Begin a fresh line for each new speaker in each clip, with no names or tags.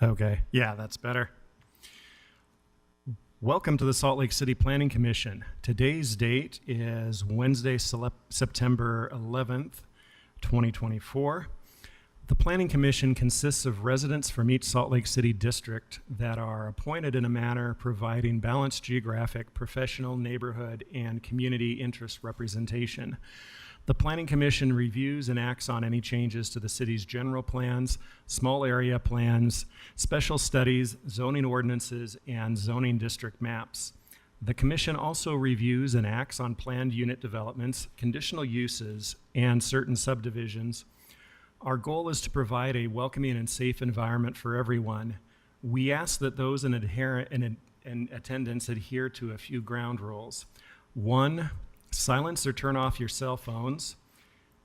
Okay, yeah, that's better. Welcome to the Salt Lake City Planning Commission. Today's date is Wednesday, September 11th, 2024. The Planning Commission consists of residents from each Salt Lake City district that are appointed in a manner providing balanced geographic, professional, neighborhood, and community interest representation. The Planning Commission reviews and acts on any changes to the city's general plans, small area plans, special studies, zoning ordinances, and zoning district maps. The Commission also reviews and acts on planned unit developments, conditional uses, and certain subdivisions. Our goal is to provide a welcoming and safe environment for everyone. We ask that those in attendance adhere to a few ground rules. 1, silence or turn off your cell phones.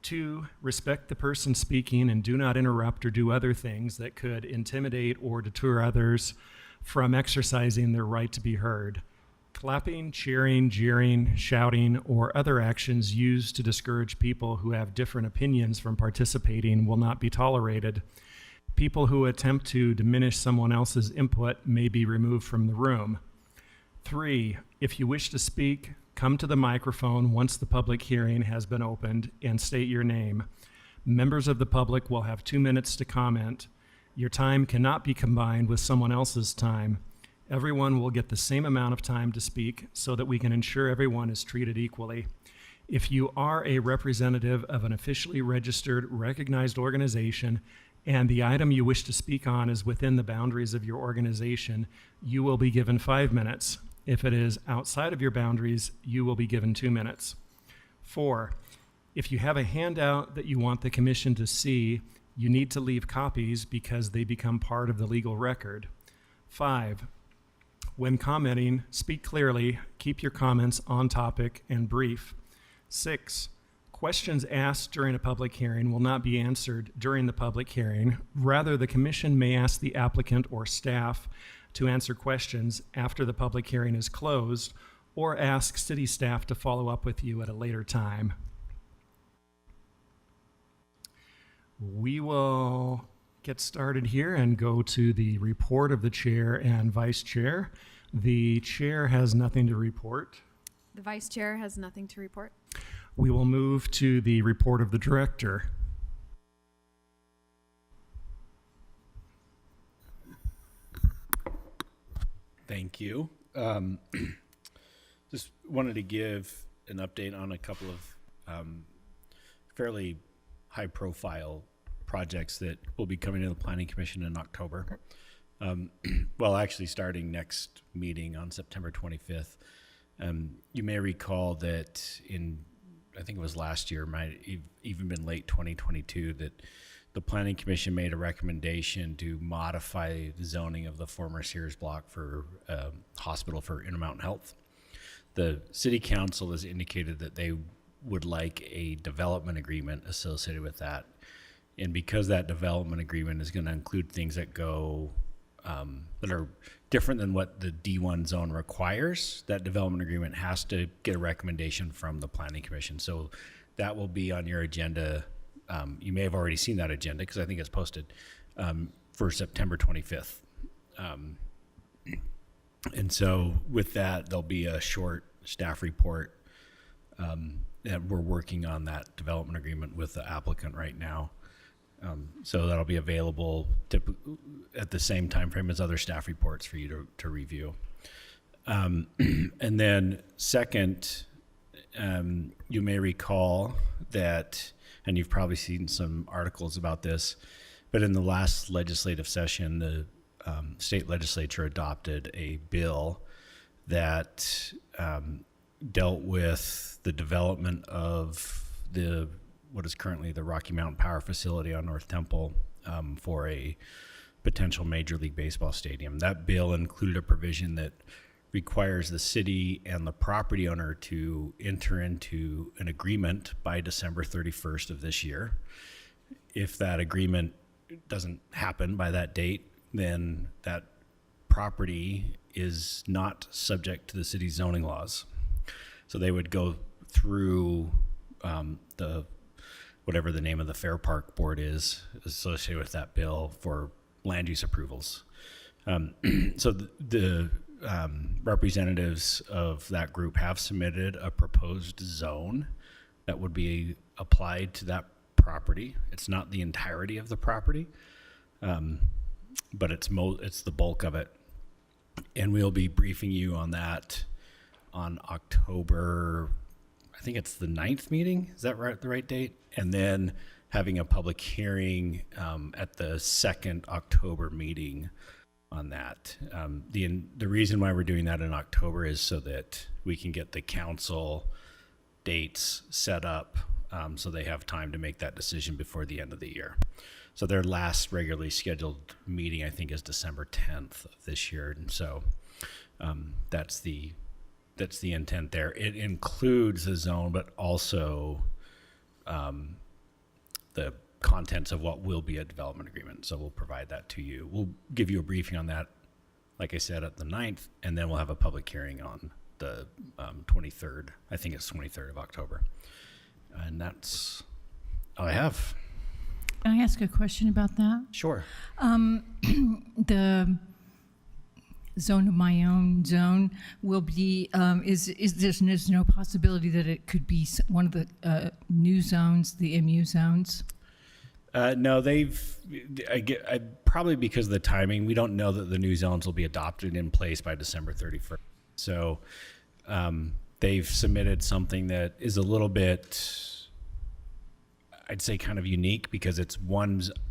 2, respect the person speaking and do not interrupt or do other things that could intimidate or deter others from exercising their right to be heard. Clapping, cheering, jeering, shouting, or other actions used to discourage people who have different opinions from participating will not be tolerated. People who attempt to diminish someone else's input may be removed from the room. 3, if you wish to speak, come to the microphone once the public hearing has been opened and state your name. Members of the public will have 2 minutes to comment. Your time cannot be combined with someone else's time. Everyone will get the same amount of time to speak so that we can ensure everyone is treated equally. If you are a representative of an officially registered, recognized organization, and the item you wish to speak on is within the boundaries of your organization, you will be given 5 minutes. If it is outside of your boundaries, you will be given 2 minutes. 4, if you have a handout that you want the commission to see, you need to leave copies because they become part of the legal record. 5, when commenting, speak clearly, keep your comments on topic and brief. 6, questions asked during a public hearing will not be answered during the public hearing. Rather, the commission may ask the applicant or staff to answer questions after the public hearing is closed, or ask city staff to follow up with you at a later time. We will get started here and go to the report of the chair and vice chair. The chair has nothing to report.
The vice chair has nothing to report.
We will move to the report of the director.
Thank you. Just wanted to give an update on a couple of fairly high-profile projects that will be coming to the Planning Commission in October. Well, actually starting next meeting on September 25th. You may recall that I think it was last year, might even been late 2022, that the Planning Commission made a recommendation to modify the zoning of the former Sears block for hospital for Intermountain Health. The City Council has indicated that they would like a development agreement associated with that. And because that development agreement is going to include things that go that are different than what the D1 zone requires, that development agreement has to get a recommendation from the Planning Commission. So that will be on your agenda. You may have already seen that agenda because I think it's posted for September 25th. And so with that, there'll be a short staff report. That we're working on that development agreement with the applicant right now. So that'll be available at the same time frame as other staff reports for you to review. And then second, you may recall that, and you've probably seen some articles about this, but in the last legislative session, the state legislature adopted a bill that dealt with the development of what is currently the Rocky Mountain Power Facility on North Temple for a potential Major League Baseball stadium. That bill included a provision that requires the city and the property owner to enter into an agreement by December 31st of this year. If that agreement doesn't happen by that date, then that property is not subject to the city's zoning laws. So they would go through whatever the name of the Fair Park Board is associated with that bill for land use approvals. So the representatives of that group have submitted a proposed zone that would be applied to that property. It's not the entirety of the property, but it's the bulk of it. And we'll be briefing you on that on October, I think it's the 9th meeting. Is that right? The right date? And then having a public hearing at the second October meeting on that. The reason why we're doing that in October is so that we can get the council dates set up so they have time to make that decision before the end of the year. So their last regularly scheduled meeting, I think, is December 10th of this year. And so that's the intent there. It includes the zone, but also the contents of what will be a development agreement. So we'll provide that to you. We'll give you a briefing on that, like I said, at the 9th, and then we'll have a public hearing on the 23rd. I think it's 23rd of October. And that's all I have.
Can I ask a question about that?
Sure.
The zone of my own zone will be, there's no possibility that it could be one of the new zones, the MU zones?
No, probably because of the timing, we don't know that the new zones will be adopted in place by December 31st. So they've submitted something that is a little bit, I'd say, kind of unique because it's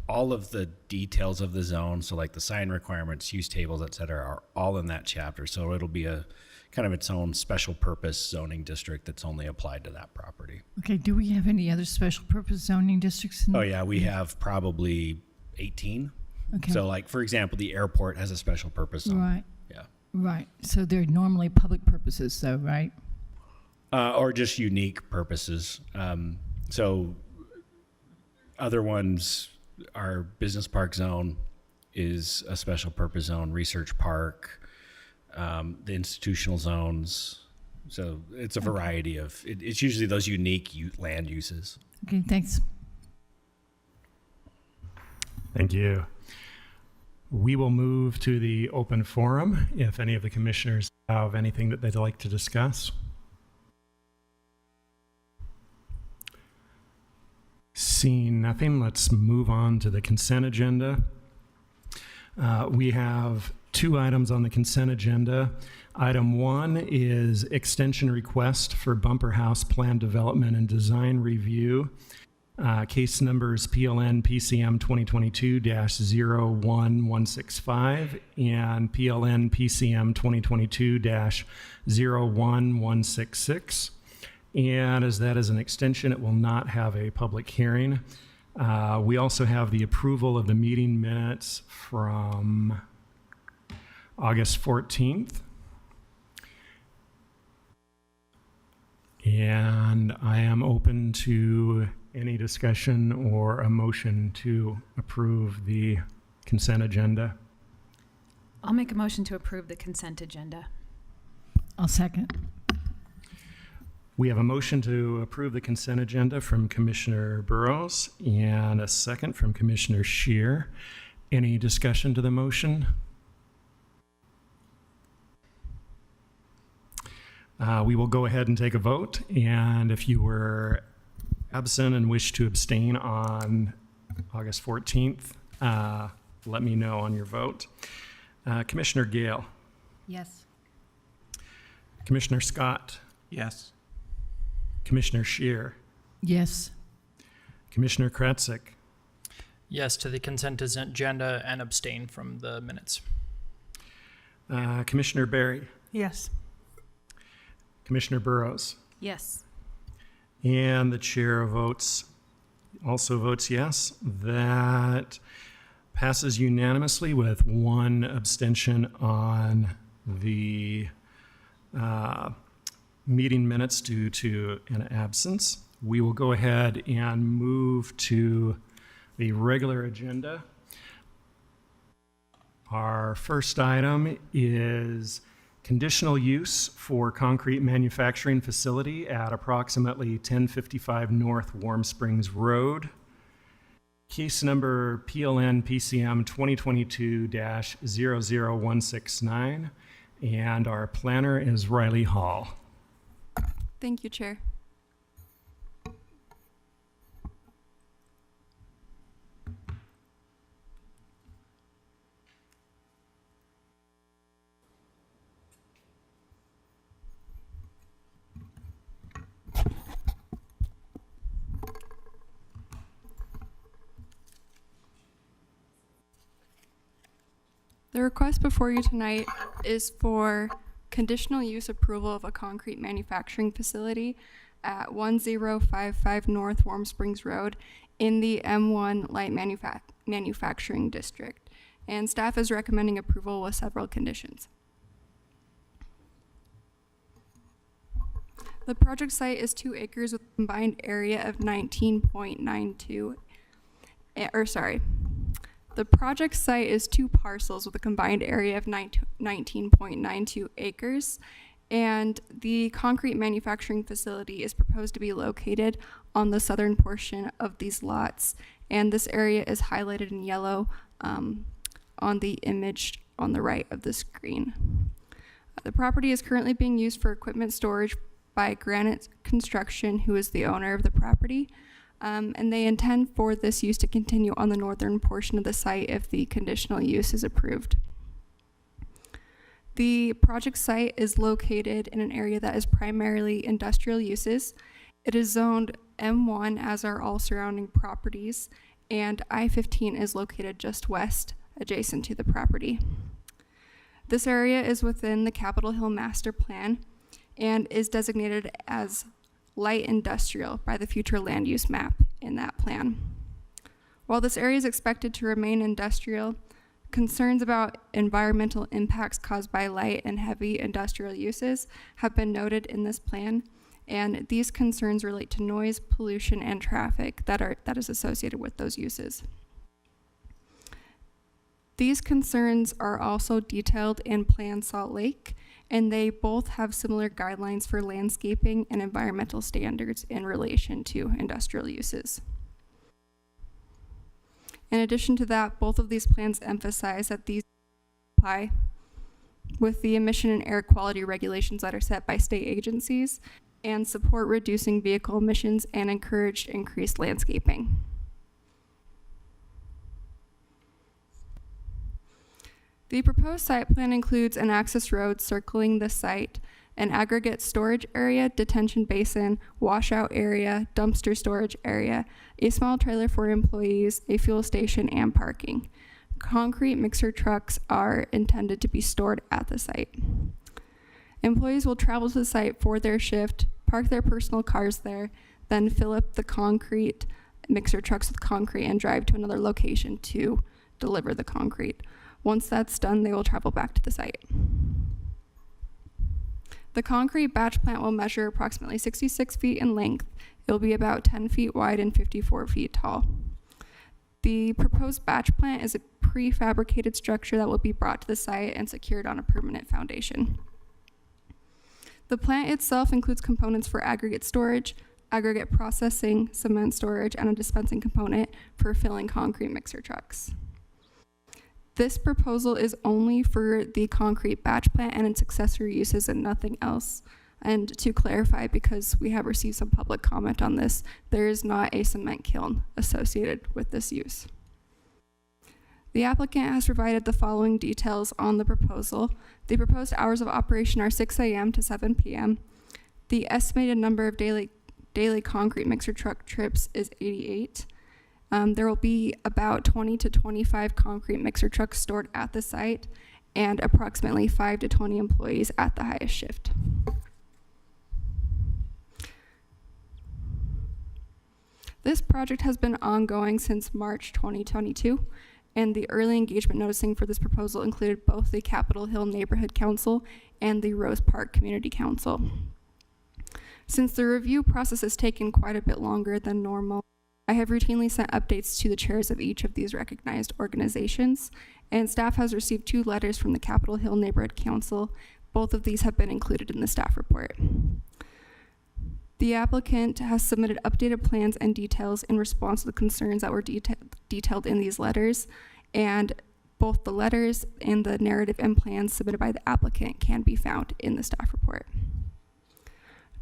all of the details of the zone. So like the sign requirements, use tables, et cetera, are all in that chapter. So it'll be a kind of its own special purpose zoning district that's only applied to that property.
Okay, do we have any other special purpose zoning districts?
Oh yeah, we have probably 18.
Okay.
So like, for example, the airport has a special purpose zone.
Right,
Yeah.
right. So they're normally public purposes though, right?
Or just unique purposes. So other ones, our business park zone is a special purpose zone, research park, the institutional zones. So it's a variety of, it's usually those unique land uses.
Okay, thanks.
Thank you. We will move to the open forum if any of the commissioners have anything that they'd like to discuss. Seeing nothing, let's move on to the consent agenda. We have 2 items on the consent agenda. Item 1 is extension request for Bumper House Plan Development and Design Review. Case numbers PLN PCM 2022-01165 and PLN PCM 2022-01166. And as that is an extension, it will not have a public hearing. We also have the approval of the meeting minutes from August 14th. And I am open to any discussion or a motion to approve the consent agenda.
I'll make a motion to approve the consent agenda.
I'll second.
We have a motion to approve the consent agenda from Commissioner Burrows and a second from Commissioner Scheer. Any discussion to the motion? We will go ahead and take a vote. And if you were absent and wish to abstain on August 14th, let me know on your vote. Commissioner Gale,
Yes.
Commissioner Scott,
Yes.
Commissioner Scheer,
Yes.
Commissioner Kretzik,
Yes to the consent agenda and abstain from the minutes.
Commissioner Barry,
Yes.
Commissioner Burrows,
Yes.
and the chair also votes yes. That passes unanimously with 1 abstention on the meeting minutes due to an absence. We will go ahead and move to the regular agenda. Our first item is conditional use for concrete manufacturing facility at approximately 1055 North Warm Springs Road. Case number PLN PCM 2022-00169, and our planner is Riley Hall.
Thank you, Chair. The request before you tonight is for conditional use approval of a concrete manufacturing facility at 1055 North Warm Springs Road in the M1 Light Manufacturing District. And staff is recommending approval with several conditions. The project site is 2 acres with a combined area of 19.92, the project site is 2 parcels with a combined area of 19.92 acres, and the concrete manufacturing facility is proposed to be located on the southern portion of these lots, and this area is highlighted in yellow on the image on the right of the screen. The property is currently being used for equipment storage by Granite Construction, who is the owner of the property. And they intend for this use to continue on the northern portion of the site if the conditional use is approved. The project site is located in an area that is primarily industrial uses. It is zoned M1, as are all surrounding properties, and I-15 is located just west, adjacent to the property. This area is within the Capitol Hill Master Plan and is designated as light industrial by the future land use map in that plan. While this area is expected to remain industrial, concerns about environmental impacts caused by light and heavy industrial uses have been noted in this plan, and these concerns relate to noise, pollution, and traffic that is associated with those uses. These concerns are also detailed in Plan Salt Lake, and they both have similar guidelines for landscaping and environmental standards in relation to industrial uses. In addition to that, both of these plans emphasize that these comply with the emission and air quality regulations that are set by state agencies and support reducing vehicle emissions and encourage increased landscaping. The proposed site plan includes an access road circling the site, an aggregate storage area, detention basin, washout area, dumpster storage area, a small trailer for employees, a fuel station, and parking. Concrete mixer trucks are intended to be stored at the site. Employees will travel to the site for their shift, park their personal cars there, then fill up the concrete mixer trucks with concrete and drive to another location to deliver the concrete. Once that's done, they will travel back to the site. The concrete batch plant will measure approximately 66 feet in length. It will be about 10 feet wide and 54 feet tall. The proposed batch plant is a prefabricated structure that will be brought to the site and secured on a permanent foundation. The plant itself includes components for aggregate storage, aggregate processing, cement storage, and a dispensing component for filling concrete mixer trucks. This proposal is only for the concrete batch plant and its accessory uses and nothing else. And to clarify, because we have received some public comment on this, there is not a cement kiln associated with this use. The applicant has provided the following details on the proposal. The proposed hours of operation are 6 a.m. to 7 p.m. The estimated number of daily concrete mixer truck trips is 88. There will be about 20 to 25 concrete mixer trucks stored at the site and approximately 5 to 20 employees at the highest shift. This project has been ongoing since March 2022, and the early engagement noticing for this proposal included both the Capitol Hill Neighborhood Council and the Rose Park Community Council. Since the review process has taken quite a bit longer than normal, I have routinely sent updates to the chairs of each of these recognized organizations, and staff has received 2 letters from the Capitol Hill Neighborhood Council. Both of these have been included in the staff report. The applicant has submitted updated plans and details in response to the concerns that were detailed in these letters, and both the letters and the narrative and plans submitted by the applicant can be found in the staff report.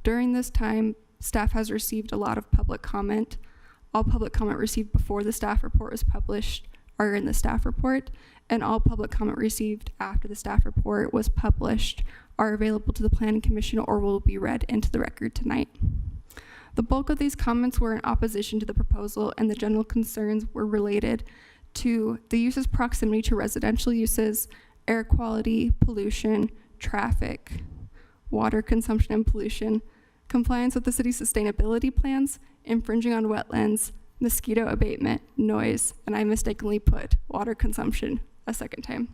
During this time, staff has received a lot of public comment. All public comment received before the staff report was published are in the staff report, and all public comment received after the staff report was published are available to the Planning Commission or will be read into the record tonight. The bulk of these comments were in opposition to the proposal, and the general concerns were related to the use's proximity to residential uses, air quality, pollution, traffic, water consumption and pollution, compliance with the city's sustainability plans, infringing on wetlands, mosquito abatement, noise, and I mistakenly put water consumption a second time.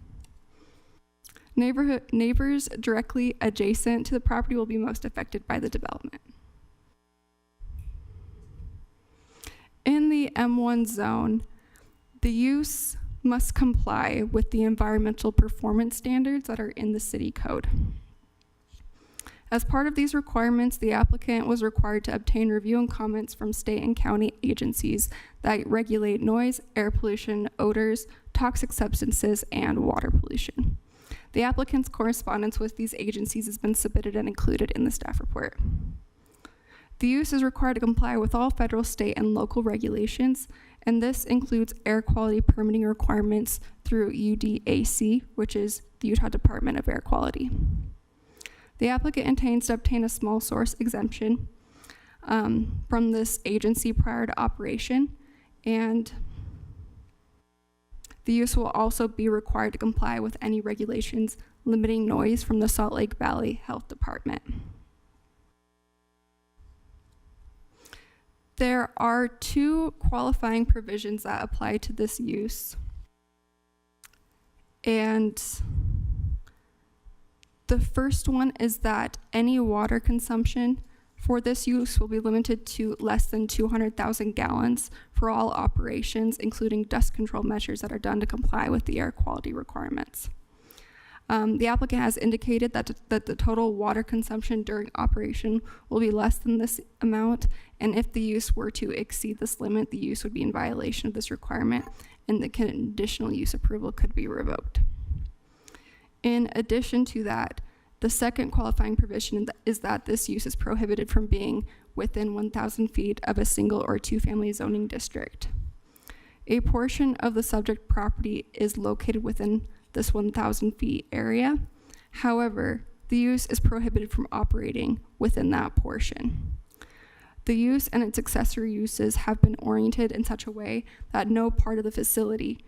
Neighbors directly adjacent to the property will be most affected by the development. In the M1 zone, the use must comply with the environmental performance standards that are in the city code. As part of these requirements, the applicant was required to obtain review and comments from state and county agencies that regulate noise, air pollution, odors, toxic substances, and water pollution. The applicant's correspondence with these agencies has been submitted and included in the staff report. The use is required to comply with all federal, state, and local regulations, and this includes air quality permitting requirements through UDAC, which is the Utah Department of Air Quality. The applicant intends to obtain a small source exemption from this agency prior to operation, and the use will also be required to comply with any regulations limiting noise from the Salt Lake Valley Health Department. There are two qualifying provisions that apply to this use, and the first one is that any water consumption for this use will be limited to less than 200,000 gallons for all operations, including dust control measures that are done to comply with the air quality requirements. The applicant has indicated that the total water consumption during operation will be less than this amount, and if the use were to exceed this limit, the use would be in violation of this requirement, and the conditional use approval could be revoked. In addition to that, the second qualifying provision is that this use is prohibited from being within 1,000 feet of a single or two-family zoning district. A portion of the subject property is located within this 1,000 feet area. However, the use is prohibited from operating within that portion. The use and its accessory uses have been oriented in such a way that no part of the facility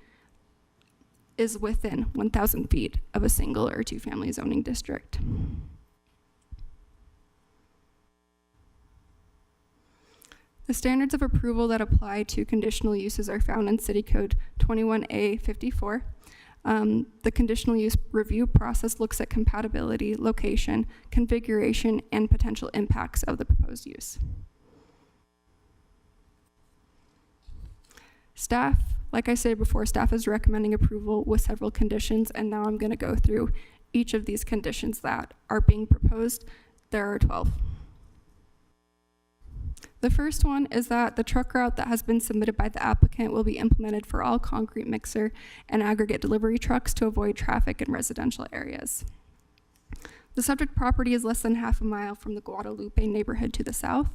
is within 1,000 feet of a single or two-family zoning district. The standards of approval that apply to conditional uses are found in City Code 21A54. The conditional use review process looks at compatibility, location, configuration, and potential impacts of the proposed use. Staff, like I said before, staff is recommending approval with several conditions, and now I'm going to go through each of these conditions that are being proposed. There are 12. The first one is that the truck route that has been submitted by the applicant will be implemented for all concrete mixer and aggregate delivery trucks to avoid traffic in residential areas. The subject property is less than half a mile from the Guadalupe neighborhood to the south,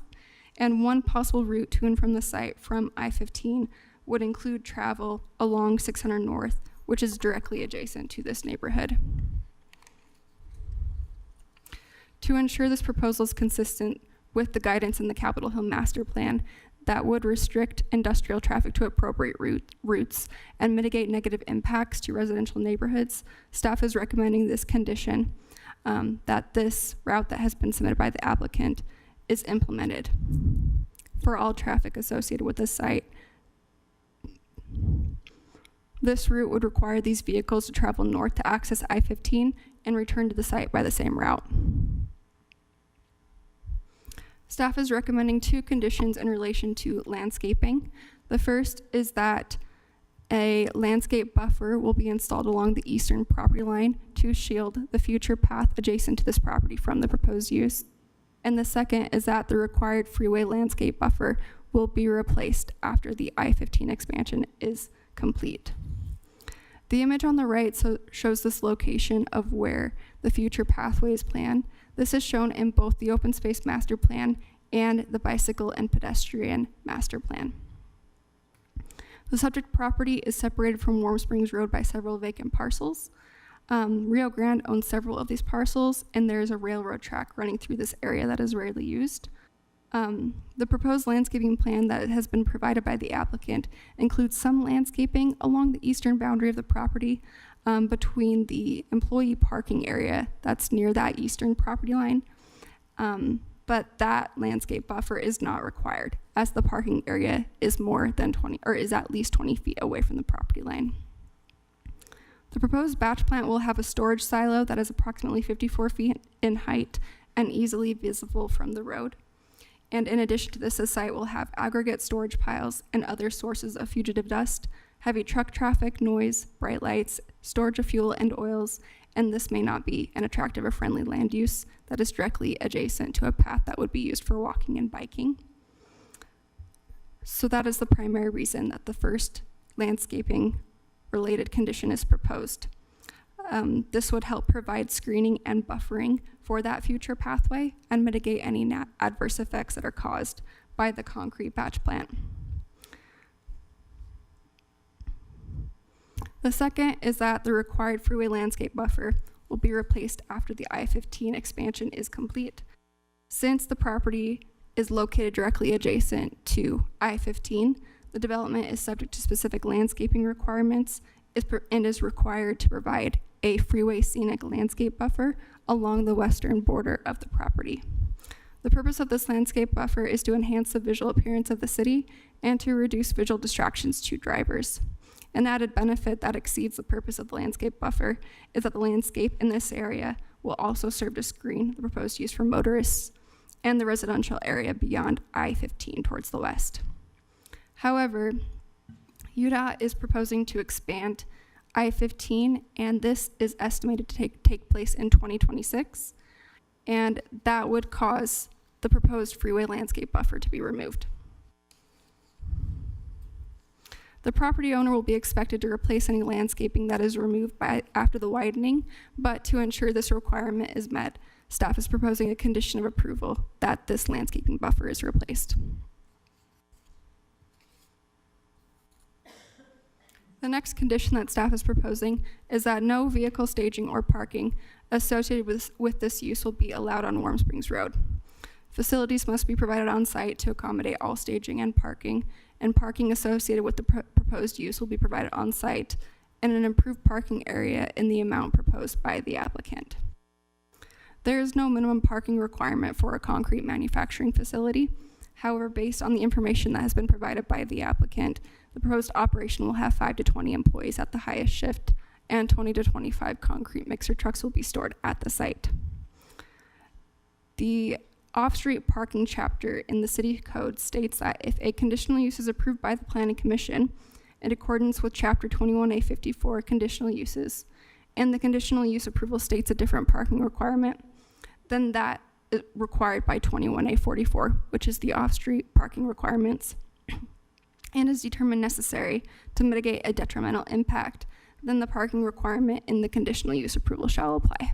and one possible route to and from the site from I-15 would include travel along 600 North, which is directly adjacent to this neighborhood. To ensure this proposal is consistent with the guidance in the Capitol Hill Master Plan that would restrict industrial traffic to appropriate routes and mitigate negative impacts to residential neighborhoods, staff is recommending this condition that this route that has been submitted by the applicant is implemented for all traffic associated with the site. This route would require these vehicles to travel north to access I-15 and return to the site by the same route. Staff is recommending two conditions in relation to landscaping. The first is that a landscape buffer will be installed along the eastern property line to shield the future path adjacent to this property from the proposed use. And the second is that the required freeway landscape buffer will be replaced after the I-15 expansion is complete. The image on the right shows this location of where the future pathway is planned. This is shown in both the open space master plan and the bicycle and pedestrian master plan. The subject property is separated from Warm Springs Road by several vacant parcels. Rio Grande owns several of these parcels, and there is a railroad track running through this area that is rarely used. The proposed landscaping plan that has been provided by the applicant includes some landscaping along the eastern boundary of the property between the employee parking area that's near that eastern property line. But that landscape buffer is not required, as the parking area is more than 20, or is at least 20 feet away from the property line. The proposed batch plant will have a storage silo that is approximately 54 feet in height and easily visible from the road. And in addition to this, the site will have aggregate storage piles and other sources of fugitive dust, heavy truck traffic, noise, bright lights, storage of fuel and oils, and this may not be an attractive or friendly land use that is directly adjacent to a path that would be used for walking and biking. So that is the primary reason that the first landscaping related condition is proposed. This would help provide screening and buffering for that future pathway and mitigate any adverse effects that are caused by the concrete batch plant. The second is that the required freeway landscape buffer will be replaced after the I-15 expansion is complete. Since the property is located directly adjacent to I-15, the development is subject to specific landscaping requirements and is required to provide a freeway scenic landscape buffer along the western border of the property. The purpose of this landscape buffer is to enhance the visual appearance of the city and to reduce visual distractions to drivers. An added benefit that exceeds the purpose of the landscape buffer is that the landscape in this area will also serve to screen the proposed use for motorists and the residential area beyond I-15 towards the west. However, UDOT is proposing to expand I-15, and this is estimated to take place in 2026, and that would cause the proposed freeway landscape buffer to be removed. The property owner will be expected to replace any landscaping that is removed after the widening, but to ensure this requirement is met, staff is proposing a condition of approval that this landscaping buffer is replaced. The next condition that staff is proposing is that no vehicle staging or parking associated with this use will be allowed on Warm Springs Road. Facilities must be provided on site to accommodate all staging and parking associated with the proposed use will be provided on site in an improved parking area in the amount proposed by the applicant. There is no minimum parking requirement for a concrete manufacturing facility. However, based on the information that has been provided by the applicant, the proposed operation will have 5 to 20 employees at the highest shift, and 20 to 25 concrete mixer trucks will be stored at the site. The off-street parking chapter in the city code states that if a conditional use is approved by the Planning Commission in accordance with Chapter 21A54 conditional uses, and the conditional use approval states a different parking requirement, then that is required by 21A44, which is the off-street parking requirements, and is determined necessary to mitigate a detrimental impact, then the parking requirement in the conditional use approval shall apply.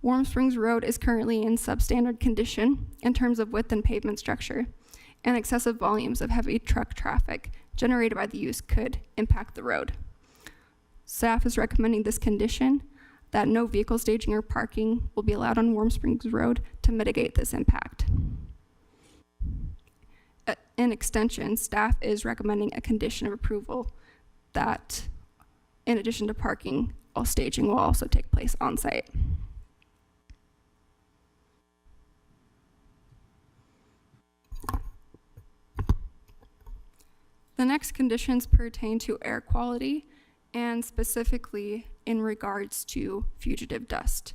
Warm Springs Road is currently in substandard condition in terms of width and pavement structure, and excessive volumes of heavy truck traffic generated by the use could impact the road. Staff is recommending this condition that no vehicle staging or parking will be allowed on Warm Springs Road to mitigate this impact. In extension, staff is recommending a condition of approval that, in addition to parking, all staging will also take place on site. The next conditions pertain to air quality and specifically in regards to fugitive dust.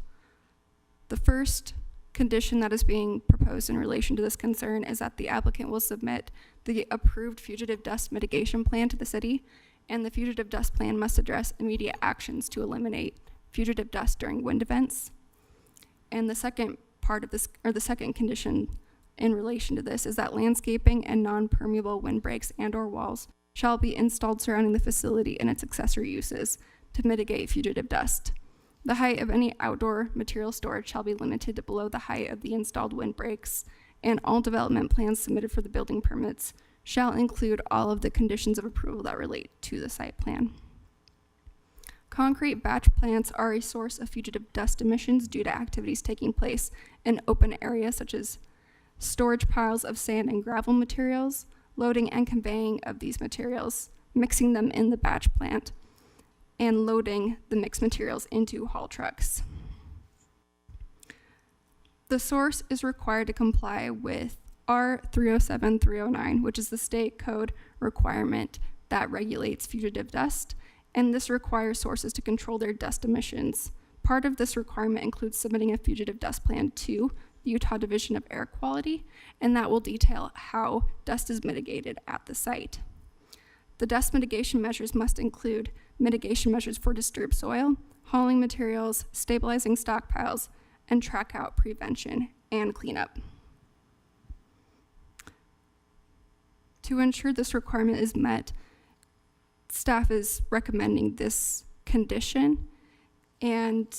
The first condition that is being proposed in relation to this concern is that the applicant will submit the approved fugitive dust mitigation plan to the city, and the fugitive dust plan must address immediate actions to eliminate fugitive dust during wind events. And the second part of this, or the second condition in relation to this, is that landscaping and non-permeable windbreaks and/or walls shall be installed surrounding the facility and its accessory uses to mitigate fugitive dust. The height of any outdoor material storage shall be limited to below the height of the installed windbreaks, and all development plans submitted for the building permits shall include all of the conditions of approval that relate to the site plan. Concrete batch plants are a source of fugitive dust emissions due to activities taking place in open areas such as storage piles of sand and gravel materials, loading and conveying of these materials, mixing them in the batch plant, and loading the mixed materials into haul trucks. The source is required to comply with R-307-309, which is the state code requirement that regulates fugitive dust, and this requires sources to control their dust emissions. Part of this requirement includes submitting a fugitive dust plan to the Utah Division of Air Quality, and that will detail how dust is mitigated at the site. The dust mitigation measures must include mitigation measures for disturbed soil, hauling materials, stabilizing stockpiles, and track out prevention and cleanup. To ensure this requirement is met, staff is recommending this condition, and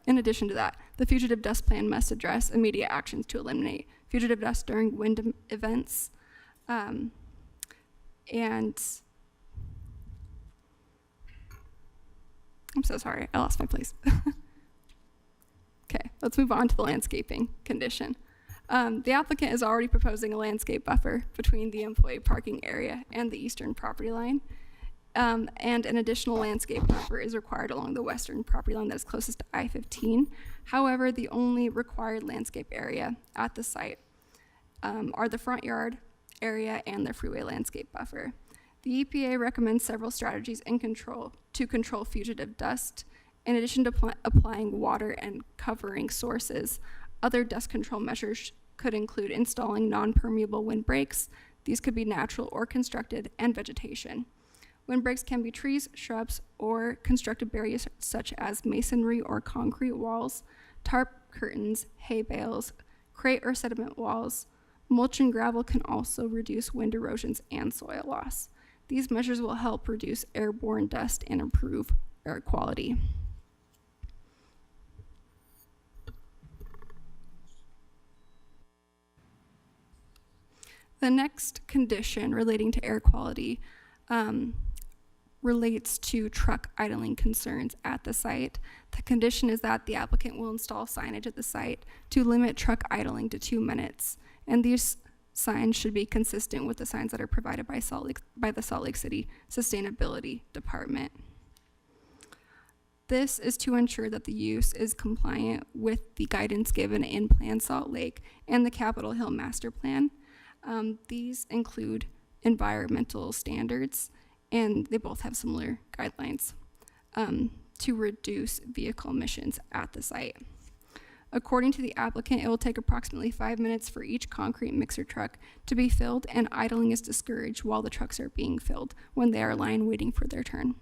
in addition to that, the fugitive dust plan must address immediate actions to eliminate fugitive dust during wind events. And I'm so sorry, I lost my place. Okay, let's move on to the landscaping condition. The applicant is already proposing a landscape buffer between the employee parking area and the eastern property line. And an additional landscape buffer is required along the western property line that is closest to I-15. However, the only required landscape area at the site are the front yard area and the freeway landscape buffer. The EPA recommends several strategies to control fugitive dust. In addition to applying water and covering sources, other dust control measures could include installing non-permeable windbreaks. These could be natural or constructed, and vegetation. Windbreaks can be trees, shrubs, or constructed barriers such as masonry or concrete walls, tarp curtains, hay bales, crate or sediment walls. Mulch and gravel can also reduce wind erosions and soil loss. These measures will help reduce airborne dust and improve air quality. The next condition relating to air quality relates to truck idling concerns at the site. The condition is that the applicant will install signage at the site to limit truck idling to 2 minutes, and these signs should be consistent with the signs that are provided by the Salt Lake City Sustainability Department. This is to ensure that the use is compliant with the guidance given in Plan Salt Lake and the Capitol Hill Master Plan. These include environmental standards, and they both have similar guidelines to reduce vehicle emissions at the site. According to the applicant, it will take approximately 5 minutes for each concrete mixer truck to be filled, and idling is discouraged while the trucks are being filled when they are lying waiting for their turn.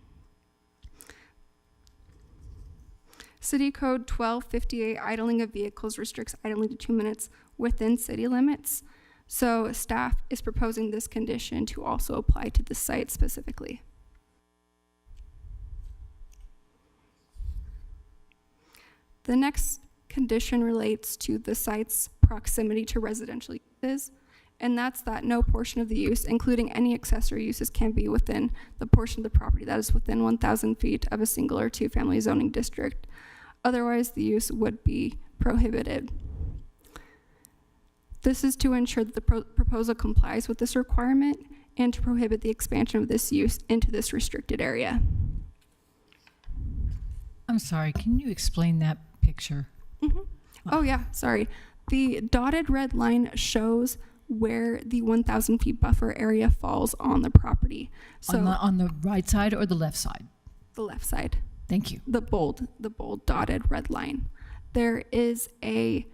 City Code 1258, idling of vehicles restricts idling to 2 minutes within city limits. So staff is proposing this condition to also apply to the site specifically. The next condition relates to the site's proximity to residential uses, and that's that no portion of the use, including any accessory uses, can be within the portion of the property that is within 1,000 feet of a single or two-family zoning district. Otherwise, the use would be prohibited. This is to ensure that the proposal complies with this requirement and to prohibit the expansion of this use into this restricted area.
I'm sorry, can you explain that picture?
Mm-hmm. Oh yeah, sorry. The dotted red line shows where the 1,000 feet buffer area falls on the property. So
On the right side or the left side?
the left side,
Thank you.
the bold dotted red line. There is a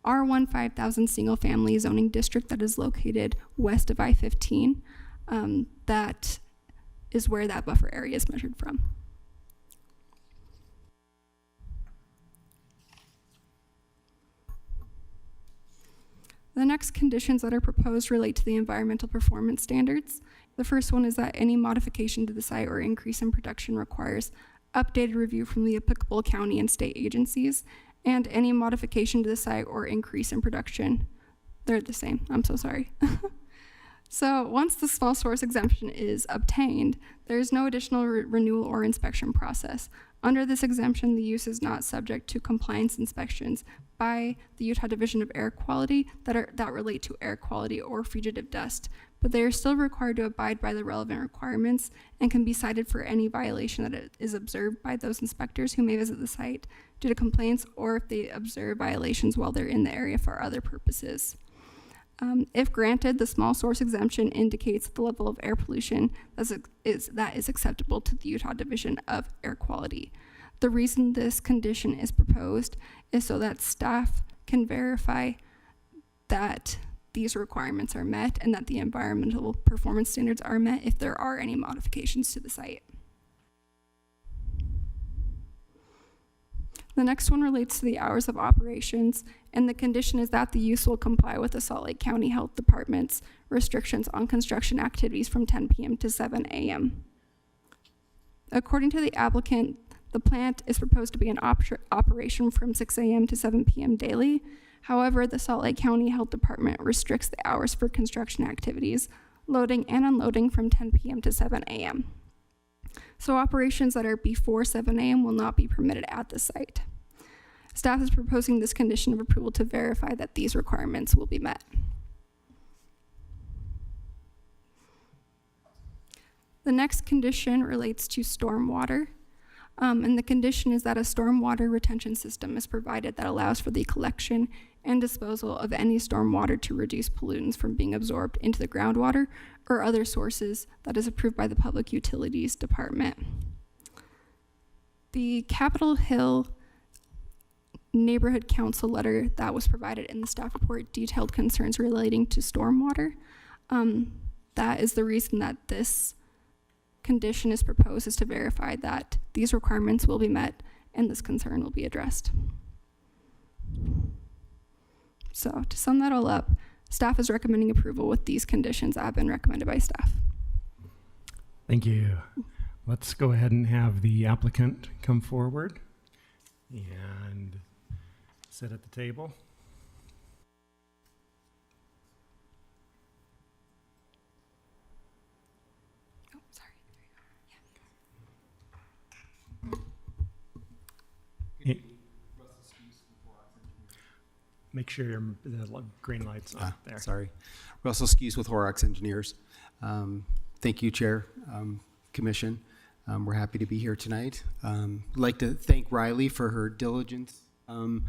R1 5,000 single family zoning district that is located west of I-15. That is where that buffer area is measured from. The next conditions that are proposed relate to the environmental performance standards. The first one is that any modification to the site or increase in production requires updated review from the applicable county and state agencies, and any modification to the site or increase in production, they're the same, I'm so sorry. So once the small source exemption is obtained, there is no additional renewal or inspection process. Under this exemption, the use is not subject to compliance inspections by the Utah Division of Air Quality that relate to air quality or fugitive dust, but they are still required to abide by the relevant requirements and can be cited for any violation that is observed by those inspectors who may visit the site due to complaints, or if they observe violations while they're in the area for other purposes. If granted, the small source exemption indicates the level of air pollution that is acceptable to the Utah Division of Air Quality. The reason this condition is proposed is so that staff can verify that these requirements are met and that the environmental performance standards are met if there are any modifications to the site. The next one relates to the hours of operations, and the condition is that the use will comply with the Salt Lake County Health Department's restrictions on construction activities from 10 p.m. to 7 a.m. According to the applicant, the plant is proposed to be in operation from 6 a.m. to 7 p.m. daily. However, the Salt Lake County Health Department restricts the hours for construction activities, loading and unloading from 10 p.m. to 7 a.m. So operations that are before 7 a.m. will not be permitted at the site. Staff is proposing this condition of approval to verify that these requirements will be met. The next condition relates to stormwater. And the condition is that a stormwater retention system is provided that allows for the collection and disposal of any stormwater to reduce pollutants from being absorbed into the groundwater or other sources that is approved by the Public Utilities Department. The Capitol Hill Neighborhood Council letter that was provided in the staff report detailed concerns relating to stormwater. That is the reason that this condition is proposed, is to verify that these requirements will be met and this concern will be addressed. So to sum that all up, staff is recommending approval with these conditions that have been recommended by staff.
Thank you. Let's go ahead and have the applicant come forward and sit at the table.
Oh, sorry.
Make sure the green light's on there.
Sorry. Russell Skees with Horrocks Engineers. Thank you, Chair, Commission. We're happy to be here tonight. I'd like to thank Riley for her diligence on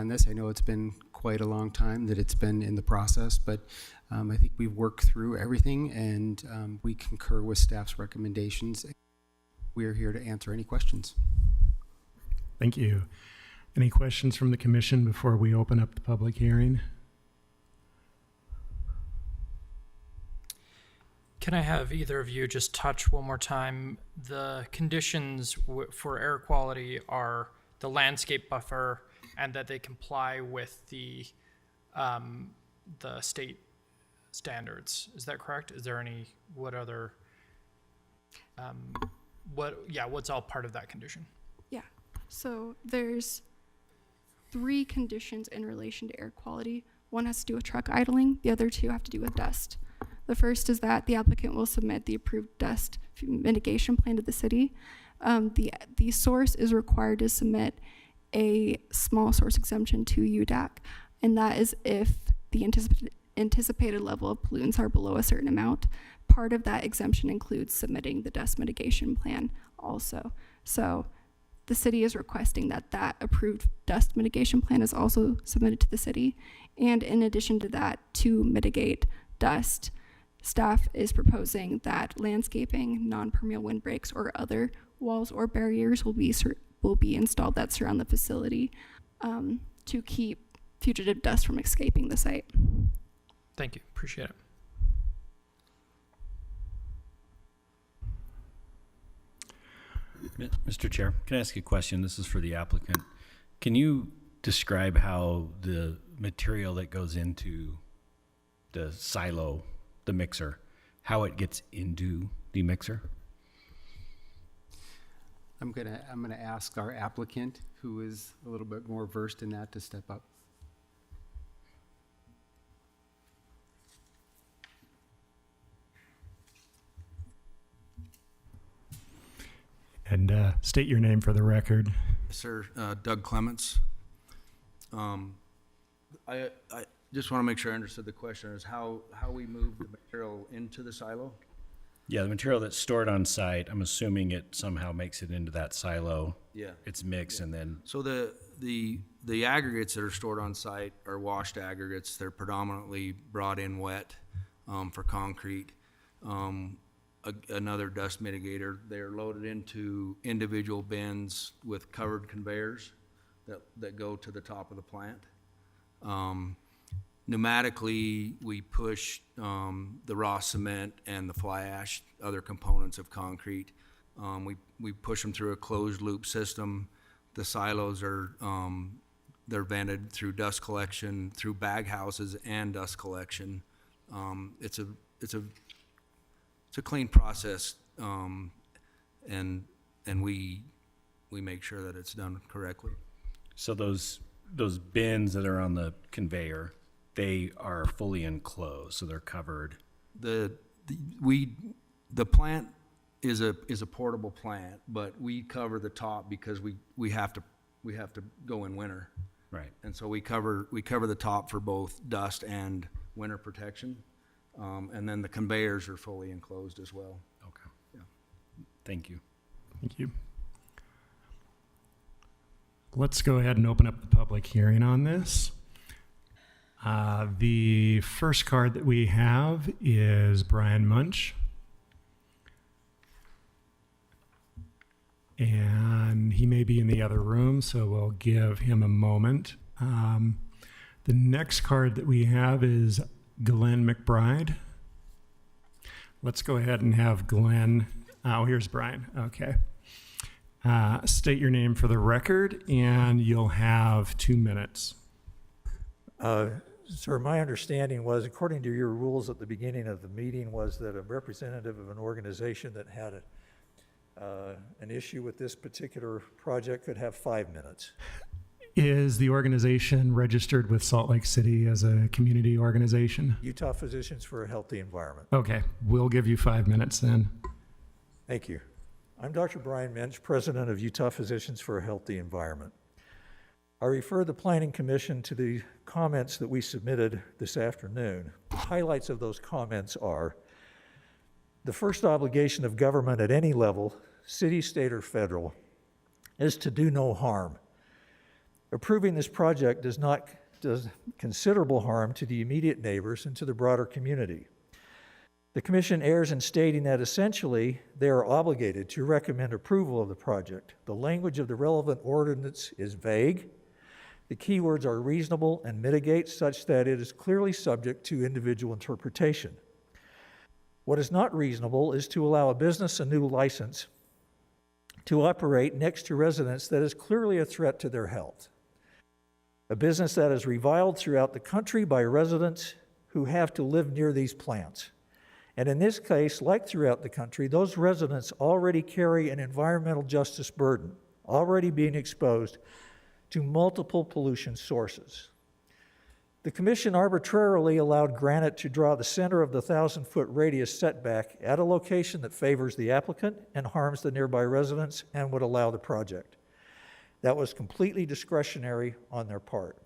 this. I know it's been quite a long time that it's been in the process, but I think we've worked through everything, and we concur with staff's recommendations. We are here to answer any questions.
Thank you. Any questions from the commission before we open up the public hearing?
Can I have either of you just touch one more time? The conditions for air quality are the landscape buffer and that they comply with the state standards. Is that correct? Is there any, what other, what's all part of that condition?
Yeah, so there's 3 conditions in relation to air quality. One has to do with truck idling, the other 2 have to do with dust. The first is that the applicant will submit the approved dust mitigation plan to the city. The source is required to submit a small source exemption to UDAC, and that is if the anticipated level of pollutants are below a certain amount. Part of that exemption includes submitting the dust mitigation plan also. So the city is requesting that that approved dust mitigation plan is also submitted to the city. And in addition to that, to mitigate dust, staff is proposing that landscaping, non-permeable windbreaks, or other walls or barriers will be installed that surround the facility to keep fugitive dust from escaping the site.
Thank you. Appreciate it.
Mr. Chair, can I ask you a question? This is for the applicant. Can you describe how the material that goes into the silo, the mixer, how it gets into the mixer?
I'm gonna ask our applicant, who is a little bit more versed in that, to step up.
And state your name for the record.
Sir, Doug Clements. I just want to make sure I understood the question, is how we move the material into the silo?
Yeah, the material that's stored on site, I'm assuming it somehow makes it into that silo.
Yeah.
It's mixed and then,
So the aggregates that are stored on site are washed aggregates. They're predominantly brought in wet for concrete. Another dust mitigator. They're loaded into individual bins with covered conveyors that go to the top of the plant. Pneumatically, we push the raw cement and the fly ash, other components of concrete. We push them through a closed loop system. The silos are they're vented through dust collection, through bag houses and dust collection. It's a clean process, and we make sure that it's done correctly.
so those bins that are on the conveyor, they are fully enclosed, so they're covered.
The plant is a portable plant, but we cover the top because we have to go in winter,
Right.
and so we cover the top for both dust and winter protection, and then the conveyors are fully enclosed as well.
Okay.
Yeah.
Thank you.
Thank you. Let's go ahead and open up the public hearing on this. The first card that we have is Brian Munch. And he may be in the other room, so we'll give him a moment. The next card that we have is Glenn McBride. Let's go ahead and have Glenn. Oh, here's Brian. Okay. State your name for the record, and you'll have 2 minutes.
Sir, my understanding was, according to your rules at the beginning of the meeting, was that a representative of an organization that had an issue with this particular project could have 5 minutes.
Is the organization registered with Salt Lake City as a community organization?
Utah Physicians for a Healthy Environment.
Okay, we'll give you 5 minutes then.
Thank you. I'm Dr. Brian Minch, President of Utah Physicians for a Healthy Environment. I refer the Planning Commission to the comments that we submitted this afternoon. The highlights of those comments are: the first obligation of government at any level, city, state, or federal, is to do no harm. Approving this project does considerable harm to the immediate neighbors and to the broader community. The Commission errs in stating that essentially they are obligated to recommend approval of the project. The language of the relevant ordinance is vague. The keywords are reasonable and mitigate, such that it is clearly subject to individual interpretation. What is not reasonable is to allow a business a new license to operate next to residents that is clearly a threat to their health. A business that is reviled throughout the country by residents who have to live near these plants. And in this case, like throughout the country, those residents already carry an environmental justice burden, already being exposed to multiple pollution sources. The Commission arbitrarily allowed Granite to draw the center of the 1,000-foot radius setback at a location that favors the applicant and harms the nearby residents and would allow the project. That was completely discretionary on their part.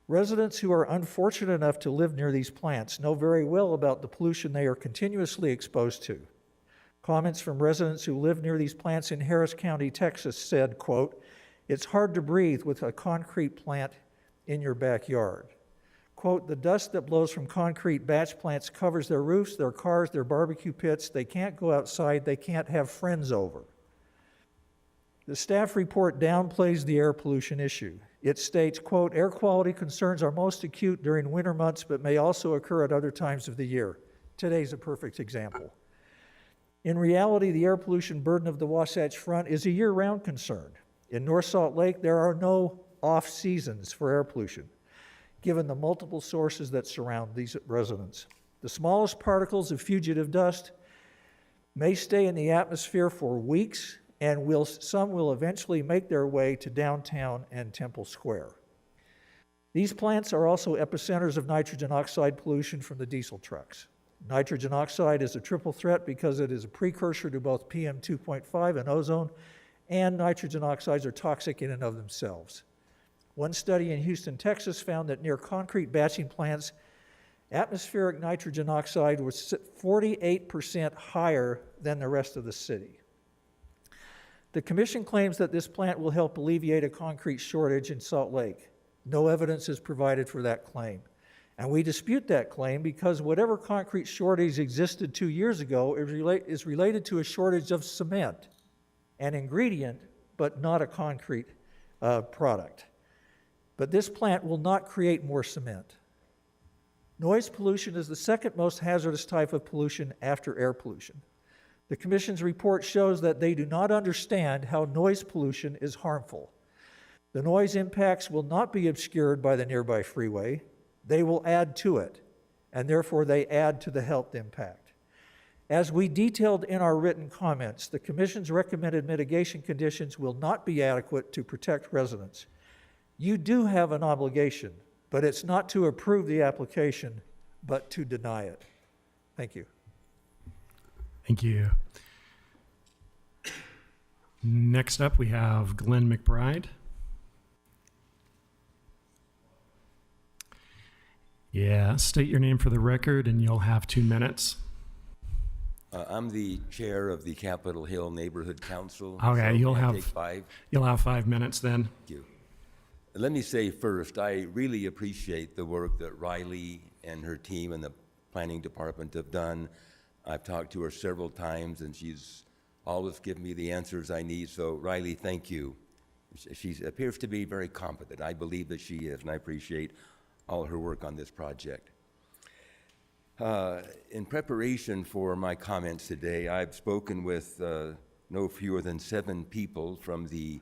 Residents who are unfortunate enough to live near these plants know very well about the pollution they are continuously exposed to. Comments from residents who live near these plants in Harris County, Texas said, quote, "It's hard to breathe with a concrete plant in your backyard." Quote, "The dust that blows from concrete batch plants covers their roofs, their cars, their barbecue pits. They can't go outside. They can't have friends over." The staff report downplays the air pollution issue. It states, quote, "Air quality concerns are most acute during winter months, but may also occur at other times of the year." Today's a perfect example. In reality, the air pollution burden of the Wasatch Front is a year-round concern. In North Salt Lake, there are no off-seasons for air pollution, given the multiple sources that surround these residents. The smallest particles of fugitive dust may stay in the atmosphere for weeks, and some will eventually make their way to downtown and Temple Square. These plants are also epicenters of nitrogen oxide pollution from the diesel trucks. Nitrogen oxide is a triple threat because it is a precursor to both PM2.5 and ozone, and nitrogen oxides are toxic in and of themselves. One study in Houston, Texas found that near concrete batching plants, atmospheric nitrogen oxide was 48% higher than the rest of the city. The commission claims that this plant will help alleviate a concrete shortage in Salt Lake. No evidence is provided for that claim. And we dispute that claim because whatever concrete shortage existed 2 years ago is related to a shortage of cement, an ingredient, but not a concrete product. But this plant will not create more cement. Noise pollution is the second most hazardous type of pollution after air pollution. The Commission's report shows that they do not understand how noise pollution is harmful. The noise impacts will not be obscured by the nearby freeway. They will add to it, and therefore they add to the health impact. As we detailed in our written comments, the Commission's recommended mitigation conditions will not be adequate to protect residents. You do have an obligation, but it's not to approve the application, but to deny it. Thank you.
Thank you. Next up, we have Glenn McBride. Yeah, state your name for the record and you'll have 2 minutes.
I'm the chair of the Capitol Hill Neighborhood Council.
Okay,
so
you'll
may I
have
take 5?
You'll have 5 minutes then.
Thank you. Let me say first, I really appreciate the work that Riley and her team and the planning department have done. I've talked to her several times, and she's always given me the answers I need. So, Riley, thank you. She appears to be very competent. I believe that she is, and I appreciate all her work on this project. In preparation for my comments today, I've spoken with no fewer than 7 people from the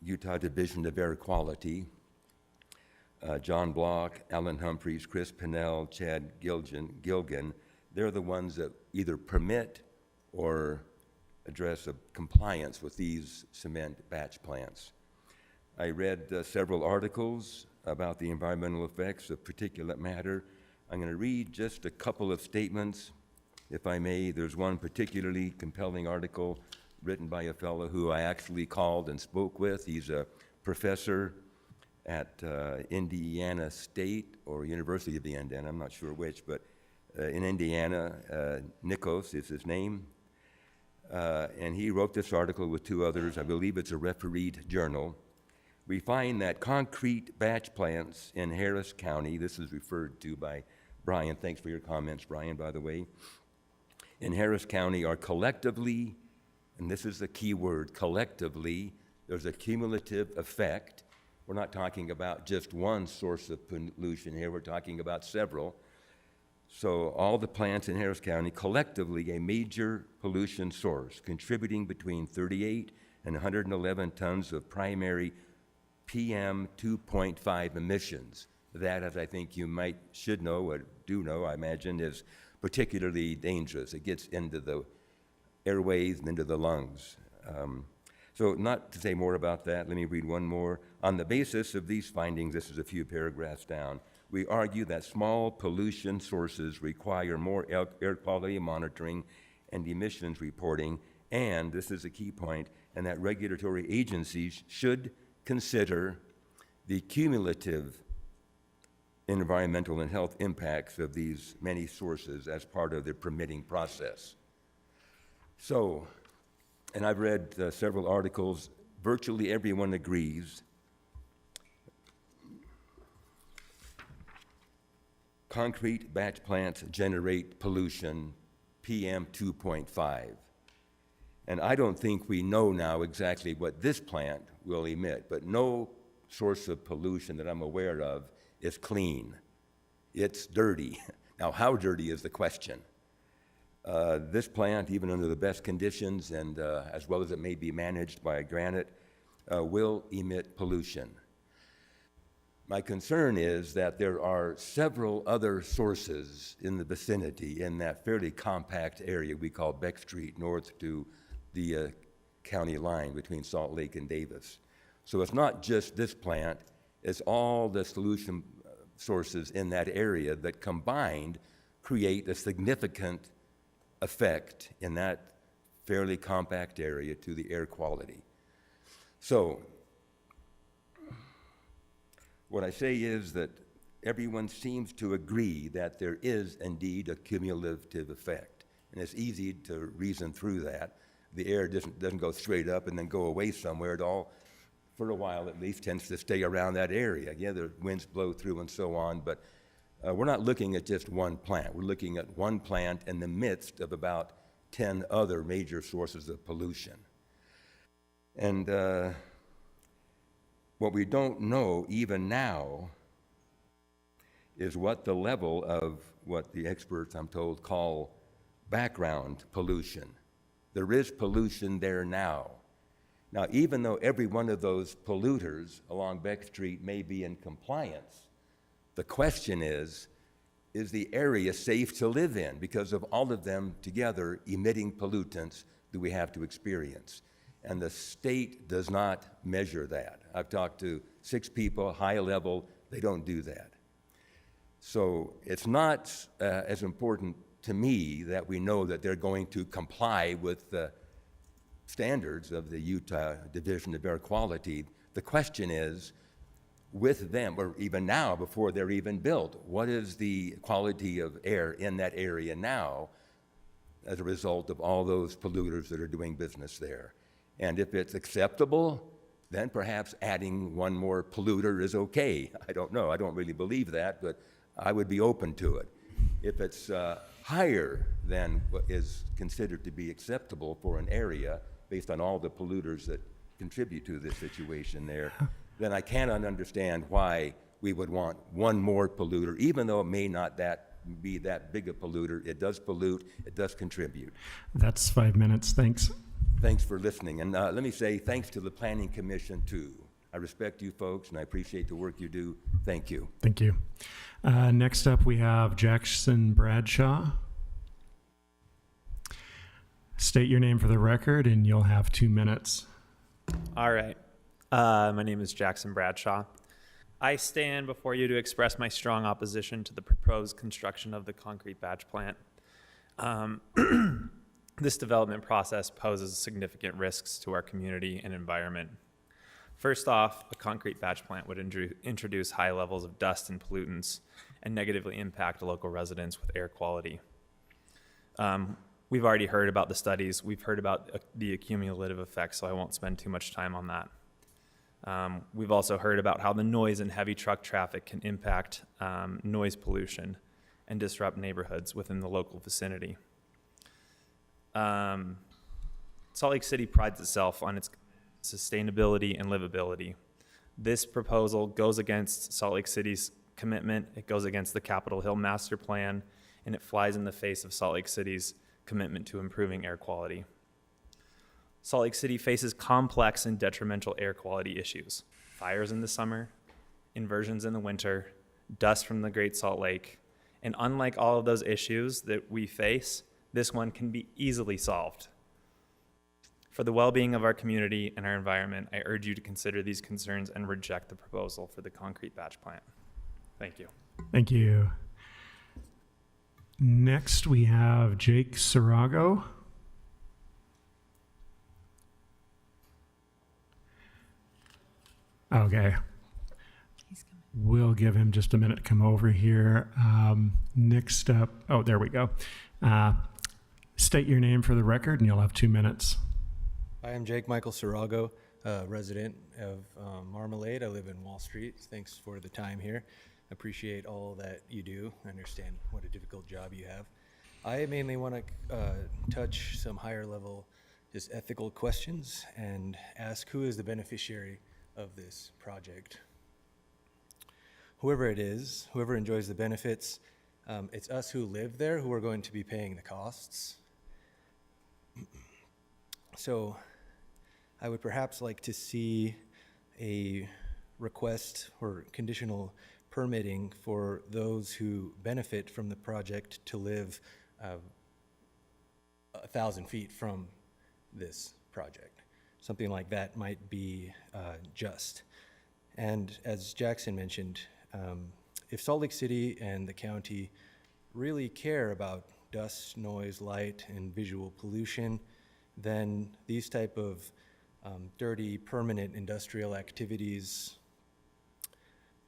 Utah Division of Air Quality, John Block, Alan Humphreys, Chris Pinnell, Chad Gilgan. They're the ones that either permit or address compliance with these cement batch plants. I read several articles about the environmental effects of particulate matter. I'm going to read just a couple of statements, if I may. There's one particularly compelling article written by a fellow who I actually called and spoke with. He's a professor at Indiana State or University of Indiana, I'm not sure which, but in Indiana, Nikos is his name. And he wrote this article with 2 others. I believe it's a refereed journal. We find that concrete batch plants in Harris County, this is referred to by Brian, thanks for your comments, Brian, by the way, in Harris County are collectively, and this is the key word, collectively, there's a cumulative effect. We're not talking about just one source of pollution here, we're talking about several. So all the plants in Harris County, collectively a major pollution source, contributing between 38 and 111 tons of primary PM 2.5 emissions. That, as I think you should know, or do know, I imagine, is particularly dangerous. It gets into the airways and into the lungs. So not to say more about that, let me read one more. On the basis of these findings, this is a few paragraphs down, we argue that small pollution sources require more air quality monitoring and emissions reporting, and this is a key point, and that regulatory agencies should consider the cumulative environmental and health impacts of these many sources as part of the permitting process. So, and I've read several articles, virtually everyone agrees concrete batch plants generate pollution PM 2.5. And I don't think we know now exactly what this plant will emit, but no source of pollution that I'm aware of is clean. It's dirty. Now, how dirty is the question? This plant, even under the best conditions and as well as it may be managed by Granite, will emit pollution. My concern is that there are several other sources in the vicinity in that fairly compact area we call Beck Street, north to the county line between Salt Lake and Davis. So it's not just this plant, it's all the solution sources in that area that combined create a significant effect in that fairly compact area to the air quality. So what I say is that everyone seems to agree that there is indeed a cumulative effect, and it's easy to reason through that. The air doesn't go straight up and then go away somewhere. It all, for a while at least, tends to stay around that area. Yeah, the winds blow through and so on, but we're not looking at just one plant. We're looking at one plant in the midst of about 10 other major sources of pollution. And what we don't know even now is what the level of what the experts, I'm told, call background pollution. There is pollution there now. Now, even though every one of those polluters along Beck Street may be in compliance, the question is the area safe to live in because of all of them together emitting pollutants that we have to experience? And the state does not measure that. I've talked to 6 people, high level, they don't do that. So it's not as important to me that we know that they're going to comply with the standards of the Utah Division of Air Quality. The question is, with them, or even now, before they're even built, what is the quality of air in that area now as a result of all those polluters that are doing business there? And if it's acceptable, then perhaps adding one more polluter is okay. I don't know. I don't really believe that, but I would be open to it. If it's higher than what is considered to be acceptable for an area based on all the polluters that contribute to this situation there, then I cannot understand why we would want one more polluter, even though it may not be that big a polluter. It does pollute, it does contribute.
That's 5 minutes. Thanks.
Thanks for listening. And let me say thanks to the Planning Commission, too. I respect you folks, and I appreciate the work you do. Thank you.
Thank you. Next up, we have Jackson Bradshaw. State your name for the record, and you'll have 2 minutes.
All right. My name is Jackson Bradshaw. I stand before you to express my strong opposition to the proposed construction of the concrete batch plant. This development process poses significant risks to our community and environment. First off, a concrete batch plant would introduce high levels of dust and pollutants and negatively impact local residents with air quality. We've already heard about the studies. We've heard about the accumulative effects, so I won't spend too much time on that. We've also heard about how the noise and heavy truck traffic can impact noise pollution and disrupt neighborhoods within the local vicinity. Salt Lake City prides itself on its sustainability and livability. This proposal goes against Salt Lake City's commitment, it goes against the Capitol Hill Master Plan, and it flies in the face of Salt Lake City's commitment to improving air quality. Salt Lake City faces complex and detrimental air quality issues. Fires in the summer, inversions in the winter, dust from the Great Salt Lake, and unlike all of those issues that we face, this one can be easily solved. For the well-being of our community and our environment, I urge you to consider these concerns and reject the proposal for the concrete batch plant. Thank you.
Thank you. Next, we have Jake Sarago. Okay. We'll give him just a minute to come over here. Next up, oh, there we go. State your name for the record, and you'll have 2 minutes.
I am Jake Michael Sarago, resident of Marmalade. I live in Wall Street. Thanks for the time here. I appreciate all that you do. I understand what a difficult job you have. I mainly want to touch some higher level, just ethical questions and ask who is the beneficiary of this project. Whoever it is, whoever enjoys the benefits, it's us who live there who are going to be paying the costs. So I would perhaps like to see a request for conditional permitting for those who benefit from the project to live 1,000 feet from this project. Something like that might be just. And as Jackson mentioned, if Salt Lake City and the county really care about dust, noise, light, and visual pollution, then these type of dirty, permanent industrial activities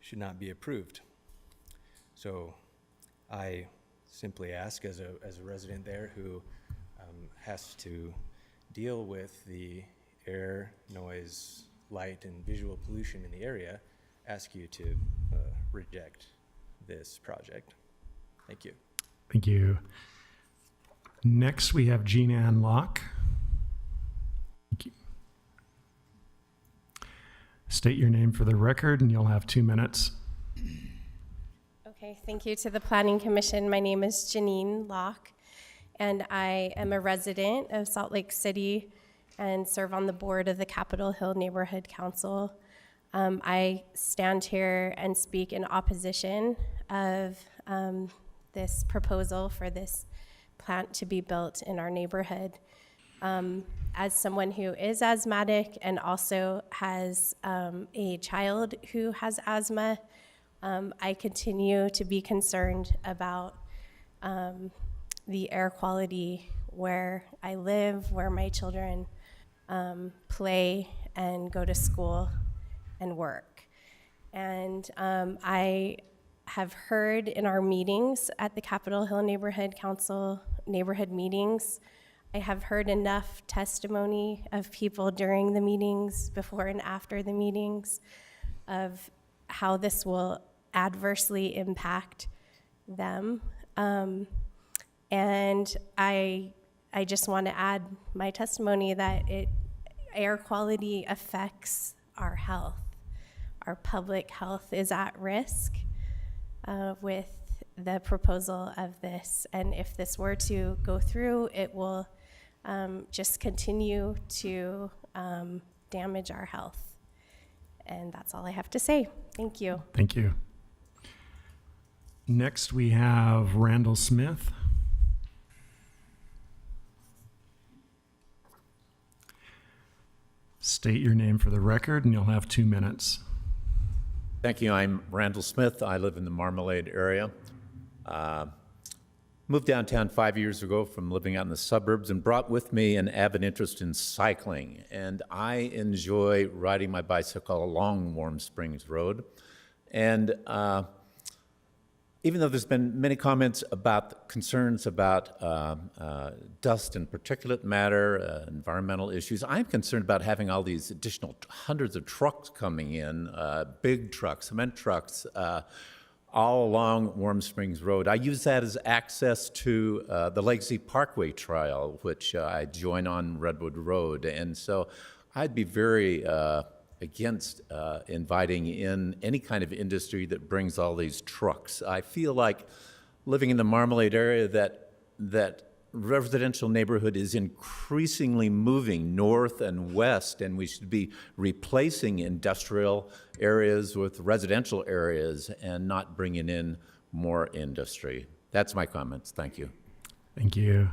should not be approved. So I simply ask, as a resident there who has to deal with the air, noise, light, and visual pollution in the area, ask you to reject this project. Thank you.
Thank you. Next, we have Jean Ann Locke. Thank you. State your name for the record, and you'll have 2 minutes.
Okay, thank you to the Planning Commission. My name is Janine Locke, and I am a resident of Salt Lake City and serve on the board of the Capitol Hill Neighborhood Council. I stand here and speak in opposition of this proposal for this plant to be built in our neighborhood. As someone who is asthmatic and also has a child who has asthma, I continue to be concerned about the air quality where I live, where my children play and go to school and work. And I have heard in our meetings at the Capitol Hill Neighborhood Council, neighborhood meetings, I have heard enough testimony of people during the meetings, before and after the meetings, of how this will adversely impact them. And I just want to add my testimony that air quality affects our health. Our public health is at risk with the proposal of this. And if this were to go through, it will just continue to damage our health. And that's all I have to say. Thank you.
Thank you. Next, we have Randall Smith. State your name for the record, and you'll have 2 minutes.
Thank you. I'm Randall Smith. I live in the Marmalade area. Moved downtown 5 years ago from living out in the suburbs and brought with me an avid interest in cycling. And I enjoy riding my bicycle along Warm Springs Road. And even though there's been many comments about concerns about dust and particulate matter, environmental issues, I'm concerned about having all these additional hundreds of trucks coming in, big trucks, cement trucks, all along Warm Springs Road. I use that as access to the Legacy Parkway Trail, which I join on Redwood Road. And so I'd be very against inviting in any kind of industry that brings all these trucks. I feel like living in the Marmalade area that residential neighborhood is increasingly moving north and west, and we should be replacing industrial areas with residential areas and not bringing in more industry. That's my comments. Thank you.
Thank you.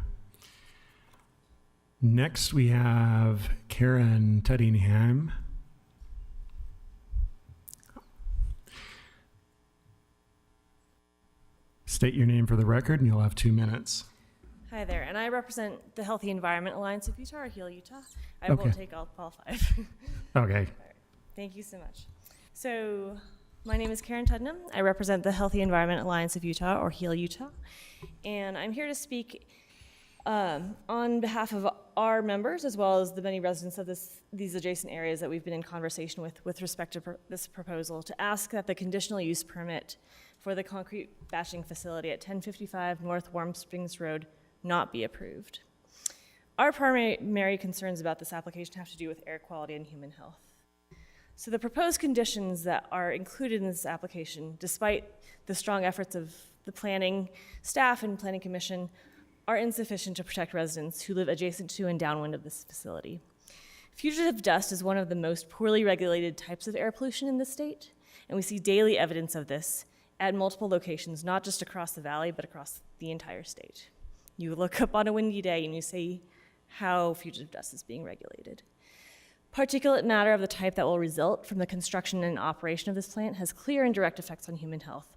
Next, we have Karen Tuddingham. State your name for the record, and you'll have 2 minutes.
Hi there, and I represent the Healthy Environment Alliance of Utah, or HEAL Utah. I
Okay.
will take all 5.
Okay.
Thank you so much. So, my name is Karen Tuddenham. I represent the Healthy Environment Alliance of Utah, or HEAL Utah, and I'm here to speak on behalf of our members, as well as the many residents of these adjacent areas that we've been in conversation with respect to this proposal, to ask that the conditional use permit for the concrete batching facility at 1055 North Warm Springs Road not be approved. Our primary concerns about this application have to do with air quality and human health. So the proposed conditions that are included in this application, despite the strong efforts of the planning staff and planning commission, are insufficient to protect residents who live adjacent to and downwind of this facility. Fugitive dust is one of the most poorly regulated types of air pollution in the state, and we see daily evidence of this at multiple locations, not just across the valley, but across the entire state. You look up on a windy day and you see how fugitive dust is being regulated. Particulate matter of the type that will result from the construction and operation of this plant has clear and direct effects on human health,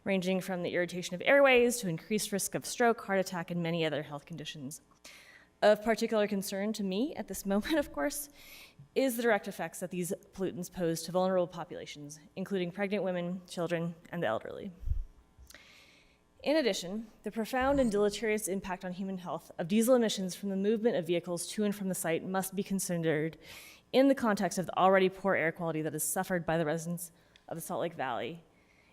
ranging from the irritation of airways to increased risk of stroke, heart attack, and many other health conditions. Of particular concern to me at this moment, of course, is the direct effects that these pollutants pose to vulnerable populations, including pregnant women, children, and the elderly. In addition, the profound and deleterious impact on human health of diesel emissions from the movement of vehicles to and from the site must be considered in the context of the already poor air quality that is suffered by the residents of the Salt Lake Valley,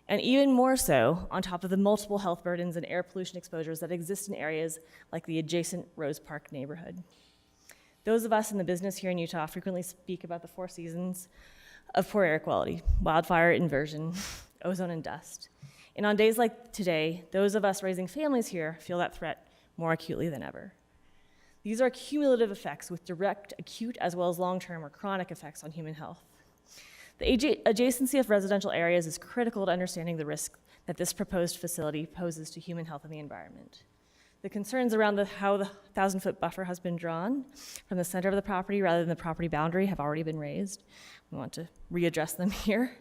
and even more so on top of the multiple health burdens and air pollution exposures that exist in areas like the adjacent Rose Park neighborhood. Those of us in the business here in Utah frequently speak about the 4 seasons of poor air quality: wildfire, inversion, ozone, and dust. And on days like today, those of us raising families here feel that threat more acutely than ever. These are cumulative effects with direct, acute, as well as long-term or chronic effects on human health. The adjacency of residential areas is critical to understanding the risk that this proposed facility poses to human health and the environment. The concerns around how the 1,000-foot buffer has been drawn from the center of the property rather than the property boundary have already been raised. We want to readdress them here.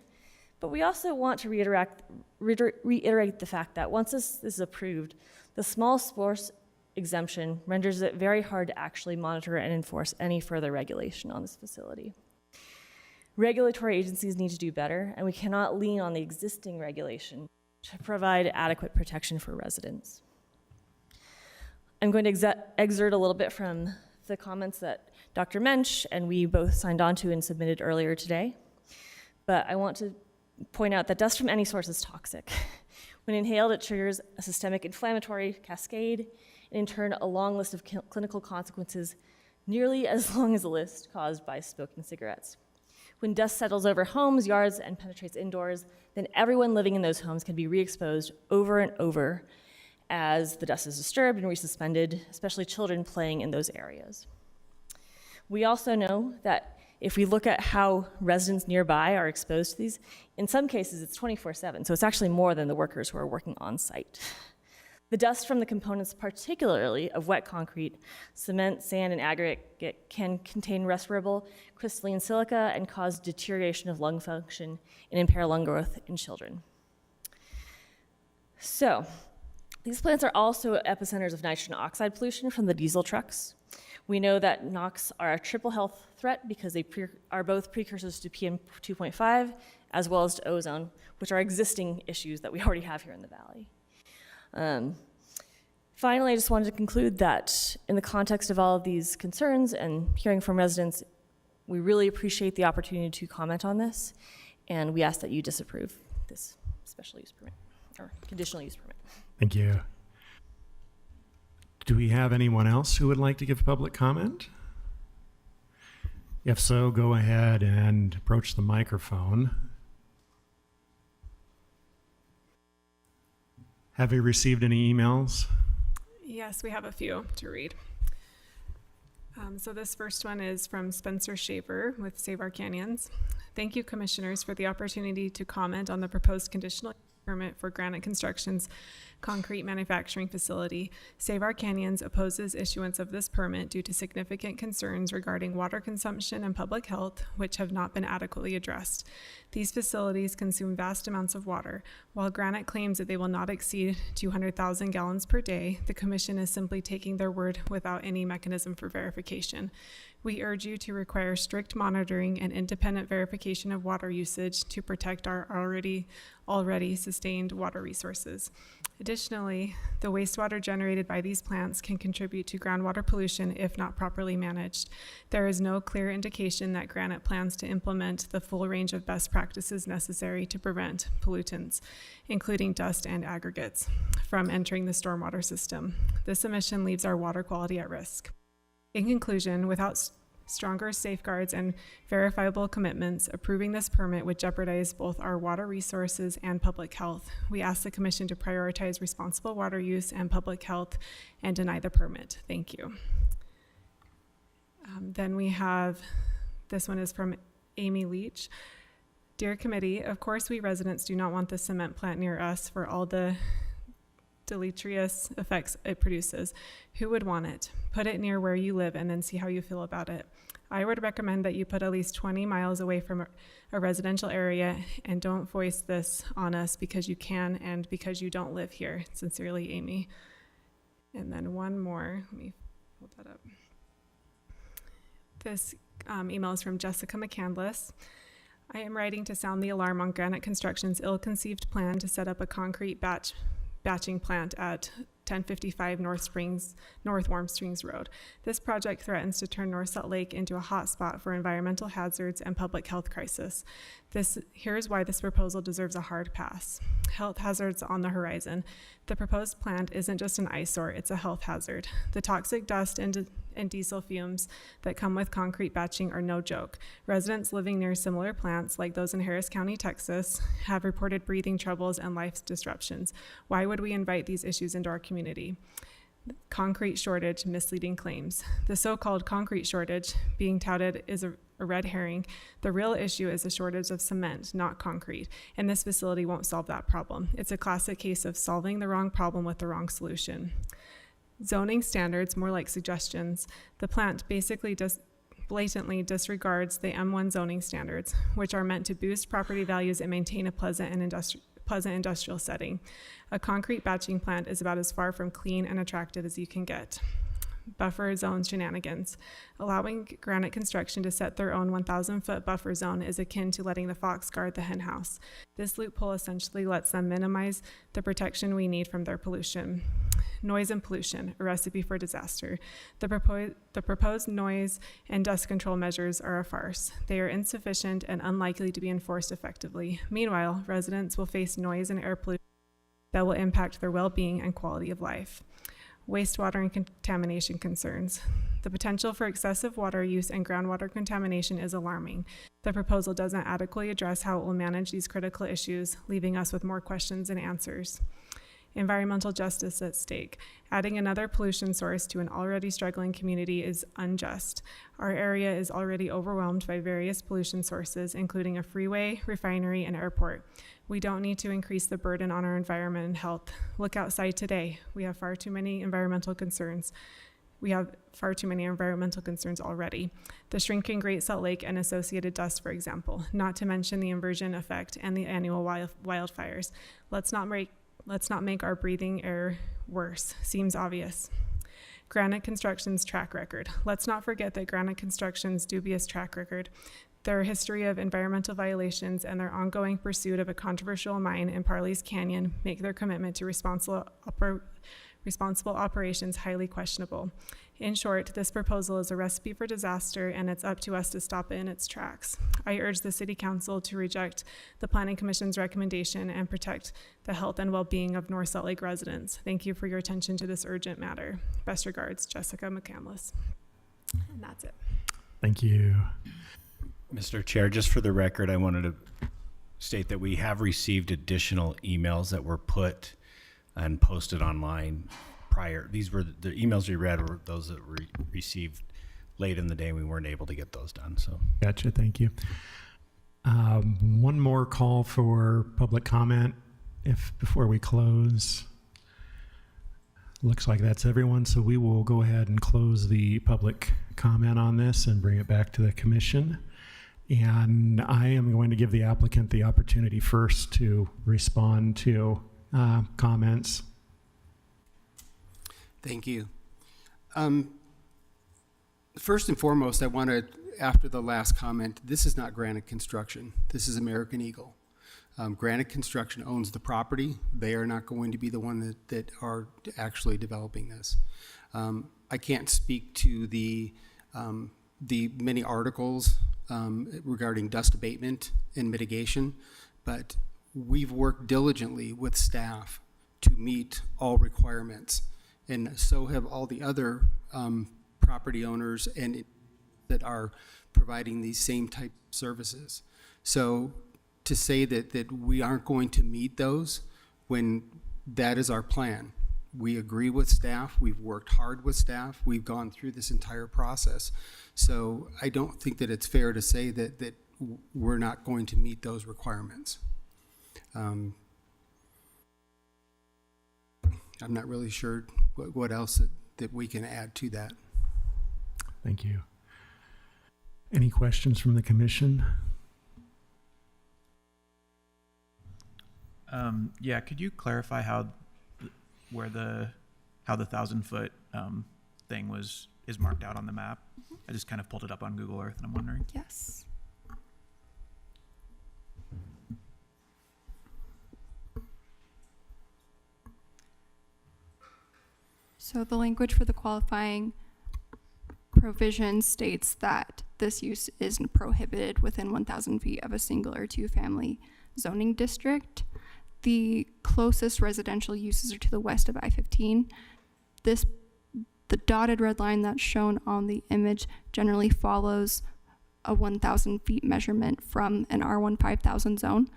But we also want to reiterate the fact that once this is approved, the small source exemption renders it very hard to actually monitor and enforce any further regulation on this facility. Regulatory agencies need to do better, and we cannot lean on the existing regulation to provide adequate protection for residents. I'm going to exert a little bit from the comments that Dr. Mensch and we both signed on to and submitted earlier today. But I want to point out that dust from any source is toxic. When inhaled, it triggers a systemic inflammatory cascade, and in turn, a long list of clinical consequences, nearly as long as the list caused by smoking cigarettes. When dust settles over homes, yards, and penetrates indoors, then everyone living in those homes can be re-exposed over and over as the dust is disturbed and resuspended, especially children playing in those areas. We also know that if we look at how residents nearby are exposed to these, in some cases it's 24/7, so it's actually more than the workers who are working on site. The dust from the components, particularly of wet concrete, cement, sand, and aggregate, can contain respirable crystalline silica and cause deterioration of lung function and impair lung growth in children. So, these plants are also epicenters of nitrogen oxide pollution from the diesel trucks. We know that NOx are a triple health threat because they are both precursors to PM 2.5 as well as to ozone, which are existing issues that we already have here in the valley. Finally, I just wanted to conclude that in the context of all of these concerns and hearing from residents, we really appreciate the opportunity to comment on this, and we ask that you disapprove this special use permit, or conditional use permit.
Thank you. Do we have anyone else who would like to give public comment? If so, go ahead and approach the microphone. Have you received any emails?
Yes, we have a few to read. So this first one is from Spencer Shaper with Save Our Canyons. Thank you, commissioners, for the opportunity to comment on the proposed conditional permit for Granite Construction's concrete manufacturing facility. Save Our Canyons opposes issuance of this permit due to significant concerns regarding water consumption and public health, which have not been adequately addressed. These facilities consume vast amounts of water. While Granite claims that they will not exceed 200,000 gallons per day, the Commission is simply taking their word without any mechanism for verification. We urge you to require strict monitoring and independent verification of water usage to protect our already sustained water resources. Additionally, the wastewater generated by these plants can contribute to groundwater pollution if not properly managed. There is no clear indication that Granite plans to implement the full range of best practices necessary to prevent pollutants, including dust and aggregates, from entering the stormwater system. This emission leaves our water quality at risk. In conclusion, without stronger safeguards, and verifiable commitments, approving this permit would jeopardize both our water resources and public health. We ask the commission to prioritize responsible water use and public health and deny the permit. Thank you. Then we have, this one is from Amy Leach. Dear committee, of course we residents do not want the cement plant near us for all the deleterious effects it produces. Who would want it? Put it near where you live and then see how you feel about it. I would recommend that you put at least 20 miles away from a residential area, and don't voice this on us because you can and because you don't live here. Sincerely, Amy. And then one more, let me hold that up. This email is from Jessica McCandless. I am writing to sound the alarm on Granite Construction's ill-conceived plan to set up a concrete batching plant at 1055 North Warm Springs Road. This project threatens to turn North Salt Lake into a hot spot for environmental hazards and public health crisis. Here's why this proposal deserves a hard pass. Health hazards on the horizon. The proposed plant isn't just an eyesore, it's a health hazard. The toxic dust and diesel fumes that come with concrete batching are no joke. Residents living near similar plants, like those in Harris County, Texas, have reported breathing troubles and life disruptions. Why would we invite these issues into our community? Concrete shortage, misleading claims. The so-called concrete shortage being touted is a red herring. The real issue is a shortage of cement, not concrete, and this facility won't solve that problem. It's a classic case of solving the wrong problem with the wrong solution. Zoning standards, more like suggestions. The plant basically blatantly disregards the M1 zoning standards, which are meant to boost property values and maintain a pleasant industrial setting. A concrete batching plant is about as far from clean and attractive as you can get. Buffer zone shenanigans. Allowing Granite Construction to set their own 1,000-foot buffer zone is akin to letting the fox guard the hen house. This loophole essentially lets them minimize the protection we need from their pollution. Noise and pollution, a recipe for disaster. The proposed noise and dust control measures are a farce. They are insufficient and unlikely to be enforced effectively. Meanwhile, residents will face noise and air pollution that will impact their well-being and quality of life. Wastewater and contamination concerns. The potential for excessive water use and groundwater contamination is alarming. The proposal doesn't adequately address how it will manage these critical issues, leaving us with more questions than answers. Environmental justice at stake. Adding another pollution source to an already struggling community is unjust. Our area is already overwhelmed by various pollution sources, including a freeway, refinery, and airport. We don't need to increase the burden on our environment and health. Look outside today. We have far too many environmental concerns. Already. The shrinking Great Salt Lake and associated dust, for example, not to mention the inversion effect and the annual wildfires. Let's not make our breathing air worse. Seems obvious. Granite Construction's track record. Let's not forget that Granite Construction's dubious track record, their history of environmental violations, and their ongoing pursuit of a controversial mine in Parley's Canyon make their commitment to responsible operations highly questionable. In short, this proposal is a recipe for disaster, and it's up to us to stop it in its tracks. I urge the City Council to reject the Planning Commission's recommendation and protect the health and well-being of North Salt Lake residents. Thank you for your attention to this urgent matter. Best regards, Jessica McCandless. And that's it.
Thank you.
Mr. Chair, just for the record, I wanted to state that we have received additional emails that were put and posted online prior. These were the emails we read were those that were received late in the day. We weren't able to get those done. So
Gotcha. Thank you. One more call for public comment before we close. Looks like that's everyone. So we will go ahead and close the public comment on this and bring it back to the commission. And I am going to give the applicant the opportunity first to respond to comments.
Thank you. First and foremost, I want to, after the last comment, this is not Granite Construction. This is American Eagle. Granite Construction owns the property. They are not going to be the one that are actually developing this. I can't speak to the many articles regarding dust abatement and mitigation, but we've worked diligently with staff to meet all requirements, and so have all the other property owners and that are providing these same type of services. So to say that we aren't going to meet those when that is our plan. We agree with staff, we've worked hard with staff, we've gone through this entire process. So I don't think that it's fair to say that we're not going to meet those requirements. I'm not really sure what else that we can add to that.
Thank you. Any questions from the commission?
Yeah, could you clarify how the 1,000-foot thing is marked out on the map? I just kind of pulled it up on Google Earth, and I'm wondering.
Yes. So the language for the qualifying provision states that this use is prohibited within 1,000 feet of a single or two-family zoning district. The closest residential uses are to the west of I-15. The dotted red line that's shown on the image generally follows a 1,000 feet measurement from an R1 5,000 zone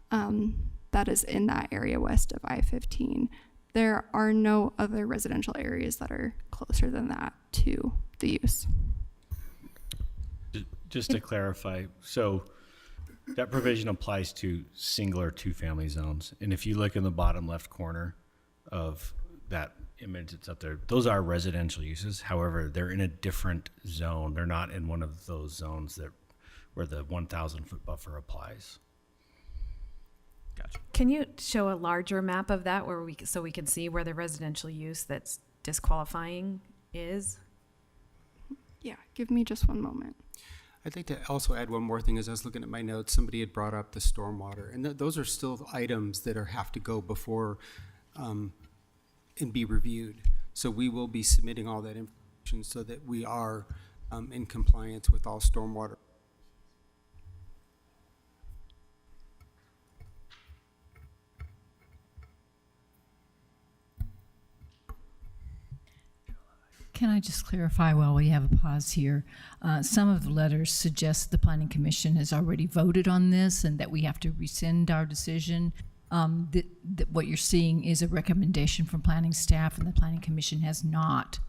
that is in that area west of I-15. There are no other residential areas that are closer than that to the use.
Just to clarify, so that provision applies to single or two-family zones. And if you look in the bottom left corner of that image that's up there, those are residential uses. However, they're in a different zone. They're not in one of those zones where the 1,000-foot buffer applies.
Gotcha.
Can you show a larger map of that so we can see where the residential use that's disqualifying is?
Yeah, give me just one moment.
I'd like to also add one more thing. As I was looking at my notes, somebody had brought up the stormwater, and those are still items that have to go before and be reviewed. So we will be submitting all that information so that we are in compliance with all stormwater.
Can I just clarify while we have a pause here? Some of the letters suggest the Planning Commission has already voted on this and that we have to rescind our decision. That what you're seeing is a recommendation from planning staff, and the Planning Commission has not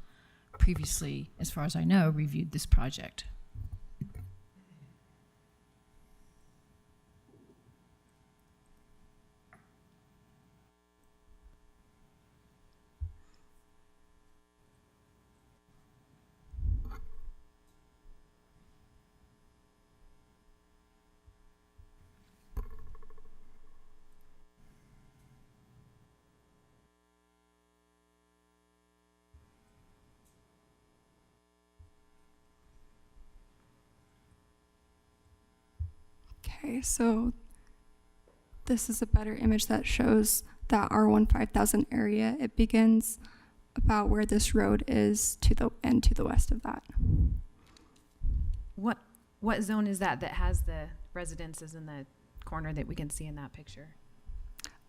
previously, as far as I know, reviewed this project.
Okay, so this is a better image that shows that R1 5000 area. It begins about where this road is to the west of that.
What zone is that has the residences in the corner that we can see in that picture?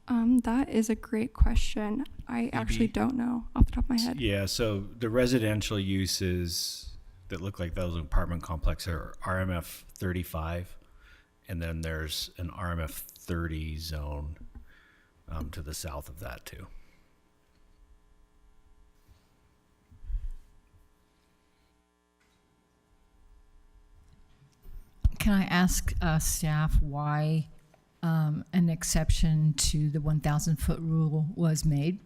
That is a great question. I actually don't know off the top of my head.
Yeah, so the residential uses that look like those apartment complexes are RMF 35. And then there's an RMF 30 zone to the south of that too.
Can I ask staff why an exception to the 1,000-foot rule was made?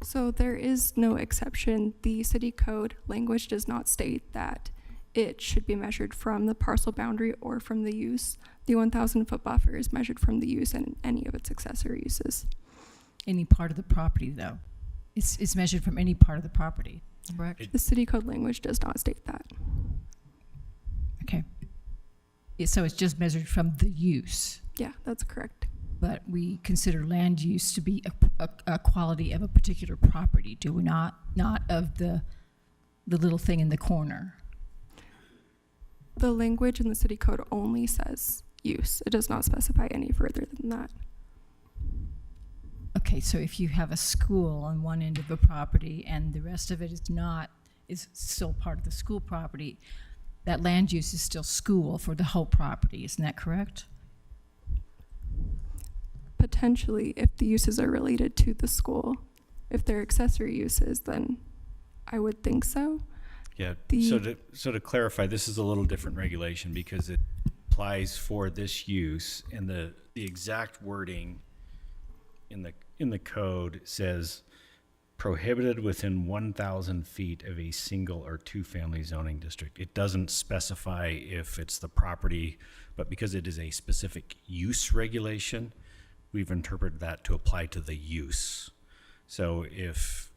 So there is no exception. The city code language does not state that it should be measured from the parcel boundary or from the use. The 1,000-foot buffer is measured from the use and any of its accessory uses.
Any part of the property, though? It's measured from any part of the property, correct?
The city code language does not state that.
Okay. So it's just measured from the use.
Yeah, that's correct.
But we consider land use to be a quality of a particular property, do we not? Not of the little thing in the corner.
The language in the city code only says use. It does not specify any further than that.
Okay, so if you have a school on one end of a property and the rest of it is not is still part of the school property, that land use is still school for the whole property, isn't that correct?
Potentially, if the uses are related to the school. If they're accessory uses, then I would think so.
Yeah,
The-
so to clarify, this is a little different regulation because it applies for this use, and the exact wording in the code says prohibited within 1,000 feet of a single or two-family zoning district. It doesn't specify if it's the property, but because it is a specific use regulation, we've interpreted that to apply to the use. So if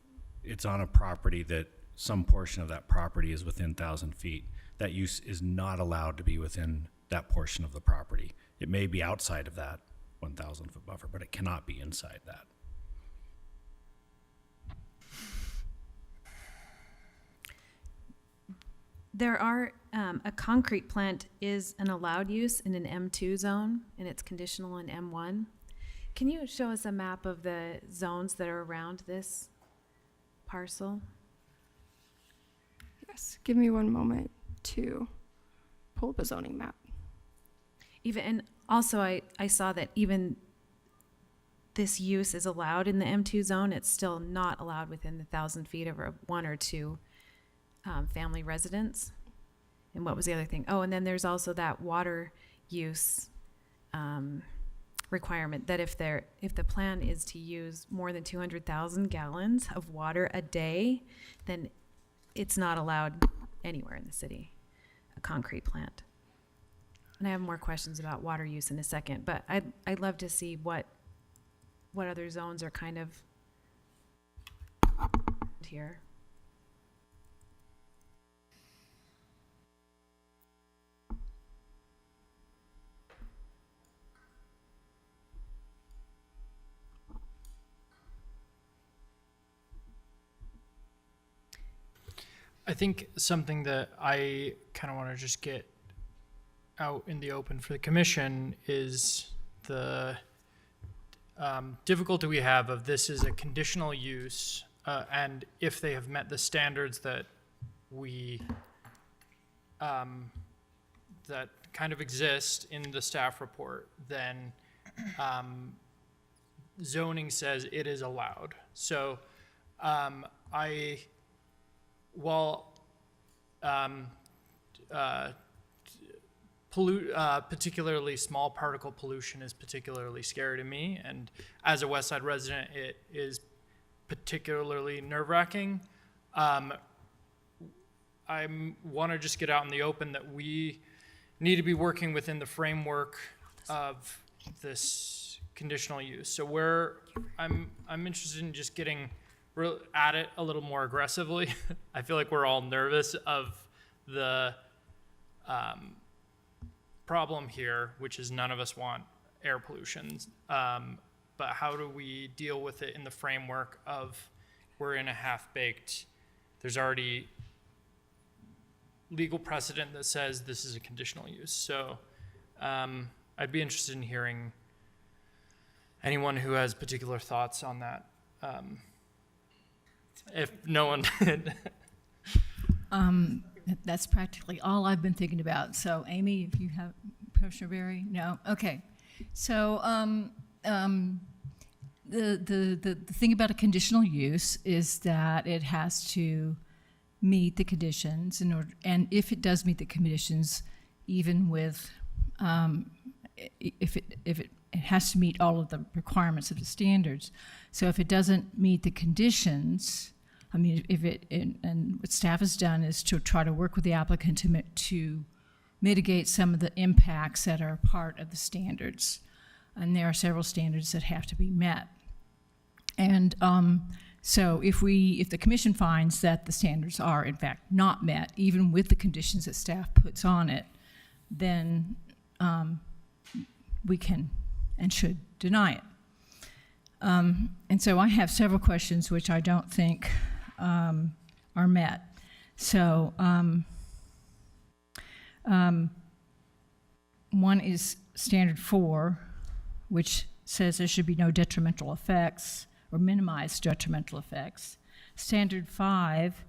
it's on a property that some portion of that property is within 1,000 feet, that use is not allowed to be within that portion of the property. It may be outside of that 1,000 foot buffer, but it cannot be inside that.
There are, a concrete plant is an allowed use in an M2 zone, and it's conditional in M1. Can you show us a map of the zones that are around this parcel?
Yes, give me one moment to pull up a zoning map.
Even, and also I saw that even this use is allowed in the M2 zone, it's still not allowed within the 1,000 feet of a one or two family residence. And what was the other thing? Oh, and then there's also that water use requirement that if the plan is to use more than 200,000 gallons of water a day, then it's not allowed anywhere in the city, a concrete plant. And I have more questions about water use in a second, but I'd love to see what other zones are kind of here.
I think something that I kind of want to just get out in the open for the commission is the difficulty we have of this is a conditional use, and if they have met the standards that we that kind of exist in the staff report, then zoning says it is allowed. So particularly small particle pollution is particularly scary to me, and as a West Side resident, it is particularly nerve-wracking. I want to just get out in the open that we need to be working within the framework of this conditional use. So I'm interested in just getting at it a little more aggressively. I feel like we're all nervous of the problem here, which is none of us want air pollution. But how do we deal with it in the framework of we're in a half-baked, there's already legal precedent that says this is a conditional use. So I'd be interested in hearing anyone who has particular thoughts on that. If no one did.
That's practically all I've been thinking about. So, Amy, if you have, Commissioner Berry? No? Okay. So, the thing about a conditional use is that it has to meet the conditions in order, and if it does meet the conditions, even with, if it has to meet all of the requirements of the standards. So if it doesn't meet the conditions, I mean, and what staff has done is to try to work with the applicant to mitigate some of the impacts that are part of the standards. And there are several standards that have to be met. And so if the commission finds that the standards are in fact not met, even with the conditions that staff puts on it, then we can and should deny it. And so I have several questions which I don't think are met. So one is standard 4, which says there should be no detrimental effects or minimize detrimental effects. Standard 5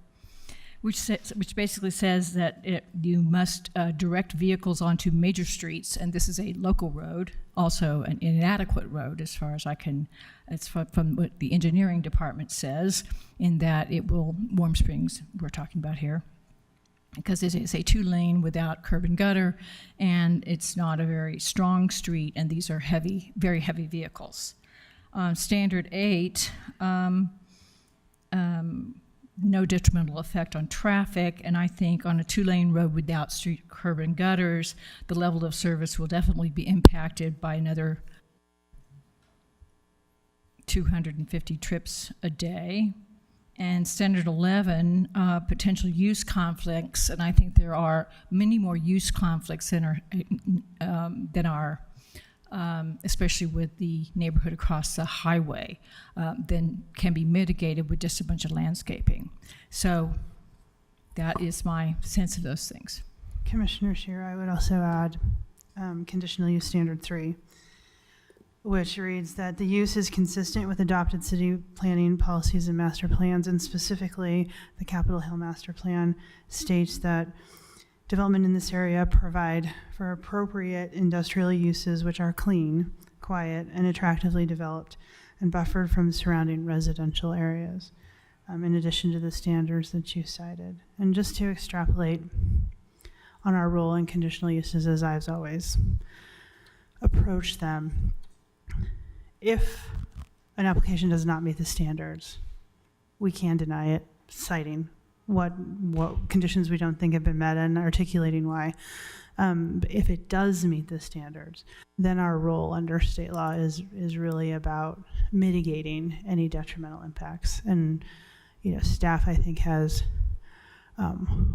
which basically says that you must direct vehicles onto major streets, and this is a local road, also an inadequate road as far as I can, it's from what the engineering department says, in that it will, Warm Springs we're talking about here, because it is a 2-lane without curb and gutter, and it's not a very strong street, and these are heavy, very heavy vehicles. Standard 8, no detrimental effect on traffic, and I think on a 2-lane road without street curb and gutters, the level of service will definitely be impacted by another 250 trips a day. And Standard 11, potential use conflicts, and I think there are many more use conflicts than are especially with the neighborhood across the highway, then can be mitigated with just a bunch of landscaping. So that is my sense of those things.
Commissioner Scheer, I would also add conditional use standard 3, which reads that the use is consistent with adopted city planning policies and master plans, and specifically the Capitol Hill Master Plan states that development in this area provide for appropriate industrial uses which are clean, quiet, and attractively developed and buffered from surrounding residential areas, in addition to the standards that you cited. And just to extrapolate on our role in conditional uses as I've always approached them, if an application does not meet the standards, we can deny it, citing what conditions we don't think have been met and articulating why. If it does meet the standards, then our role under state law is really about mitigating any detrimental impacts. And staff, I think, has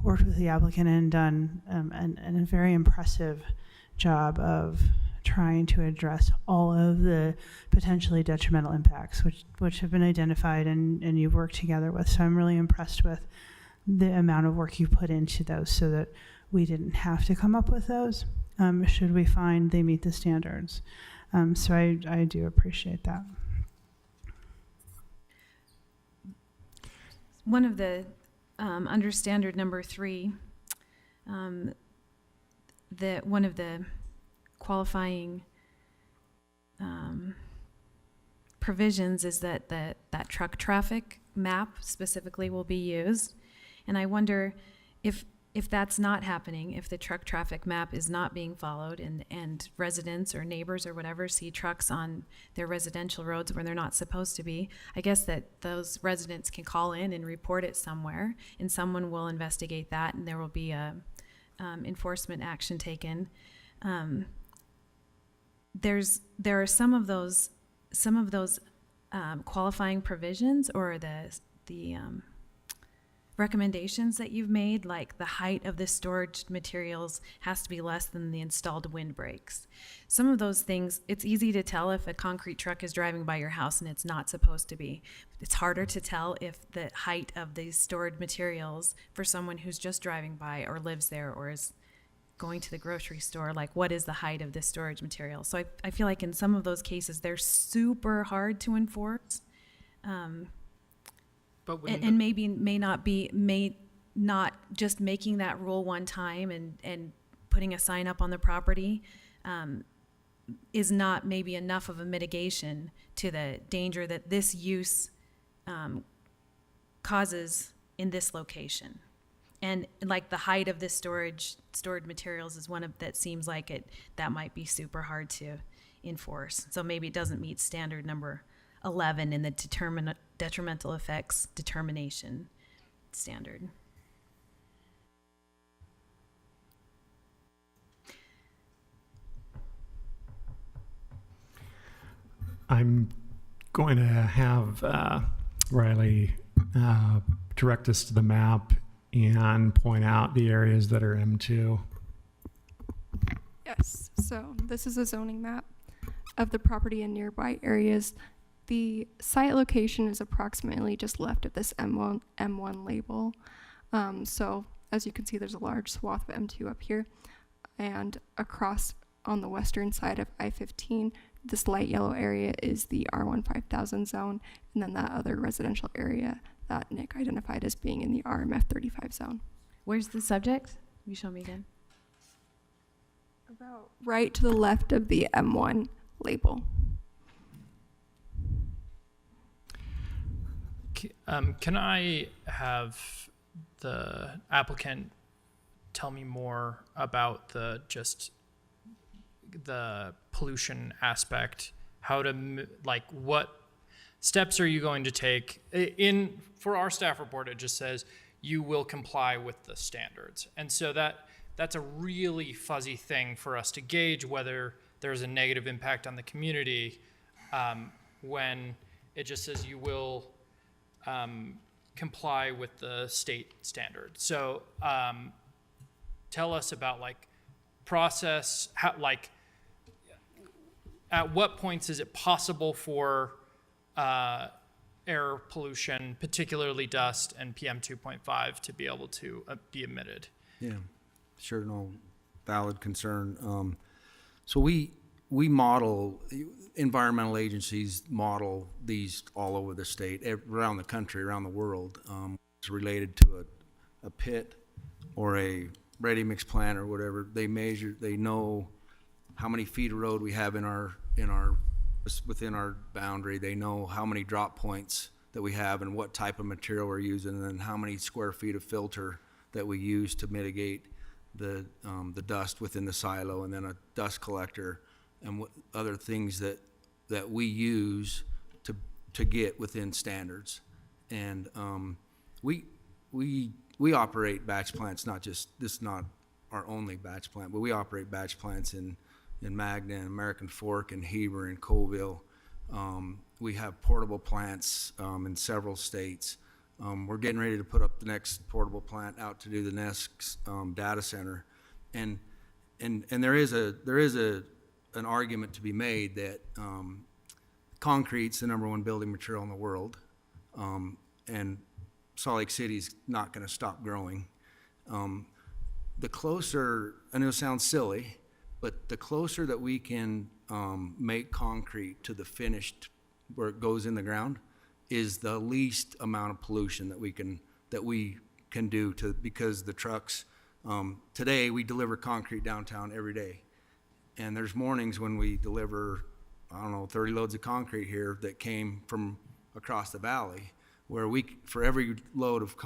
worked with the applicant and done a very impressive job of trying to address all of the potentially detrimental impacts which have been identified and you've worked together with. So I'm really impressed with the amount of work you put into those so that we didn't have to come up with those should we find they meet the standards. So I do appreciate that.
One of the, under standard number 3, one of the qualifying provisions is that that truck traffic map specifically will be used. And I wonder if that's not happening, if the truck traffic map is not being followed and residents or neighbors or whatever see trucks on their residential roads where they're not supposed to be, I guess that those residents can call in and report it somewhere, and someone will investigate that, and there will be a enforcement action taken. There are some of those qualifying provisions or the recommendations that you've made, like the height of the storage materials has to be less than the installed windbreaks. Some of those things, it's easy to tell if a concrete truck is driving by your house and it's not supposed to be. It's harder to tell if the height of these stored materials for someone who's just driving by or lives there or is going to the grocery store, like what is the height of this storage material. So I feel like in some of those cases, they're super hard to enforce. And may not just making that rule one time and putting a sign up on the property is not maybe enough of a mitigation to the danger that this use causes in this location. And like the height of this stored materials is one of that seems like that might be super hard to enforce. So maybe it doesn't meet standard number 11 in the detrimental effects determination standard.
I'm going to have Riley direct us to the map and point out the areas that are M2.
Yes, so this is a zoning map of the property in nearby areas. The site location is approximately just left of this M1 label. So as you can see, there's a large swath of M2 up here, and across on the western side of I-15, this light yellow area is the R1 5000 zone, and then that other residential area that Nick identified as being in the RMF 35 zone.
Where's the subject? You show me again.
About right to the left of the M1 label.
Can I have the applicant tell me more about the pollution aspect? How to, like, what steps are you going to take? For our staff report, it just says you will comply with the standards. And so that's a really fuzzy thing for us to gauge whether there's a negative impact on the community when it just says you will comply with the state standard. So tell us about process, how, at what points is it possible for air pollution, particularly dust and PM 2.5, to be able to be emitted?
Yeah, sure, no, valid concern. So we model, environmental agencies model these all over the state, around the country, around the world. It's related to a pit or a ready mix plant or whatever. They measure, they know how many feet of road we have within our boundary. They know how many drop points that we have and what type of material we're using, and then how many square feet of filter that we use to mitigate the dust within the silo, and then a dust collector and other things that we use to get within standards. And we operate batch plants, this is not our only batch plant, but we operate batch plants in Magna and American Fork and Heber and Colville. We have portable plants in several states. We're getting ready to put up the next portable plant out to do the next data center, and there is an argument to be made that concrete's the #1 building material in the world, and Salt Lake City's not going to stop growing. The closer, and it'll sound silly, but the closer that we can make concrete to the finished where it goes in the ground is the least amount of pollution that we can do because the trucks, today we deliver concrete downtown every day. And there's mornings when we deliver, 30 loads of concrete here that came from across the valley, where for every load of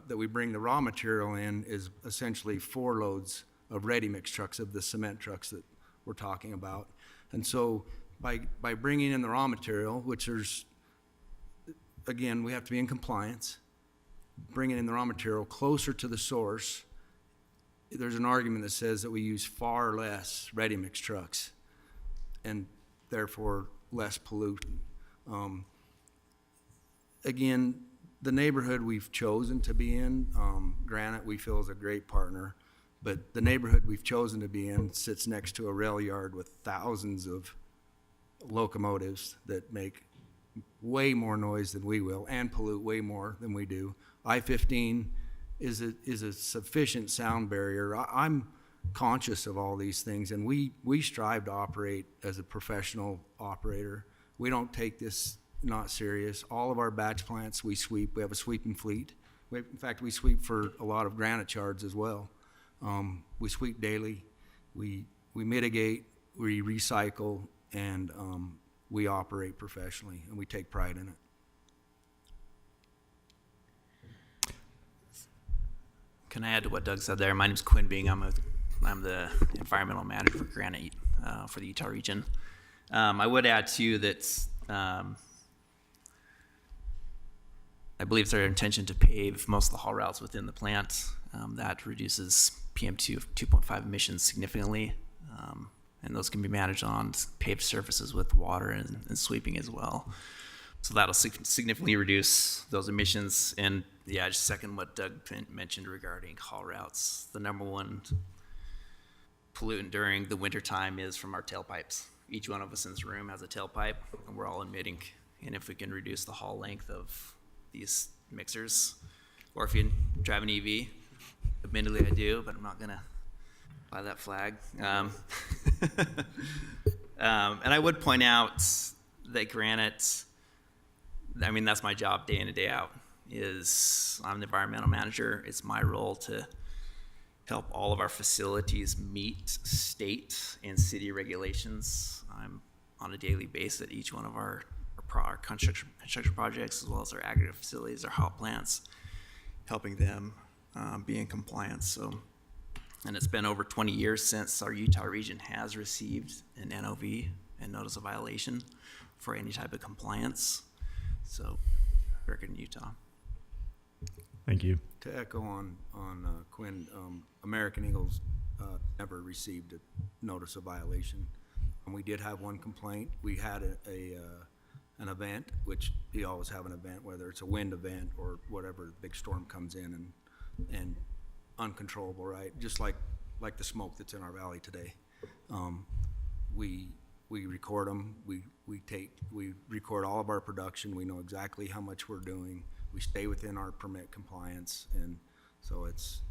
that we bring the raw material in is essentially 4 loads of ready mix trucks, of the cement trucks that we're talking about. And so by bringing in the raw material, which again, we have to be in compliance, bringing in the raw material closer to the source, there's an argument that says that we use far less ready mix trucks and therefore less pollutant. Again, the neighborhood we've chosen to be in, Granite we feel is a great partner, but the neighborhood we've chosen to be in sits next to a rail yard with thousands of locomotives that make way more noise than we will and pollute way more than we do. I-15 is a sufficient sound barrier. I'm conscious of all these things, and we strive to operate as a professional operator. We don't take this not serious. All of our batch plants we sweep. We have a sweeping fleet. In fact, we sweep for a lot of Granite Yards as well. We sweep daily. We mitigate, we recycle, and we operate professionally, and we take pride in it.
Can I add to what Doug said there? My name's Quinn Bing. I'm the environmental manager for Granite for the Utah region. I would add too that I believe it's our intention to pave most of the haul routes within the plant. That reduces PM2.5 emissions significantly, and those can be managed on paved surfaces with water and sweeping as well. So that'll significantly reduce those emissions. And yeah, just second what Doug mentioned regarding haul routes. The #1 pollutant during the winter time is from our tailpipes. Each one of us in this room has a tailpipe, and we're all emitting. And if we can reduce the haul length of these mixers, or if you drive an EV, admittedly I do, but I'm not gonna fly that flag. And I would point out that Granite, I mean, that's my job day in and day out. is I'm the environmental manager. It's my role to help all of our facilities meet state and city regulations. I'm on a daily basis at each one of our construction projects, as well as our aggregate facilities, our hot plants, helping them be in compliance. So, and it's been over 20 years since our Utah region has received an NOV, and notice of violation, for any type of compliance. So, record in Utah.
Thank you.
To echo on Quinn, American Eagles never received a notice of violation. And we did have one complaint. We had an event, which you always have an event, whether it's a wind event or whatever, big storm comes in and uncontrollable, right? Just like the smoke that's in our valley today. We record them. We record all of our production. We know exactly how much we're doing. We stay within our permit compliance, and so it's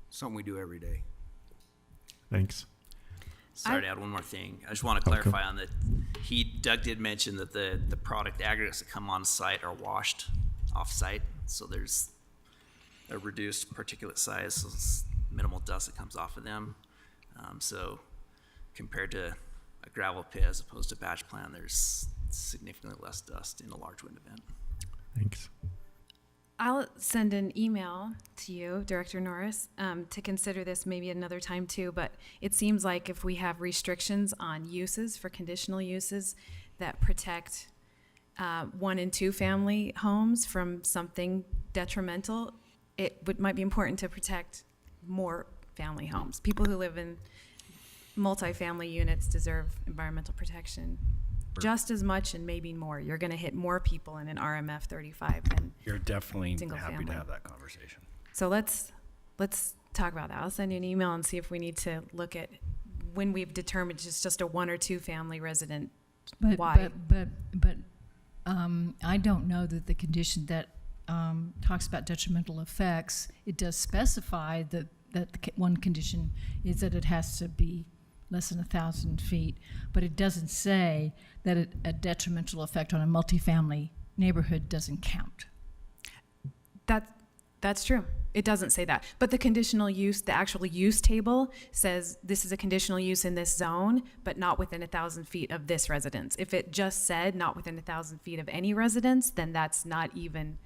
something we do every day.
Thanks.
Sorry to add one more thing. I just want to clarify on that. Doug did mention that the product aggregates that come on site are washed off site, so there's a reduced particulate size, so it's minimal dust that comes off of them. So compared to a gravel pit as opposed to batch plant, there's significantly less dust in a large wind event.
Thanks.
I'll send an email to you, Director Norris, to consider this maybe another time too, but it seems like if we have restrictions on uses for conditional uses that protect 1 and 2 family homes from something detrimental, might be important to protect more family homes. People who live in multifamily units deserve environmental protection just as much and maybe more. You're going to hit more people in an RMF 35 than
You're definitely
single
happy
family.
to have that conversation.
So let's talk about that. I'll send you an email and see if we need to look at when we've determined it's just a 1 or 2 family resident. Why?
But I don't know that the condition that talks about detrimental effects, it does specify that one condition is that it has to be less than 1,000 feet, but it doesn't say that a detrimental effect on a multifamily neighborhood doesn't count.
That's true. It doesn't say that. But the conditional use, the actual use table says this is a conditional use in this zone, but not within 1,000 feet of this residence. If it just said not within 1,000 feet of any residence, then that's not even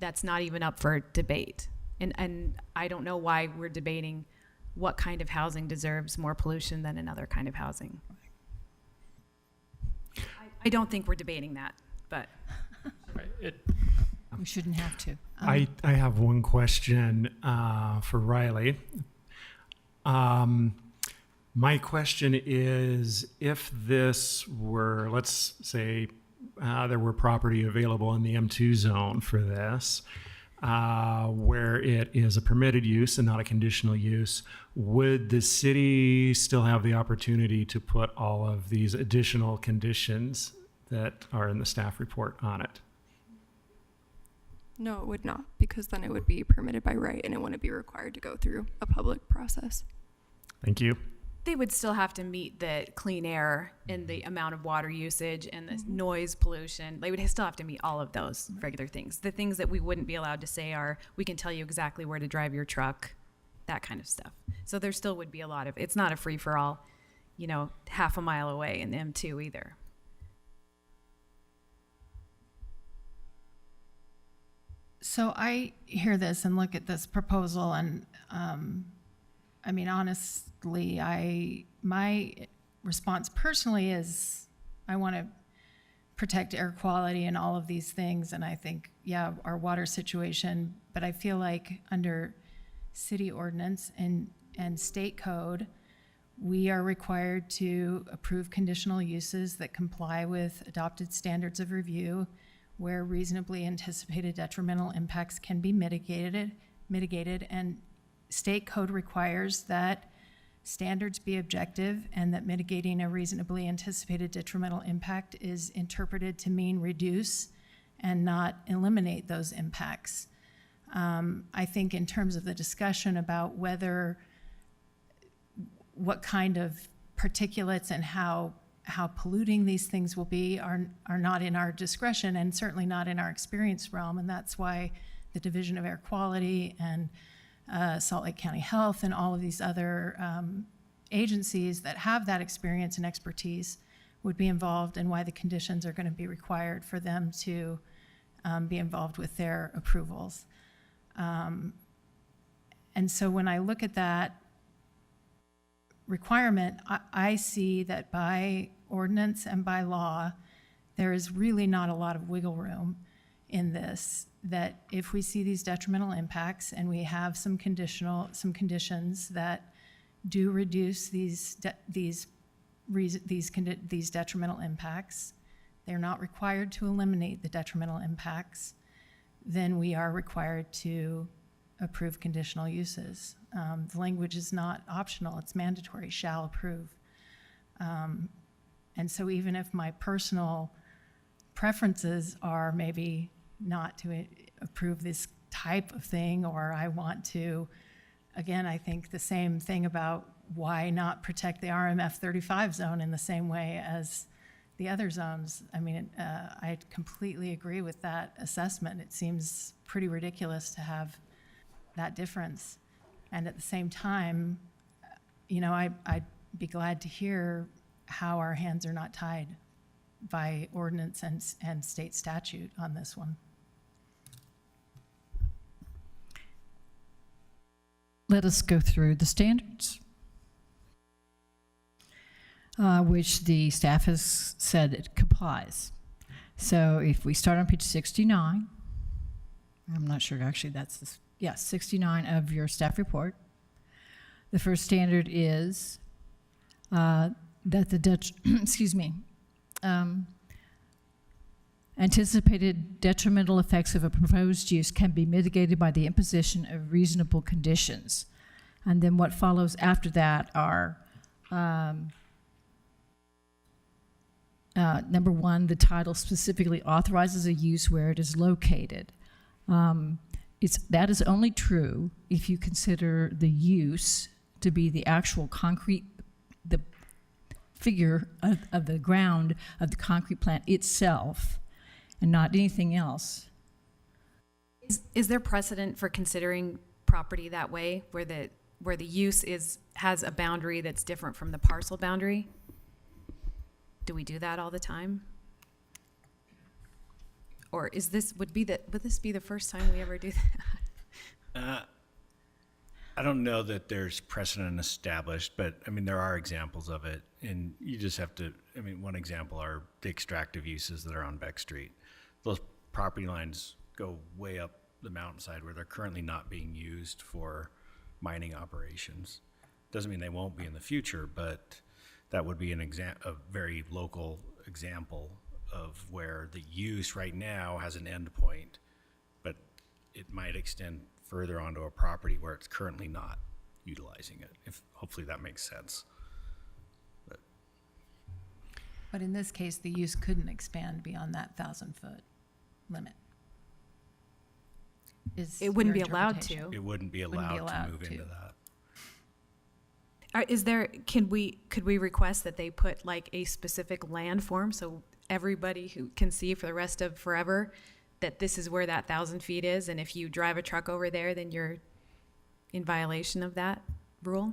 up for debate. And I don't know why we're debating what kind of housing deserves more pollution than another kind of housing. I don't think we're debating that, but
Right.
We shouldn't have to.
I have one question for Riley. My question is, if this were, let's say, there were property available in the M2 zone for this, where it is a permitted use and not a conditional use, would the city still have the opportunity to put all of these additional conditions that are in the staff report on it?
No, it would not, because then it would be permitted by right and it wouldn't be required to go through a public process.
Thank you.
they would still have to meet the clean air and the amount of water usage and the noise pollution. They would still have to meet all of those regular things. The things that we wouldn't be allowed to say are, we can tell you exactly where to drive your truck, that kind of stuff. So there still would be a lot of, it's not a free-for-all, you know, half a mile away in M2 either.
So I hear this and look at this proposal and, I mean, honestly, my response personally is I want to protect air quality and all of these things. And I think, yeah, our water situation, but I feel like under city ordinance and state code, we are required to approve conditional uses that comply with adopted standards of review where reasonably anticipated detrimental impacts can be mitigated, and state code requires that standards be objective and that mitigating a reasonably anticipated detrimental impact is interpreted to mean reduce and not eliminate those impacts. I think in terms of the discussion about what kind of particulates and how
how polluting these things will be are not in our discretion and certainly not in our experience realm. And that's why the Division of Air Quality and Salt Lake County Health and all of these other agencies that have that experience and expertise would be involved, and why the conditions are going to be required for them to be involved with their approvals. And so when I look at that requirement, I see that by ordinance and by law, there is really not a lot of wiggle room in this, that if we see these detrimental impacts and we have some conditions that do reduce these detrimental impacts, they're not required to eliminate the detrimental impacts, then we are required to approve conditional uses. The language is not optional, it's mandatory, shall approve. And so even if my personal preferences are maybe not to approve this type of thing, or I want to, again, I think the same thing about why not protect the RMF 35 zone in the same way as the other zones. I mean, I completely agree with that assessment. It seems pretty ridiculous to have that difference. And at the same time, you know, I'd be glad to hear how our hands are not tied by ordinance and state statute on this one. Let us go through the standards, which the staff has said it complies. So if we start on page 69, I'm not sure, actually that's this, yes, 69 of your staff report. The first standard is that the anticipated detrimental effects of a proposed use can be mitigated by the imposition of reasonable conditions. And then what follows after that are number one, the title specifically authorizes a use where it is located. That is only true if you consider the use to be the actual concrete, the figure of the ground of the concrete plant itself, and not anything else.
Is there precedent for considering property that way, where the use has a boundary that's different from the parcel boundary? Do we do that all the time? Or would this be the first time we ever do that?
I don't know that there's precedent established, but I mean, there are examples of it, and you just have to, I mean, one example are the extractive uses that are on Beck Street. Those property lines go way up the mountainside where they're currently not being used for mining operations. Doesn't mean they won't be in the future, but that would be a very local example of where the use right now has an end point, but it might extend further onto a property where it's currently not utilizing it. Hopefully that makes sense.
But in this case, the use couldn't expand beyond that 1,000-foot limit.
It wouldn't be allowed to.
It wouldn't be allowed to move into that.
Could we request that they put like a specific landform so everybody who can see for the rest of forever that this is where that 1,000 feet is, and if you drive a truck over there, then you're in violation of that rule?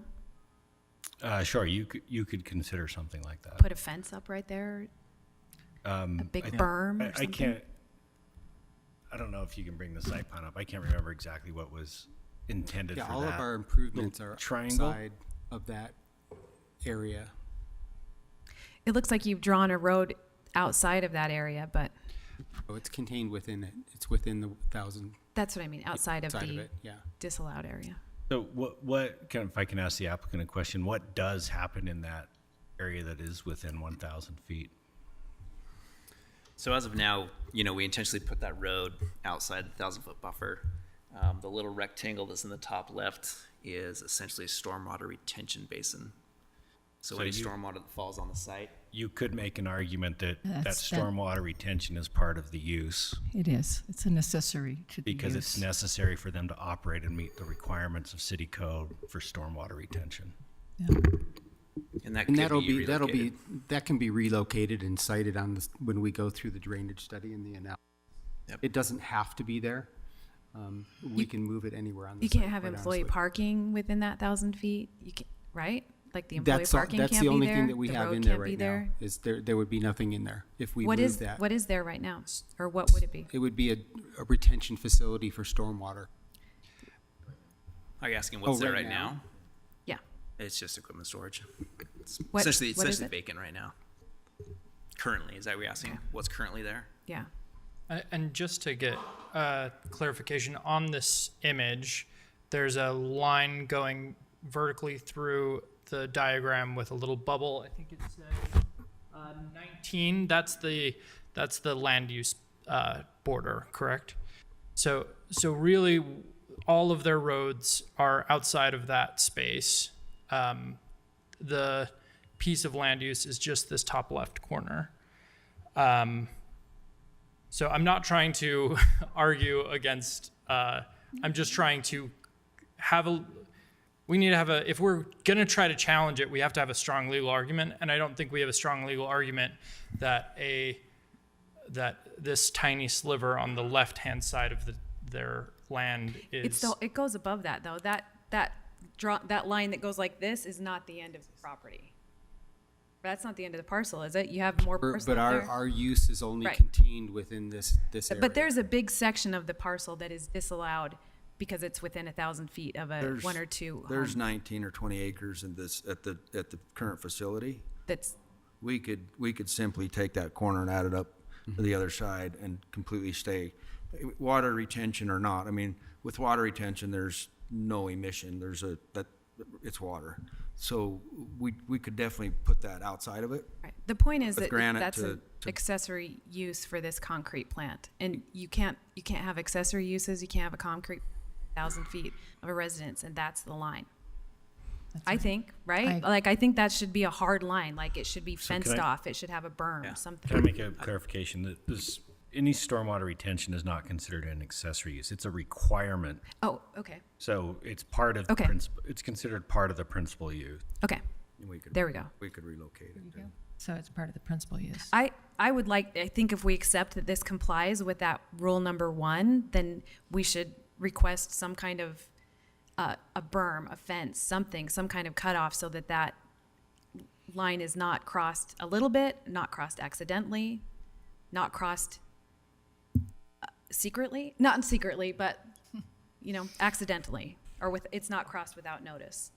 Sure, you could consider something like that.
Put a fence up right there, a big berm or something?
I don't know if you can bring the site plan up. I can't remember exactly what was intended for that.
Yeah, all of our improvements are
triangle
outside of that area.
It looks like you've drawn a road outside of that area, but
Oh, it's contained within it. It's within the 1,000.
that's what I mean, outside of the
it, yeah.
disallowed area.
So if I can ask the applicant a question, what does happen in that area that is within 1,000 feet?
So as of now, we intentionally put that road outside the 1,000-foot buffer. The little rectangle that's in the top left is essentially a stormwater retention basin. So any stormwater that falls on the site.
You could make an argument that
That's
stormwater retention is part of the use
It is. It's a necessary to the
because
use.
it's necessary for them to operate and meet the requirements of city code for stormwater retention.
Yeah.
And that
And
could
that'll
be
be,
relocated.
that can be relocated and cited on this, when we go through the drainage study and the analysis.
Yep.
It doesn't have to be there. We can move it anywhere on the
You
site.
can't have
quite
employee
honestly.
parking within that 1,000 feet, you can, right? Like the employee
That's,
parking can't be there?
that's the only thing that we
the
have
road
in there
can't be
right now,
there?
is there would be nothing in there if we
What
move
is,
that.
what is there right now? Or what would it be?
It would be a retention facility for stormwater.
Are you asking what's
Oh,
there
right
right
now?
now?
Yeah.
It's just equipment storage. It's
What-
essentially,
what is
essentially
it?
vacant right now. Currently, is that what you're asking? What's currently there?
Yeah.
And just to get clarification on this image, there's a line going vertically through the diagram with a little bubble. I think it says 19. That's the land use border, correct? So really, all of their roads are outside of that space. The piece of land use is just this top left corner. So I'm not trying to argue against, I'm just trying to we need to have if we're gonna try to challenge it, we have to have a strong legal argument, and I don't think we have a strong legal argument that this tiny sliver on the left-hand side of their land is.
It goes above that though. That line that goes like this is not the end of the property. That's not the end of the parcel, is it? You have more parcel
But
up there?
our use is only
Right.
contained within this area.
But there's a big section of the parcel that is disallowed because it's within 1,000 feet of a
There's-
one or two.
There's 19 or 20 acres in this, at the current facility.
That's,
We could simply take that corner and add it up to the other side and completely stay, water retention or not. I mean, with water retention, there's no emission. It's water. So we could definitely put that outside of it.
right. The point is
With
that
granite
that's
to-
an accessory use for this concrete plant. And you can't have accessory uses, you can't have a concrete 1,000 feet of a residence, and that's the line. I think, right? I think that should be a hard line, like it should be fenced off, it should have a berm, something.
Can I make a clarification that any stormwater retention is not considered an accessory use? It's a requirement.
Oh, okay,
So it's part of
Okay.
it's considered part of the principal use.
okay. There we go.
We could relocate it.
So it's part of the principal use.
I think if we accept that this complies with that rule number 1, then we should request some kind of a berm, a fence, some kind of cutoff so that line is not crossed a little bit, not crossed accidentally, not crossed secretly, not secretly, but, accidentally, or it's not crossed without notice.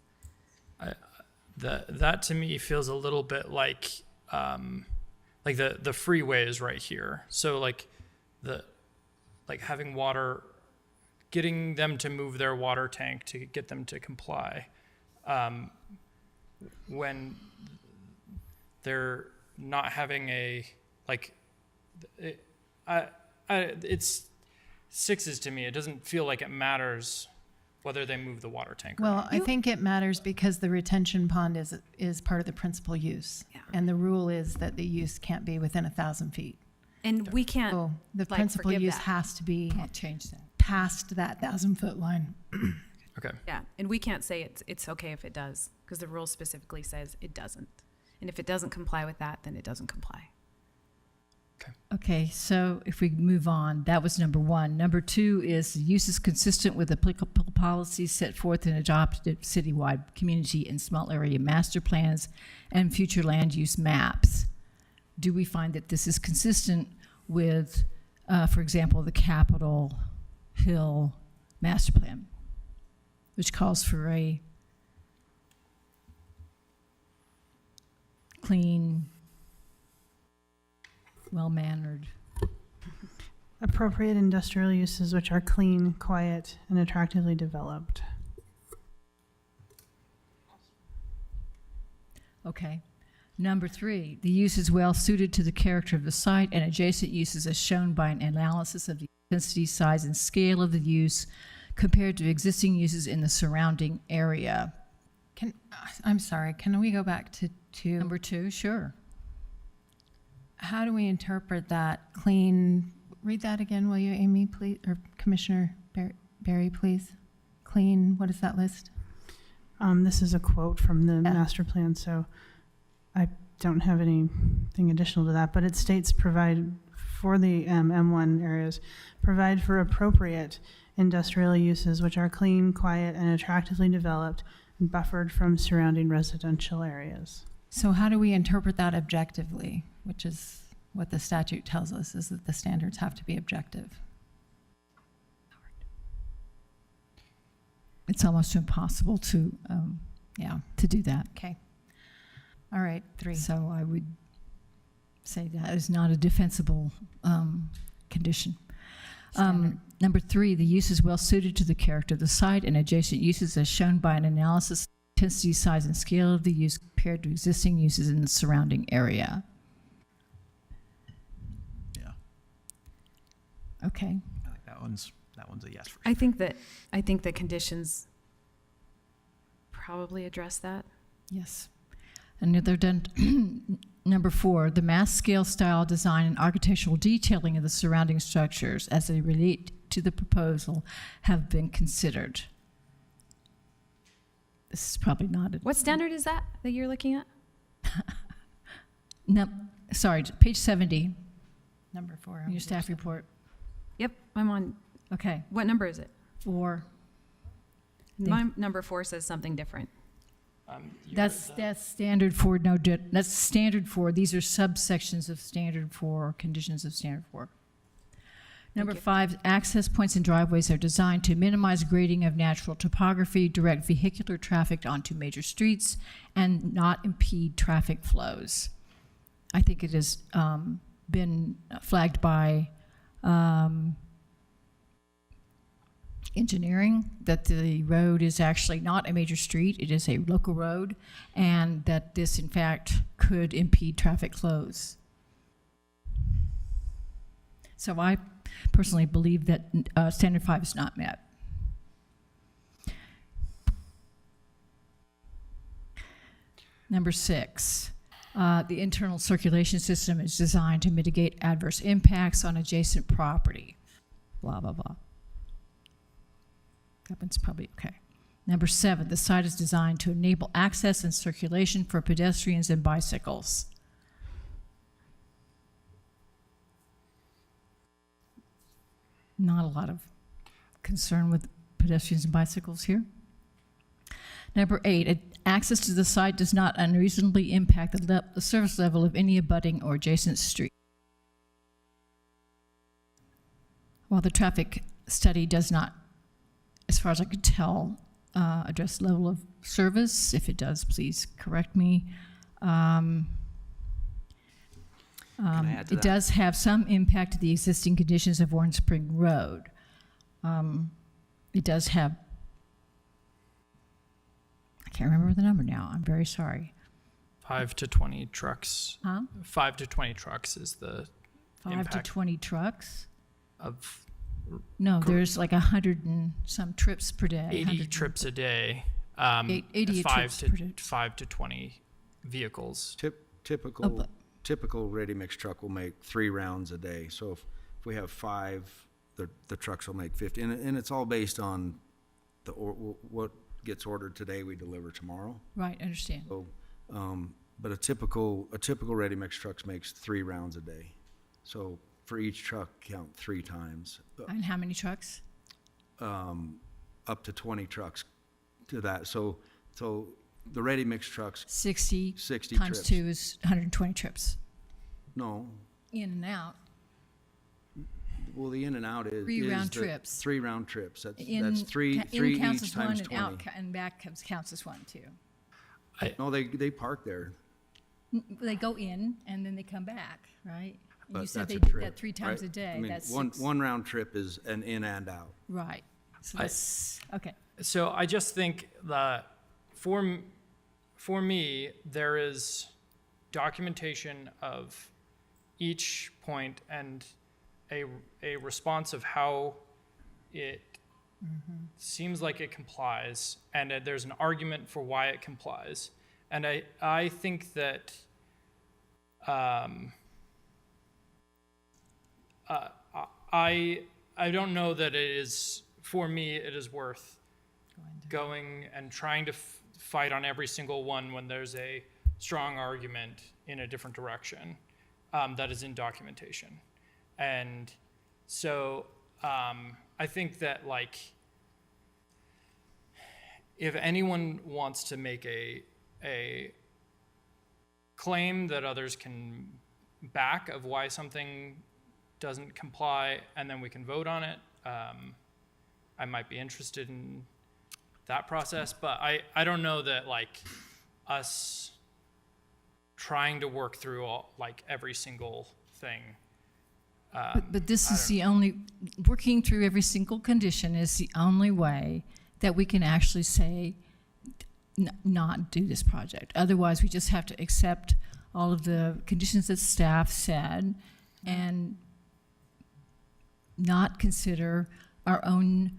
That to me feels a little bit like the freeway is right here. So like having water, getting them to move their water tank to get them to comply, when they're not having it's sixes to me. It doesn't feel like it matters whether they move the water tank or
Well,
not.
I think it matters because the retention pond is part of the principal use.
Yeah.
And the rule is that the use can't be within 1,000 feet.
And we can't,
So the
like,
principal
forgive
use
that.
has to be
Can't change that.
past that 1,000-foot line.
Okay.
yeah, and we can't say it's okay if it does, because the rule specifically says it doesn't. And if it doesn't comply with that, then it doesn't comply.
Okay, so if we move on, that was number 1. Number 2 is use is consistent with applicable policies set forth in adopted citywide community and small area master plans and future land use maps. Do we find that this is consistent with, for example, the Capitol Hill master plan, which calls for a clean, well-mannered.
Appropriate industrial uses which are clean, quiet, and attractively developed.
Okay. Number 3, the use is well suited to the character of the site and adjacent uses as shown by an analysis of the density, size, and scale of the use compared to existing uses in the surrounding area.
I'm sorry, can we go back to
Number 2, sure.
how do we interpret that clean? Read that again, will you, Amy, please, or Commissioner Barry, please? Clean, what is that list?
This is a quote from the master plan. So I don't have anything additional to that, but it states provide for the M1 areas, provide for appropriate industrial uses which are clean, quiet, and attractively developed and buffered from surrounding residential areas.
So how do we interpret that objectively, which is what the statute tells us, is that the standards have to be objective? It's almost impossible to, to do that. Okay. All right, 3. So I would say that is not a defensible condition. Number 3, the use is well suited to the character of the site and adjacent uses as shown by an analysis of intensity, size, and scale of the use compared to existing uses in the surrounding area.
Yeah.
Okay.
I think that one's a yes for sure.
I think the conditions probably address that.
Yes. Another number 4, the mass scale, style, design, and architectural detailing of the surrounding structures as they relate to the proposal have been considered. This is probably not a...
What standard is that you're looking at?
No, sorry, page 70,
Number 4.
in your staff report.
Yep, I'm on.
Okay.
What number is it?
4.
My number 4 says something different.
That's standard for that's standard for, these are subsections of standard for, conditions of standard for. Number 5, access points and driveways are designed to minimize grading of natural topography, direct vehicular traffic onto major streets, and not impede traffic flows. I think it has been flagged by engineering that the road is actually not a major street, it is a local road, and that this in fact could impede traffic flows. So I personally believe that standard 5 is not met. Number 6, the internal circulation system is designed to mitigate adverse impacts on adjacent property. Blah, blah, blah. That one's probably okay. Number 7, the site is designed to enable access and circulation for pedestrians and bicycles. Not a lot of concern with pedestrians and bicycles here. Number 8, access to the site does not unreasonably impact the service level of any abutting or adjacent street. While the traffic study does not, as far as I could tell, address level of service. If it does, please correct me.
Can I add to
It
that?
does have some impact to the existing conditions of Warren Spring Road. It does have, I can't remember the number now, I'm very sorry.
5 to 20 trucks.
Huh?
5 to 20 trucks is the
5
impact
to 20 trucks?
of
No, there's like 100 and some trips per day.
80
100
trips a day.
80
5
trips per day.
to 5 to 20 vehicles.
Typical ready-mix truck will make 3 rounds a day. So if we have 5, the trucks will make 50. And it's all based on what gets ordered today, we deliver tomorrow.
Right, I understand.
So, but a typical ready-mix truck makes 3 rounds a day. So for each truck, count 3 times.
And how many trucks?
Up to 20 trucks to that. So the ready-mix trucks.
60 times
trips.
2 is 120 trips.
No.
In and out.
Well, the in and out is
3 round
the
trips.
3 round trips. That's
In,
three
in counts
each
as one
times
and
20.
out and back counts as 1 too.
No, they park there.
They go in and then they come back, right? And
But
you said
that's
they
a
did
trip,
that 3 times
right?
a day.
I mean,
That's
one round trip is an in and out.
right. So that's okay.
So I just think that for me, there is documentation of each point and a response of how it seems like it complies, and there's an argument for why it complies. And I think that I don't know that it is, for me, it is worth going and trying to fight on every single one when there's a strong argument in a different direction that is in documentation. And so I think that, like, if anyone wants to make a claim that others can back of why something doesn't comply, and then we can vote on it, I might be interested in that process. But I don't know that, like, us trying to work through every single thing.
But this is the only, working through every single condition is the only way that we can actually say, not do this project. Otherwise, we just have to accept all of the conditions that staff said and not consider our own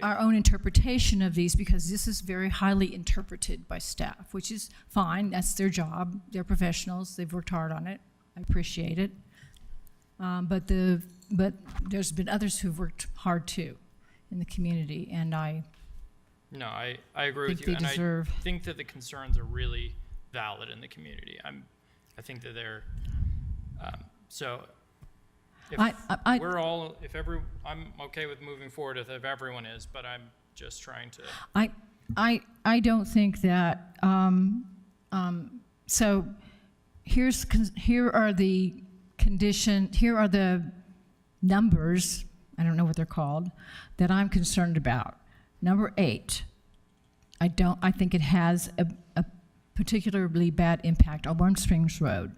our own interpretation of these, because this is very highly interpreted by staff, which is fine. That's their job. They're professionals. They've worked hard on it. I appreciate it. But there's been others who've worked hard too in the community, and I
agree with you, and I think that the concerns are really valid in the community. I think that they're so. If I'm okay with moving forward if everyone is, but I'm just trying to.
I don't think that. So here are the here are the numbers. I don't know what they're called, that I'm concerned about. Number 8, I think it has a particularly bad impact on Warm Springs Road.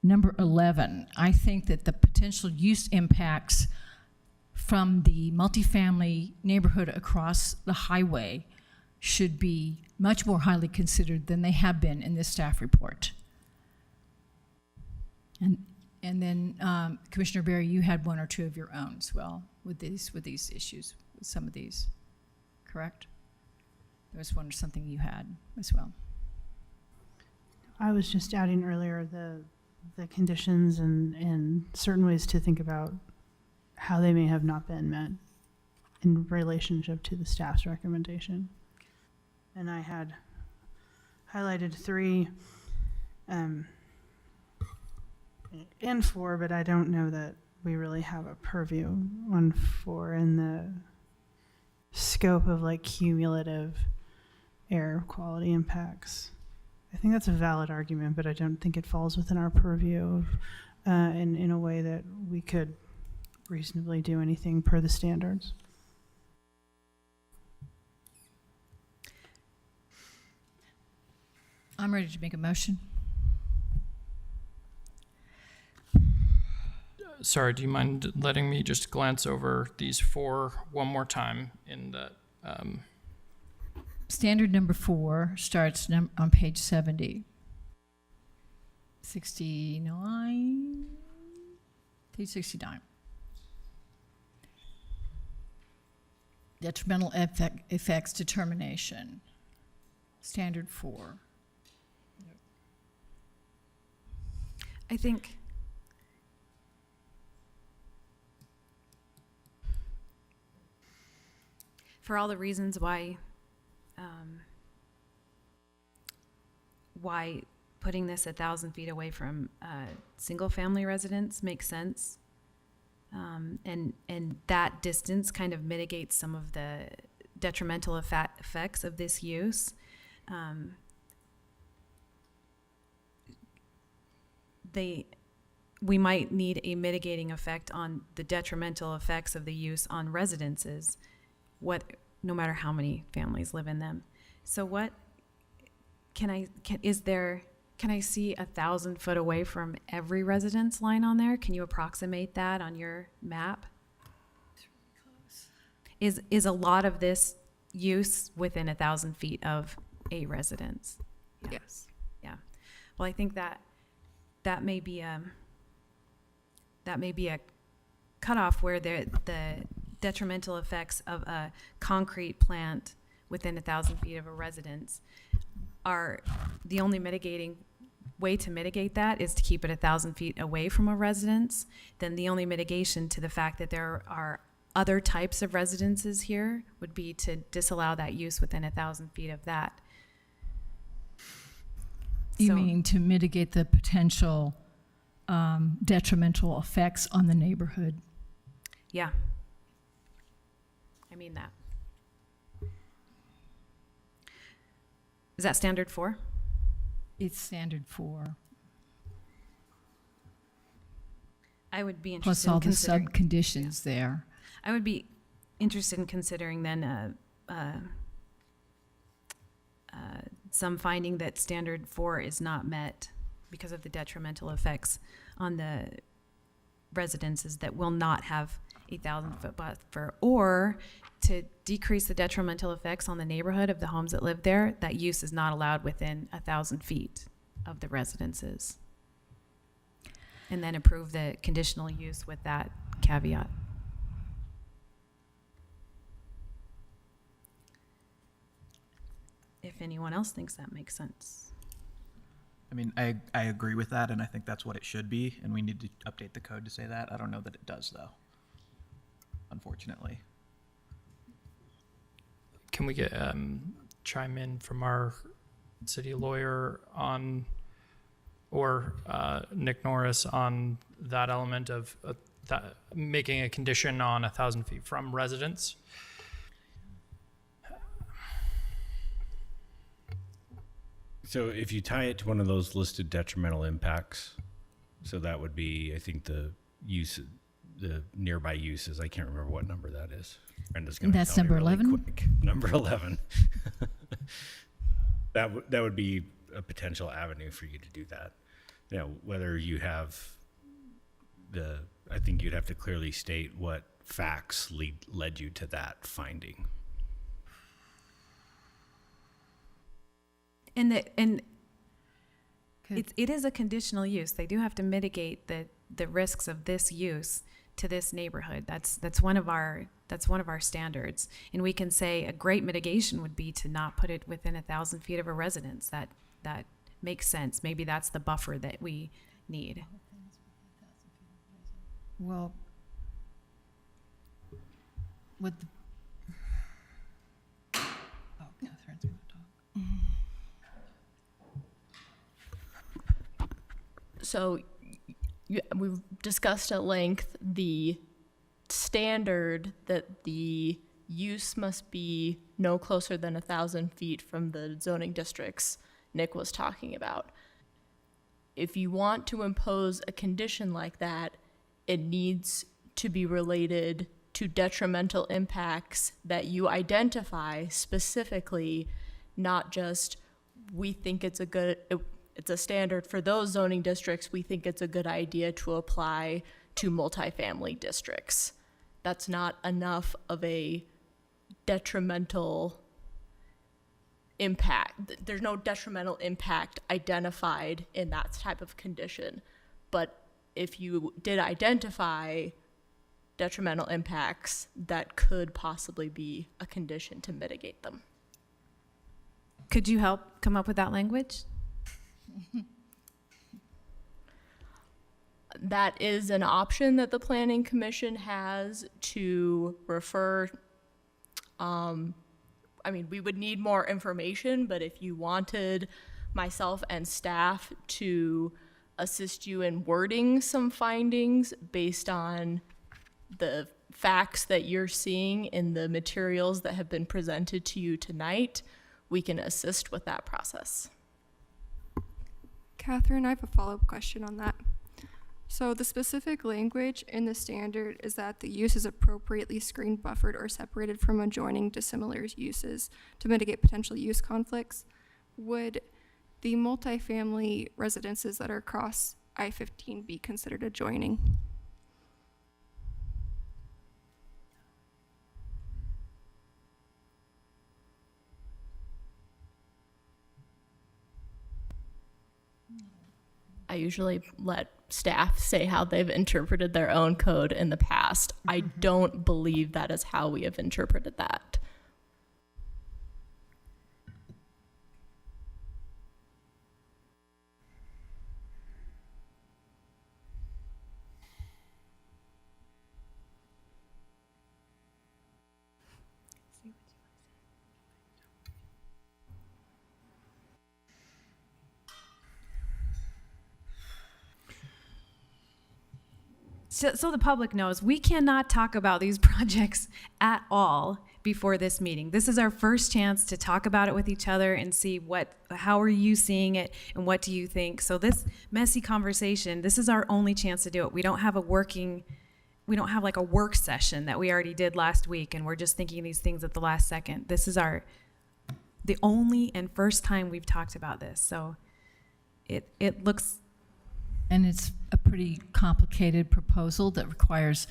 Number 11, I think that the potential use impacts from the multifamily neighborhood across the highway should be much more highly considered than they have been in this staff report. And then Commissioner Berry, you had 1 or 2 of your own as well with these issues, with some of these, correct? There was 1 or something you had as well.
I was just adding earlier the conditions and certain ways to think about how they may have not been met in relationship to the staff's recommendation. And I had highlighted 3 and 4, but I don't know that we really have a purview on 4 in the scope of like cumulative air quality impacts. I think that's a valid argument, but I don't think it falls within our purview of, in a way that we could reasonably do anything per the standards.
I'm ready to make a motion.
Sorry, do you mind letting me just glance over these 4 one more time in that?
Standard number 4 starts on page 70. 69, page 69. Detrimental effects determination. Standard 4.
I think for all the reasons why putting this 1,000 feet away from single-family residence makes sense, and that distance kind of mitigates some of the detrimental effects of this use. We might need a mitigating effect on the detrimental effects of the use on residences, no matter how many families live in them. So what can I see 1,000 foot away from every residence line on there? Can you approximate that on your map? Is a lot of this use within 1,000 feet of a residence?
Yes.
Yeah. Well, I think that may be a cutoff where the detrimental effects of a concrete plant within 1,000 feet of a residence are the only way to mitigate that is to keep it 1,000 feet away from a residence. Then the only mitigation to the fact that there are other types of residences here would be to disallow that use within 1,000 feet of that.
You
So-
mean to mitigate the potential detrimental effects on the neighborhood?
Yeah. I mean that. Is that standard 4?
It's standard 4,
I would be
plus
interested
all
in
the
considering.
sub-conditions there.
I would be interested in considering then some finding that standard 4 is not met because of the detrimental effects on the residences that will not have a 1,000-foot buffer, or to decrease the detrimental effects on the neighborhood of the homes that live there, that use is not allowed within 1,000 feet of the residences. And then approve the conditional use with that caveat. If anyone else thinks that makes sense.
I mean, I agree with that, and I think that's what it should be, and we need to update the code to say that. I don't know that it does, though, unfortunately.
Can we get chime in from our city lawyer on, or Nick Norris on that element of that making a condition on 1,000 feet from residents?
So if you tie it to one of those listed detrimental impacts, so that would be, I think, the nearby uses. I can't remember what number that is. Brenda's going to
That's
tell me
number
really
11?
quick. Number 11. That would be a potential avenue for you to do that. You know, whether you have I think you'd have to clearly state what facts led you to that finding.
And it is a conditional use. They do have to mitigate the risks of this use to this neighborhood. That's one of our standards. And we can say a great mitigation would be to not put it within 1,000 feet of a residence. That makes sense. Maybe that's the buffer that we need.
Well, with the, oh, Catherine's going to talk.
So we've discussed at length the standard that the use must be no closer than 1,000 feet from the zoning districts Nick was talking about. If you want to impose a condition like that, it needs to be related to detrimental impacts that you identify specifically, not just we think it's a standard for those zoning districts, we think it's a good idea to apply to multifamily districts. That's not enough of a detrimental impact. There's no detrimental impact identified in that type of condition. But if you did identify detrimental impacts, that could possibly be a condition to mitigate them.
Could you help come up with that language?
That is an option that the Planning Commission has to refer. I mean, we would need more information, but if you wanted myself and staff to assist you in wording some findings based on the facts that you're seeing in the materials that have been presented to you tonight, we can assist with that process.
Catherine, I have a follow-up question on that. So the specific language in the standard is that the use is appropriately screened, buffered, or separated from adjoining dissimilar uses to mitigate potential use conflicts. Would the multifamily residences that are across I-15 be considered adjoining?
I usually let staff say how they've interpreted their own code in the past. I don't believe that is how we have interpreted that.
so the public knows, we cannot talk about these projects at all before this meeting. This is our first chance to talk about it with each other and see how are you seeing it and what do you think? So this messy conversation, this is our only chance to do it. We don't have like a work session that we already did last week and we're just thinking these things at the last second. This is the only and first time we've talked about this. So it looks.
And it's a pretty complicated proposal that requires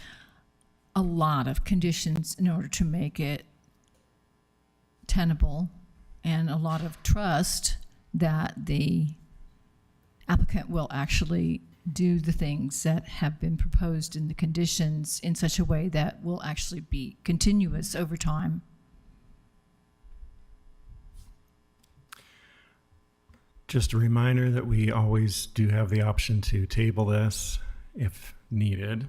a lot of conditions in order to make it tenable, and a lot of trust that the applicant will actually do the things that have been proposed in the conditions in such a way that will actually be continuous over time.
Just a reminder that we always do have the option to table this if needed.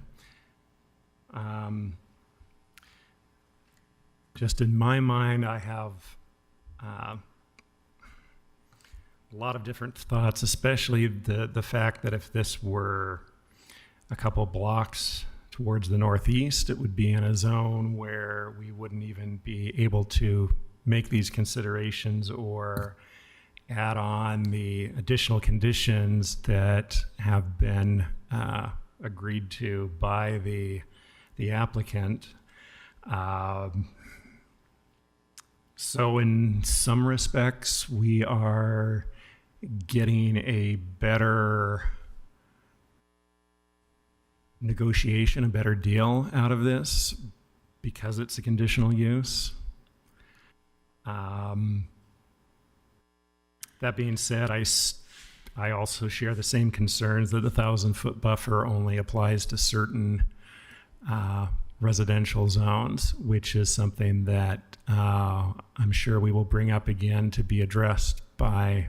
Just in my mind, I have a lot of different thoughts, especially the fact that if this were a couple blocks towards the northeast, it would be in a zone where we wouldn't even be able to make these considerations or add on the additional conditions that have been agreed to by the applicant. So in some respects, we are getting a better negotiation, a better deal out of this because it's a conditional use. That being said, I also share the same concerns that the 1,000-foot buffer only applies to certain residential zones, which is something that I'm sure we will bring up again to be addressed by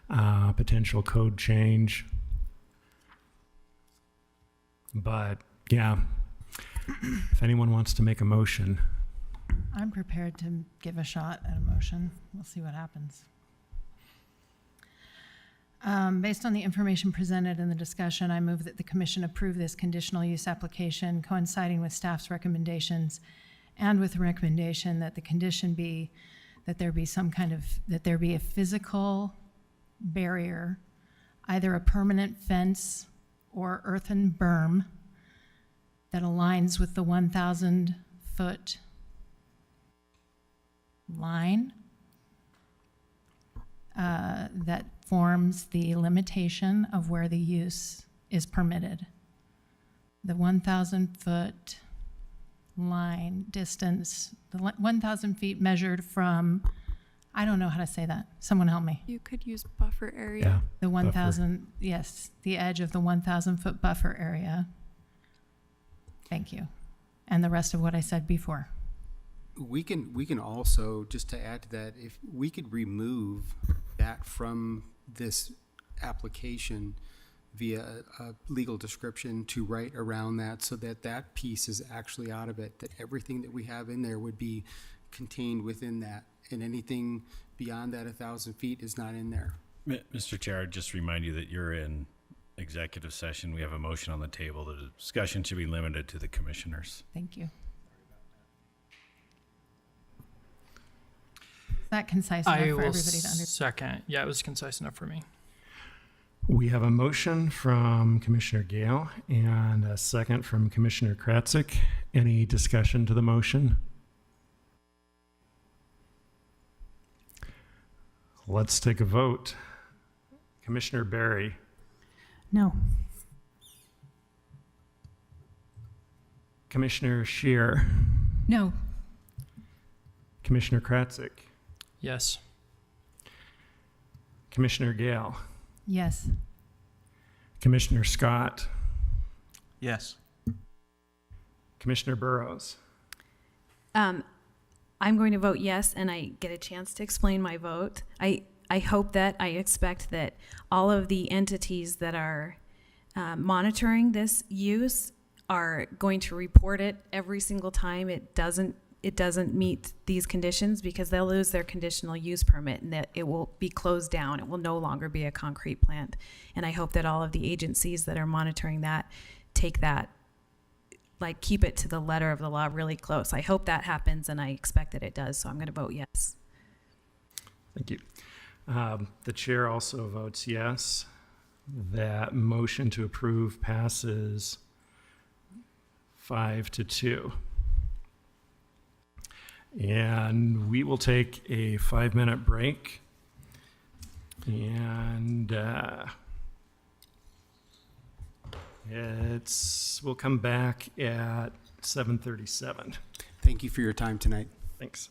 potential code change. But yeah, if anyone wants to make a motion.
I'm prepared to give a shot at a motion. We'll see what happens. Based on the information presented in the discussion, I move that the commission approve this conditional use application coinciding with staff's recommendations and with the recommendation that the condition be that there be a physical barrier, either a permanent fence or earthen berm that aligns with the 1,000-foot line that forms the limitation of where the use is permitted. The 1,000-foot line distance, the 1,000 feet measured from, I don't know how to say that. Someone help me.
You could use buffer area.
Yeah,
The 1,000, yes, the edge of the 1,000-foot buffer area. Thank you. And the rest of what I said before.
We can also, just to add to that, if we could remove that from this application via a legal description to write around that so that that piece is actually out of it, that everything that we have in there would be contained within that, and anything beyond that 1,000 feet is not in there.
Mr. Chair, I'd just remind you that you're in executive session. We have a motion on the table. The discussion should be limited to the commissioners.
Thank you. Is that concise enough for everybody to understand?
Second. Yeah, it was concise enough for me.
We have a motion from Commissioner Gale and a second from Commissioner Kratzik. Any discussion to the motion? Let's take a vote. Commissioner Barry,
No.
Commissioner Scheer,
No.
Commissioner Kratzik,
Yes.
Commissioner Gale,
Yes.
Commissioner Scott,
Yes.
Commissioner Burrows.
I'm going to vote yes, and I get a chance to explain my vote. I hope that, I expect that all of the entities that are monitoring this use are going to report it every single time it doesn't meet these conditions, because they'll lose their conditional use permit and that it will be closed down. It will no longer be a concrete plant. And I hope that all of the agencies that are monitoring that take that like keep it to the letter of the law really close. I hope that happens, and I expect that it does, so I'm going to vote yes.
Thank you. The chair also votes yes. That motion to approve passes 5-2. And we will take a 5-minute break. And we'll come back at 7:37.
Thank you for your time tonight.
Thanks.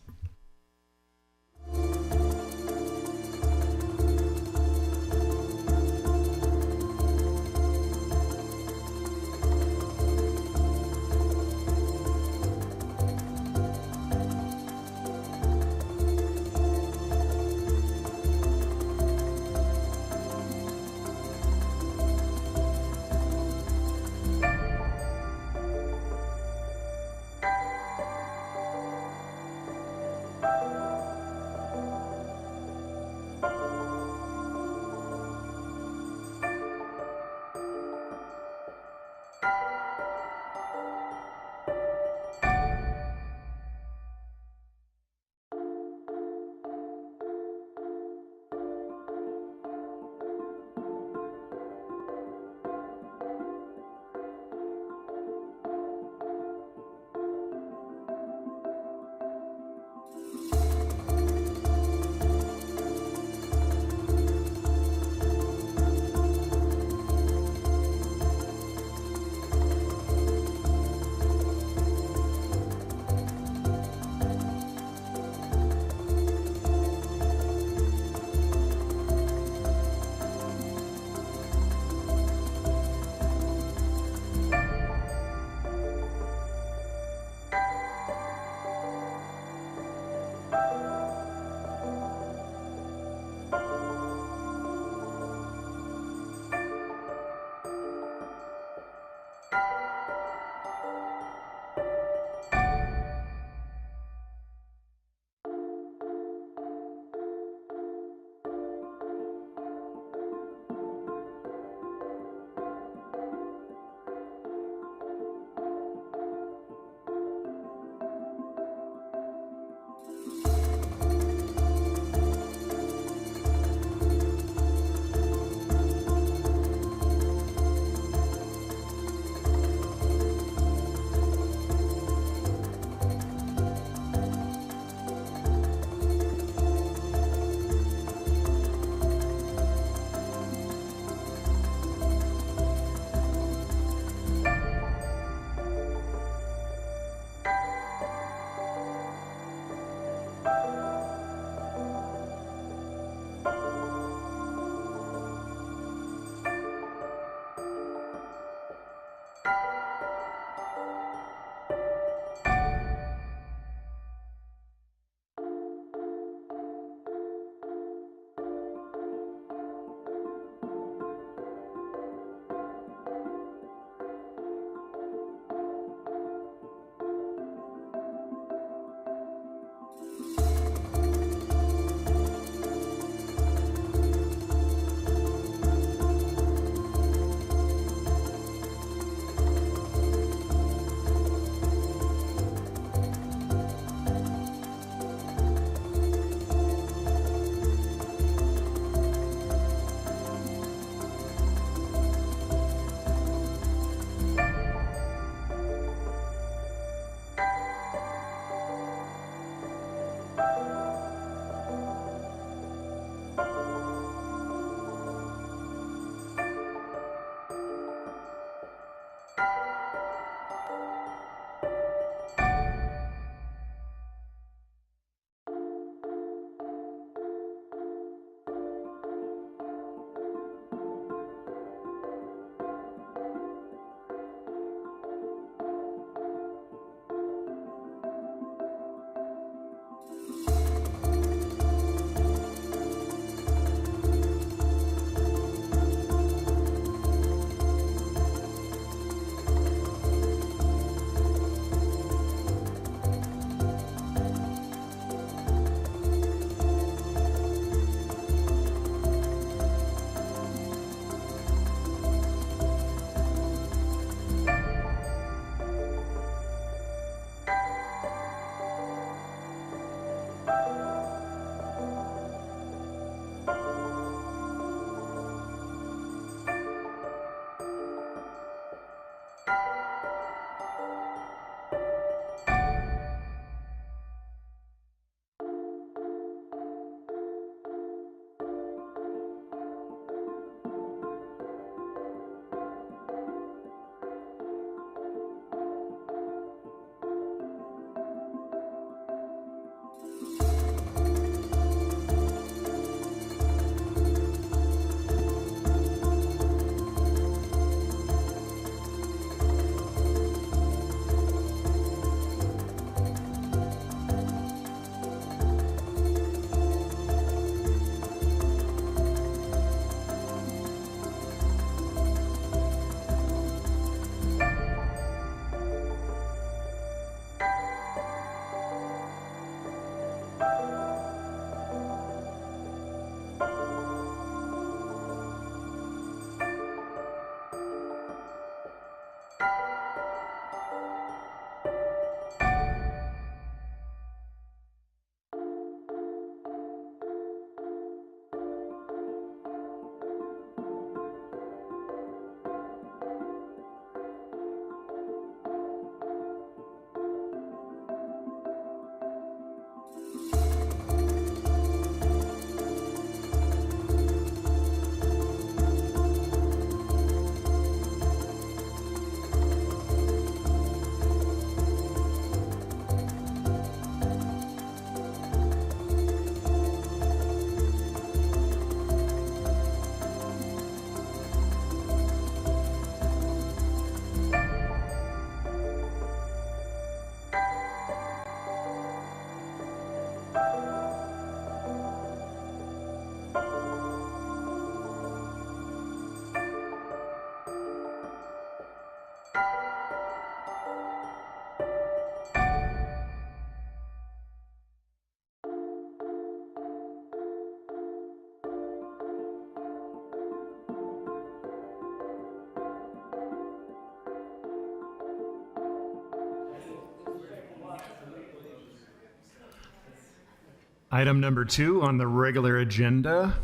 Item number 2 on the regular agenda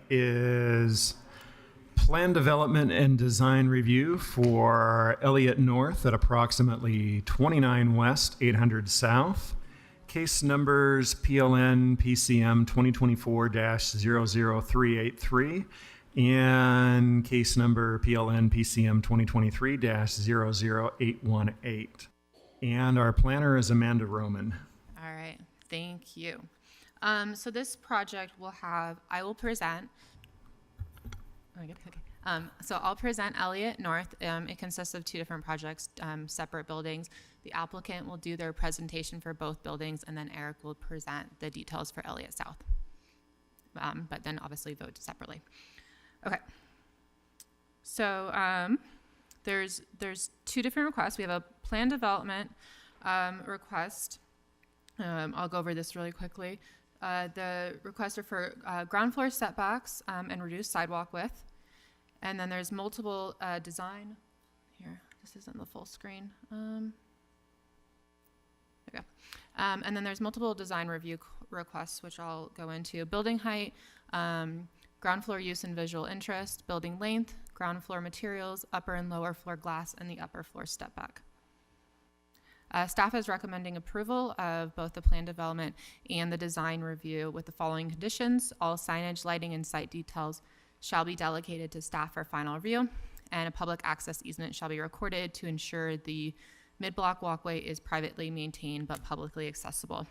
is plan development and design review for Elliott North at approximately 29 West, 800 South. Case numbers PLN PCM 2024-00383 and case number PLN PCM 2023-00818. And our planner is Amanda Roman.
All right, thank you. So this project will have, I will present. Okay. So I'll present Elliott North. It consists of 2 different projects, separate buildings. The applicant will do their presentation for both buildings, and then Eric will present the details for Elliott South. But then obviously vote separately. Okay. So there's 2 different requests. We have a plan development request. I'll go over this really quickly. The requests are for ground floor setbacks and reduced sidewalk width. And then there's multiple design. Here, this isn't the full screen. There we go. And then there's multiple design review requests, which I'll go into. Building height, ground floor use and visual interest, building length, ground floor materials, upper and lower floor glass, and the upper floor step back. Staff is recommending approval of both the plan development and the design review with the following conditions. All signage, lighting, and site details shall be delegated to staff for final review, and a public access easement shall be recorded to ensure the mid-block walkway is privately maintained but publicly accessible.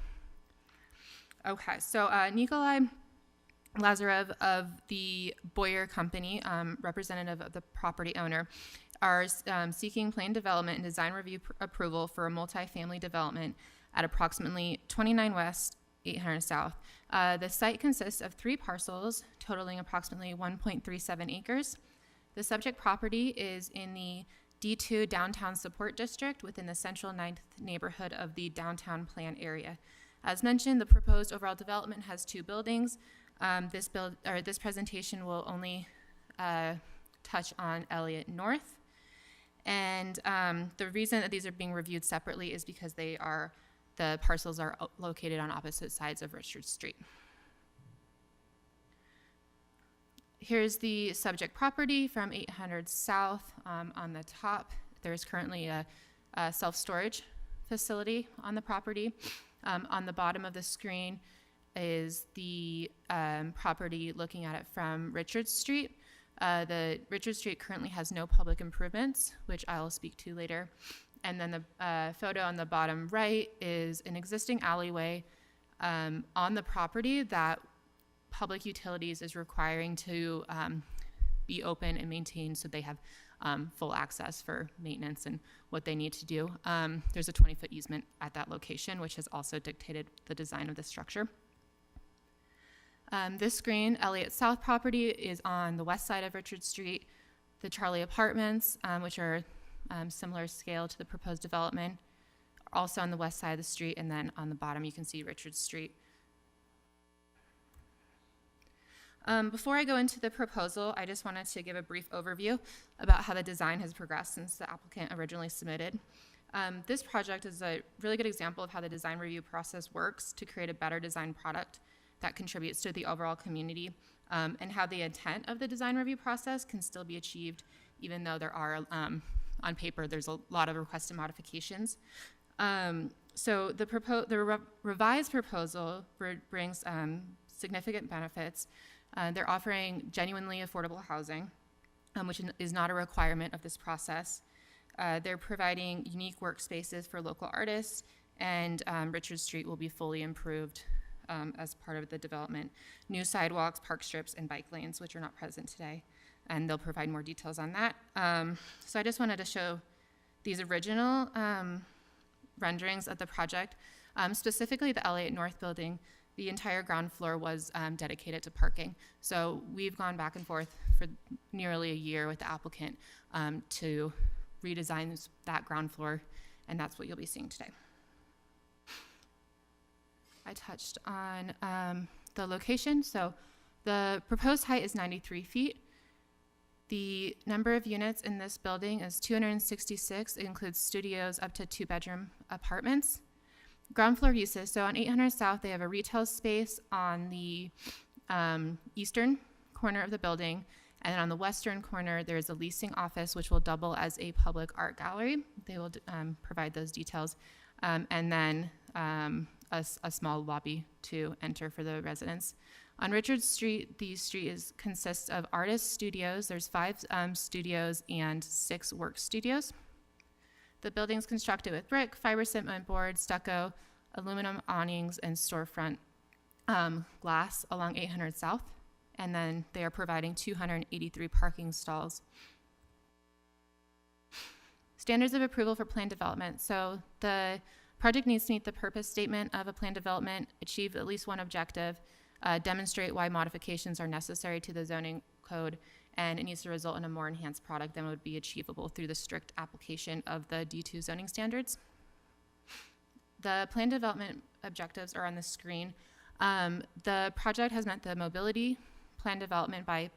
Okay, so Nikolai Lazarev of the Boyer Company, representative of the property owner, are seeking plan development and design review approval for a multifamily development at approximately 29 West, 800 South. The site consists of 3 parcels totaling approximately 1.37 acres. The subject property is in the D2 Downtown Support District within the Central 9th neighborhood of the downtown plan area. As mentioned, the proposed overall development has 2 buildings. This presentation will only touch on Elliott North. And the reason that these are being reviewed separately is because the parcels are located on opposite sides of Richard Street. Here's the subject property from 800 South. On the top, there's currently a self-storage facility on the property. On the bottom of the screen is the property looking at it from Richard Street. The Richard Street currently has no public improvements, which I'll speak to later. And then the photo on the bottom right is an existing alleyway on the property that Public Utilities is requiring to be open and maintained so they have full access for maintenance and what they need to do. There's a 20-foot easement at that location, which has also dictated the design of the structure. This screen, Elliott South property, is on the west side of Richard Street. The Charlie Apartments, which are similar scale to the proposed development, are also on the west side of the street, and then on the bottom you can see Richard Street. Before I go into the proposal, I just wanted to give a brief overview about how the design has progressed since the applicant originally submitted. This project is a really good example of how the design review process works to create a better design product that contributes to the overall community, and how the intent of the design review process can still be achieved even though there are, on paper, there's a lot of requested modifications. So the revised proposal brings significant benefits. They're offering genuinely affordable housing, which is not a requirement of this process. They're providing unique workspaces for local artists, and Richard Street will be fully improved as part of the development. New sidewalks, park strips, and bike lanes, which are not present today, and they'll provide more details on that. So I just wanted to show these original renderings of the project, specifically the Elliott North building. The entire ground floor was dedicated to parking. So we've gone back and forth for nearly a year with the applicant to redesign that ground floor, and that's what you'll be seeing today. I touched on the location. So the proposed height is 93 feet. The number of units in this building is 266. It includes studios up to 2-bedroom apartments. Ground floor uses. So on 800 South, they have a retail space on the eastern corner of the building. And then on the western corner, there's a leasing office, which will double as a public art gallery. They will provide those details. And then a small lobby to enter for the residents. On Richards Street, the street consists of artist studios. There's 5 studios and 6 work studios. The building's constructed with brick, fiber cement board, stucco, aluminum awnings, and storefront glass along 800 South. And then they are providing 283 parking stalls. Standards of approval for plan development. So the project needs to meet the purpose statement of a plan development, achieve at least one objective, demonstrate why modifications are necessary to the zoning code, and it needs to result in a more enhanced product than would be achievable through the strict application of the D2 zoning standards. The plan development objectives are on the screen. The project has met the mobility plan development by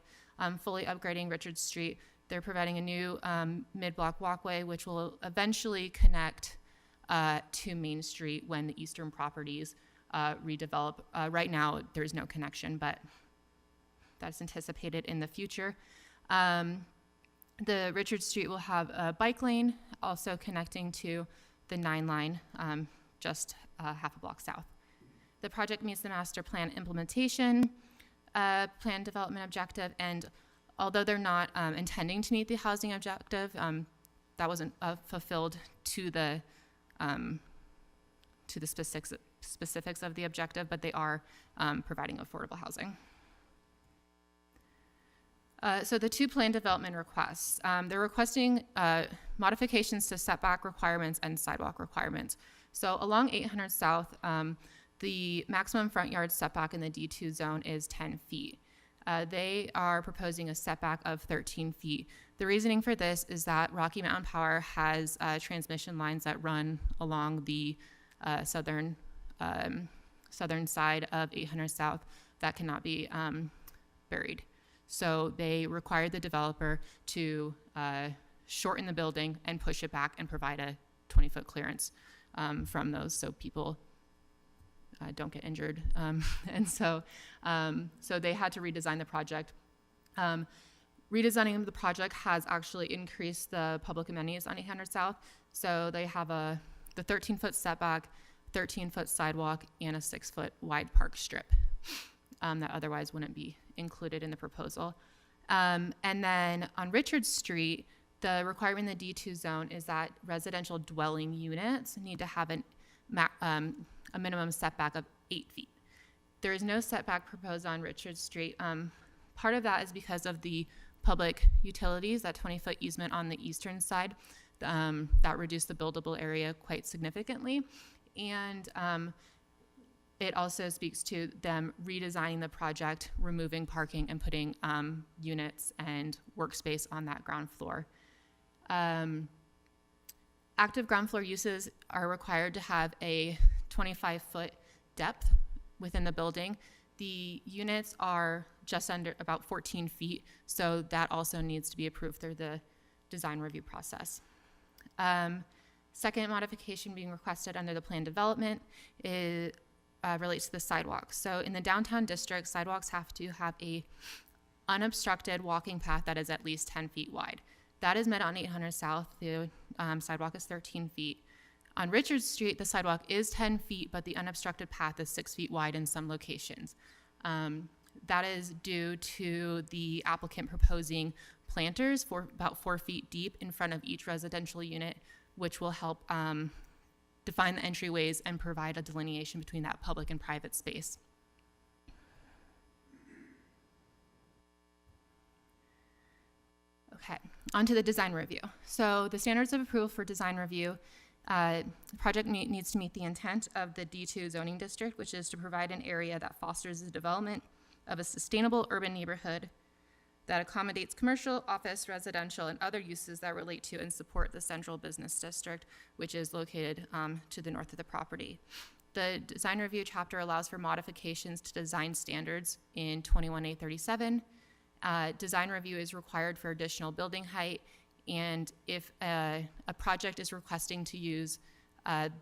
fully upgrading Richards Street. They're providing a new mid-block walkway, which will eventually connect to Main Street when the eastern properties redevelop. Right now, there's no connection, but that's anticipated in the future. The Richards Street will have a bike lane, also connecting to the 9 line, just half a block south. The project meets the master plan implementation plan development objective, and although they're not intending to meet the housing objective, that wasn't fulfilled to the specifics of the objective, but they are providing affordable housing. So the 2 plan development requests, they're requesting modifications to setback requirements and sidewalk requirements. So along 800 South, the maximum front yard setback in the D2 zone is 10 feet. They are proposing a setback of 13 feet. The reasoning for this is that Rocky Mountain Power has transmission lines that run along the southern side of 800 South that cannot be buried. So they required the developer to shorten the building and push it back and provide a 20-foot clearance from those so people don't get injured. And so they had to redesign the project. Redesigning the project has actually increased the public amenities on 800 South. So they have the 13-foot setback, 13-foot sidewalk, and a 6-foot wide park strip that otherwise wouldn't be included in the proposal. And then on Richards Street, the requirement in the D2 zone is that residential dwelling units need to have a minimum setback of 8 feet. There is no setback proposed on Richards Street. Part of that is because of the public utilities, that 20-foot easement on the eastern side, that reduced the buildable area quite significantly. And it also speaks to them redesigning the project, removing parking, and putting units and workspace on that ground floor. Active ground floor uses are required to have a 25-foot depth within the building. The units are just under about 14 feet, so that also needs to be approved through the design review process. Second modification being requested under the plan development is relates to the sidewalks. So in the downtown district, sidewalks have to have a unobstructed walking path that is at least 10 feet wide. That is met on 800 South. The sidewalk is 13 feet. On Richards Street, the sidewalk is 10 feet, but the unobstructed path is 6 feet wide in some locations. That is due to the applicant proposing planters for about 4 feet deep in front of each residential unit, which will help define the entryways and provide a delineation between that public and private space. Okay, on to the design review. So the standards of approval for design review, the project needs to meet the intent of the D2 zoning district, which is to provide an area that fosters the development of a sustainable urban neighborhood that accommodates commercial, office, residential, and other uses that relate to and support the central business district, which is located to the north of the property. The design review chapter allows for modifications to design standards in 21A37. Design review is required for additional building height, and if a project is requesting to use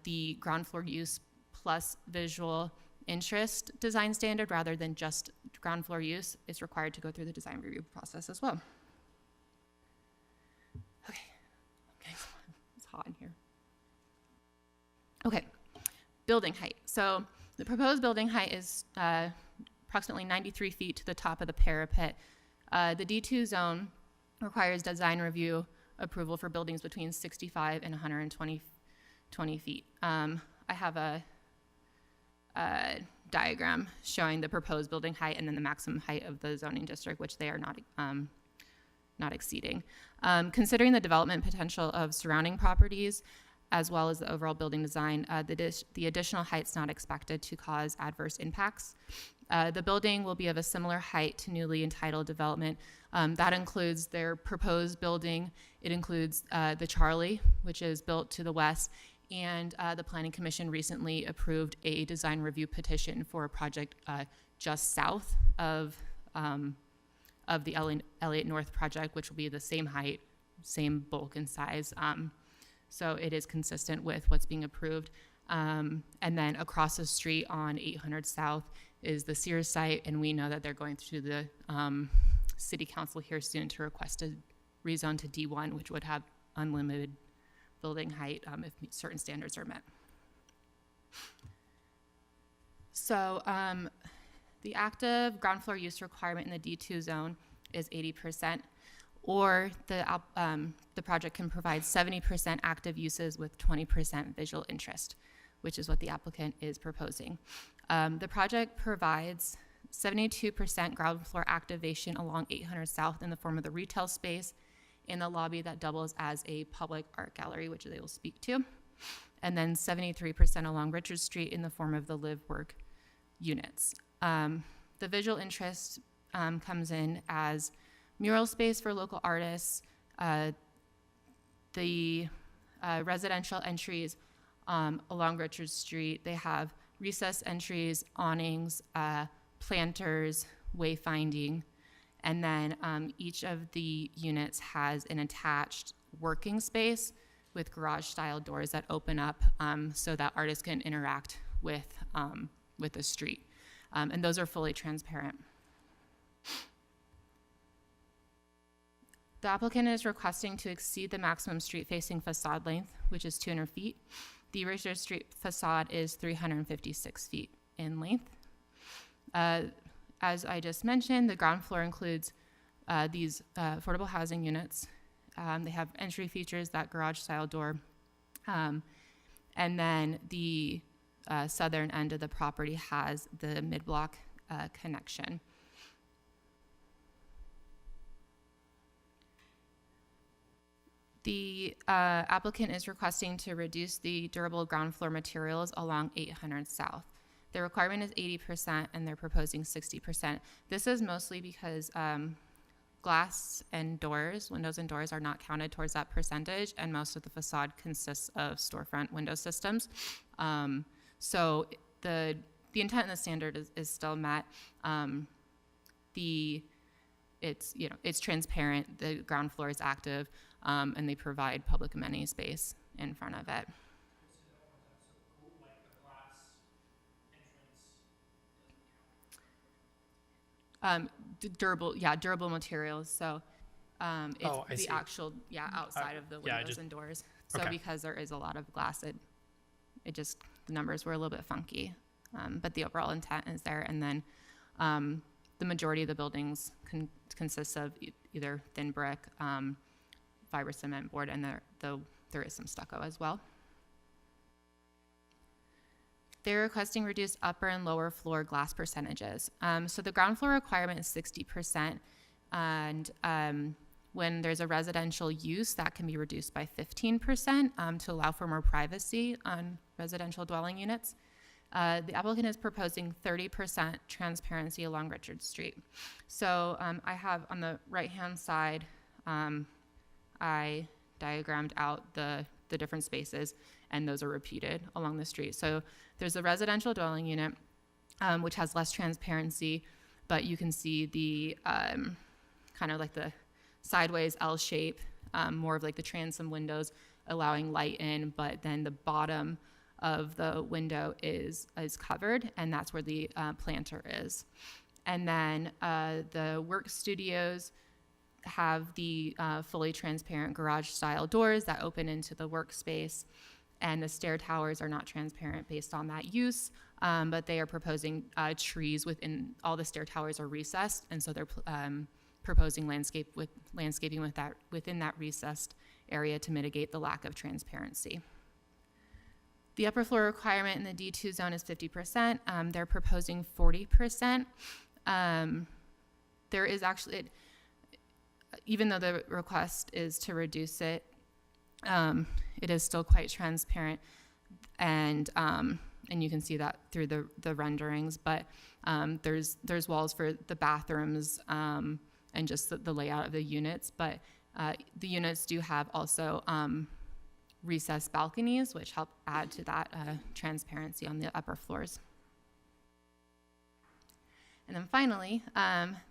the ground floor use plus visual interest design standard rather than just ground floor use is required to go through the design review process as well. Okay, it's hot in here. Okay, building height. So the proposed building height is approximately 93 feet to the top of the parapet. The D2 zone requires design review approval for buildings between 65 and 120 feet. I have a diagram showing the proposed building height and then the maximum height of the zoning district, which they are not exceeding. Considering the development potential of surrounding properties, as well as the overall building design, the additional height's not expected to cause adverse impacts. The building will be of a similar height to newly entitled development. That includes their proposed building. It includes the Charlie, which is built to the west, and the Planning Commission recently approved a design review petition for a project just south of the Elliott North project, which will be the same height, same bulk and size. So it is consistent with what's being approved. And then across the street on 800 South is the Sears site, and we know that they're going through the city council here soon to request a rezone to D1, which would have unlimited building height if certain standards are met. So the active ground floor use requirement in the D2 zone is 80%. Or the project can provide 70% active uses with 20% visual interest, which is what the applicant is proposing. The project provides 72% ground floor activation along 800 South in the form of the retail space in the lobby that doubles as a public art gallery, which they will speak to, and then 73% along Richard Street in the form of the live-work units. The visual interest comes in as mural space for local artists, the residential entries along Richard Street. They have recessed entries, awnings, planters, wayfinding, and then each of the units has an attached working space with garage-style doors that open up so that artists can interact with the street. And those are fully transparent. The applicant is requesting to exceed the maximum street-facing facade length, which is 200 feet. The Richard Street facade is 356 feet in length. As I just mentioned, the ground floor includes these affordable housing units. They have entry features, that garage-style door, and then the southern end of the property has the mid-block connection. The applicant is requesting to reduce the durable ground floor materials along 800 South. The requirement is 80% and they're proposing 60%. This is mostly because glass and doors, windows and doors, are not counted towards that percentage, and most of the facade consists of storefront window systems. So the intent and the standard is still met. It's transparent, the ground floor is active, and they provide public amenity space in front of it. Durable materials. So it's the actual outside of the windows and doors. So because there is a lot of glass, it just, the numbers were a little bit funky, but the overall intent is there. And then the majority of the buildings consists of either thin brick, fiber cement board, and there is some stucco as well. They're requesting reduced upper and lower floor glass percentages. So the ground floor requirement is 60%, and when there's a residential use, that can be reduced by 15% to allow for more privacy on residential dwelling units. The applicant is proposing 30% transparency along Richard Street. So I have on the right-hand side, I diagrammed out the different spaces, and those are repeated along the street. So there's a residential dwelling unit, which has less transparency, but you can see the kind of like the sideways L shape, more of like the transom windows allowing light in, but then the bottom of the window is covered, and that's where the planter is. And then the work studios have the fully transparent garage-style doors that open into the workspace, and the stair towers are not transparent based on that use, but they are proposing trees within, all the stair towers are recessed, and so they're proposing landscaping within that recessed area to mitigate the lack of transparency. The upper floor requirement in the D2 zone is 50%. They're proposing 40%. There is actually, even though the request is to reduce it, it is still quite transparent, and you can see that through the renderings. But there's walls for the bathrooms and just the layout of the units. But the units do have also recessed balconies, which help add to that transparency on the upper floors. And then finally,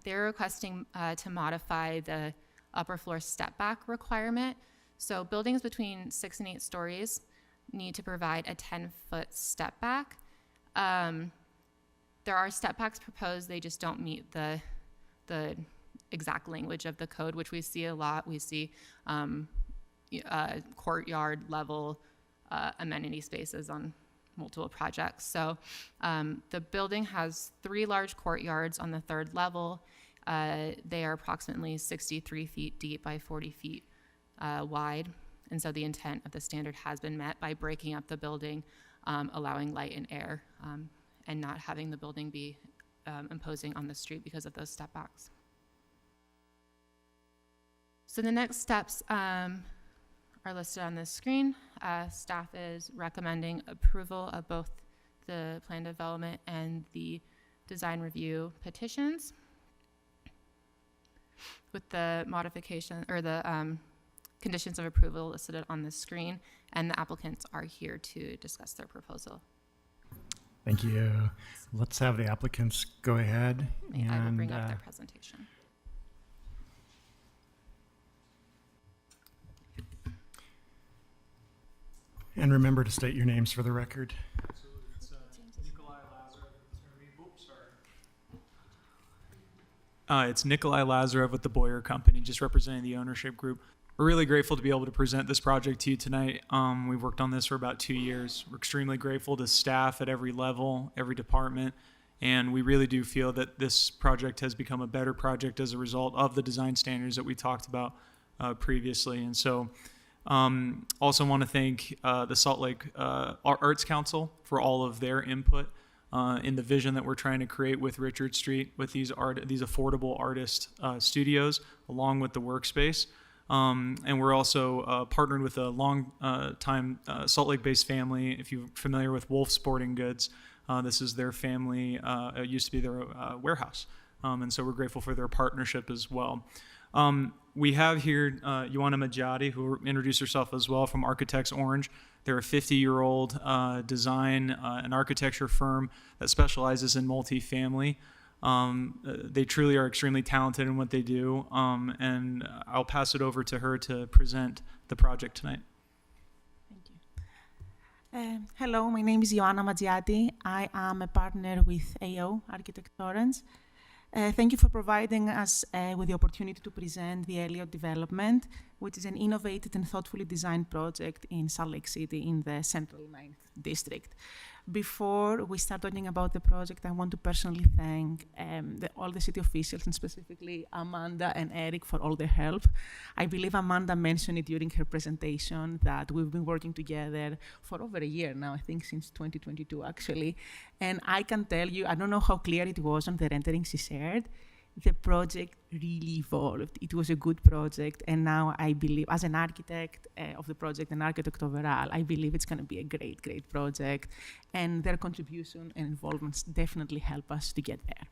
they're requesting to modify the upper floor step back requirement. So buildings between 6 and 8 stories need to provide a 10-foot step back. There are step backs proposed, they just don't meet the exact language of the code, which we see a lot. We see courtyard level amenity spaces on multiple projects. So the building has 3 large courtyards on the 3rd level. They are approximately 63 feet deep by 40 feet wide. And so the intent of the standard has been met by breaking up the building, allowing light and air, and not having the building be imposing on the street because of those step backs. So the next steps are listed on this screen. Staff is recommending approval of both the plan development and the design review petitions with the modification or the conditions of approval listed on the screen, and the applicants are here to discuss their proposal.
Thank you. Let's have the applicants go ahead and
I will bring up their presentation.
And remember to state your names for the record.
It's Nikolai Lazarev with the Boyer Company, just representing the ownership group. We're really grateful to be able to present this project to you tonight. We've worked on this for about 2 years. We're extremely grateful to staff at every level, every department, and we really do feel that this project has become a better project as a result of the design standards that we talked about previously. And so also want to thank the Salt Lake Arts Council for all of their input in the vision that we're trying to create with Richard Street, with these affordable artist studios, along with the workspace. And we're also partnered with a long time Salt Lake-based family. If you're familiar with Wolf Sporting Goods, this is their family. It used to be their warehouse. And so we're grateful for their partnership as well. We have here Ioana Majadi, who introduced herself as well, from Architects Orange. They're a 50-year-old design and architecture firm that specializes in multifamily. They truly are extremely talented in what they do, and I'll pass it over to her to present the project tonight.
Hello, my name is Ioana Maggiati. I am a partner with AO, Architects Orange. Thank you for providing us with the opportunity to present the Elliott development, which is an innovative and thoughtfully designed project in Salt Lake City in the Central 9th District. Before we start talking about the project, I want to personally thank all the city officials, and specifically Amanda and Eric, for all their help. I believe Amanda mentioned it during her presentation that we've been working together for over a year now, I think since 2022 actually. And I can tell you, I don't know how clear it was on the rendering she shared, the project really evolved. It was a good project, and now I believe, as an architect of the project, an architect overall, I believe it's going to be a great, great project, and their contribution and involvements definitely help us to get there.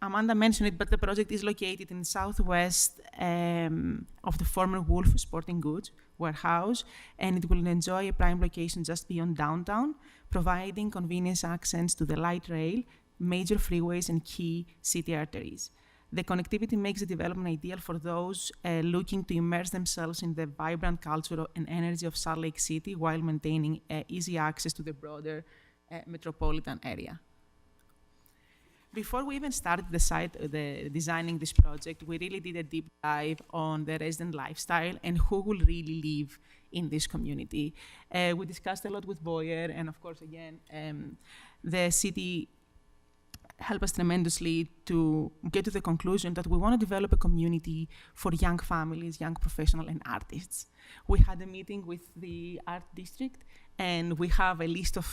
Amanda mentioned it, but the project is located in southwest of the former Wolf Sporting Goods warehouse, and it will enjoy a prime location just beyond downtown, providing convenience access to the light rail, major freeways, and key city arteries. The connectivity makes the development ideal for those looking to immerse themselves in the vibrant culture and energy of Salt Lake City while maintaining easy access to the broader metropolitan area. Before we even started designing this project, we really did a deep dive on the resident lifestyle and who will really live in this community. We discussed a lot with Boyer, and of course, again, the city helped us tremendously to get to the conclusion that we want to develop a community for young families, young professionals, and artists. We had a meeting with the art district, and we have a list of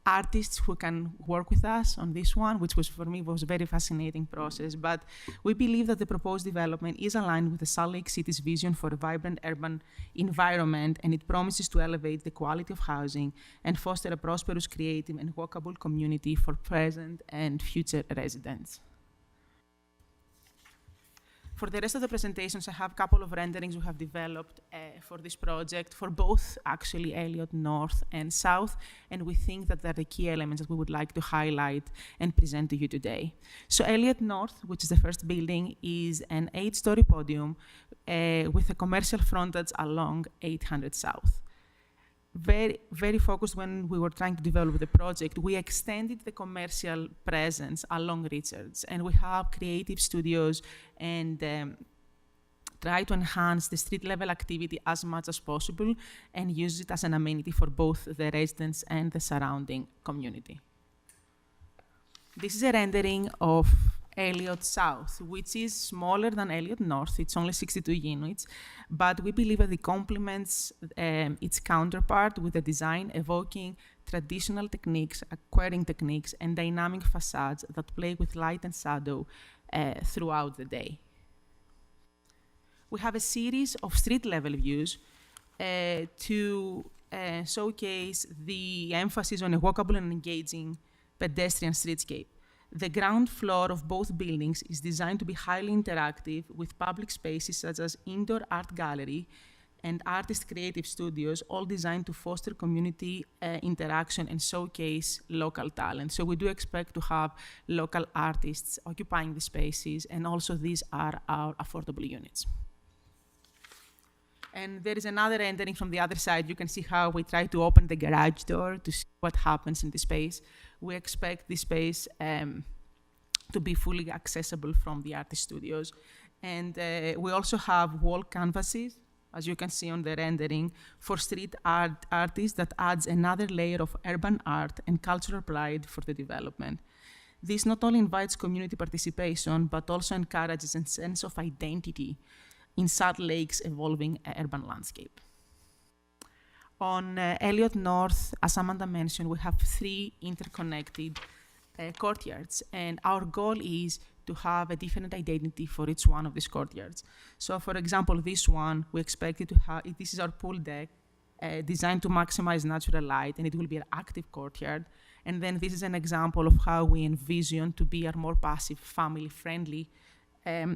artists who can work with us on this one, which was for me was a very fascinating process. But we believe that the proposed development is aligned with the Salt Lake City's vision for a vibrant urban environment, and it promises to elevate the quality of housing and foster a prosperous, creative, and walkable community for present and future residents. For the rest of the presentations, I have a couple of renderings we have developed for this project, for both actually Elliott North and South, and we think that they're the key elements that we would like to highlight and present to you today. So Elliott North, which is the first building, is an 8-story podium with a commercial frontage along 800 South. Very, very focused when we were trying to develop the project. We extended the commercial presence along Richards, and we have creative studios and try to enhance the street level activity as much as possible and use it as an amenity for both the residents and the surrounding community. This is a rendering of Elliott South, which is smaller than Elliott North. It's only 62 units, but we believe that it complements its counterpart with a design evoking traditional techniques, aquarium techniques, and dynamic facades that play with light and shadow throughout the day. We have a series of street-level views to showcase the emphasis on a walkable and engaging pedestrian streetscape. The ground floor of both buildings is designed to be highly interactive with public spaces such as indoor art gallery and artist creative studios, all designed to foster community interaction and showcase local talent. So we do expect to have local artists occupying the spaces, and also these are our affordable units. And there is another rendering from the other side. You can see how we try to open the garage door to see what happens in the space. We expect this space to be fully accessible from the artist studios. And we also have wall canvases, as you can see on the rendering, for street art artists that adds another layer of urban art and cultural pride for the development. This not only invites community participation, but also encourages a sense of identity in Salt Lake's evolving urban landscape. On Elliott North, as Amanda mentioned, we have 3 interconnected courtyards, and our goal is to have a different identity for each one of these courtyards. So, for example, this one, we expect it to have, this is our pool deck, designed to maximize natural light, and it will be an active courtyard. And then this is an example of how we envision to be a more passive, family-friendly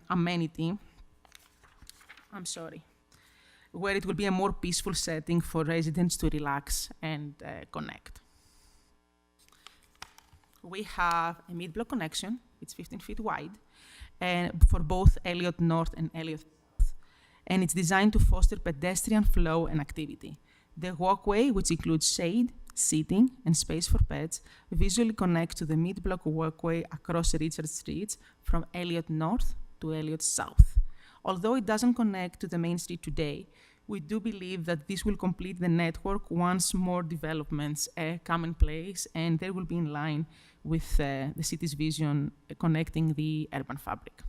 amenity. Where it will be a more peaceful setting for residents to relax and connect. We have a mid-block connection. It's 15 feet wide, and for both Elliott North and Elliott South. And it's designed to foster pedestrian flow and activity. The walkway, which includes shade, seating, and space for pets, visually connects to the mid-block walkway across Richard Street from Elliott North to Elliott South. Although it doesn't connect to the main street today, we do believe that this will complete the network once more developments come in place, and they will be in line with the city's vision connecting the urban fabric.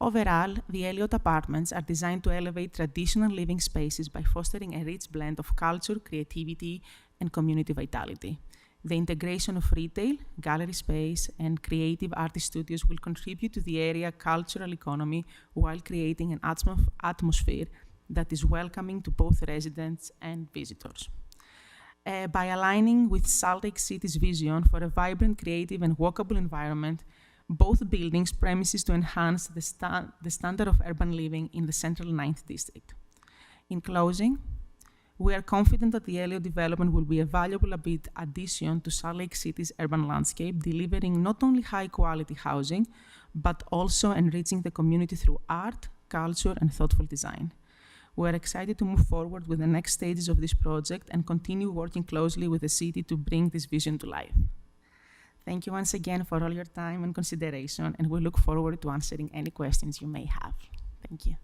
Overall, the Elliott apartments are designed to elevate traditional living spaces by fostering a rich blend of culture, creativity, and community vitality. The integration of retail, gallery space, and creative artist studios will contribute to the area cultural economy while creating an atmosphere that is welcoming to both residents and visitors. By aligning with Salt Lake City's vision for a vibrant, creative, and walkable environment, both buildings promises to enhance the standard of urban living in the central 9th District. In closing, We are confident that the Elliott development will be a valuable addition to Salt Lake City's urban landscape, delivering not only high-quality housing, but also enriching the community through art, culture, and thoughtful design. We are excited to move forward with the next stages of this project and continue working closely with the city to bring this vision to life. Thank you once again for all your time and consideration, and we look forward to answering any questions you may have. Thank you.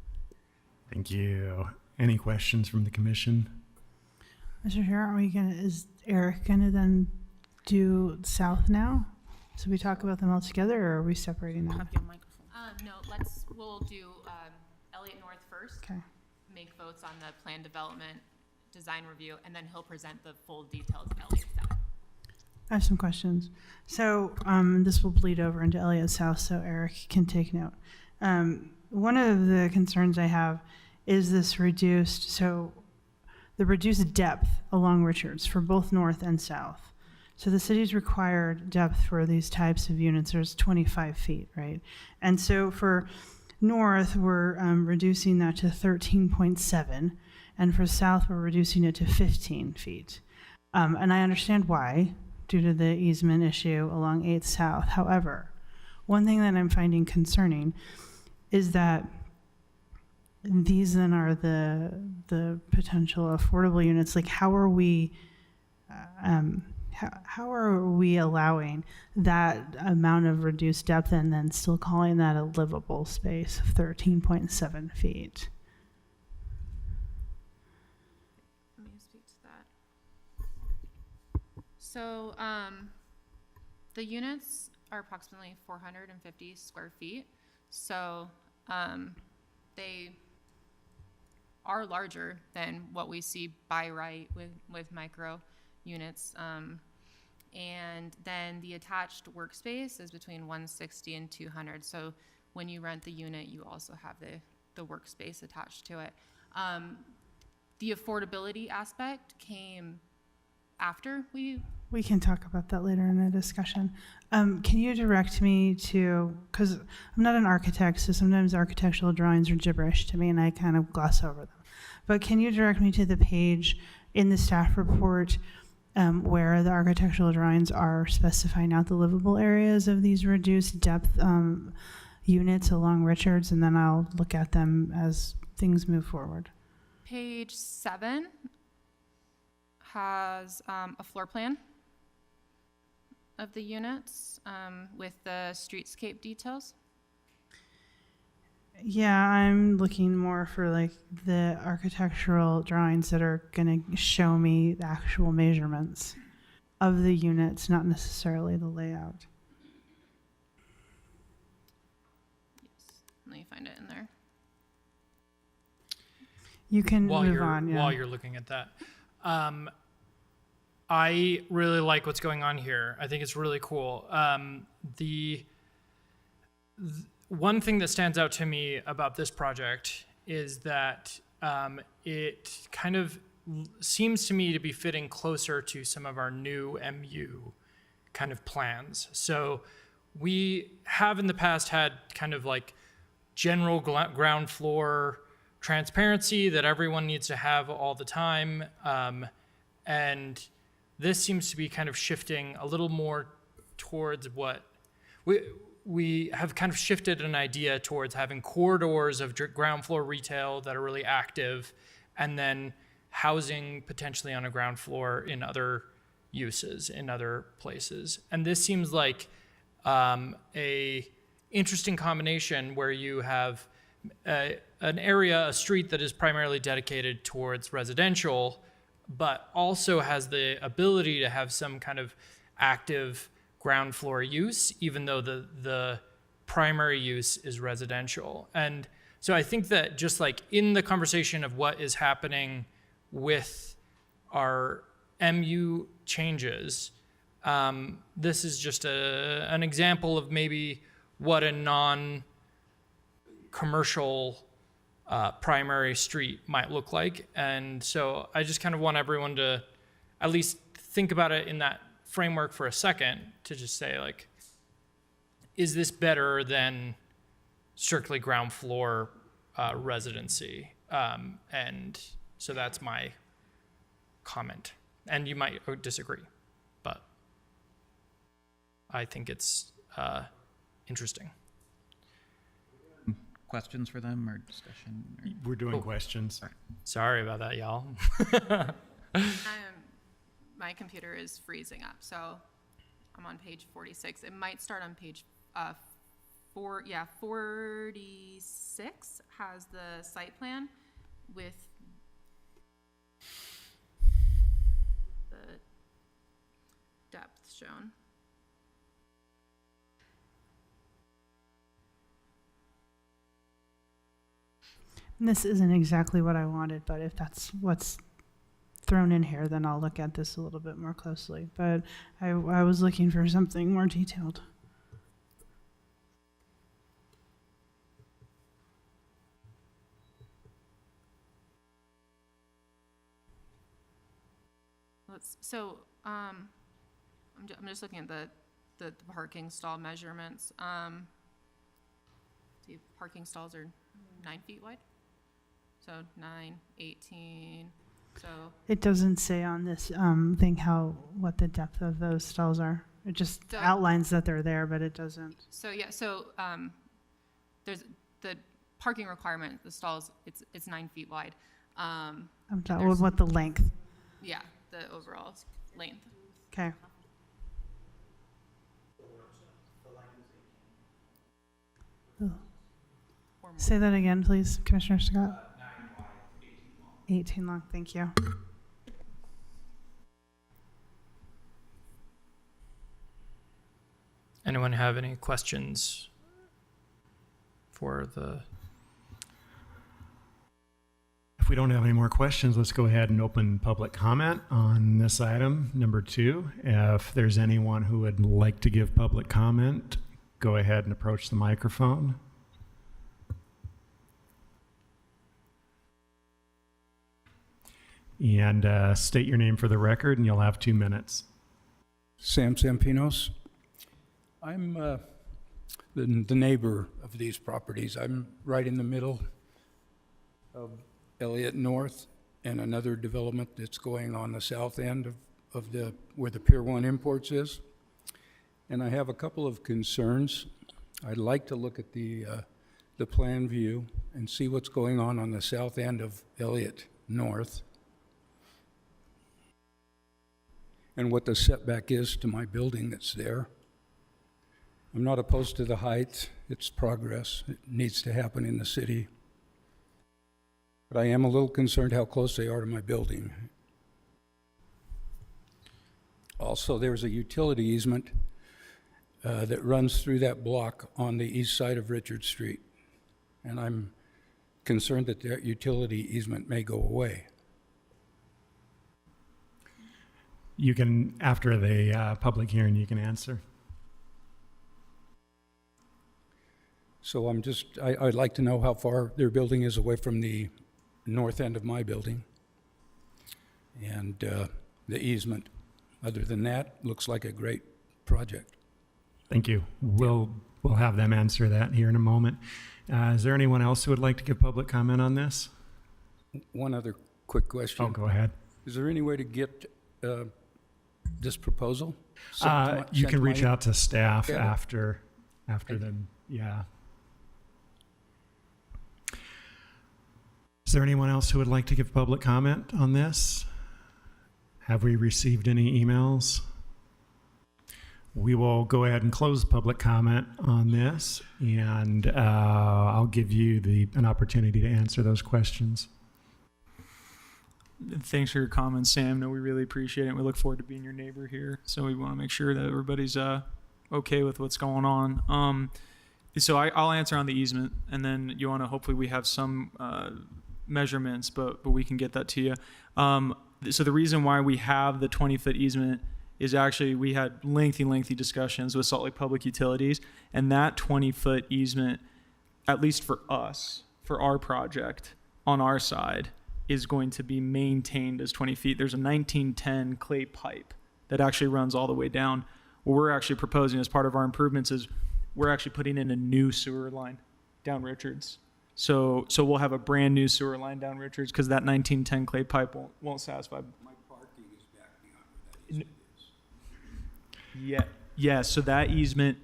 Thank you. Any questions from the commission?
Mr. Chair, is Eric gonna then do south now? So we talk about them all together, or are we separating them?
No, we'll do Elliott North first.
Okay.
Make votes on the plan development, design review, and then he'll present the full details of Elliott South.
I have some questions. So this will bleed over into Elliott South, so Eric can take note. One of the concerns I have is this the reduced depth along Richards for both north and south. So the city's required depth for these types of units is 25 feet, right? And so for north, we're reducing that to 13.7, and for south, we're reducing it to 15 feet. And I understand why, due to the easement issue along 8th South. However, one thing that I'm finding concerning is that these then are the potential affordable units. Like, how are we allowing that amount of reduced depth and then still calling that a livable space of 13.7 feet?
Let me speak to that. So the units are approximately 450 square feet. So they are larger than what we see by right with micro units. And then the attached workspace is between 160 and 200. So when you rent the unit, you also have the workspace attached to it. The affordability aspect came after we
can talk about that later in the discussion. Can you direct me to, because I'm not an architect, so sometimes architectural drawings are gibberish to me and I kind of gloss over them. But can you direct me to the page in the staff report where the architectural drawings are specifying out the livable areas of these reduced depth units along Richards, and then I'll look at them as things move forward.
Page 7 has a floor plan of the units with the streetscape details.
Yeah, I'm looking more for like the architectural drawings that are going to show me the actual measurements of the units, not necessarily the layout.
Yes, let me find it in there.
You can move on. Yeah.
While you're looking at that. I really like what's going on here. I think it's really cool. One thing that stands out to me about this project is that it kind of seems to me to be fitting closer to some of our new MU kind of plans. So we have in the past had kind of like general ground floor transparency that everyone needs to have all the time. And this seems to be kind of shifting a little more towards what we have kind of shifted an idea towards having corridors of ground floor retail that are really active, and then housing potentially on a ground floor in other uses in other places. And this seems like a interesting combination where you have an area, a street that is primarily dedicated towards residential, but also has the ability to have some kind of active ground floor use, even though the primary use is residential. And so I think that just like in the conversation of what is happening with our MU changes, this is just an example of maybe what a non-commercial primary street might look like. And so I just kind of want everyone to at least think about it in that framework for a second, to just say like, is this better than strictly ground floor residency? And so that's my comment. And you might disagree, but I think it's interesting.
Questions for them or discussion?
We're doing questions.
Sorry about that, y'all.
My computer is freezing up, so I'm on page 46. It might start on page 46 has the site plan with the depth shown.
And this isn't exactly what I wanted, but if that's what's thrown in here, then I'll look at this a little bit more closely. But I was looking for something more detailed.
I'm just looking at the parking stall measurements. See, parking stalls are 9 feet wide. So 9, 18. So
It doesn't say on this thing what the depth of those stalls are. It just outlines that they're there, but it doesn't.
There's the parking requirement. The stalls it's 9 feet wide.
I'm talking what the length.
Yeah, the overall length.
Okay. Say that again, please, Commissioner Scott. 18 long, thank you.
Anyone have any questions for the...
If we don't have any more questions, let's go ahead and open public comment on this item, number 2. If there's anyone who would like to give public comment, go ahead and approach the microphone. And state your name for the record, and you'll have 2 minutes.
Sam Sampinos. I'm the neighbor of these properties. I'm right in the middle of Elliott North and another development that's going on the south end of where the Pier 1 Imports is. And I have a couple of concerns. I'd like to look at the plan view and see what's going on the south end of Elliott North, and what the setback is to my building that's there. I'm not opposed to the height. It's progress. It needs to happen in the city. But I am a little concerned how close they are to my building. Also, there's a utility easement that runs through that block on the east side of Richard Street. And I'm concerned that that utility easement may go away.
You can, after the public hearing, you can answer.
So I'd like to know how far their building is away from the north end of my building and the easement. Other than that, looks like a great project.
Thank you. We'll have them answer that here in a moment. Is there anyone else who would like to give public comment on this?
One other quick question.
Oh, go ahead.
Is there any way to get this proposal?
You can reach out to staff after the, yeah. Is there anyone else who would like to give public comment on this? Have we received any emails? We will go ahead and close public comment on this, and I'll give you an opportunity to answer those questions.
Thanks for your comments, Sam. No, we really appreciate it. We look forward to being your neighbor here. So we want to make sure that everybody's okay with what's going on. So I'll answer on the easement, and then Joanna, hopefully we have some measurements, but we can get that to you. So the reason why we have the 20-foot easement is actually we had lengthy discussions with Salt Lake Public Utilities, and that 20-foot easement, at least for us, for our project on our side, is going to be maintained as 20 feet. There's a 1910 clay pipe that actually runs all the way down. What we're actually proposing as part of our improvements is we're actually putting in a new sewer line down Richards. So we'll have a brand new sewer line down Richards because that 1910 clay pipe won't satisfy.
My
Yeah, so that easement,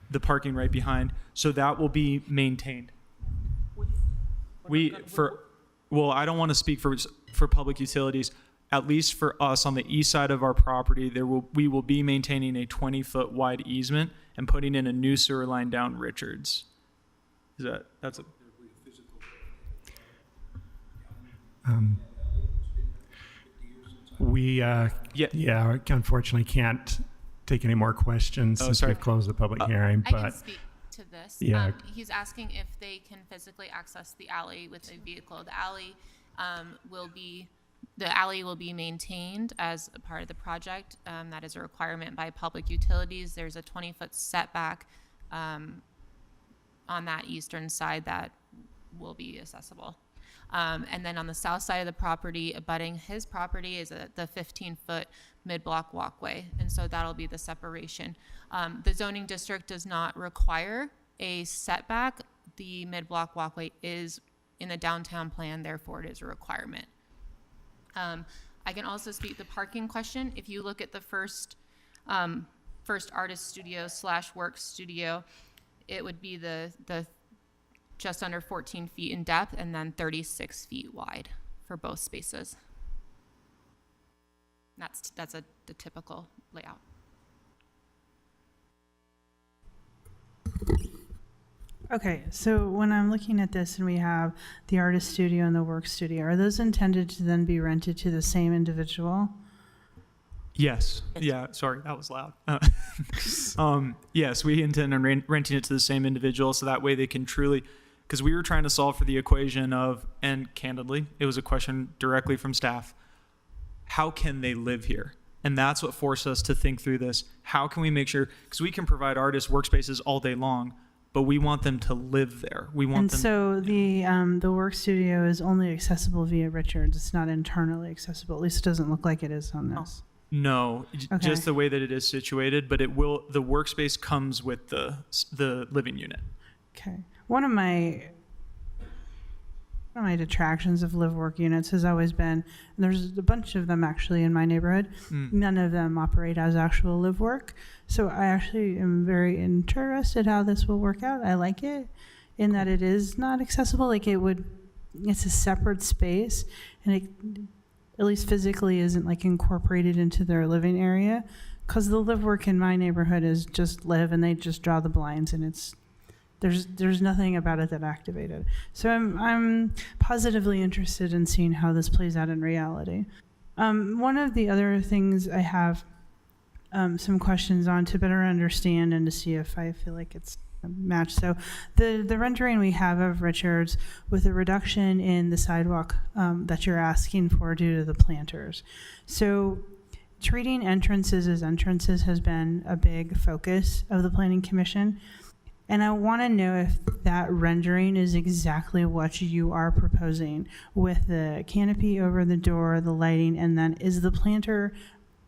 the parking right behind, so that will be maintained. I don't want to speak for public utilities. At least for us on the east side of our property, we will be maintaining a 20-foot wide easement and putting in a new sewer line down Richards. That's a
We unfortunately can't take any more questions since
sorry.
we've closed the public hearing.
I
But
can speak to this.
Yeah.
He's asking if they can physically access the alley with a vehicle. The alley will be maintained as a part of the project. That is a requirement by public utilities. There's a 20-foot setback on that eastern side that will be accessible. And then on the south side of the property, abutting his property, is the 15-foot mid-block walkway. And so that'll be the separation. The zoning district does not require a setback. The mid-block walkway is in the downtown plan, therefore it is a requirement. I can also speak the parking question. If you look at the first artist studio / work studio, it would be the just under 14 feet in depth and then 36 feet wide for both spaces. That's the typical layout.
Okay, so when I'm looking at this and we have the artist studio and the work studio, are those intended to then be rented to the same individual?
Yes. Yeah. Sorry, that was loud. Yes, we intend on renting it to the same individual, so that way they can truly, because we were trying to solve for the equation of, and candidly, it was a question directly from staff, how can they live here? And that's what forced us to think through this. How can we make sure, because we can provide artists workspaces all day long, but we want them to live there. We want
And
them.
so the work studio is only accessible via Richards. It's not internally accessible. At least it doesn't look like it is on this.
No,
Okay.
just the way that it is situated, but it will. The workspace comes with the living unit.
Okay. One of my detractions of live work units has always been, and there's a bunch of them actually in my neighborhood, none of them operate as actual live work. So I actually am very interested how this will work out. I like it in that it is not accessible. Like it's a separate space, and it at least physically isn't like incorporated into their living area. Because the live work in my neighborhood is just live, and they just draw the blinds, and there's nothing about it that activated. So I'm positively interested in seeing how this plays out in reality. One of the other things I have some questions on to better understand and to see if I feel like it's a match. So the rendering we have of Richards with a reduction in the sidewalk that you're asking for due to the planters. So treating entrances as entrances has been a big focus of the Planning Commission. And I want to know if that rendering is exactly what you are proposing with the canopy over the door, the lighting, and then is the planter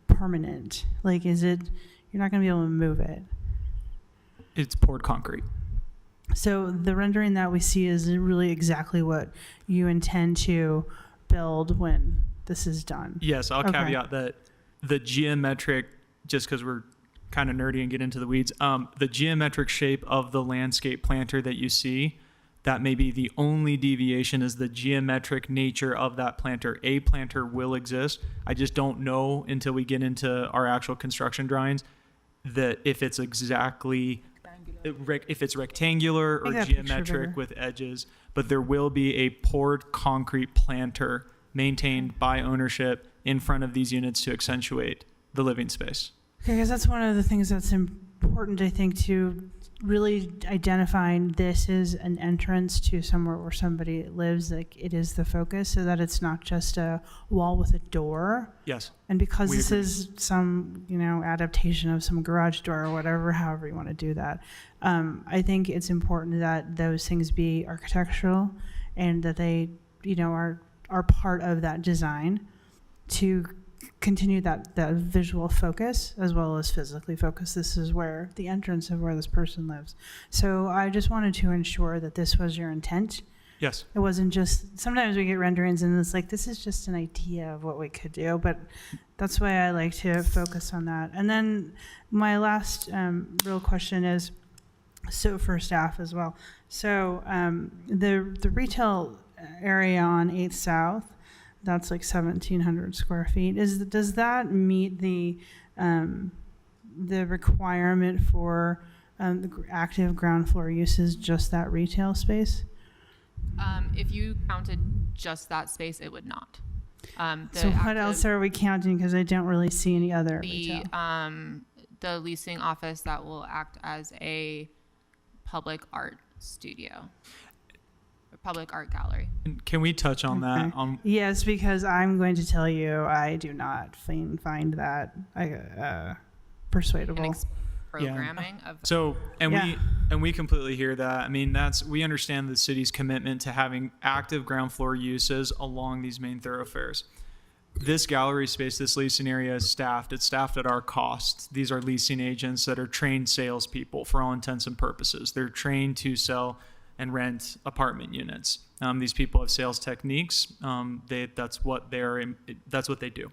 permanent? Like, you're not going to be able to move it?
It's poured concrete.
So the rendering that we see is really exactly what you intend to build when this is done?
Yes, I'll
Okay.
caveat that the geometric, just because we're kind of nerdy and get into the weeds, the geometric shape of the landscape planter that you see, that may be the only deviation is the geometric nature of that planter. A planter will exist. I just don't know until we get into our actual construction drawings that if it's exactly, if it's rectangular or
Make that picture
geometric
bigger.
with edges, but there will be a poured concrete planter maintained by ownership in front of these units to accentuate the living space.
Okay, because that's one of the things that's important, I think, to really identifying this is an entrance to somewhere where somebody lives, like it is the focus, so that it's not just a wall with a door.
Yes.
And because
We
this
agree.
is some, adaptation of some garage door or whatever, however you want to do that, I think it's important that those things be architectural and that they, are part of that design to continue that visual focus as well as physically focus. This is where the entrance of where this person lives. So I just wanted to ensure that this was your intent
Yes.
It wasn't just, sometimes we get renderings and it's like, this is just an idea of what we could do, but that's why I like to focus on that. And then my last real question is, so for staff as well. So the retail area on 8th South, that's like 1,700 square feet. Does that meet the requirement for the active ground floor uses, just that retail space?
If you counted just that space, it would not.
So what else are we counting? Because I don't really see any other retail.
The leasing office that will act as a public art studio, a public art gallery.
And can we touch on that?
Yes, because I'm going to tell you, I do not find that persuadable.
Programming of
so we completely hear that. I mean, we understand the city's commitment to having active ground floor uses along these main thoroughfares. This gallery space, this leasing area is staffed. It's staffed at our cost. These are leasing agents that are trained salespeople for all intents and purposes. They're trained to sell and rent apartment units. These people have sales techniques. That's what they do.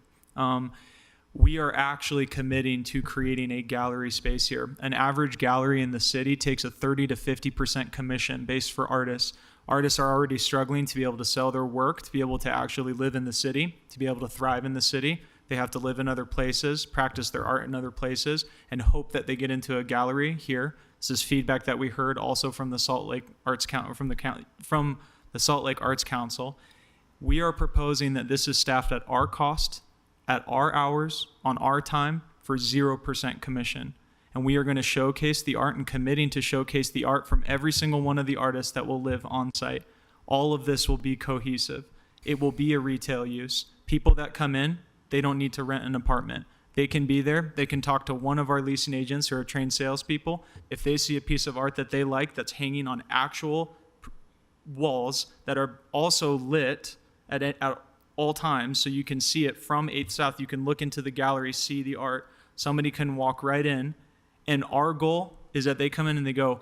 We are actually committing to creating a gallery space here. An average gallery in the city takes a 30 to 50% commission based for artists. Artists are already struggling to be able to sell their work, to be able to actually live in the city, to be able to thrive in the city. They have to live in other places, practice their art in other places, and hope that they get into a gallery here. This is feedback that we heard also from the Salt Lake Arts Council, from the Salt Lake Arts Council. We are proposing that this is staffed at our cost, at our hours, on our time, for 0% commission. And we are going to showcase the art and committing to showcase the art from every single one of the artists that will live on site. All of this will be cohesive. It will be a retail use. People that come in, they don't need to rent an apartment. They can be there. They can talk to one of our leasing agents who are trained salespeople. If they see a piece of art that they like that's hanging on actual walls that are also lit at all times, so you can see it from 8th South, you can look into the gallery, see the art. Somebody can walk right in. And our goal is that they come in and they go,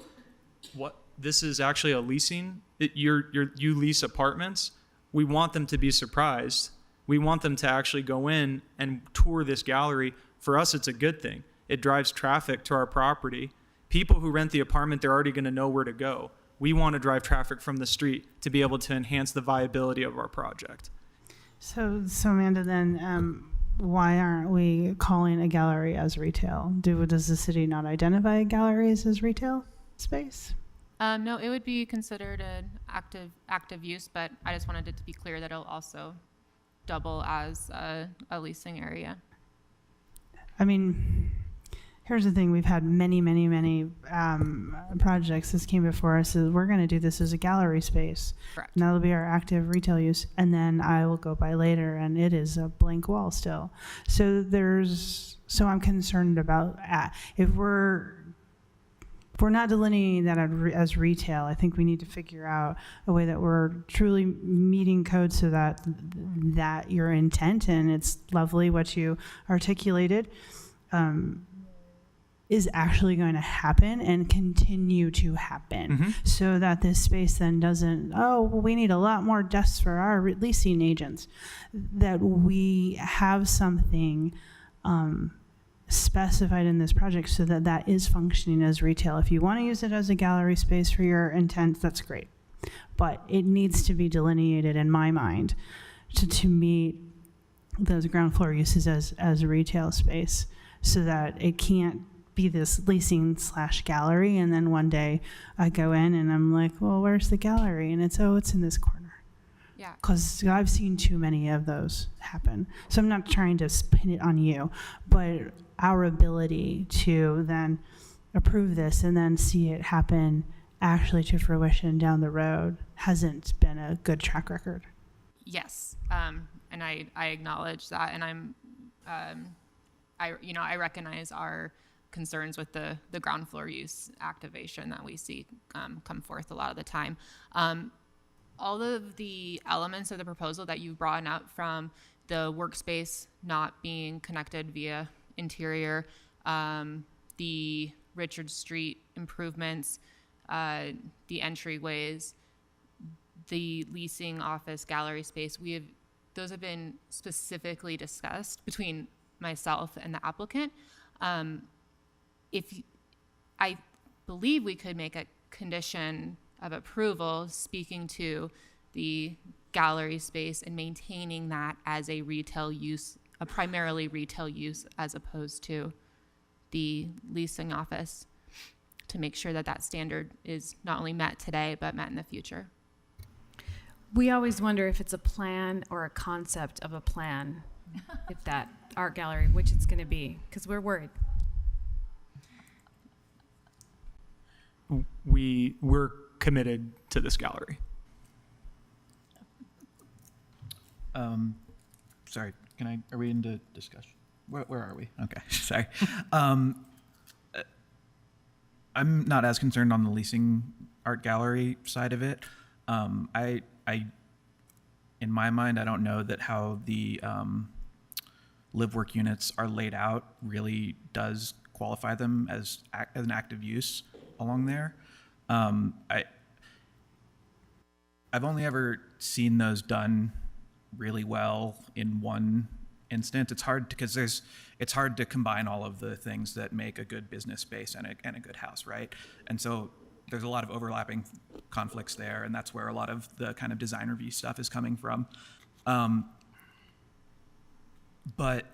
"What? This is actually a leasing? You lease apartments?" We want them to be surprised. We want them to actually go in and tour this gallery. For us, it's a good thing. It drives traffic to our property. People who rent the apartment, they're already going to know where to go. We want to drive traffic from the street to be able to enhance the viability of our project.
So Amanda, then why aren't we calling a gallery as retail? Does the city not identify galleries as retail space?
No, it would be considered an active use, but I just wanted it to be clear that it'll also double as a leasing area.
I mean, here's the thing. We've had many projects. This came before us. So we're going to do this as a gallery space.
Correct.
And that'll be our active retail use. And then I will go by later, and it is a blank wall still. So I'm concerned about if we're not delineating that as retail. I think we need to figure out a way that we're truly meeting code so that your intent, and it's lovely what you articulated, is actually going to happen and continue to happen, so that this space then doesn't, we need a lot more desks for our leasing agents. That we have something specified in this project so that is functioning as retail. If you want to use it as a gallery space for your intent, that's great. But it needs to be delineated in my mind to meet those ground floor uses as a retail space, so that it can't be this leasing / gallery, and then one day I go in and I'm like, well, where's the gallery? And it's in this corner.
Yeah.
Because I've seen too many of those happen. So I'm not trying to pin it on you, but our ability to then approve this and then see it happen actually to fruition down the road hasn't been a good track record.
Yes, and I acknowledge that, and I recognize our concerns with the ground floor use activation that we see come forth a lot of the time. All of the elements of the proposal that you've brought up, from the workspace not being connected via interior, the Richard Street improvements, the entryways, the leasing office gallery space, those have been specifically discussed between myself and the applicant. I believe we could make a condition of approval speaking to the gallery space and maintaining that as a retail use, a primarily retail use, as opposed to the leasing office, to make sure that that standard is not only met today, but met in the future.
We always wonder if it's a plan or a concept of a plan, if that art gallery, which it's going to be, because we're worried.
We're committed to this gallery.
Sorry, are we into discussion? Where are we? Okay, sorry. I'm not as concerned on the leasing art gallery side of it. In my mind, I don't know that how the live work units are laid out really does qualify them as an active use along there. I've only ever seen those done really well in one instance. It's hard to combine all of the things that make a good business space and a good house, right? And so there's a lot of overlapping conflicts there, and that's where a lot of the kind of design review stuff is coming from. But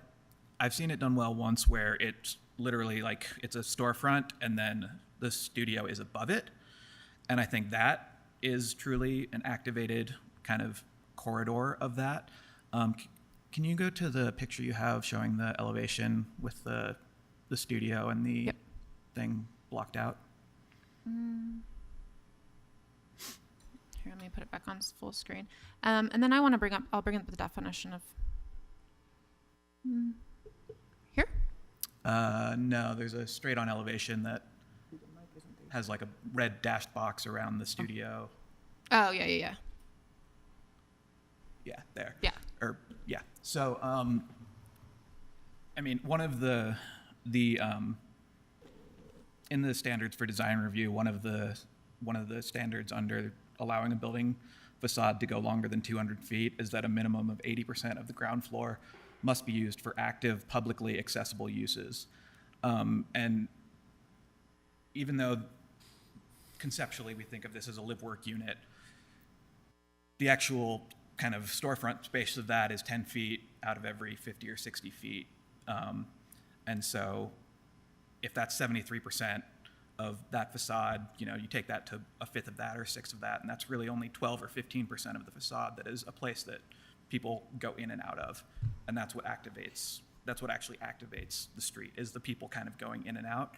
I've seen it done well once where it's literally like it's a storefront and then the studio is above it. And I think that is truly an activated kind of corridor of that. Can you go to the picture you have showing the elevation with the studio and the thing blocked out?
Here, let me put it back on full screen. And then I'll bring up the definition of here.
No, there's a straight on elevation that has like a red dashed box around the studio.
Oh, yeah.
Yeah, there.
Yeah.
Yeah. So, I mean, one of the in the standards for design review, one of the standards under allowing a building facade to go longer than 200 feet is that a minimum of 80% of the ground floor must be used for active, publicly accessible uses. And even though conceptually we think of this as a live work unit, the actual kind of storefront space of that is 10 feet out of every 50 or 60 feet. And so if that's 73% of that facade, you take that to a fifth of that or a sixth of that, and that's really only 12 or 15% of the facade that is a place that people go in and out of. And that's what actually activates the street, is the people kind of going in and out.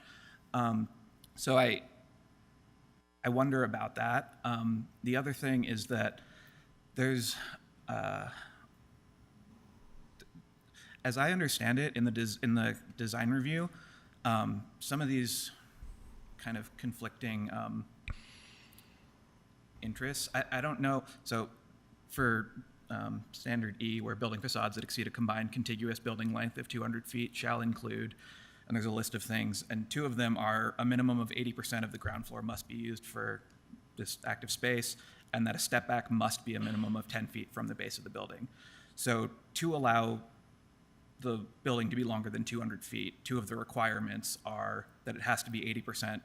So I wonder about that. The other thing is that there's, as I understand it, in the design review, some of these kind of conflicting interests. I don't know. So for standard E, where building facades that exceed a combined contiguous building length of 200 feet shall include, and there's a list of things, and two of them are a minimum of 80% of the ground floor must be used for this active space, and that a step back must be a minimum of 10 feet from the base of the building. So to allow the building to be longer than 200 feet, two of the requirements are that it has to be 80%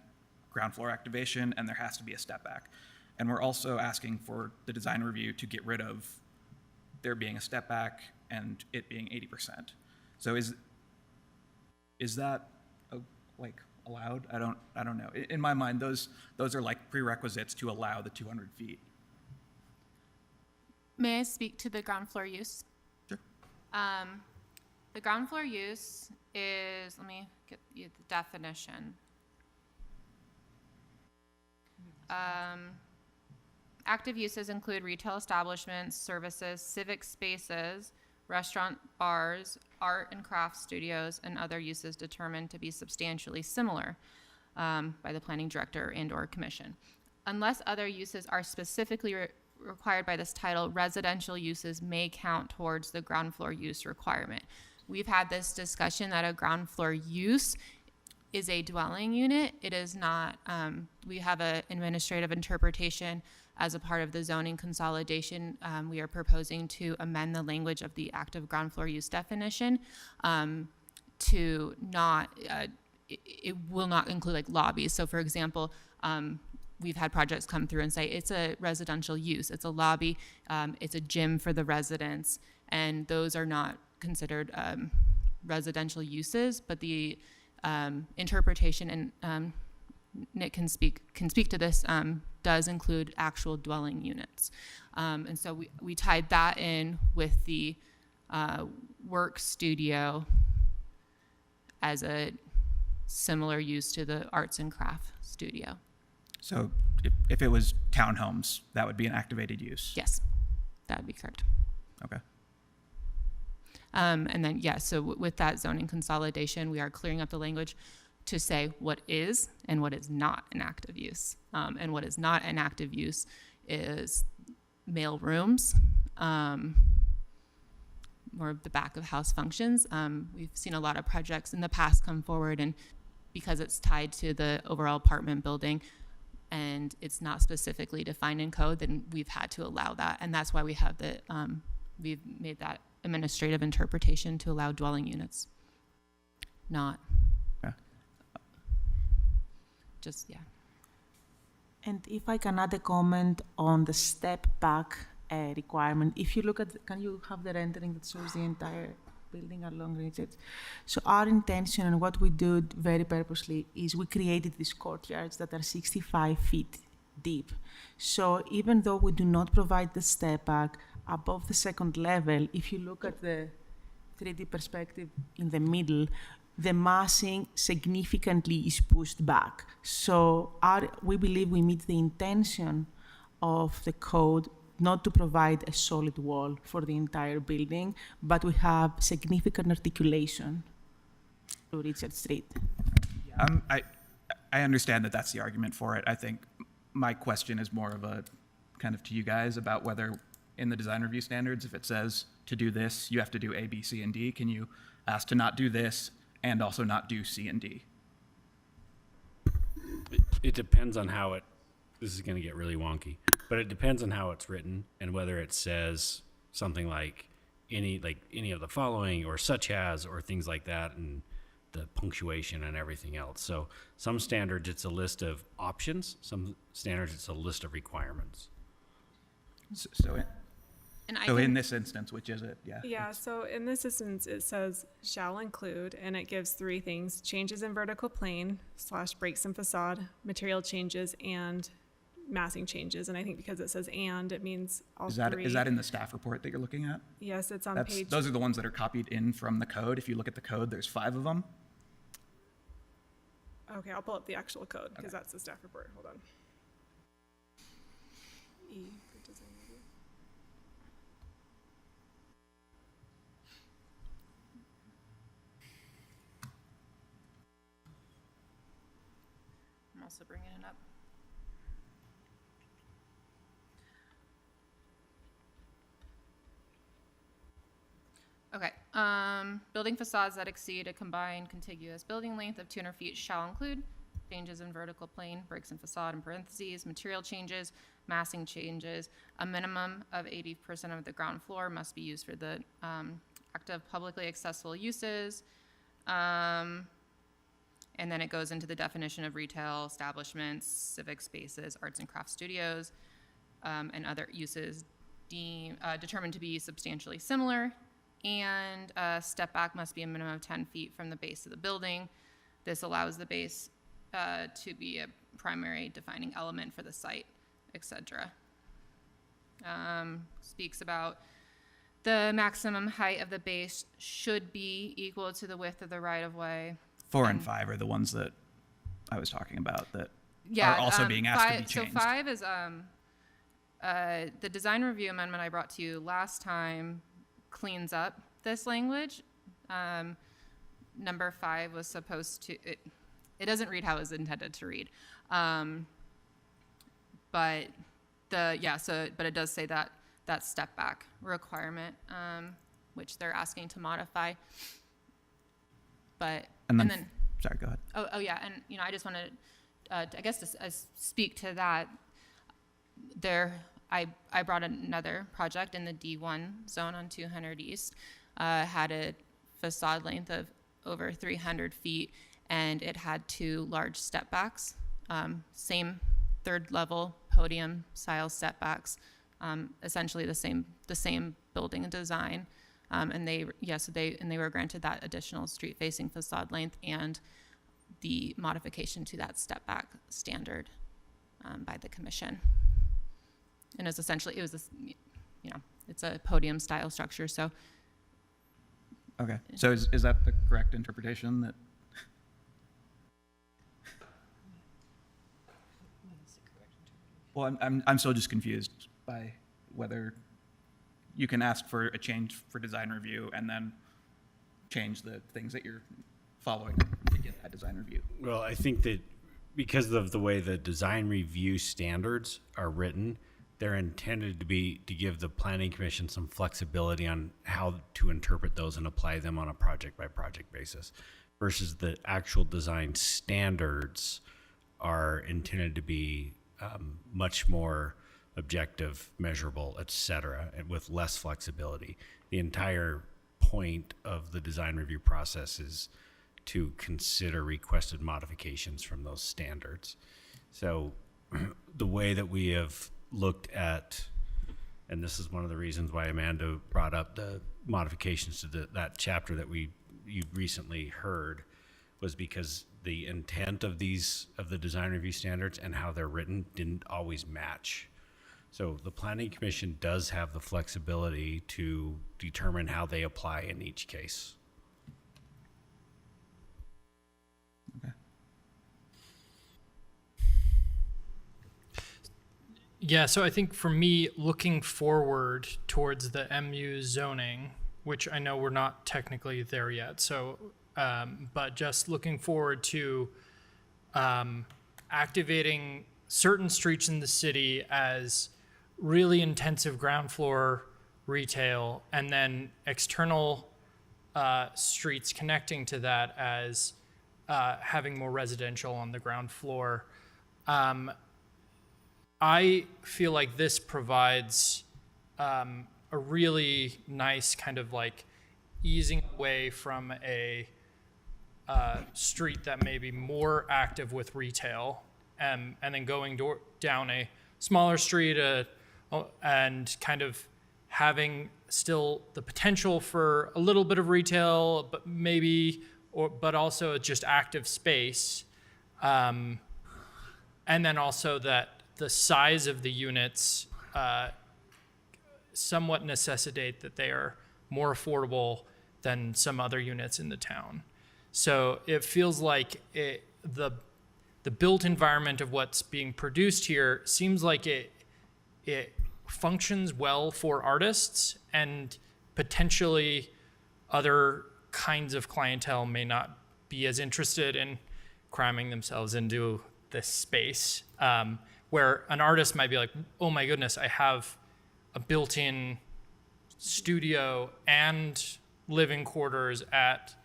ground floor activation and there has to be a step back. And we're also asking for the design review to get rid of there being a step back and it being 80%. So is that allowed? I don't know. In my mind, those are like prerequisites to allow the 200 feet.
May I speak to the ground floor use?
Sure.
The ground floor use is, let me get you the definition. Active uses include retail establishments, services, civic spaces, restaurant, bars, art and craft studios, and other uses determined to be substantially similar by the planning director and/or commission. Unless other uses are specifically required by this title, residential uses may count towards the ground floor use requirement. We've had this discussion that a ground floor use is a dwelling unit. It is not, we have an administrative interpretation as a part of the zoning consolidation, we are proposing to amend the language of the active ground floor use definition to not, it will not include like lobbies. So for example, we've had projects come through and say it's a residential use, it's a lobby, it's a gym for the residents, and those are not considered residential uses, but the interpretation, and Nick can speak to this, does include actual dwelling units. And so we tied that in with the work studio as a similar use to the arts and craft studio.
So if it was townhomes, that would be an activated use?
Yes, that would be correct.
Okay.
And then, yeah, so with that zoning consolidation, we are clearing up the language to say what is and what is not an active use. And what is not an active use is mail rooms, more of the back of house functions. We've seen a lot of projects in the past come forward, and because it's tied to the overall apartment building and it's not specifically defined in code, then we've had to allow that. And that's why we have the, we've made that administrative interpretation to allow dwelling units, not just, yeah.
And if I can add a comment on the step back requirement, if you look at, can you have the rendering that shows the entire building along Richards? So our intention and what we do very purposely is we created these courtyards that are 65 feet deep. So even though we do not provide the step back above the second level, if you look at the 3D perspective in the middle, the massing significantly is pushed back. So we believe we meet the intention of the code not to provide a solid wall for the entire building, but we have significant articulation to Richard Street.
I understand that that's the argument for it. I think my question is more of a kind of to you guys about whether in the design review standards, if it says to do this, you have to do A, B, C, and D. Can you ask to not do this and also not do C and D?
It depends on how this is going to get really wonky, but it depends on how it's written and whether it says something like any of the following or such as or things like that, and the punctuation and everything else. So some standards it's a list of options, some standards it's a list of requirements.
So in this instance, which is it? Yeah.
Yeah, so in this instance, it says shall include, and it gives three things: changes in vertical plane / breaks in facade, material changes, and massing changes. And I think because it says and, it means all three.
Is that in the staff report that you're looking at?
Yes, it's on page.
Those are the ones that are copied in from the code. If you look at the code, there's 5 of them.
Okay, I'll pull up the actual code because that's the staff report. Hold on. E for design review.
I'm also bringing it up. Okay, building facades that exceed a combined contiguous building length of 200 feet shall include changes in vertical plane, breaks in facade in parentheses, material changes, massing changes. A minimum of 80% of the ground floor must be used for the active publicly accessible uses. And then it goes into the definition of retail establishments, civic spaces, arts and crafts studios, and other uses determined to be substantially similar. And step back must be a minimum of 10 feet from the base of the building. This allows the base to be a primary defining element for the site, etc. Speaks about the maximum height of the base should be equal to the width of the right-of-way.
4 and 5 are the ones that I was talking about that
Yeah,
are also being asked to be
so
changed.
5 is the design review amendment I brought to you last time cleans up this language. Number 5 was supposed to, it doesn't read how it was intended to read. But it does say that step back requirement, which they're asking to modify. But, and then
sorry, go ahead.
Oh yeah, and I just want to, I guess to speak to that. I brought another project in the D1 zone on 200 East, had a facade length of over 300 feet, and it had 2 large step backs, same third level podium style step-backs, essentially the same building design, and they were granted that additional street-facing facade length and the modification to that step-back standard by the commission. And it's essentially it's a podium style structure. So
Okay, so is that the correct interpretation that? Well, I'm still just confused by whether you can ask for a change for design review and then change the things that you're following to get that design review.
Well, I think that because of the way the design review standards are written, they're intended to give the planning commission some flexibility on how to interpret those and apply them on a project by project basis, versus the actual design standards are intended to be much more objective, measurable, et cetera, and with less flexibility. The entire point of the design review process is to consider requested modifications from those standards. So the way that we have looked at, and this is one of the reasons why Amanda brought up the modifications to that chapter that you recently heard, was because the intent of the design review standards and how they're written didn't always match. So the planning commission does have the flexibility to determine how they apply in each case.
Okay.
Yeah, so I think for me, looking forward towards the MU zoning, which I know we're not technically there yet, so but just looking forward to activating certain streets in the city as really intensive ground floor retail, and then external streets connecting to that as having more residential on the ground floor. I feel like this provides a really nice kind of like easing away from a street that may be more active with retail, and then going down a smaller street and kind of having still the potential for a little bit of retail, but also just active space. And then also that the size of the units somewhat necessitate that they are more affordable than some other units in the town. So it feels like the built environment of what's being produced here seems like it functions well for artists, and potentially other kinds of clientele may not be as interested in cramming themselves into this space, where an artist might be like, oh my goodness, I have a built-in studio and living quarters at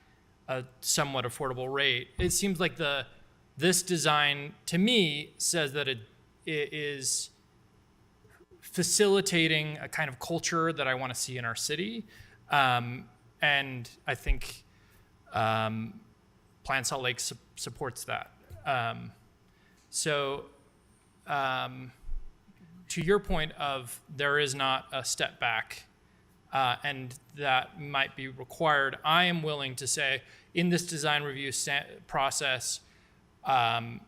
a somewhat affordable rate. It seems like this design, to me, says that it is facilitating a kind of culture that I want to see in our city. And I think Plan Salt Lake supports that. To your point of there is not a step back, and that might be required, I am willing to say in this design review process, I'm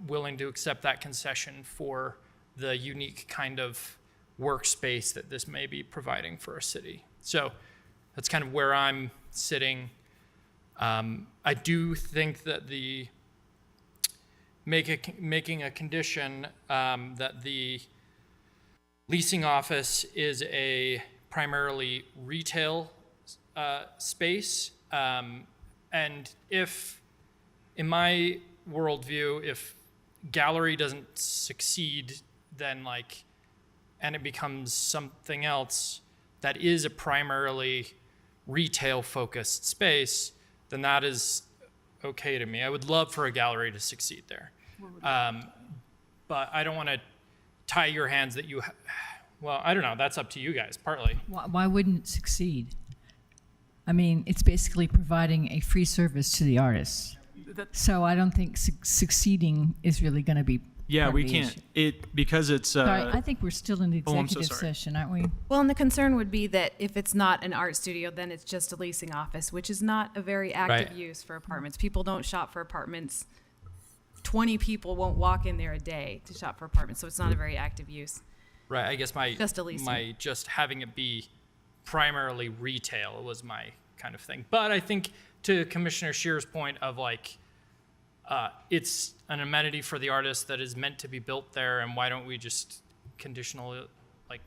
willing to accept that concession for the unique kind of workspace that this may be providing for a city. So that's kind of where I'm sitting. I do think that making a condition that the leasing office is a primarily retail space, and if, in my worldview, if gallery doesn't succeed, then and it becomes something else that is a primarily retail focused space, then that is okay to me. I would love for a gallery to succeed there. but I don't want to tie your hands that you, well, I don't know, that's up to you guys, partly.
Why wouldn't it succeed? I mean, it's basically providing a free service to the artists. So I don't think succeeding is really going to be.
Yeah,
part
we
of the
can't.
issue.
Because it's.
Sorry, I think we're still in the
Oh, I'm so
executive
sorry.
session, aren't we?
Well, and the concern would be that if it's not an art studio, then it's just a leasing office, which is not a very active
Right.
use for apartments. People don't shop for apartments. 20 people won't walk in there a day to shop for apartments, so it's not a very active use.
Right, I guess
Just a leasing.
just having it be primarily retail was my kind of thing. But I think to Commissioner Shear's point of like, it's an amenity for the artist that is meant to be built there, and why don't we just conditional, like,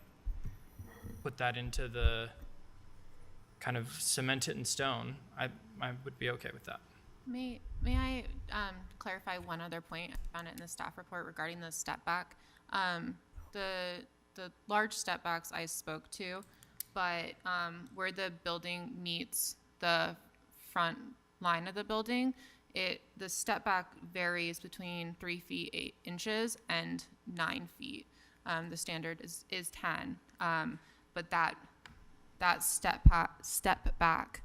put that into the kind of cement it in stone? I would be okay with that.
May I clarify one other point? I found it in the staff report regarding the step back. The large step backs I spoke to, but where the building meets the front line of the building, the step back varies between 3 feet 8 inches and 9 feet. The standard is 10, but that step back,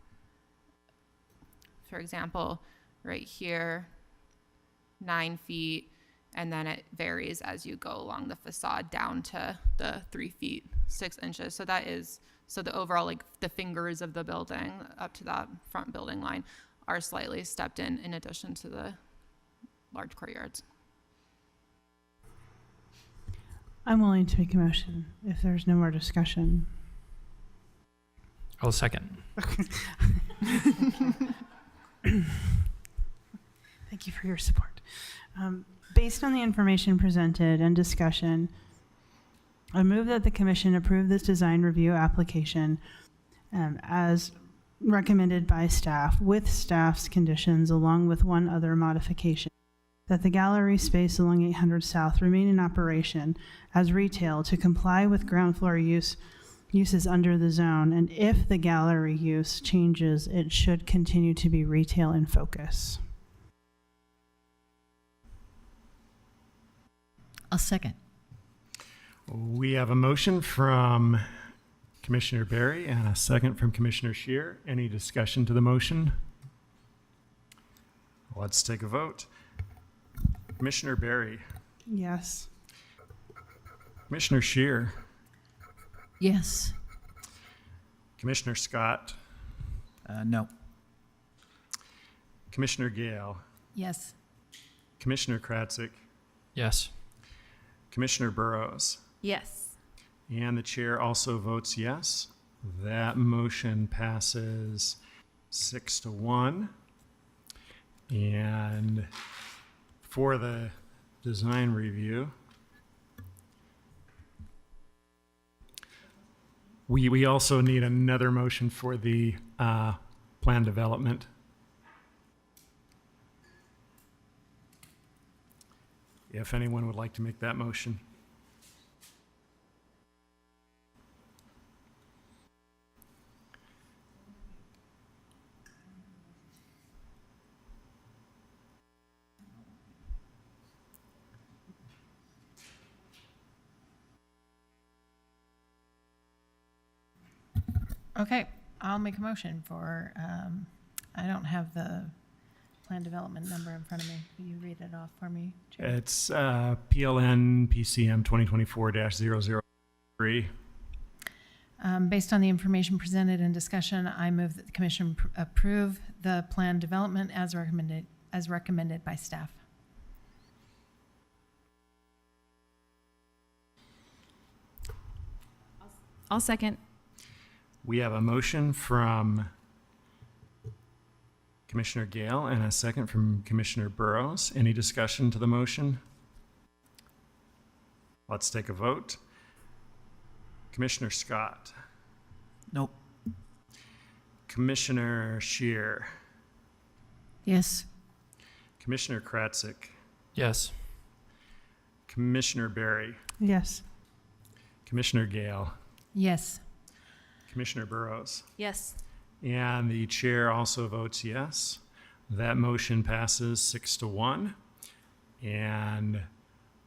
for example, right here, 9 feet, and then it varies as you go along the facade down to the 3 feet 6 inches. So the overall, like the fingers of the building up to that front building line are slightly stepped in addition to the large courtyards.
I'm willing to make a motion if there's no more discussion.
I'll second.
Thank you for your support. Based on the information presented and discussion, I move that the commission approve this design review application as recommended by staff with staff's conditions along with one other modification. That the gallery space along 800 South remain in operation as retail to comply with ground floor uses under the zone, and if the gallery use changes, it should continue to be retail in focus.
I'll second.
We have a motion from Commissioner Barry and a second from Commissioner Shear. Any discussion to the motion? Let's take a vote. Commissioner Barry,
Yes.
Commissioner Shear,
Yes.
Commissioner Scott,
No.
Commissioner Gale,
Yes.
Commissioner Kratzik,
Yes.
Commissioner Burrows,
Yes.
and the chair also votes yes. That motion passes 6-1. And for the design review, we also need another motion for the plan development. If anyone would like to make that motion.
Okay, I'll make a motion for, I don't have the plan development number in front of me. Will you read it off for me, Chair?
It's PLN PCM 2024-003.
Based on the information presented in discussion, I move that the commission approve the plan development as recommended by staff.
I'll second.
We have a motion from Commissioner Gale and a second from Commissioner Burrows. Any discussion to the motion? Let's take a vote. Commissioner Scott,
Nope.
Commissioner Shear,
Yes.
Commissioner Kratzik,
Yes.
Commissioner Barry,
Yes.
Commissioner Gale,
Yes.
Commissioner Burrows.
Yes.
And the chair also votes yes. That motion passes 6-1. And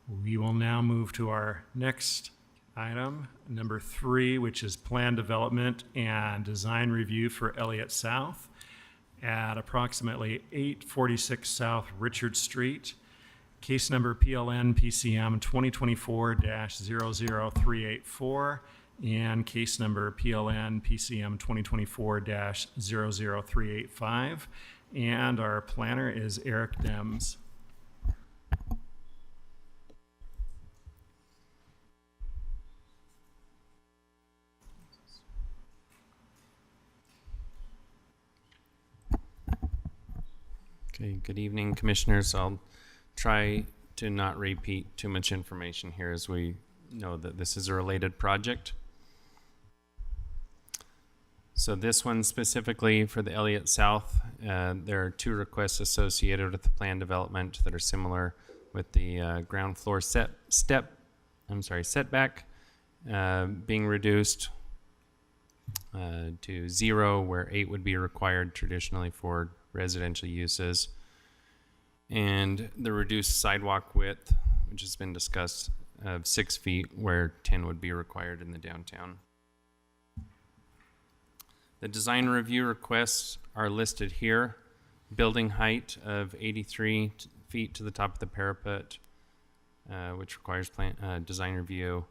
We will now move to our next item, number 3, which is plan development and design review for Elliott South at approximately 846 South Richard Street. Case number PLN PCM 2024-00384 and case number PLN PCM 2024-00385. And our planner is Eric Dems.
Okay, good evening, commissioners. I'll try to not repeat too much information here as we know that this is a related project. So this one specifically for the Elliott South, there are 2 requests associated with the plan development that are similar with the ground floor setback being reduced to 0, where 8 would be required traditionally for residential uses, and the reduced sidewalk width, which has been discussed, of 6 feet, where 10 would be required in the downtown. The design review requests are listed here. Building height of 83 feet to the top of the parapet, which requires design review.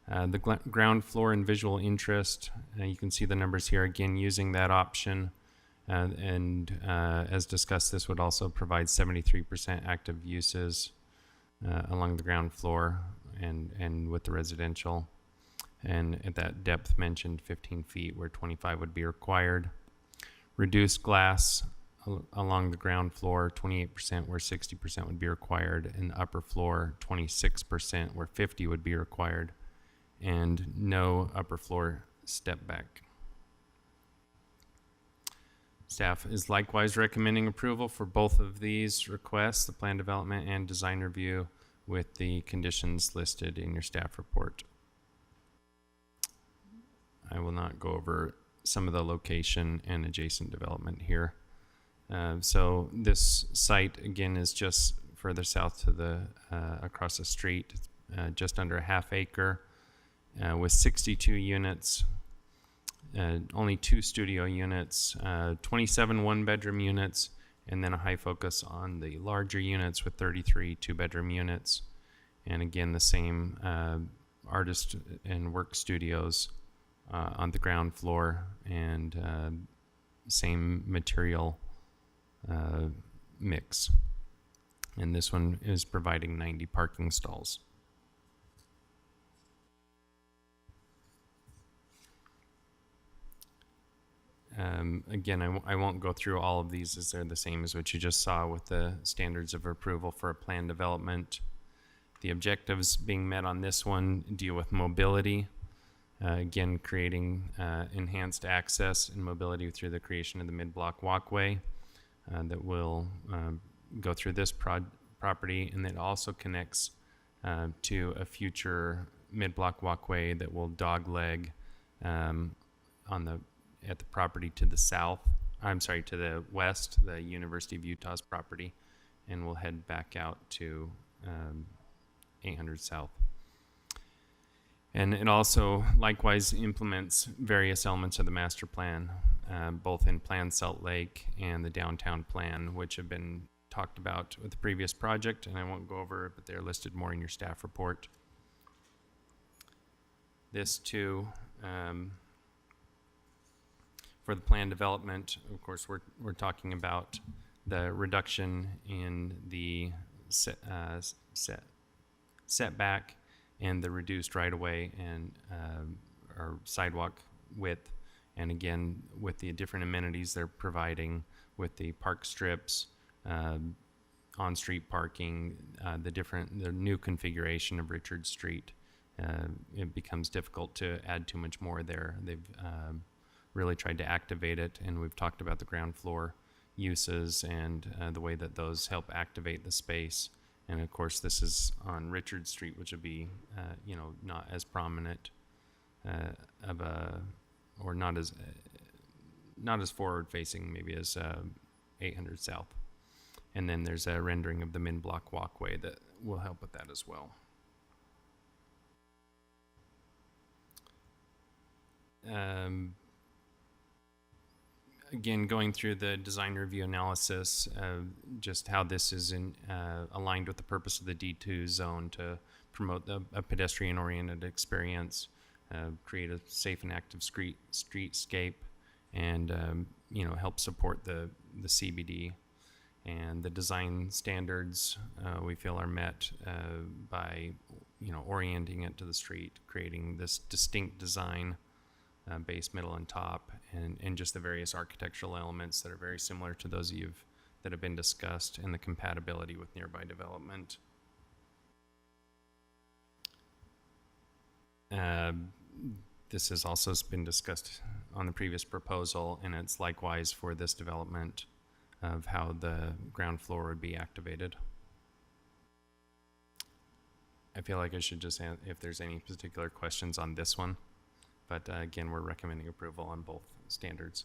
The ground floor and visual interest, you can see the numbers here again using that option. As discussed, this would also provide 73% active uses along the ground floor and with the residential. And at that depth mentioned 15 feet where 25 would be required. Reduced glass along the ground floor, 28% where 60% would be required, and the upper floor 26% where 50 would be required, and no upper floor step back. Staff is likewise recommending approval for both of these requests, the plan development and design review, with the conditions listed in your staff report. I will not go over some of the location and adjacent development here. So this site again is just further south to the across the street, just under a ½ acre, with 62 units, only 2 studio units, 27 1-bedroom units, and then a high focus on the larger units with 33 2-bedroom units, and again the same artist and work studios on the ground floor, and same material mix. And this one is providing 90 parking stalls. Again, I won't go through all of these as they're the same as what you just saw with the standards of approval for a plan development. The objectives being met on this one deal with mobility. Again, creating enhanced access and mobility through the creation of the mid-block walkway that will go through this property, and that also connects to a future mid-block walkway that will dogleg at the property to the south. I'm sorry, to the west, the University of Utah's property, and we'll head back out to 800 South. And it also likewise implements various elements of the master plan, both in Plan Salt Lake and the downtown plan, which have been talked about with the previous project, and I won't go over it, but they're listed more in your staff report. This too, for the plan development, of course, we're talking about the reduction in the setback and the reduced right-of-way and or sidewalk width, and again with the different amenities they're providing with the park strips, on-street parking, the new configuration of Richard Street. It becomes difficult to add too much more there. They've really tried to activate it, and we've talked about the ground floor uses and the way that those help activate the space. And of course, this is on Richard Street, which would be, not as prominent or not as forward-facing maybe as 800 South. And then there's a rendering of the mid-block walkway that will help with that as well. again, going through the design review analysis, just how this is aligned with the purpose of the D2 zone to promote a pedestrian-oriented experience, create a safe and active streetscape, and help support the CBD. And the design standards we feel are met by orienting it to the street, creating this distinct design, base, middle, and top, and just the various architectural elements that are very similar to those that have been discussed, and the compatibility with nearby development. This has also been discussed on the previous proposal, and it's likewise for this development of how the ground floor would be activated. I feel like I should just if there's any particular questions on this one, but again, we're recommending approval on both standards.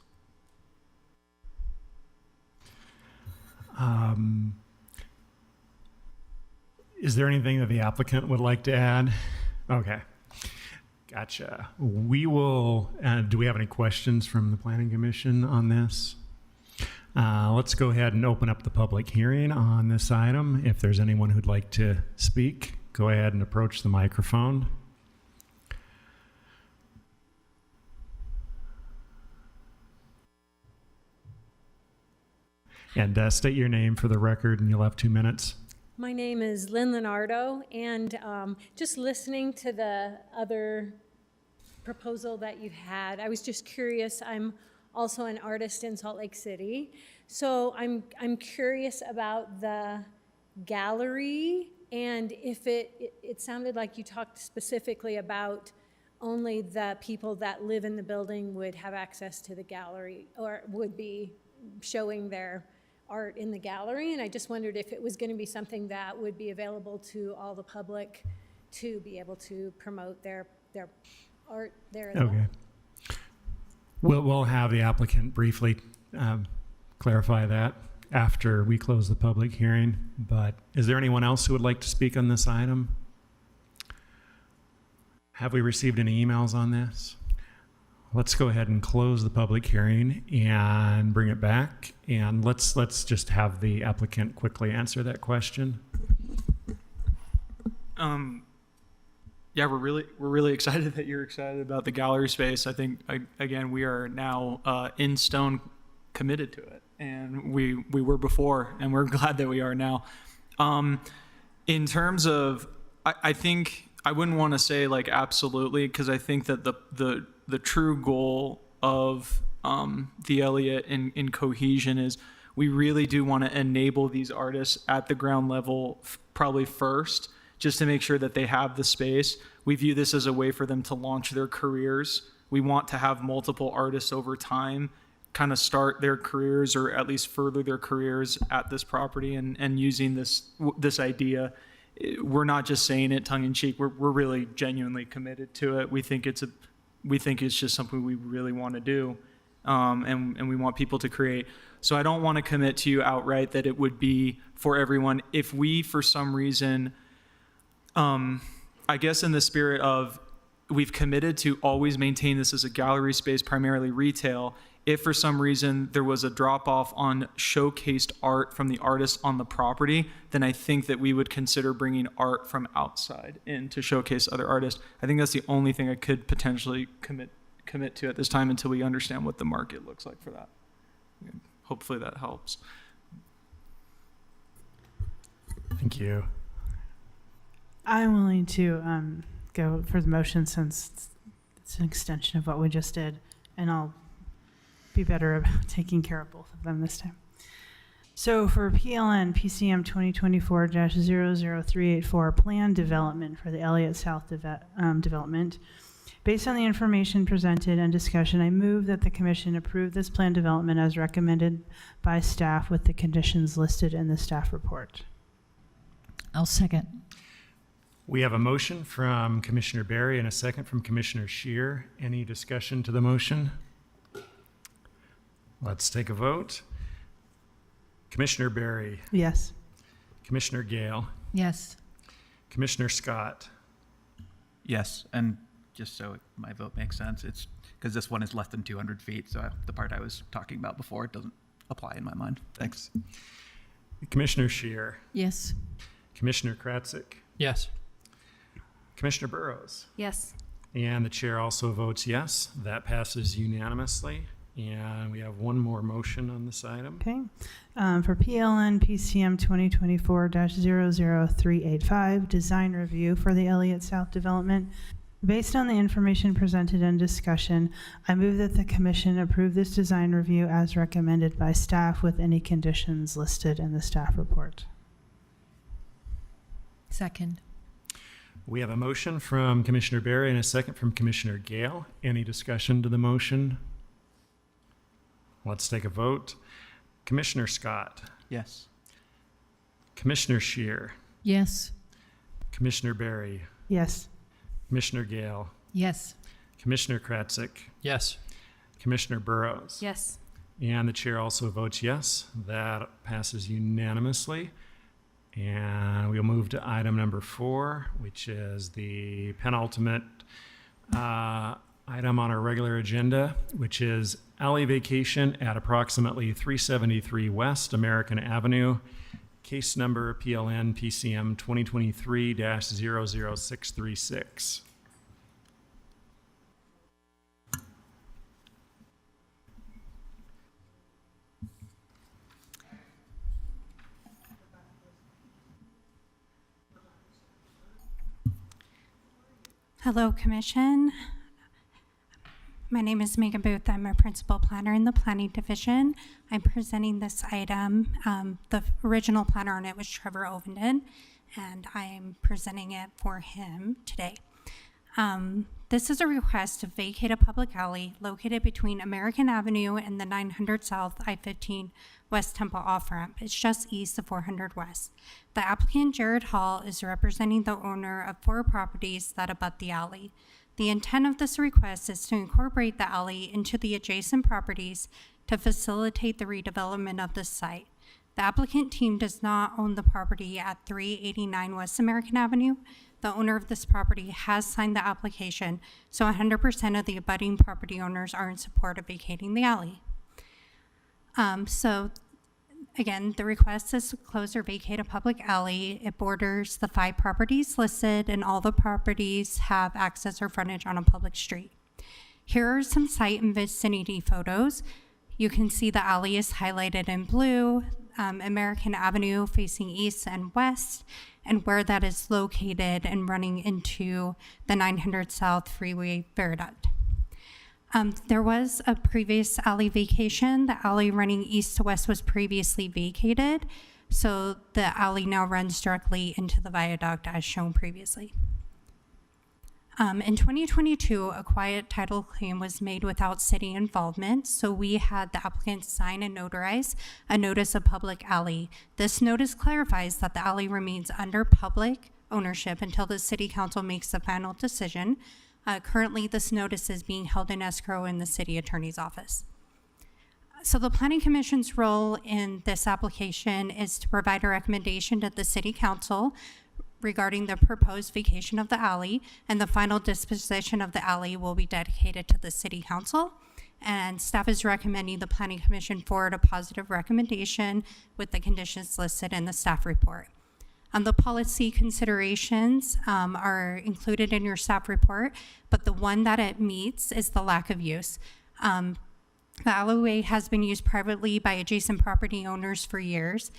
Is there anything that the applicant would like to add? Okay. Gotcha. We will, do we have any questions from the Planning Commission on this? Let's go ahead and open up the public hearing on this item. If there's anyone who'd like to speak, go ahead and approach the microphone. And state your name for the record, and you'll have 2 minutes.
My name is Lynn Leonardo, and just listening to the other proposal that you had, I was just curious. I'm also an artist in Salt Lake City, so I'm curious about the gallery, and if it sounded like you talked specifically about only the people that live in the building would have access to the gallery or would be showing their art in the gallery, and I just wondered if it was going to be something that would be available to all the public to be able to promote their art there as
Okay. We'll have the applicant briefly clarify that after we close the public hearing, but is there anyone else who would like to speak on this item? Have we received any emails on this? Let's go ahead and close the public hearing and bring it back, and let's just have the applicant quickly answer that question.
Yeah, we're really excited that you're excited about the gallery space. I think again we are now in stone committed to it, and we were before, and we're glad that we are now. In terms of, I think I wouldn't want to say like absolutely, because I think that the true goal of the Elliott in Cohesion is we really do want to enable these artists at the ground level probably first, just to make sure that they have the space. We view this as a way for them to launch their careers. We want to have multiple artists over time kind of start their careers or at least further their careers at this property and using this idea. We're not just saying it tongue in cheek. We're really genuinely committed to it. We think it's just something we really want to do, and we want people to create. So I don't want to commit to you outright that it would be for everyone. If we, for some reason, I guess in the spirit of we've committed to always maintain this as a gallery space, primarily retail. If for some reason there was a drop off on showcased art from the artists on the property, then I think that we would consider bringing art from outside in to showcase other artists. I think that's the only thing I could potentially commit to at this time until we understand what the market looks like for that. Hopefully that helps.
Thank you.
I'm willing to go for the motion since it's an extension of what we just did, and I'll be better about taking care of both of them this time. So for PLN PCM 2024-00384 plan development for the Elliott South development, based on the information presented and discussion, I move that the Commission approve this plan development as recommended by staff with the conditions listed in the staff report.
I'll second.
We have a motion from Commissioner Berry and a second from Commissioner Scheer. Any discussion to the motion? Let's take a vote. Commissioner Berry.
Yes.
Commissioner Gale.
Yes.
Commissioner Scott.
Yes, and just so my vote makes sense, it's because this one is less than 200 feet. So the part I was talking about before doesn't apply in my mind. Thanks.
Commissioner Scheer,
Yes.
Commissioner Kratzik,
Yes.
Commissioner Burrows.
Yes.
And the chair also votes yes. That passes unanimously. And we have one more motion on this item.
Okay. For PLN PCM 2024-00385, design review for the Elliott South development. Based on the information presented in discussion, I move that the commission approve this design review as recommended by staff with any conditions listed in the staff report.
Second.
We have a motion from Commissioner Berry and a second from Commissioner Gale. Any discussion to the motion? Let's take a vote. Commissioner Scott,
Yes.
Commissioner Scheer,
Yes.
Commissioner Berry,
Yes.
Commissioner Gale,
Yes.
Commissioner Kratzik,
Yes.
Commissioner Burrows.
Yes.
And the chair also votes yes. That passes unanimously. And we'll move to item number 4, which is the penultimate item on our regular agenda, which is alley vacation at approximately 373 West American Avenue, case number PLN PCM 2023-00636.
Hello, Commission. My name is Megan Booth. I'm a principal planner in the Planning Division. I'm presenting this item. The original planner on it was Trevor Ovenden, and I'm presenting it for him today. This is a request to vacate a public alley located between American Avenue and the 900 South I-15 West Temple off-ramp. It's just east of 400 West. The applicant, Jared Hall, is representing the owner of 4 properties that abut the alley. The intent of this request is to incorporate the alley into the adjacent properties to facilitate the redevelopment of the site. The applicant team does not own the property at 389 West American Avenue. The owner of this property has signed the application, so 100% of the abutting property owners are in support of vacating the alley. Again, the request is to close or vacate a public alley. It borders the 5 properties listed, and all the properties have access or frontage on a public street. Here are some site and vicinity photos. You can see the alley is highlighted in blue, American Avenue facing east and west, and where that is located and running into the 900 South Freeway Viaduct. There was a previous alley vacation. The alley running east to west was previously vacated, so the alley now runs directly into the viaduct as shown previously. In 2022, a quiet title claim was made without city involvement, so we had the applicant sign and notarize a notice of public alley. This notice clarifies that the alley remains under public ownership until the city council makes the final decision. Currently, this notice is being held in escrow in the city attorney's office. So the Planning Commission's role in this application is to provide a recommendation to the city council regarding the proposed vacation of the alley, and the final disposition of the alley will be dedicated to the city council. And staff is recommending the Planning Commission forward a positive recommendation with the conditions listed in the staff report. The policy considerations are included in your staff report, but the one that it meets is the lack of use. The alleyway has been used privately by adjacent property owners for years.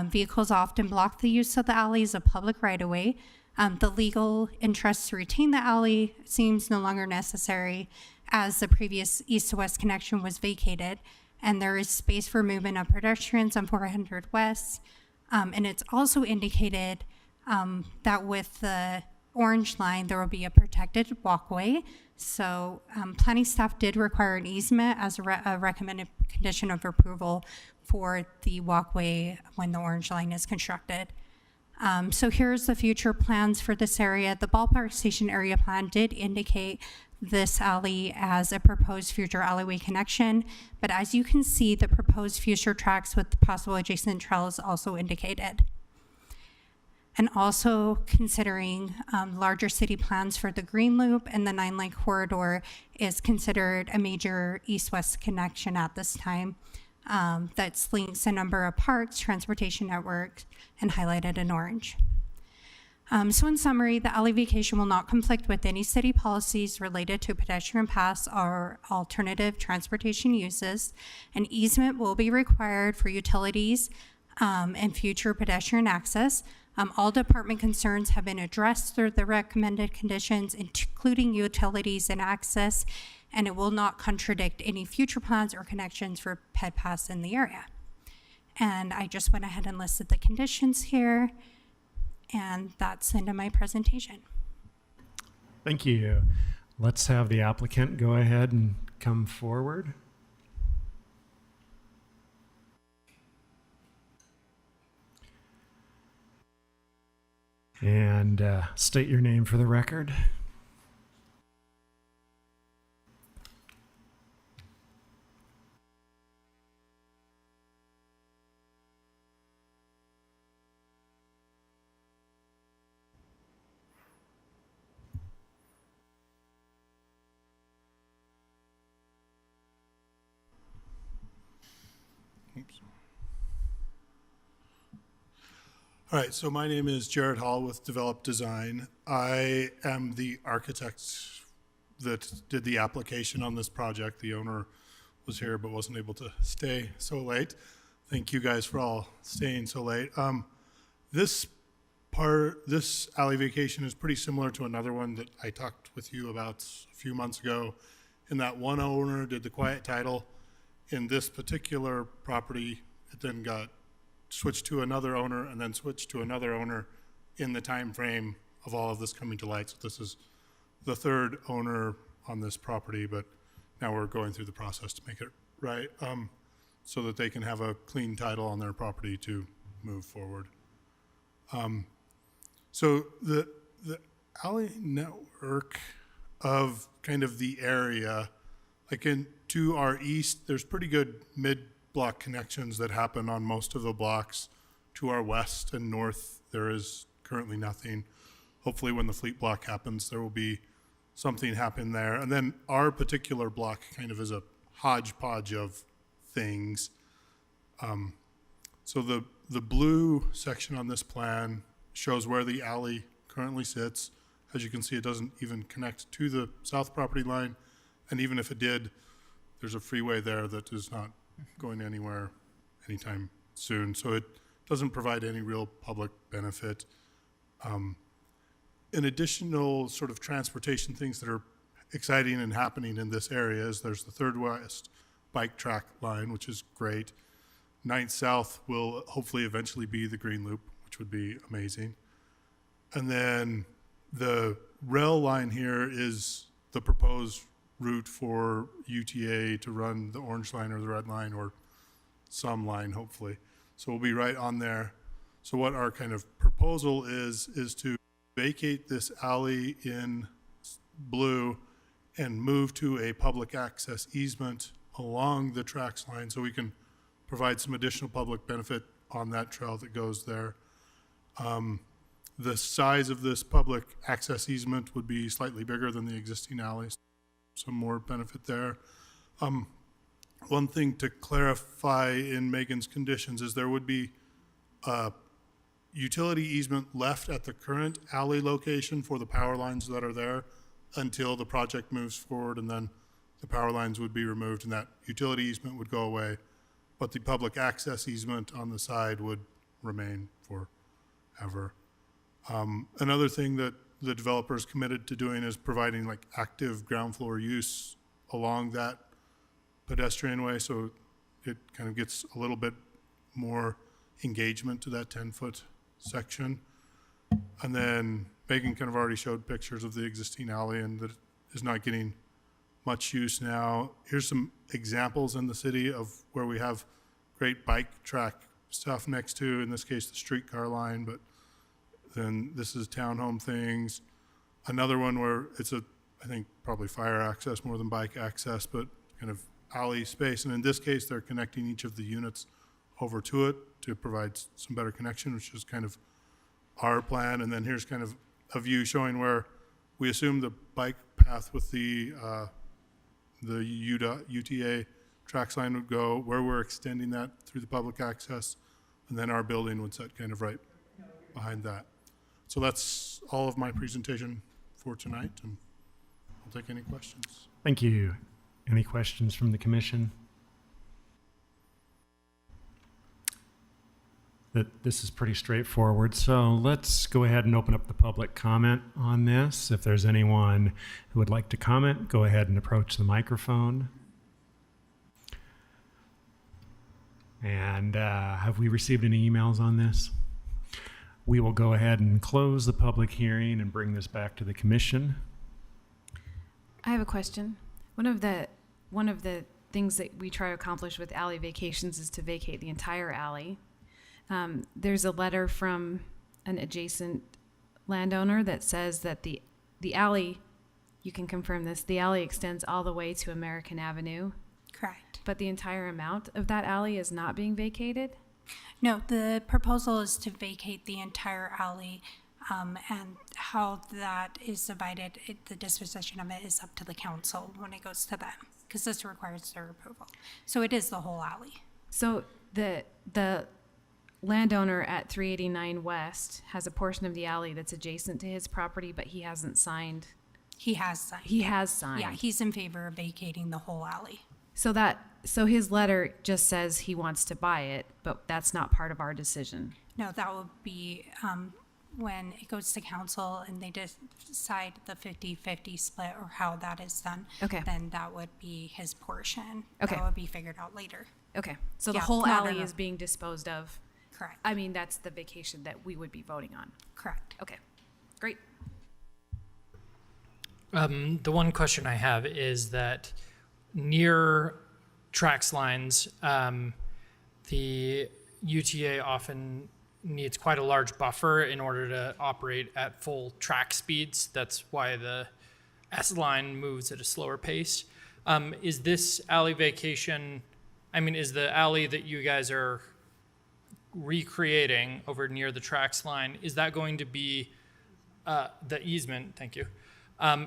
Vehicles often block the use of the alley as a public right-of-way. The legal interest to retain the alley seems no longer necessary as the previous east to west connection was vacated, and there is space for movement of pedestrians on 400 West. And it's also indicated that with the orange line, there will be a protected walkway. So planning staff did require an easement as a recommended condition of approval for the walkway when the orange line is constructed. So here's the future plans for this area. The ballpark station area plan did indicate this alley as a proposed future alleyway connection, but as you can see, the proposed future tracks with possible adjacent trails also indicated. and also considering larger city plans for the Green Loop, and the 9-lane corridor is considered a major east-west connection at this time that links a number of parks, transportation networks, and highlighted in orange. So in summary, the alley vacation will not conflict with any city policies related to pedestrian paths or alternative transportation uses. An easement will be required for utilities and future pedestrian access. All department concerns have been addressed through the recommended conditions, including utilities and access, and it will not contradict any future plans or connections for ped paths in the area. And I just went ahead and listed the conditions here, and that's the end of my presentation.
Thank you. Let's have the applicant go ahead and come forward. And state your name for the record.
All right, so my name is Jared Hall with Develop Design. I am the architect that did the application on this project. The owner was here but wasn't able to stay so late. Thank you guys for all staying so late. This alley vacation is pretty similar to another one that I talked with you about a few months ago. In that one owner did the quiet title. In this particular property, it then got switched to another owner and then switched to another owner in the time frame of all of this coming to light. So this is the third owner on this property, but now we're going through the process to make it right, so that they can have a clean title on their property to move forward. So the alley network of kind of the area, like to our east, there's pretty good mid-block connections that happen on most of the blocks. To our west and north, there is currently nothing. Hopefully when the fleet block happens, there will be something happen there. And then our particular block kind of is a hodgepodge of things. So the blue section on this plan shows where the alley currently sits. As you can see, it doesn't even connect to the south property line. And even if it did, there's a freeway there that is not going anywhere anytime soon. So it doesn't provide any real public benefit. In additional sort of transportation things that are exciting and happening in this area is there's the Third West bike track line, which is great. 9th South will hopefully eventually be the Green Loop, which would be amazing. And then the rail line here is the proposed route for UTA to run the orange line or the red line or some line, hopefully. So we'll be right on there. So what our kind of proposal is to vacate this alley in blue and move to a public access easement along the tracks line so we can provide some additional public benefit on that trail that goes there. The size of this public access easement would be slightly bigger than the existing alleys. Some more benefit there. One thing to clarify in Megan's conditions is there would be a utility easement left at the current alley location for the power lines that are there until the project moves forward, and then the power lines would be removed and that utility easement would go away, but the public access easement on the side would remain forever. Another thing that the developer is committed to doing is providing like active ground floor use along that pedestrian way, so it kind of gets a little bit more engagement to that 10-foot section. And then Megan kind of already showed pictures of the existing alley and that is not getting much use now. Here's some examples in the city of where we have great bike track stuff next to, in this case, the streetcar line, but then this is townhome things. Another one where it's I think probably fire access more than bike access, but kind of alley space. And in this case, they're connecting each of the units over to it to provide some better connection, which is kind of our plan, and then here's kind of a view showing where we assume the bike path with the UTA track line would go, where we're extending that through the public access, and then our building would sit kind of right behind that. So that's all of my presentation for tonight, and I'll take any questions.
Thank you. Any questions from the commission? This is pretty straightforward, so let's go ahead and open up the public comment on this. If there's anyone who would like to comment, go ahead and approach the microphone. And have we received any emails on this? We will go ahead and close the public hearing and bring this back to the commission.
I have a question. One of the things that we try to accomplish with alley vacations is to vacate the entire alley. There's a letter from an adjacent landowner that says that the alley, you can confirm this, the alley extends all the way to American Avenue.
Correct.
But the entire amount of that alley is not being vacated?
No, the proposal is to vacate the entire alley, and how that is divided, the disposition of it is up to the council when it goes to them, because this requires their approval. So it is the whole alley.
So the landowner at 389 West has a portion of the alley that's adjacent to his property, but he hasn't signed.
He has signed.
He has signed.
Yeah, he's in favor of vacating the whole alley.
So his letter just says he wants to buy it, but that's not part of our decision.
No, that would be when it goes to council and they decide the 50-50 split or how that is done.
Okay.
Then that would be his portion.
Okay.
That would be figured out later.
Okay, so
Yeah,
the whole
no, no,
alley
no.
is being disposed of.
Correct.
I mean, that's the vacation that we would be voting on.
Correct.
Okay, great.
The one question I have is that near tracks lines, the UTA often needs quite a large buffer in order to operate at full track speeds. That's why the S line moves at a slower pace. Is this alley vacation, is the alley that you guys are recreating over near the tracks line, is that going to be the easement? Thank you.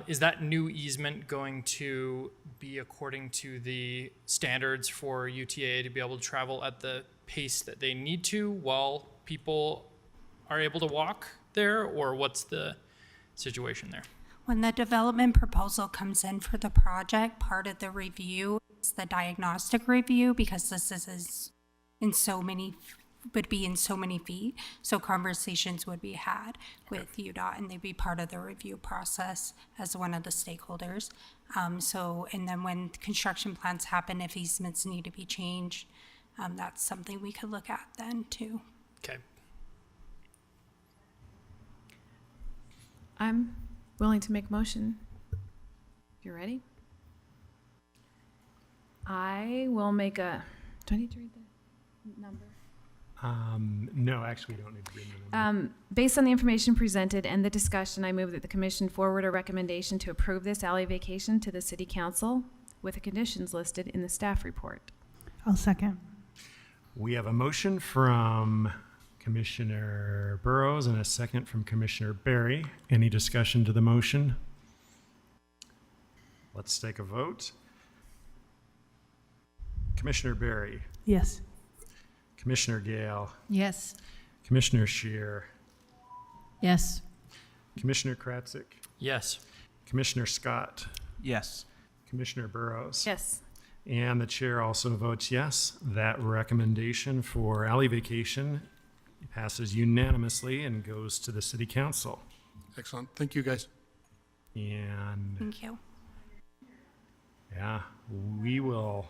Is that new easement going to be according to the standards for UTA to be able to travel at the pace that they need to while people are able to walk there, or what's the situation there?
When the development proposal comes in for the project, part of the review is the diagnostic review, because this is would be in so many feet. So conversations would be had with UDOT, and they'd be part of the review process as one of the stakeholders. And then when construction plans happen, if easements need to be changed, that's something we could look at then too.
Okay.
I'm willing to make a motion. If you're ready. I will make a, do I need to read the number?
No, actually, we don't need to read the number.
Based on the information presented and the discussion, I move that the commission forward a recommendation to approve this alley vacation to the city council with the conditions listed in the staff report.
I'll second.
We have a motion from Commissioner Burrows and a second from Commissioner Berry. Any discussion to the motion? Let's take a vote. Commissioner Berry,
Yes.
Commissioner Gale,
Yes.
Commissioner Shear,
Yes.
Commissioner Kratzik,
Yes.
Commissioner Scott,
Yes.
Commissioner Burrows.
Yes.
And the chair also votes yes. That recommendation for alley vacation passes unanimously and goes to the city council.
Excellent. Thank you, guys.
And
Thank you.
yeah, we will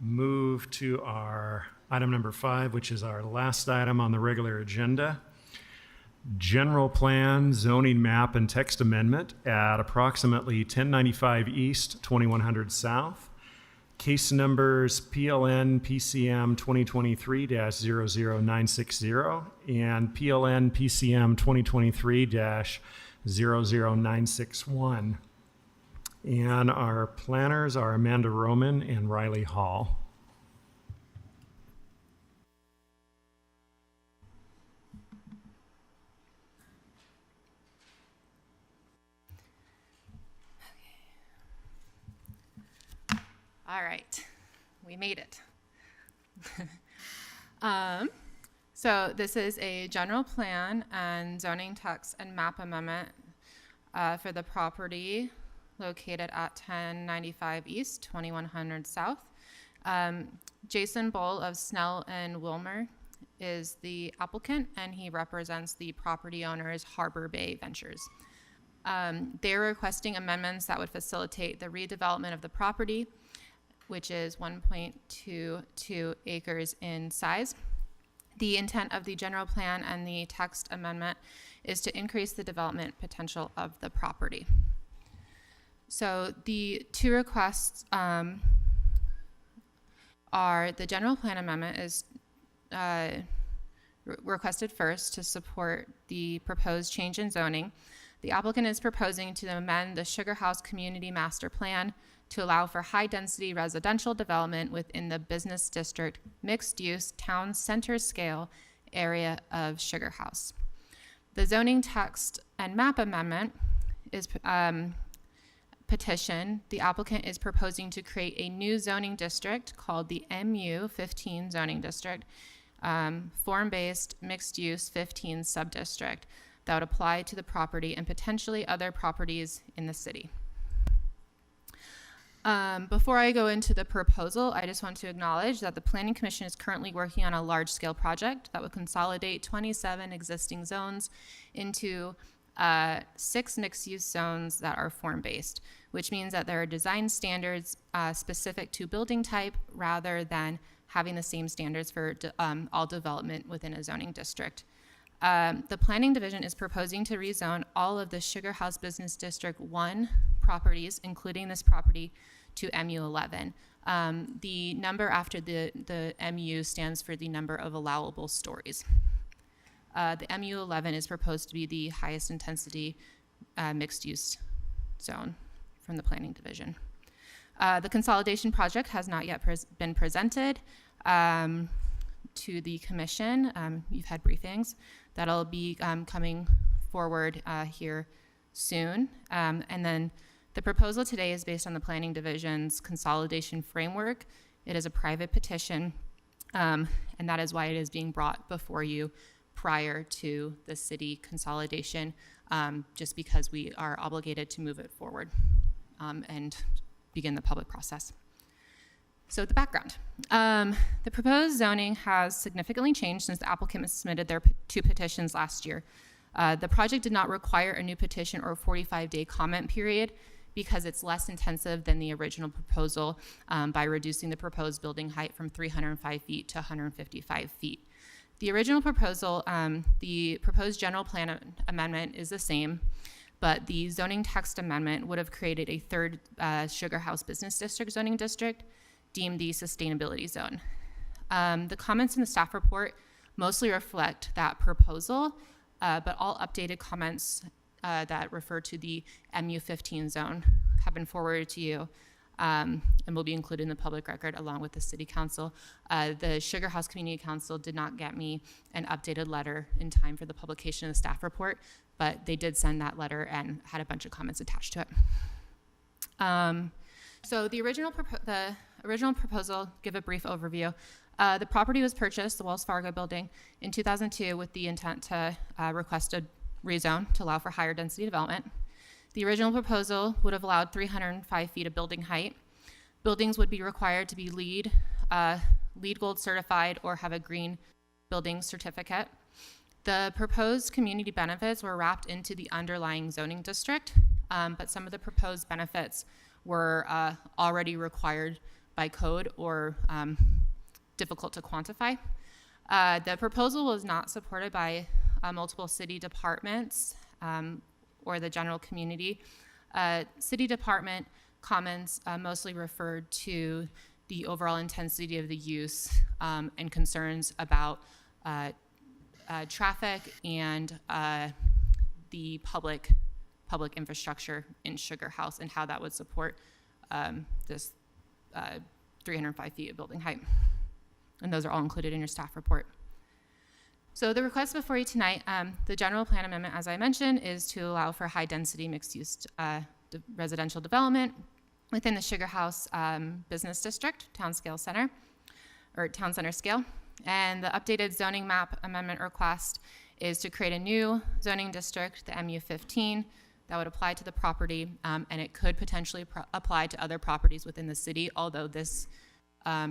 move to our item number 5, which is our last item on the regular agenda. General plan, zoning map, and text amendment at approximately 1095 East, 2100 South. Case numbers PLN PCM 2023-00960 and PLN PCM 2023-00961. And our planners are Amanda Roman and Riley Hall.
All right, we made it. So this is a general plan and zoning text and map amendment for the property located at 1095 East, 2100 South. Jason Bull of Snell and Wilmer is the applicant, and he represents the property owners Harbor Bay Ventures. They're requesting amendments that would facilitate the redevelopment of the property, which is 1.22 acres in size. The intent of the general plan and the text amendment is to increase the development potential of the property. So the two requests are the general plan amendment is requested first to support the proposed change in zoning. The applicant is proposing to amend the Sugar House Community Master Plan to allow for high-density residential development within the business district mixed-use town center scale area of Sugar House. The zoning text and map amendment is petition. The applicant is proposing to create a new zoning district called the MU15 zoning district, form-based mixed-use 15 sub-district that would apply to the property and potentially other properties in the city. Before I go into the proposal, I just want to acknowledge that the Planning Commission is currently working on a large-scale project that would consolidate 27 existing zones into 6 mixed-use zones that are form-based, which means that there are design standards specific to building type rather than having the same standards for all development within a zoning district. The Planning Division is proposing to rezone all of the Sugar House Business District 1 properties, including this property, to MU11. The number after the MU stands for the number of allowable stories. The MU11 is proposed to be the highest intensity mixed-use zone from the Planning Division. The consolidation project has not yet been presented to the Commission. You've had briefings. That'll be coming forward here soon. And then the proposal today is based on the Planning Division's consolidation framework. It is a private petition, and that is why it is being brought before you prior to the city consolidation, just because we are obligated to move it forward and begin the public process. So the background. The proposed zoning has significantly changed since the applicant submitted their two petitions last year. The project did not require a new petition or a 45-day comment period because it's less intensive than the original proposal by reducing the proposed building height from 305 feet to 155 feet. The original proposal, the proposed general plan amendment is the same, but the zoning text amendment would have created a third Sugar House Business District zoning district deemed the sustainability zone. The comments in the staff report mostly reflect that proposal, but all updated comments that refer to the MU15 zone have been forwarded to you and will be included in the public record along with the City Council. The Sugar House Community Council did not get me an updated letter in time for the publication of the staff report, but they did send that letter and had a bunch of comments attached to it. So the original proposal, give a brief overview. The property was purchased, the Wells Fargo building, in 2002 with the intent to request a rezone to allow for higher density development. The original proposal would have allowed 305 feet of building height. Buildings would be required to be LEED Gold certified or have a green building certificate. The proposed community benefits were wrapped into the underlying zoning district, but some of the proposed benefits were already required by code or difficult to quantify. The proposal was not supported by multiple city departments or the general community. City department comments mostly referred to the overall intensity of the use and concerns about traffic and the public infrastructure in Sugar House and how that would support this 305 feet of building height. And those are all included in your staff report. So the request before you tonight, the general plan amendment, as I mentioned, is to allow for high density mixed use residential development within the Sugar House Business District, Town Scale Center, or Town Center Scale. And the updated zoning map amendment request is to create a new zoning district, the MU15, that would apply to the property, and it could potentially apply to other properties within the city, although this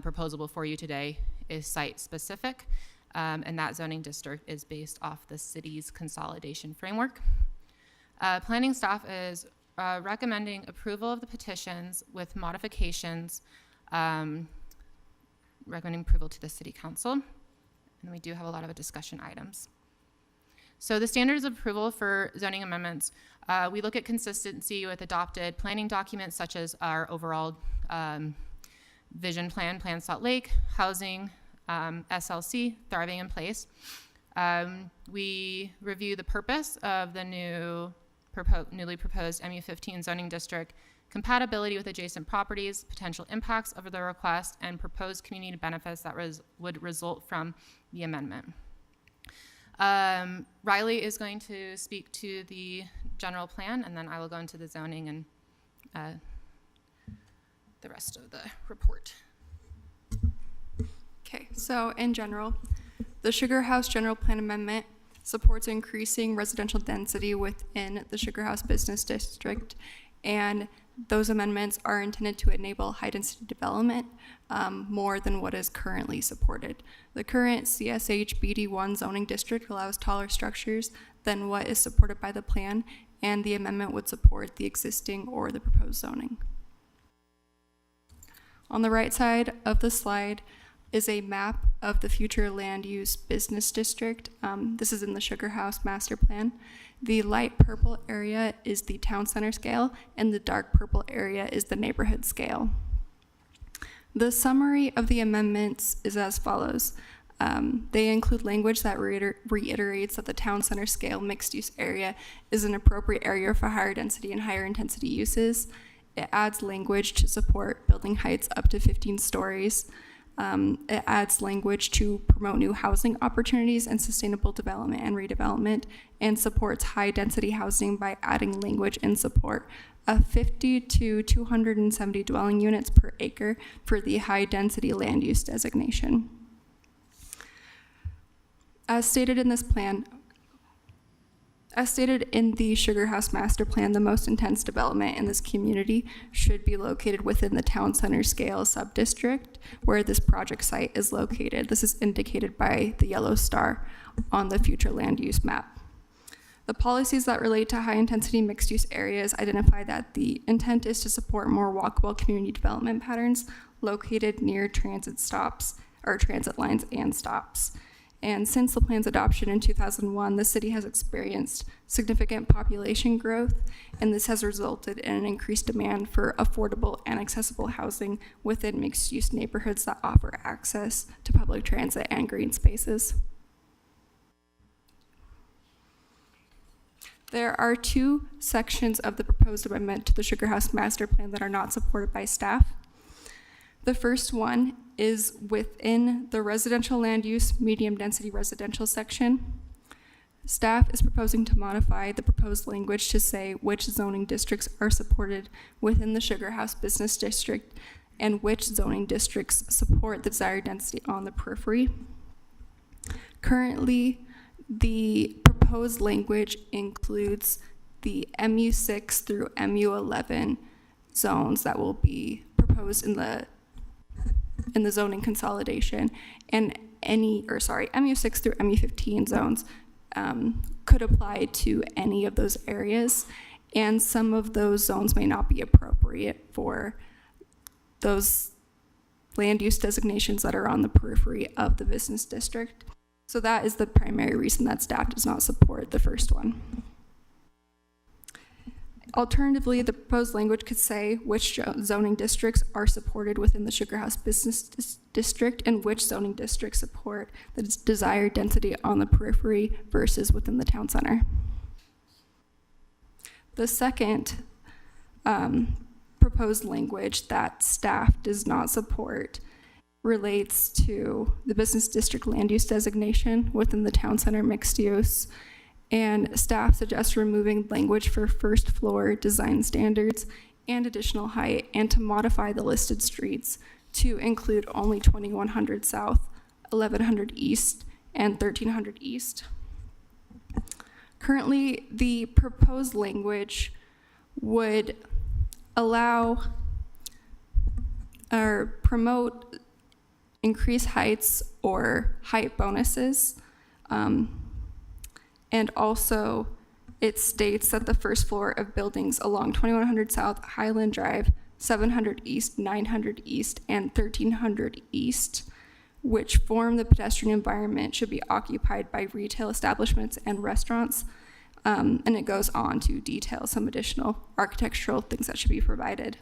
proposal before you today is site-specific, and that zoning district is based off the city's consolidation framework. Planning staff is recommending approval of the petitions with modifications, recommending approval to the City Council, and we do have a lot of discussion items. So the standards of approval for zoning amendments, we look at consistency with adopted planning documents such as our overall vision plan, Plan Salt Lake, housing, SLC, Thriving in Place. We review the purpose of the newly proposed MU15 zoning district, compatibility with adjacent properties, potential impacts of the request, and proposed community benefits that would result from the amendment. Riley is going to speak to the general plan, and then I will go into the zoning and the rest of the report.
Okay, so in general, the Sugar House General Plan Amendment supports increasing residential density within the Sugar House Business District, and those amendments are intended to enable high-density development more than what is currently supported. The current CSH BD1 zoning district allows taller structures than what is supported by the plan, and the amendment would support the existing or the proposed zoning. On the right side of the slide is a map of the future land use business district. This is in the Sugar House master plan. The light purple area is the town center scale, and the dark purple area is the neighborhood scale. The summary of the amendments is as follows. They include language that reiterates that the town center scale mixed use area is an appropriate area for higher density and higher intensity uses. It adds language to support building heights up to 15 stories. It adds language to promote new housing opportunities and sustainable development and redevelopment, and supports high density housing by adding language in support of 50 to 270 dwelling units per acre for the high density land use designation. As stated in this plan, as stated in the Sugar House Master Plan, the most intense development in this community should be located within the town center scale sub-district where this project site is located. This is indicated by the yellow star on the future land use map. The policies that relate to high-intensity mixed-use areas identify that the intent is to support more walkable community development patterns located near transit stops or transit lines and stops. And since the plan's adoption in 2001, the city has experienced significant population growth, and this has resulted in an increased demand for affordable and accessible housing within mixed-use neighborhoods that offer access to public transit and green spaces. There are two sections of the proposed amendment to the Sugar House Master Plan that are not supported by staff. The first one is within the residential land use medium density residential section. Staff is proposing to modify the proposed language to say which zoning districts are supported within the Sugar House Business District and which zoning districts support the desired density on the periphery. Currently, the proposed language includes the MU6 through MU11 zones that will be proposed in the zoning consolidation, and MU6 through MU15 zones could apply to any of those areas, and some of those zones may not be appropriate for those land use designations that are on the periphery of the business district. So that is the primary reason that staff does not support the first one. Alternatively, the proposed language could say which zoning districts are supported within the Sugar House Business District and which zoning districts support the desired density on the periphery versus within the town center. The second proposed language that staff does not support relates to the business district land use designation within the town center mixed use. And staff suggests removing language for first floor design standards and additional height, and to modify the listed streets to include only 2100 South, 1100 East, and 1300 East. Currently, the proposed language would allow or promote increased heights or height bonuses. And also, it states that the first floor of buildings along 2100 South, Highland Drive, 700 East, 900 East, and 1300 East, which form the pedestrian environment, should be occupied by retail establishments and restaurants. And it goes on to detail some additional architectural things that should be provided.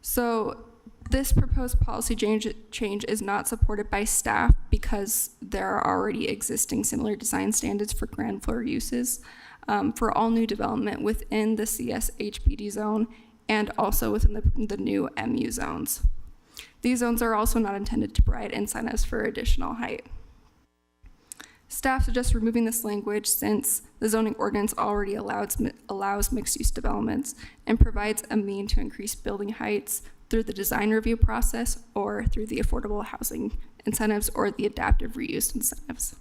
So this proposed policy change is not supported by staff because there are already existing similar design standards for ground floor uses for all new development within the CSHBD zone and also within the new MU zones. These zones are also not intended to provide incentives for additional height. Staff suggests removing this language since the zoning ordinance already allows mixed-use developments and provides a mean to increase building heights through the design review process or through the affordable housing incentives or the adaptive reuse incentives.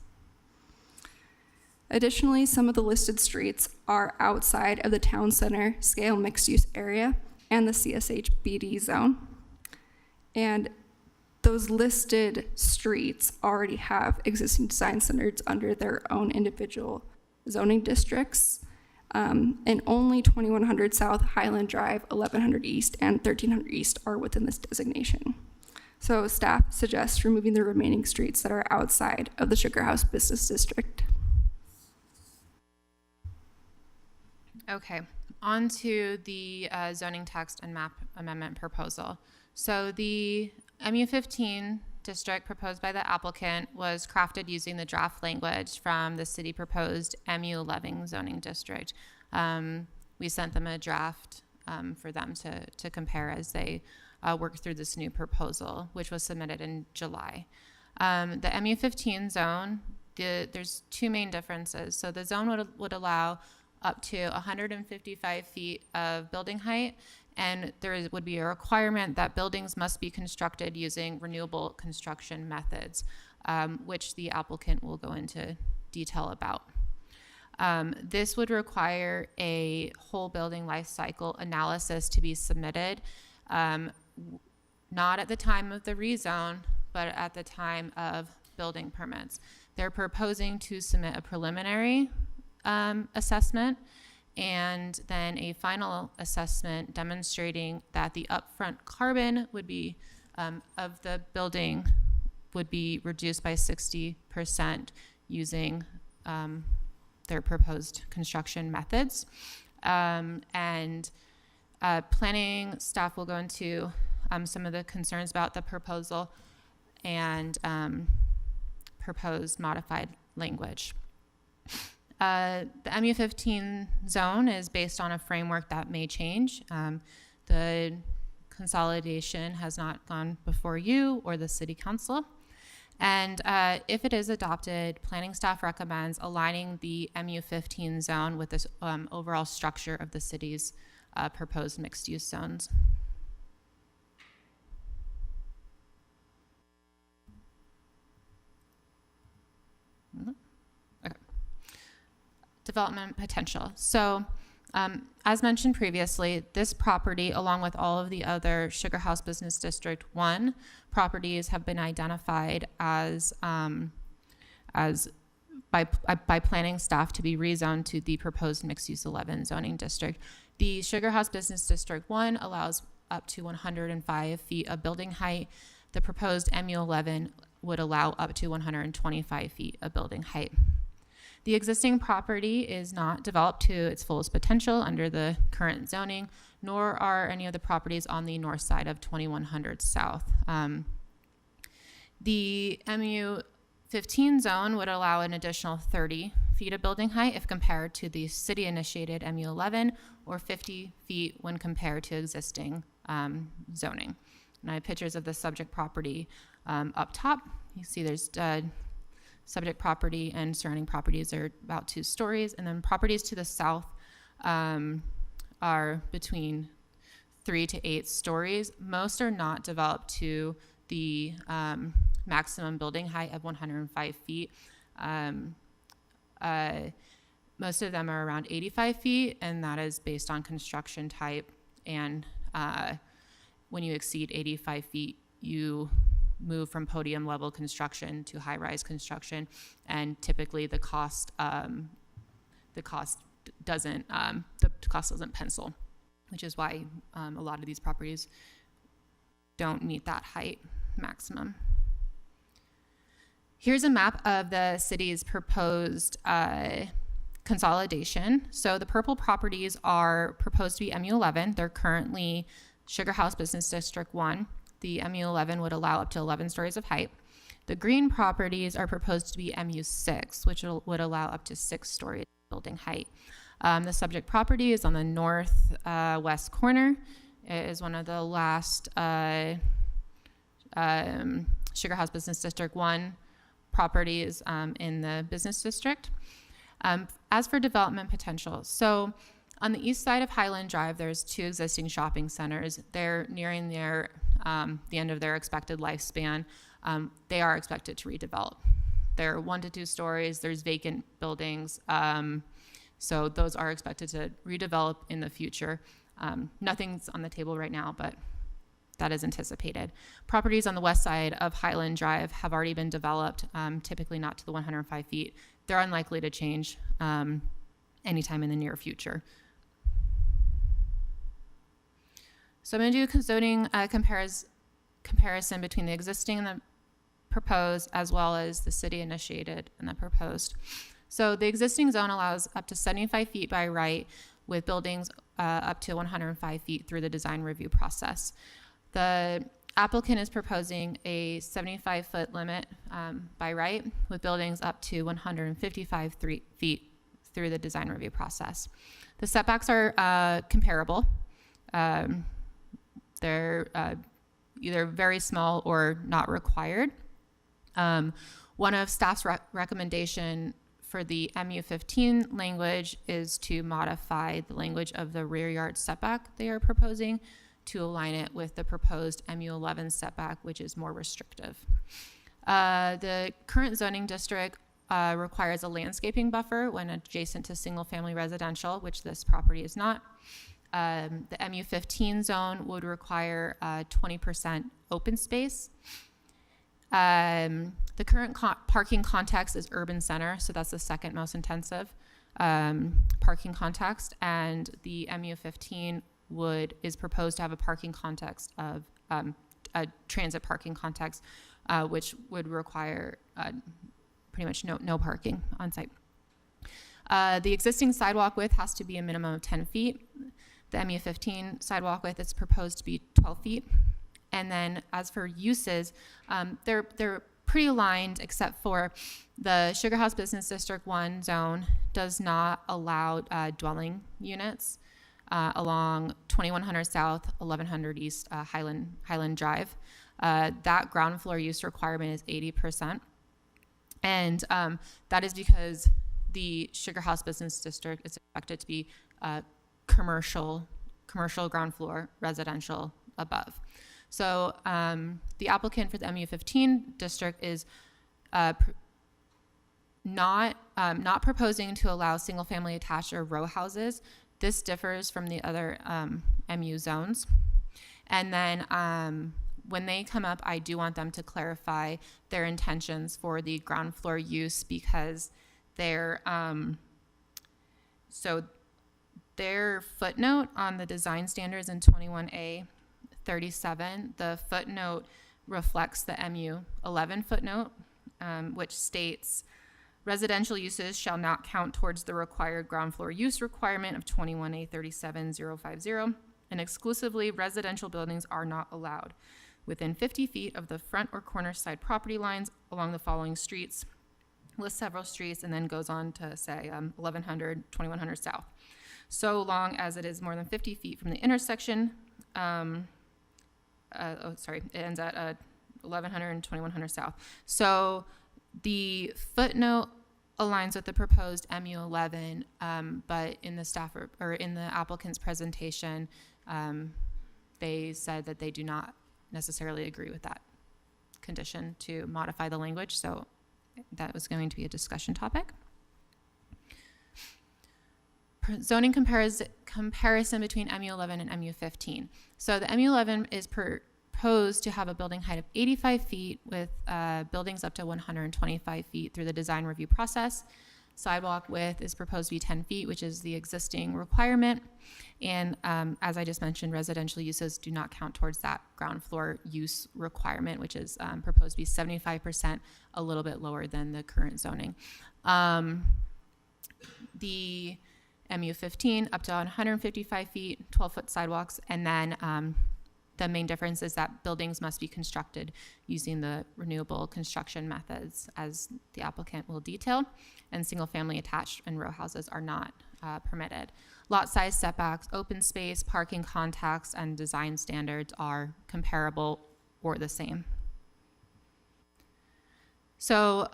Additionally, some of the listed streets are outside of the town center scale mixed-use area and the CSHBD zone. And those listed streets already have existing design standards under their own individual zoning districts. And only 2100 South, Highland Drive, 1100 East, and 1300 East are within this designation. So staff suggests removing the remaining streets that are outside of the Sugar House Business District.
Okay, on to the zoning text and map amendment proposal. So the MU15 district proposed by the applicant was crafted using the draft language from the city proposed MU11 zoning district. We sent them a draft for them to compare as they work through this new proposal, which was submitted in July. The MU15 zone, there's two main differences. So the zone would allow up to 155 feet of building height, and there would be a requirement that buildings must be constructed using renewable construction methods, which the applicant will go into detail about. This would require a whole building life cycle analysis to be submitted, not at the time of the rezone, but at the time of building permits. They're proposing to submit a preliminary assessment and then a final assessment demonstrating that the upfront carbon would be of the building would be reduced by 60% using their proposed construction methods. And planning staff will go into some of the concerns about the proposal and proposed modified language. The MU15 zone is based on a framework that may change. The consolidation has not gone before you or the city council. And if it is adopted, planning staff recommends aligning the MU15 zone with this overall structure of the city's proposed mixed-use zones. Okay. Development potential. So as mentioned previously, this property, along with all of the other Sugar House Business District 1 properties, have been identified as by planning staff to be rezoned to the proposed mixed-use 11 zoning district. The Sugar House Business District 1 allows up to 105 feet of building height. The proposed MU11 would allow up to 125 feet of building height. The existing property is not developed to its fullest potential under the current zoning, nor are any of the properties on the north side of 2100 South. The MU15 zone would allow an additional 30 feet of building height if compared to the city-initiated MU11, or 50 feet when compared to existing zoning. And I have pictures of the subject property up top. You see there's subject property and surrounding properties are about 2 stories, and then properties to the south are between 3 to 8 stories. Most are not developed to the maximum building height of 105 feet. Most of them are around 85 feet, and that is based on construction type. And when you exceed 85 feet, you move from podium level construction to high-rise construction, and typically the cost doesn't pencil, which is why a lot of these properties don't meet that height maximum. Here's a map of the city's proposed consolidation. So the purple properties are proposed to be MU11. They're currently Sugar House Business District 1. The MU11 would allow up to 11 stories of height. The green properties are proposed to be MU6, which would allow up to 6 stories of building height. The subject property is on the north west corner. It is one of the last Sugar House Business District 1 properties in the business district. As for development potential, so on the east side of Highland Drive, there's 2 existing shopping centers. They're nearing the end of their expected lifespan. They are expected to redevelop. They're 1 to 2 stories. There's vacant buildings. So those are expected to redevelop in the future. Nothing's on the table right now, but that is anticipated. Properties on the west side of Highland Drive have already been developed, typically not to the 105 feet. They're unlikely to change anytime in the near future. So I'm going to do a zoning comparison between the existing and the proposed, as well as the city initiated and the proposed. So the existing zone allows up to 75 feet by right, with buildings up to 105 feet through the design review process. The applicant is proposing a 75-foot limit by right, with buildings up to 155 feet through the design review process. The setbacks are comparable. They're either very small or not required. One of staff's recommendation for the MU15 language is to modify the language of the rear yard setback they are proposing to align it with the proposed MU11 setback, which is more restrictive. The current zoning district requires a landscaping buffer when adjacent to single-family residential, which this property is not. The MU15 zone would require 20% open space. The current parking context is urban center, so that's the second most intensive parking context, and the MU15 is proposed to have a parking context of a transit parking context, which would require pretty much no parking on site. The existing sidewalk width has to be a minimum of 10 feet. The MU15 sidewalk width is proposed to be 12 feet. And then as for uses, they're pretty aligned, except for the Sugar House Business District 1 zone does not allow dwelling units along 2100 South, 1100 East Highland Drive. That ground floor use requirement is 80%. And that is because the Sugar House Business District is expected to be commercial ground floor, residential above. So the applicant for the MU15 district is not proposing to allow single-family attached or row houses. This differs from the other MU zones. And then when they come up, I do want them to clarify their intentions for the ground floor use, because they're so their footnote on the design standards in 21A 37, the footnote reflects the MU11 footnote, which states residential uses shall not count towards the required ground floor use requirement of 21A 37050, and exclusively residential buildings are not allowed within 50 feet of the front or corner side property lines along the following streets. Lists several streets and then goes on to say 1100, 2100 South. So long as it is more than 50 feet from the intersection, it ends at 1100 and 2100 South. So the footnote aligns with the proposed MU11, but in the staff or in the applicant's presentation, they said that they do not necessarily agree with that condition to modify the language, so that was going to be a discussion topic. Zoning comparison between MU11 and MU15. So the MU11 is proposed to have a building height of 85 feet with buildings up to 125 feet through the design review process. Sidewalk width is proposed to be 10 feet, which is the existing requirement. And as I just mentioned, residential uses do not count towards that ground floor use requirement, which is proposed to be 75%, a little bit lower than the current zoning. The MU15 up to 155 feet, 12-foot sidewalks, and then the main difference is that buildings must be constructed using the renewable construction methods, as the applicant will detail, and single-family attached and row houses are not permitted. Lot size, setbacks, open space, parking contacts, and design standards are comparable or the same. So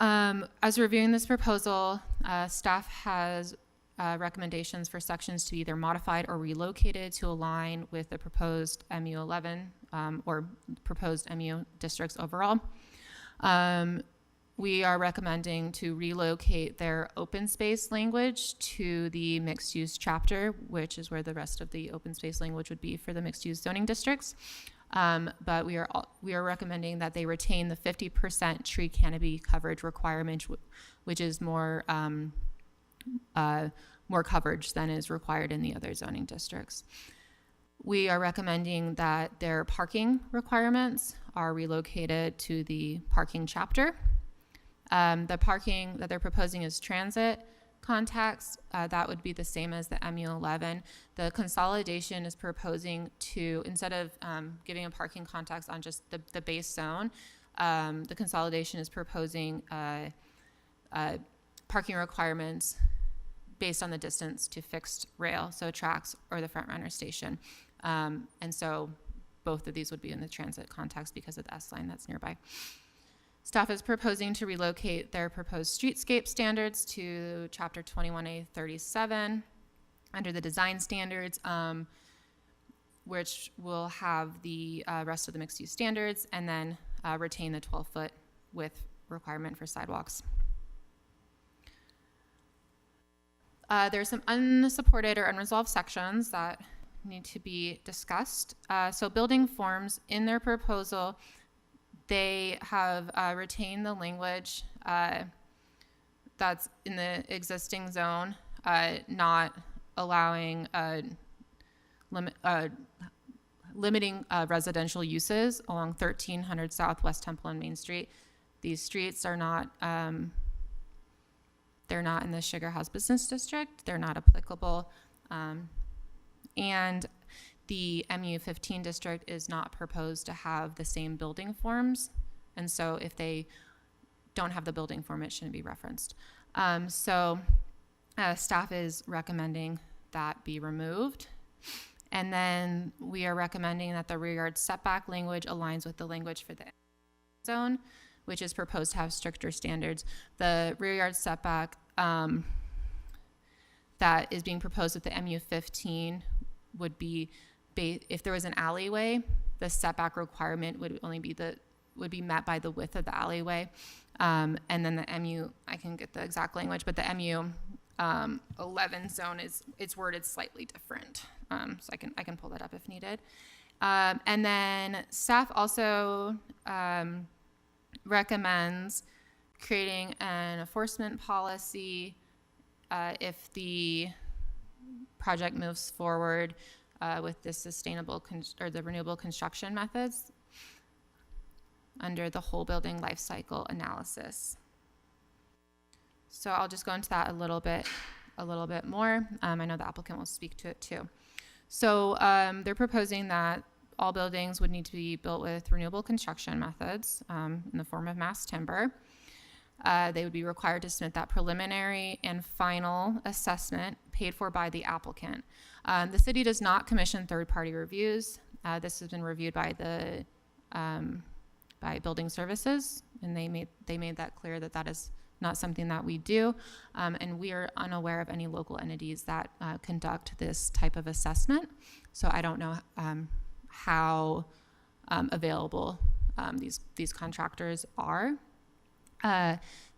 as reviewing this proposal, staff has recommendations for sections to be either modified or relocated to align with the proposed MU11 or proposed MU districts overall. We are recommending to relocate their open space language to the mixed use chapter, which is where the rest of the open space language would be for the mixed use zoning districts. But we are recommending that they retain the 50% tree canopy coverage requirement, which is more coverage than is required in the other zoning districts. We are recommending that their parking requirements are relocated to the parking chapter. The parking that they're proposing is transit contacts. That would be the same as the MU11. The consolidation is proposing to, instead of giving a parking contacts on just the base zone, the consolidation is proposing parking requirements based on the distance to fixed rail, so tracks or the front runner station. And so both of these would be in the transit context because of the S-line that's nearby. Staff is proposing to relocate their proposed streetscape standards to Chapter 21A37 under the design standards, which will have the rest of the mixed-use standards, and then retain the 12-foot width requirement for sidewalks. There's some unsupported or unresolved sections that need to be discussed. So building forms, in their proposal, they have retained the language that's in the existing zone, not allowing limiting residential uses along 1300 South, West Temple, and Main Street. These streets are not, they're not in the Sugar House Business District. They're not applicable. And the MU15 district is not proposed to have the same building forms. And so if they don't have the building form, it shouldn't be referenced. Staff is recommending that be removed. And then we are recommending that the rear yard setback language aligns with the language for the zone, which is proposed to have stricter standards. The rear yard setback that is being proposed with the MU15 would be, if there was an alleyway, the setback requirement would only be would be met by the width of the alleyway. And then the MU, I can get the exact language, but the MU 11 zone it's worded slightly different. So I can pull that up if needed. And then staff also recommends creating an enforcement policy if the project moves forward with the sustainable or the renewable construction methods under the whole building life cycle analysis. So I'll just go into that a little bit more. I know the applicant will speak to it too. So they're proposing that all buildings would need to be built with renewable construction methods in the form of mass timber. They would be required to submit that preliminary and final assessment paid for by the applicant. The city does not commission third-party reviews. This has been reviewed by the by building services, and they made that clear that that is not something that we do, and we are unaware of any local entities that conduct this type of assessment. So I don't know how available these contractors are.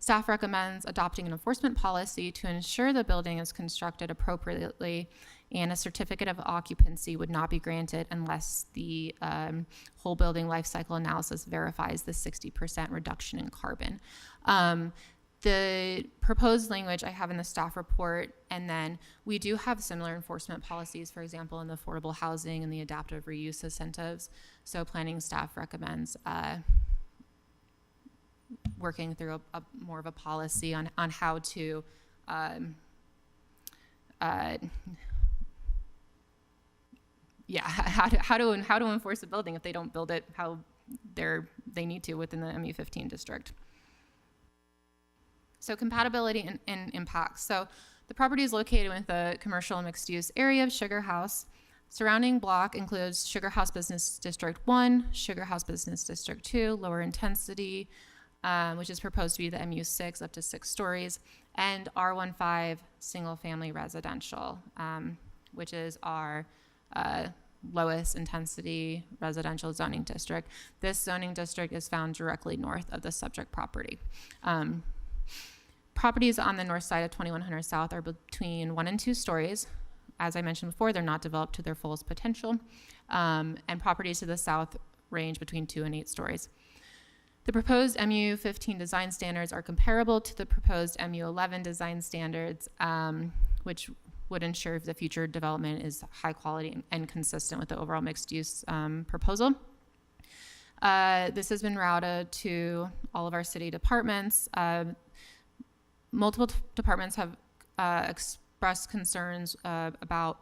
Staff recommends adopting an enforcement policy to ensure the building is constructed appropriately, and a certificate of occupancy would not be granted unless the whole building life cycle analysis verifies the 60% reduction in carbon. The proposed language I have in the staff report, and then we do have similar enforcement policies, for example, in the affordable housing and the adaptive reuse incentives. So planning staff recommends working through a more of a policy on how to how to enforce a building if they don't build it how they need to within the MU15 district. So compatibility and impacts. So the property is located within the commercial mixed-use area of Sugar House. Surrounding block includes Sugar House Business District 1, Sugar House Business District 2, lower intensity, which is proposed to be the MU6 up to 6 stories, and R15 single family residential, which is our lowest intensity residential zoning district. This zoning district is found directly north of the subject property. Properties on the north side of 2100 South are between 1 and 2 stories. As I mentioned before, they're not developed to their fullest potential. And properties to the south range between 2 and 8 stories. The proposed MU15 design standards are comparable to the proposed MU11 design standards, which would ensure the future development is high quality and consistent with the overall mixed use proposal. This has been routed to all of our city departments. Multiple departments have expressed concerns about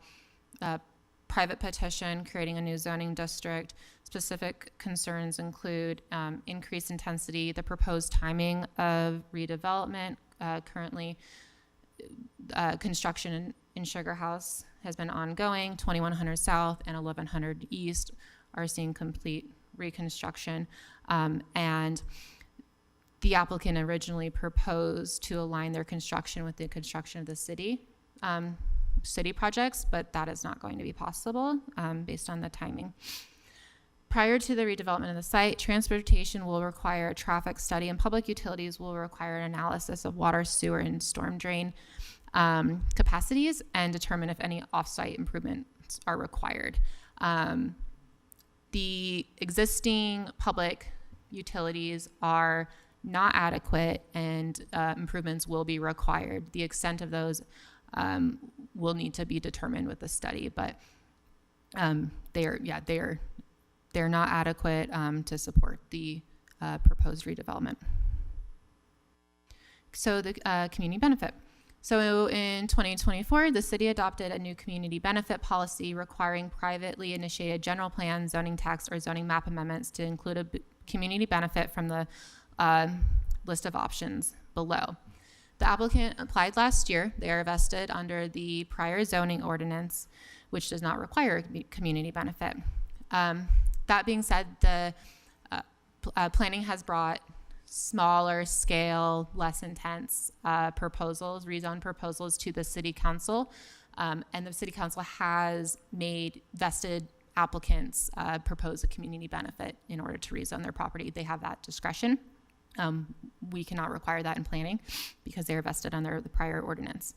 private petition, creating a new zoning district. Specific concerns include increased intensity, the proposed timing of redevelopment. Currently, construction in Sugar House has been ongoing. 2100 South and 1100 East are seeing complete reconstruction. And the applicant originally proposed to align their construction with the construction of the city projects, but that is not going to be possible based on the timing. Prior to the redevelopment of the site, transportation will require a traffic study, and public utilities will require an analysis of water, sewer, and storm drain capacities and determine if any off-site improvements are required. The existing public utilities are not adequate, and improvements will be required. The extent of those will need to be determined with the study, but they're not adequate to support the proposed redevelopment. So the community benefit. So in 2024, the city adopted a new community benefit policy requiring privately initiated general plan, zoning tax, or zoning map amendments to include a community benefit from the list of options below. The applicant applied last year. They are vested under the prior zoning ordinance, which does not require a community benefit. That being said, the planning has brought smaller scale, less intense rezone proposals to the city council. And the city council has made vested applicants propose a community benefit in order to rezone their property. They have that discretion. We cannot require that in planning because they are vested under the prior ordinance.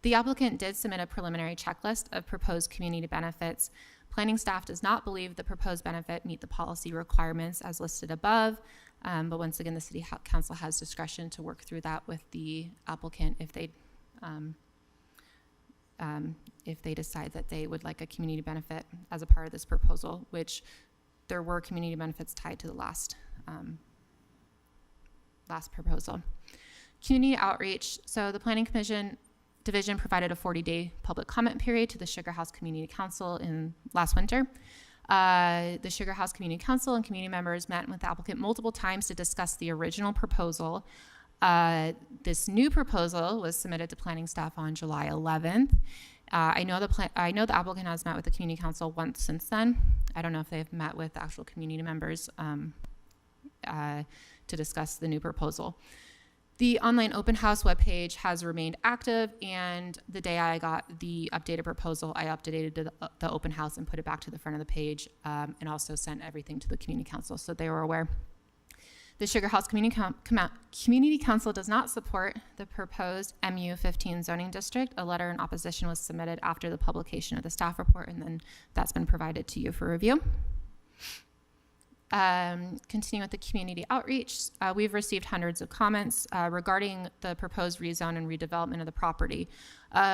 The applicant did submit a preliminary checklist of proposed community benefits. Planning staff does not believe the proposed benefit meet the policy requirements as listed above, but once again, the city council has discretion to work through that with the applicant if they decide that they would like a community benefit as a part of this proposal, which there were community benefits tied to the last proposal. Community outreach. So the Planning Commission Division provided a 40-day public comment period to the Sugar House Community Council in last winter. The Sugar House Community Council and community members met with the applicant multiple times to discuss the original proposal. This new proposal was submitted to planning staff on July 11th. I know the applicant has met with the community council once since then. I don't know if they've met with the actual community members to discuss the new proposal. The online open house webpage has remained active, and the day I got the updated proposal, I updated the open house and put it back to the front of the page, and also sent everything to the community council so they were aware. The Sugar House Community Council does not support the proposed MU15 zoning district. A letter in opposition was submitted after the publication of the staff report, and then that's been provided to you for review. Continuing with the community outreach, we've received hundreds of comments regarding the proposed rezone and redevelopment of the property.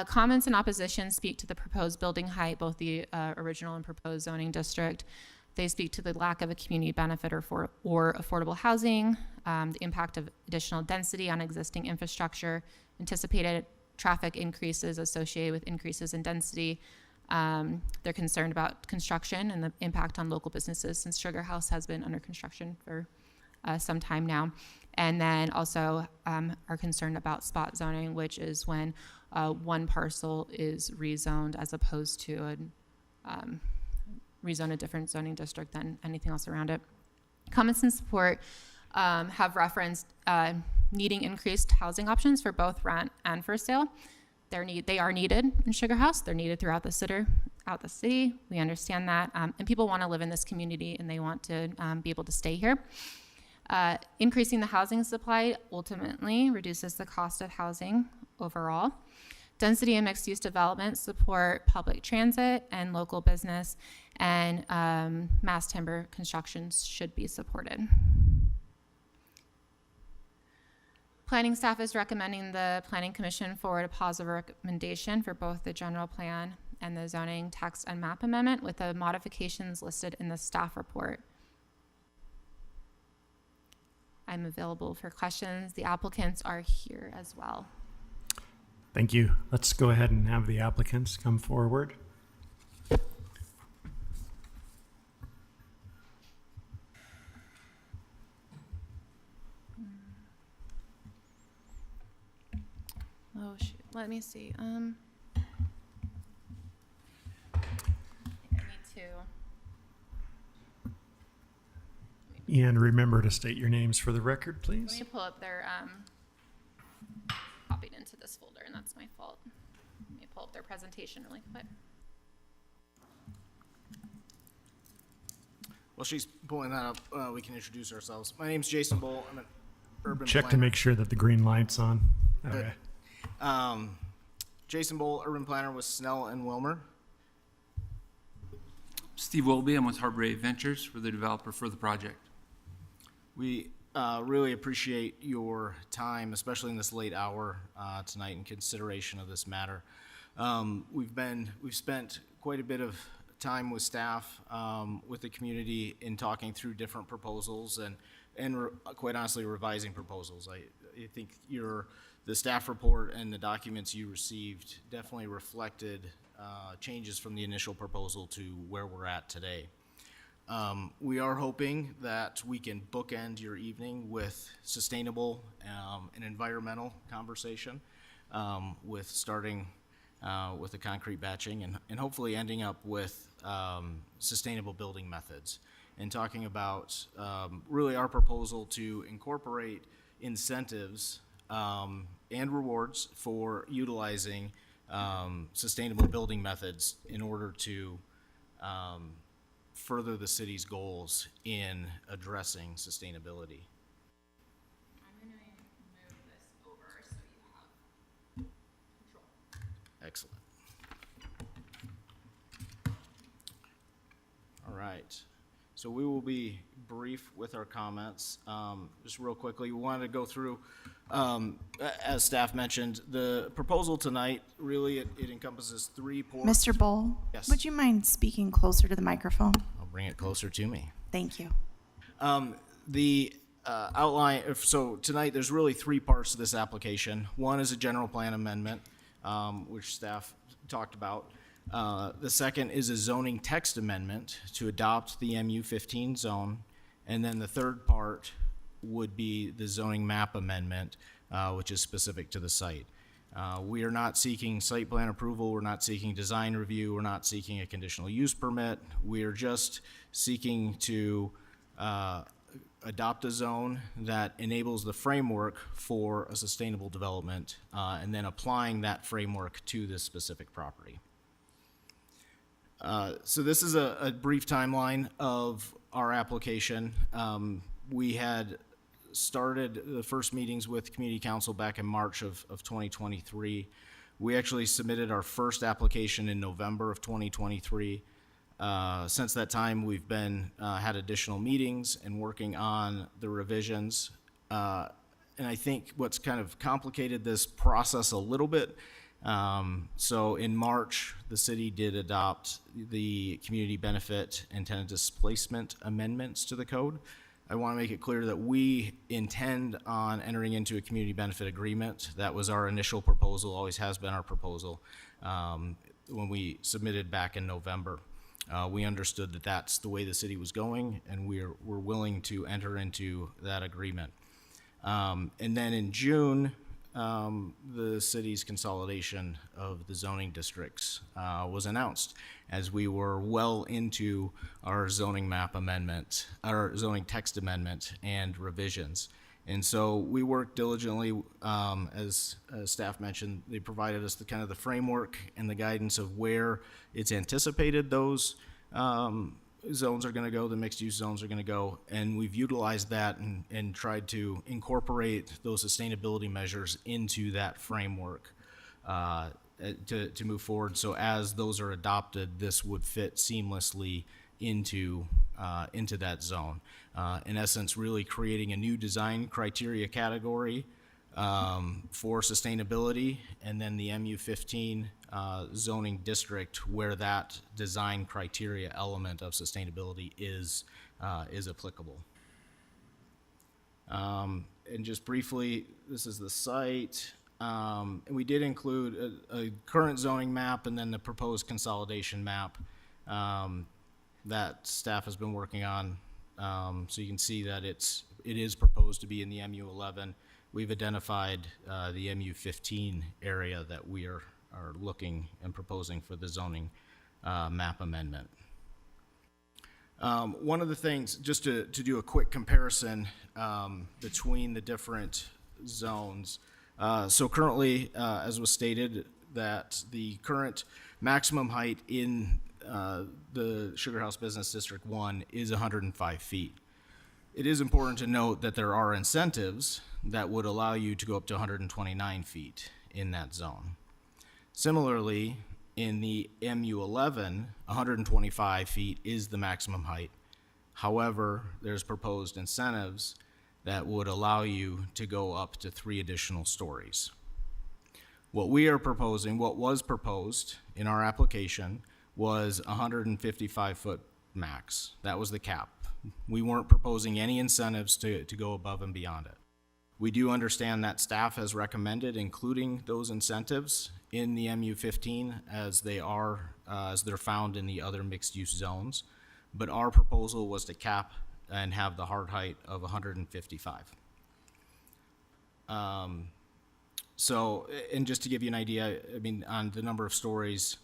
Comments in opposition speak to the proposed building height, both the original and proposed zoning district. They speak to the lack of a community benefit or affordable housing, the impact of additional density on existing infrastructure, anticipated traffic increases associated with increases in density. They're concerned about construction and the impact on local businesses, since Sugar House has been under construction for some time now. And then also are concerned about spot zoning, which is when one parcel is rezoned as opposed to rezone a different zoning district than anything else around it. Comments in support have referenced needing increased housing options for both rent and for sale. They are needed in Sugar House. They're needed throughout the city. We understand that. And people want to live in this community and they want to be able to stay here. Increasing the housing supply ultimately reduces the cost of housing overall. Density and mixed-use development support public transit and local business, and mass timber construction should be supported. Planning staff is recommending the Planning Commission forward a positive recommendation for both the general plan and the zoning text and map amendment with the modifications listed in the staff report. I'm available for questions. The applicants are here as well.
Thank you. Let's go ahead and have the applicants come forward.
Oh shoot, let me see. I need to.
And remember to state your names for the record,
Let
please.
me pull up their copied into this folder, and that's my fault. Let me pull up their presentation really quick.
While she's pulling that up, we can introduce ourselves. My name's Jason Bull. I'm an urban
Check to
planner.
make sure that the green light's on.
Good.
Okay.
Jason Bull, urban planner with Snell and Wilmer.
Steve Wilby, I'm with Harbor 8 Ventures, for the developer for the project.
We really appreciate your time, especially in this late hour tonight, in consideration of this matter. We've spent quite a bit of time with staff, with the community, in talking through different proposals and quite honestly revising proposals. I think the staff report and the documents you received definitely reflected changes from the initial proposal to where we're at today. We are hoping that we can bookend your evening with sustainable and environmental conversation, with starting with the concrete batching and hopefully ending up with sustainable building methods, and talking about really our proposal to incorporate incentives and rewards for utilizing sustainable building methods in order to further the city's goals in addressing sustainability.
I'm going to move this over so you have control.
Excellent. All right. So we will be brief with our comments. Just real quickly, we wanted to go through, as staff mentioned, the proposal tonight, really it encompasses 3 ports.
Mr. Bull,
Yes.
would you mind speaking closer to the microphone?
I'll bring it closer to me.
Thank you.
The outline, so tonight there's really 3 parts to this application. One is a general plan amendment, which staff talked about. The second is a zoning text amendment to adopt the MU15 zone. And then the third part would be the zoning map amendment, which is specific to the site. We are not seeking site plan approval. We're not seeking design review. We're not seeking a conditional use permit. We are just seeking to adopt a zone that enables the framework for a sustainable development, and then applying that framework to this specific property. So this is a brief timeline of our application. We had started the first meetings with Community Council back in March of 2023. We actually submitted our first application in November of 2023. Since that time, we've been had additional meetings and working on the revisions. And I think what's kind of complicated this process a little bit. So in March, the city did adopt the community benefit and tenant displacement amendments to the code. I want to make it clear that we intend on entering into a community benefit agreement. That was our initial proposal, always has been our proposal, when we submitted back in November. We understood that that's the way the city was going, and we're willing to enter into that agreement. And then in June, the city's consolidation of the zoning districts was announced as we were well into our zoning map amendment, our zoning text amendment and revisions. And so we worked diligently, as staff mentioned, they provided us the kind of the framework and the guidance of where it's anticipated those zones are going to go, the mixed use zones are going to go, and we've utilized that and tried to incorporate those sustainability measures into that framework to move forward. So as those are adopted, this would fit seamlessly into that zone. In essence, really creating a new design criteria category for sustainability, and then the MU15 zoning district where that design criteria element of sustainability is applicable. And just briefly, this is the site. And we did include a current zoning map and then the proposed consolidation map that staff has been working on. So you can see that it is proposed to be in the MU11. We've identified the MU15 area that we are looking and proposing for the zoning map amendment. One of the things, just to do a quick comparison between the different zones. So currently, as was stated, that the current maximum height in the Sugar House Business District 1 is 105 feet. It is important to note that there are incentives that would allow you to go up to 129 feet in that zone. Similarly, in the MU11, 125 feet is the maximum height. However, there's proposed incentives that would allow you to go up to 3 additional stories. What we are proposing, what was proposed in our application, was 155-foot max. That was the cap. We weren't proposing any incentives to go above and beyond it. We do understand that staff has recommended including those incentives in the MU15 as they're found in the other mixed-use zones, but our proposal was to cap and have the hard height of 155. So, and just to give you an idea, I mean, on the number of stories,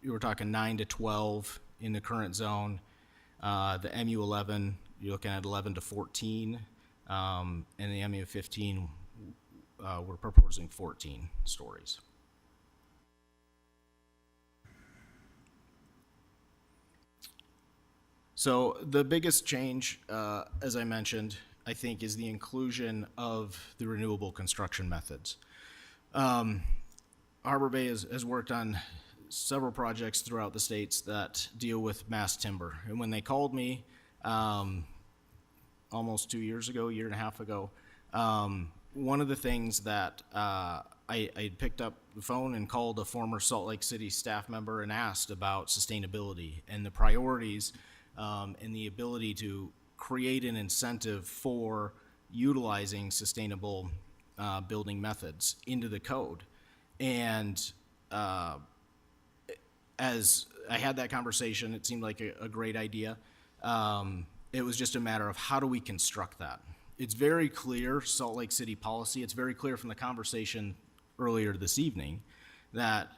you were talking 9 to 12 in the current zone. The MU11, you're looking at 11 to 14. And the MU15, we're proposing 14 stories. So the biggest change, as I mentioned, I think is the inclusion of the renewable construction methods. Harbor Bay has worked on several projects throughout the states that deal with mass timber. And when they called me almost 2 years ago, a year and a half ago, one of the things that I picked up the phone and called a former Salt Lake City staff member and asked about sustainability and the priorities and the ability to create an incentive for utilizing sustainable building methods into the code. And as I had that conversation, it seemed like a great idea. It was just a matter of how do we construct that? It's very clear, Salt Lake City policy, it's very clear from the conversation earlier this evening that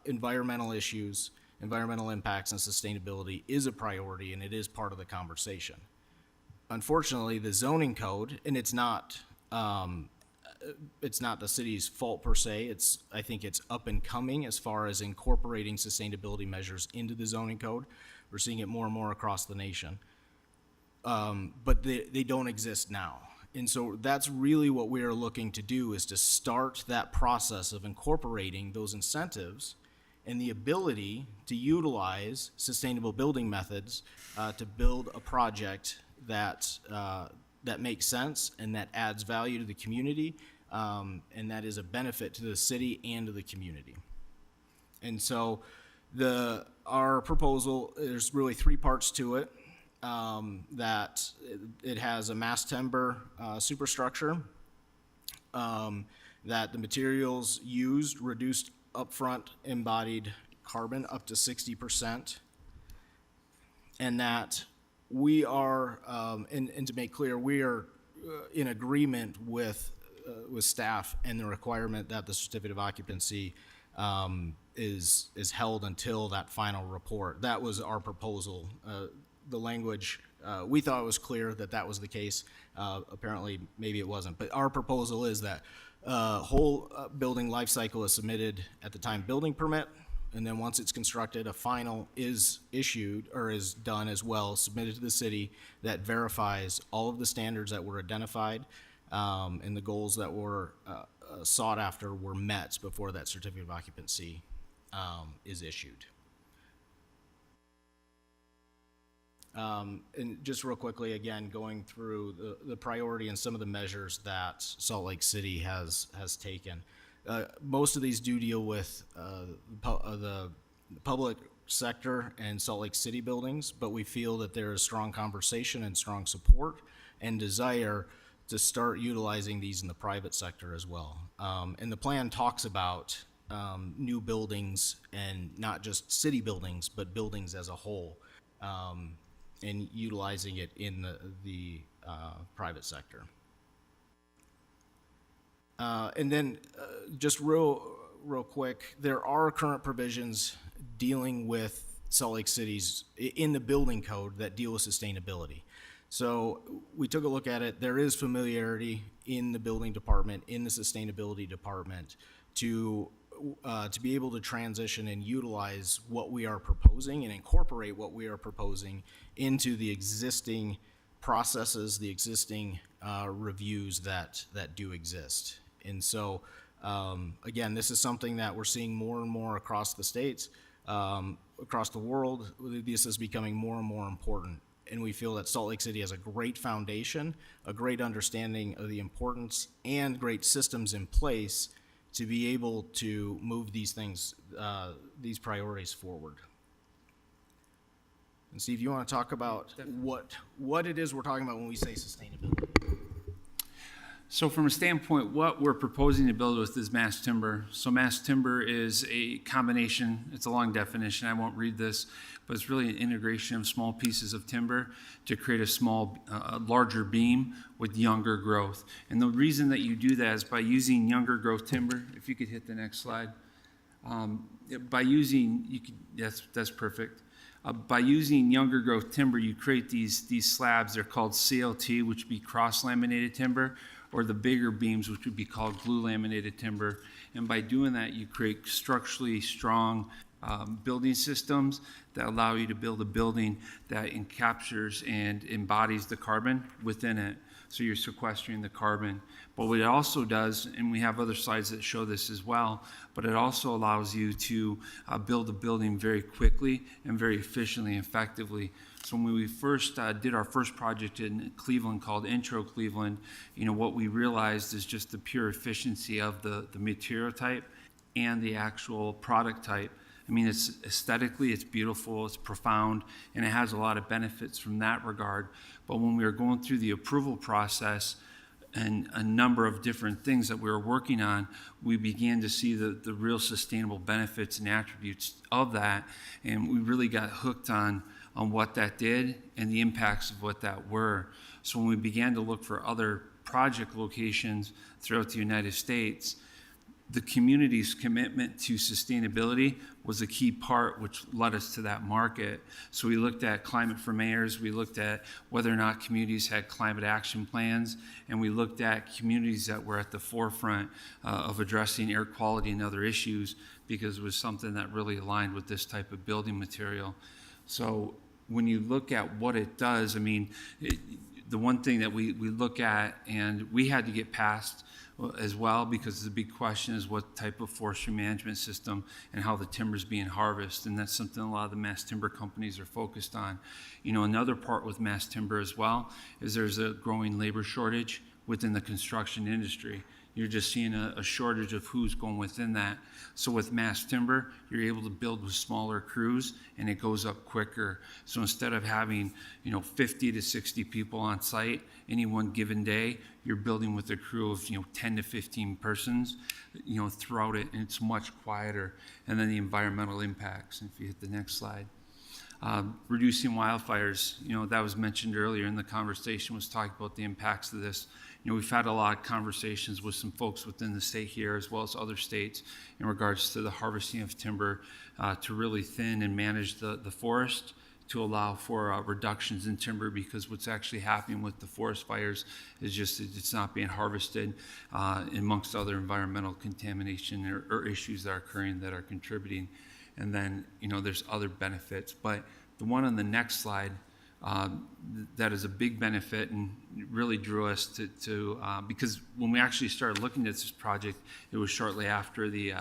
environmental issues, environmental impacts and sustainability is a priority and it is part of the conversation. unfortunately, the zoning code, and it's not the city's fault per se. I think it's up and coming as far as incorporating sustainability measures into the zoning code. We're seeing it more and more across the nation. But they don't exist now. And so that's really what we are looking to do, is to start that process of incorporating those incentives and the ability to utilize sustainable building methods to build a project that makes sense and that adds value to the community, and that is a benefit to the city and to the community. And so our proposal, there's really three parts to it. That it has a mass timber superstructure, that the materials used reduced upfront embodied carbon up to 60%, and that we are, and to make clear, we are in agreement with staff and the requirement that the certificate of occupancy is held until that final report. That was our proposal. The language, we thought it was clear that that was the case. Apparently, maybe it wasn't. But our proposal is that whole building life cycle is submitted at the time building permit, and then once it's constructed, a final is issued or is done as well, submitted to the city, that verifies all of the standards that were identified and the goals that were sought after were met before that certificate of occupancy is issued. And just real quickly, again, going through the priority and some of the measures that Salt Lake City has taken. Most of these do deal with the public sector and Salt Lake City buildings, but we feel that there is strong conversation and strong support and desire to start utilizing these in the private sector as well. And the plan talks about new buildings, and not just city buildings, but buildings as a whole. And utilizing it in the private sector. And then just real quick, there are current provisions dealing with Salt Lake City's, in the building code, that deal with sustainability. So we took a look at it. There is familiarity in the building department, in the sustainability department, to be able to transition and utilize what we are proposing and incorporate what we are proposing into the existing processes, the existing reviews that do exist. And so, again, this is something that we're seeing more and more across the states, across the world. This is becoming more and more important. And we feel that Salt Lake City has a great foundation, a great understanding of the importance, and great systems in place to be able to move these things, these priorities forward. And Steve, you want to talk about what it is we're talking about when we say sustainability?
So from a standpoint, what we're proposing to build with is mass timber. So mass timber is a combination, it's a long definition, I won't read this, but it's really an integration of small pieces of timber to create a larger beam with younger growth. And the reason that you do that is by using younger growth timber. If you could hit the next slide. By using, that's perfect. By using younger growth timber, you create these slabs. They're called CLT, which would be cross-laminated timber, or the bigger beams, which would be called glue-laminated timber. And by doing that, you create structurally strong building systems that allow you to build a building that captures and embodies the carbon within it. So you're sequestering the carbon. But what it also does, and we have other slides that show this as well, but it also allows you to build a building very quickly and very efficiently and effectively. So when we first did our first project in Cleveland called Intro Cleveland, what we realized is just the pure efficiency of the material type and the actual product type. I mean, it's aesthetically, it's beautiful, it's profound, and it has a lot of benefits from that regard. But when we were going through the approval process and a number of different things that we were working on, we began to see the real sustainable benefits and attributes of that, and we really got hooked on what that did and the impacts of what that were. So when we began to look for other project locations throughout the United States, the community's commitment to sustainability was a key part which led us to that market. So we looked at Climate for Mayors, we looked at whether or not communities had climate action plans, and we looked at communities that were at the forefront of addressing air quality and other issues, because it was something that really aligned with this type of building material. So when you look at what it does, I mean, the one thing that we look at, and we had to get past as well, because the big question is what type of forestry management system and how the timber is being harvested, and that's something a lot of the mass timber companies are focused on. You know, another part with mass timber as well is there's a growing labor shortage within the construction industry. You're just seeing a shortage of who's going within that. So with mass timber, you're able to build with smaller crews, and it goes up quicker. So instead of having, 50 to 60 people on site any one given day, you're building with a crew of, 10 to 15 persons, throughout it, and it's much quieter. And then the environmental impacts, if you hit the next slide. Reducing wildfires, that was mentioned earlier in the conversation, was talking about the impacts of this. We've had a lot of conversations with some folks within the state here, as well as other states, in regards to the harvesting of timber to really thin and manage the forest, to allow for reductions in timber, because what's actually happening with the forest fires is just it's not being harvested, amongst other environmental contamination or issues that are occurring that are contributing. And then, there's other benefits. But the one on the next slide, that is a big benefit and really drew us to because when we actually started looking at this project, it was shortly after the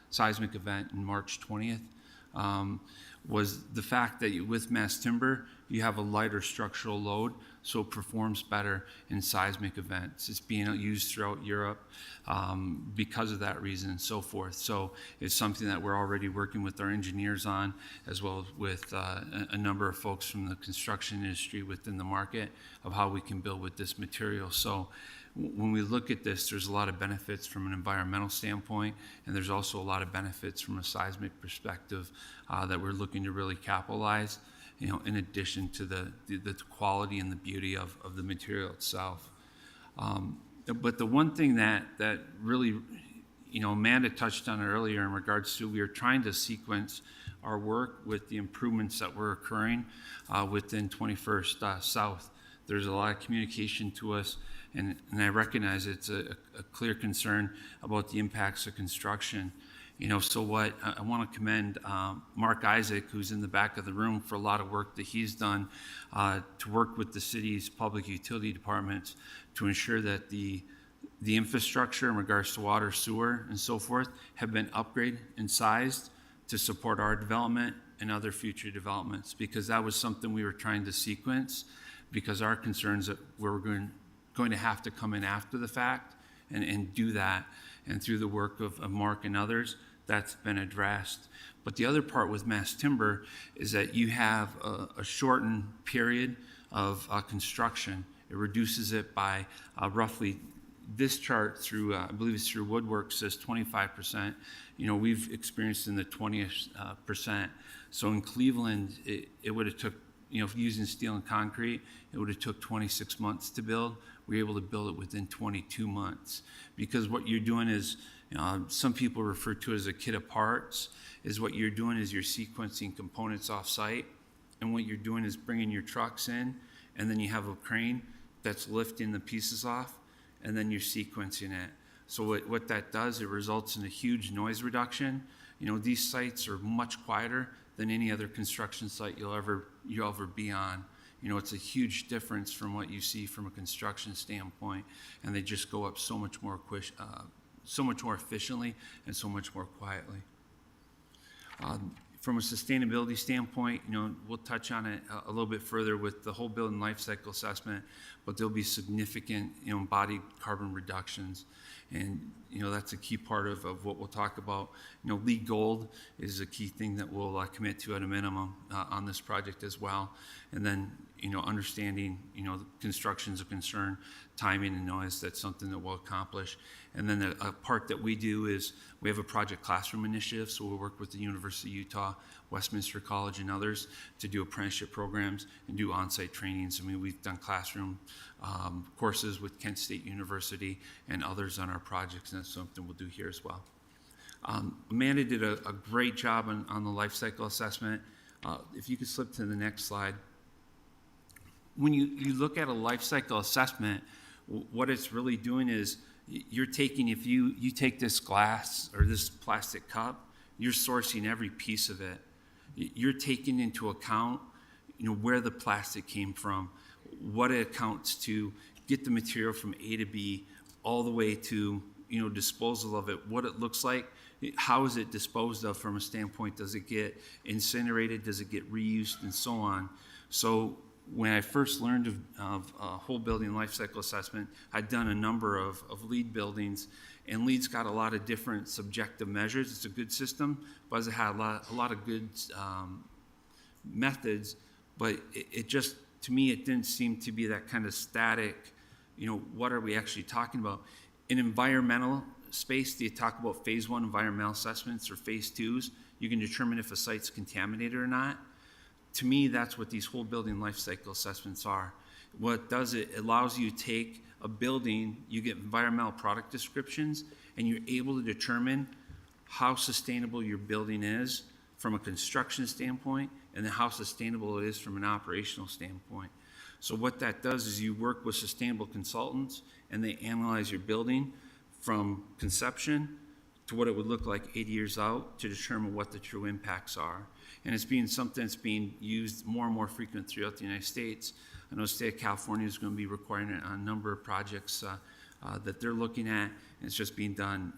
seismic event in March 20th, was the fact that with mass timber, you have a lighter structural load, so it performs better in seismic events. It's being used throughout Europe because of that reason and so forth. So it's something that we're already working with our engineers on, as well as with a number of folks from the construction industry within the market, of how we can build with this material. So when we look at this, there's a lot of benefits from an environmental standpoint, and there's also a lot of benefits from a seismic perspective that we're looking to really capitalize, in addition to the quality and the beauty of the material itself. But the one thing that really, Amanda touched on earlier in regards to, we are trying to sequence our work with the improvements that were occurring within 21st South. There's a lot of communication to us, and I recognize it's a clear concern about the impacts of construction. So what I want to commend Mark Isaac, who's in the back of the room, for a lot of work that he's done to work with the city's public utility departments to ensure that the infrastructure in regards to water, sewer, and so forth have been upgraded and sized to support our development and other future developments, because that was something we were trying to sequence, because our concerns that we're going to have to come in after the fact and do that. And through the work of Mark and others, that's been addressed. But the other part with mass timber is that you have a shortened period of construction. It reduces it by roughly, this chart through, I believe it's through Woodwork, says 25%. We've experienced in the 20%. So in Cleveland, it would have took, using steel and concrete, it would have took 26 months to build. We were able to build it within 22 months. Because what you're doing is, some people refer to it as a kit of parts, is what you're doing is you're sequencing components off site, and what you're doing is bringing your trucks in, and then you have a crane that's lifting the pieces off, and then you're sequencing it. So what that does, it results in a huge noise reduction. These sites are much quieter than any other construction site you'll ever be on. It's a huge difference from what you see from a construction standpoint, and they just go up so much more efficiently and so much more quietly. From a sustainability standpoint, we'll touch on it a little bit further with the whole building life cycle assessment, but there'll be significant, embodied carbon reductions. And, that's a key part of what we'll talk about. LEED Gold is a key thing that we'll commit to at a minimum on this project as well. And then, understanding, construction's a concern, timing and noise, that's something that we'll accomplish. And then a part that we do is we have a project classroom initiative, so we'll work with the University of Utah, Westminster College, and others to do apprenticeship programs and do on-site trainings. We've done classroom courses with Kent State University and others on our projects, and that's something we'll do here as well. Amanda did a great job on the life cycle assessment. If you could slip to the next slide. When you look at a life cycle assessment, what it's really doing is you're taking, if you take this glass or this plastic cup, you're sourcing every piece of it. You're taking into account, where the plastic came from, what it accounts to, get the material from A to B, all the way to, disposal of it, what it looks like, how is it disposed of from a standpoint, does it get incinerated, does it get reused, and so on. So when I first learned of whole building life cycle assessment, I'd done a number of LEED buildings, and LEED's got a lot of different subjective measures. It's a good system, but it had a lot of good methods, but it just, to me, it didn't seem to be that kind of static, what are we actually talking about? In environmental space, do you talk about phase 1 environmental assessments or phase 2s? You can determine if a site's contaminated or not. To me, that's what these whole building life cycle assessments are. What it does, it allows you to take a building, you get environmental product descriptions, and you're able to determine how sustainable your building is from a construction standpoint, and then how sustainable it is from an operational standpoint. So what that does is you work with sustainable consultants, and they analyze your building from conception to what it would look like 80 years out to determine what the true impacts are. And it's being something that's being used more and more frequent throughout the United States. I know the state of California is going to be requiring it on a number of projects that they're looking at, and it's just being done.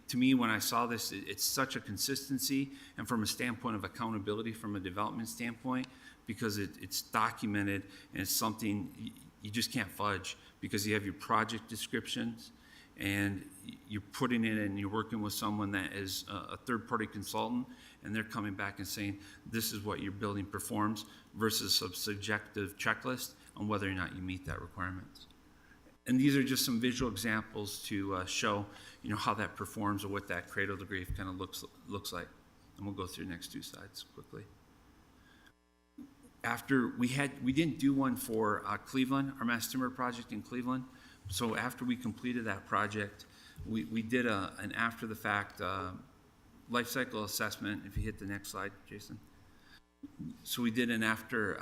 To me, when I saw this, it's such a consistency, and from a standpoint of accountability, from a development standpoint, because it's documented, and it's something you just can't fudge, because you have your project descriptions, and you're putting it in, and you're working with someone that is a third-party consultant, and they're coming back and saying, this is what your building performs, versus a subjective checklist on whether or not you meet that requirement. And these are just some visual examples to show, how that performs or what that cradle to grave kind of looks like. And we'll go through the next 2 slides quickly. After we didn't do one for Cleveland, our mass timber project in Cleveland. So after we completed that project, we did an after the fact life cycle assessment. If you hit the next slide, Jason. So we did an after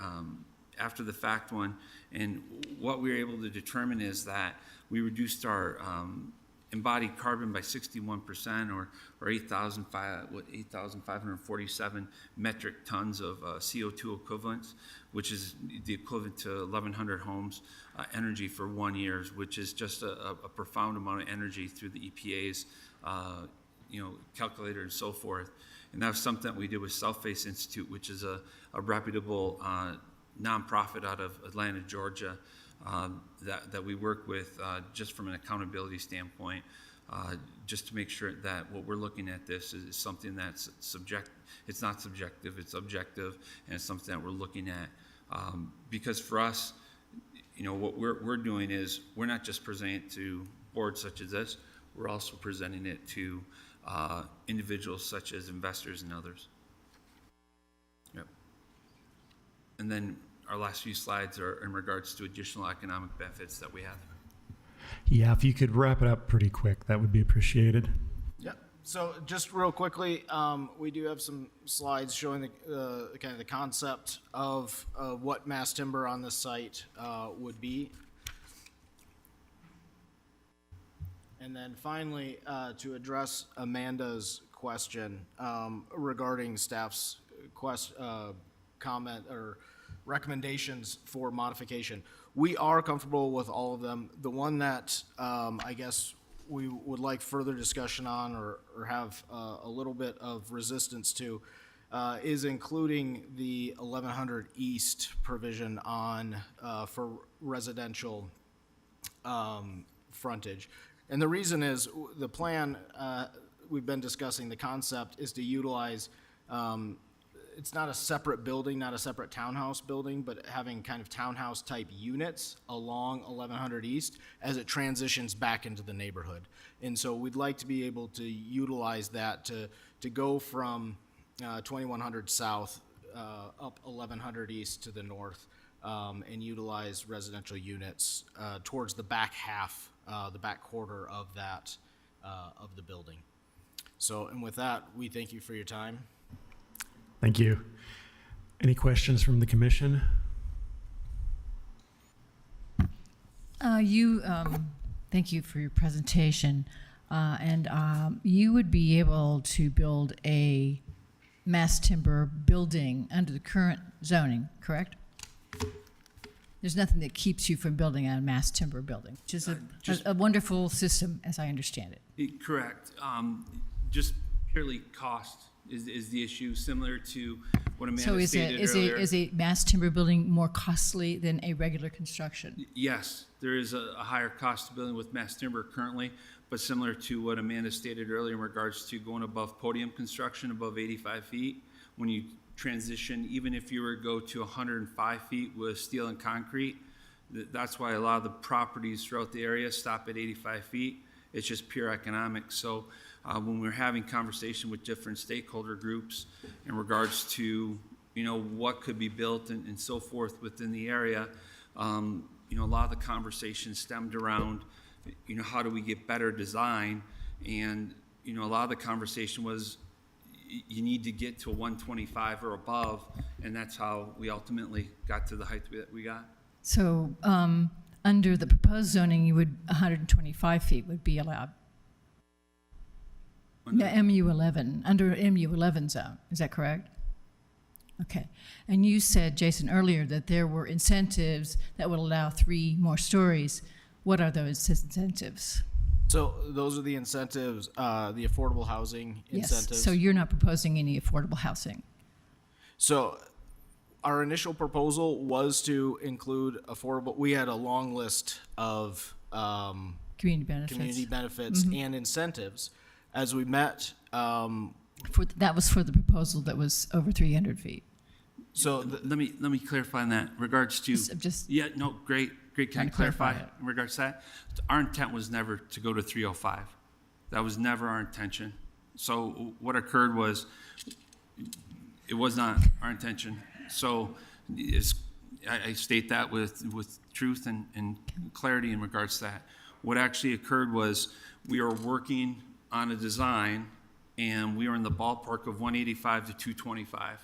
the fact one, and what we were able to determine is that we reduced our embodied carbon by 61%, or 8,547 metric tons of CO2 equivalents, which is the equivalent to 1,100 homes energy for 1 year, which is just a profound amount of energy through the EPA's calculator and so forth. And that was something that we did with Southface Institute, which is a reputable nonprofit out of Atlanta, Georgia, that we work with just from an accountability standpoint, just to make sure that what we're looking at this is something that's it's not subjective, it's objective, and it's something that we're looking at. Because for us, what we're doing is we're not just presenting it to boards such as this, we're also presenting it to individuals such as investors and others. Yep. And then our last few slides are in regards to additional economic benefits that we have.
Yeah, if you could wrap it up pretty quick, that would be appreciated.
Yeah. So just real quickly, we do have some slides showing the kind of the concept of what mass timber on this site would be. And then finally, to address Amanda's question regarding staff's comment or recommendations for modification. We are comfortable with all of them. The one that I guess we would like further discussion on or have a little bit of resistance to is including the 1100 East provision on for residential frontage. And the reason is the plan, we've been discussing the concept, is to utilize it's not a separate building, not a separate townhouse building, but having kind of townhouse type units along 1100 East as it transitions back into the neighborhood. And so we'd like to be able to utilize that to go from 2100 South up 1100 East to the north and utilize residential units towards the back half, the back quarter of that, of the building. So, and with that, we thank you for your time.
Thank you. Any questions from the commission?
Thank you for your presentation. You would be able to build a mass timber building under the current zoning, correct? There's nothing that keeps you from building a mass timber building, which is a wonderful system, as I understand it.
Correct. Just purely cost is the issue, similar to what Amanda stated earlier.
Is a mass timber building more costly than a regular construction?
Yes, there is a higher cost of building with mass timber currently, but similar to what Amanda stated earlier in regards to going above podium construction, above 85 feet, when you transition, even if you were to go to 105 feet with steel and concrete, that's why a lot of the properties throughout the area stop at 85 feet. It's just pure economics. So when we're having conversation with different stakeholder groups in regards to, what could be built and so forth within the area, a lot of the conversation stemmed around, how do we get better design? And, a lot of the conversation was, you need to get to a 125 or above, and that's how we ultimately got to the height that we got.
So under the proposed zoning, 125 feet would be allowed. The MU11, under MU11 zone, is that correct? Okay. And you said, Jason, earlier that there were incentives that would allow 3 more stories. What are those incentives?
So those are the incentives, the affordable housing incentives.
Yes. So you're not proposing any affordable housing?
So our initial proposal was to include affordable. We had a long list of
community benefits,
and incentives. As we met,
that was for the proposal that was over 300 feet.
So let me clarify on that in regards to great. Can I clarify in regards to that? Our intent was never to go to 305. That was never our intention. So what occurred was, it was not our intention. So I state that with truth and clarity in regards to that. What actually occurred was, we were working on a design, and we were in the ballpark of 185 to 225.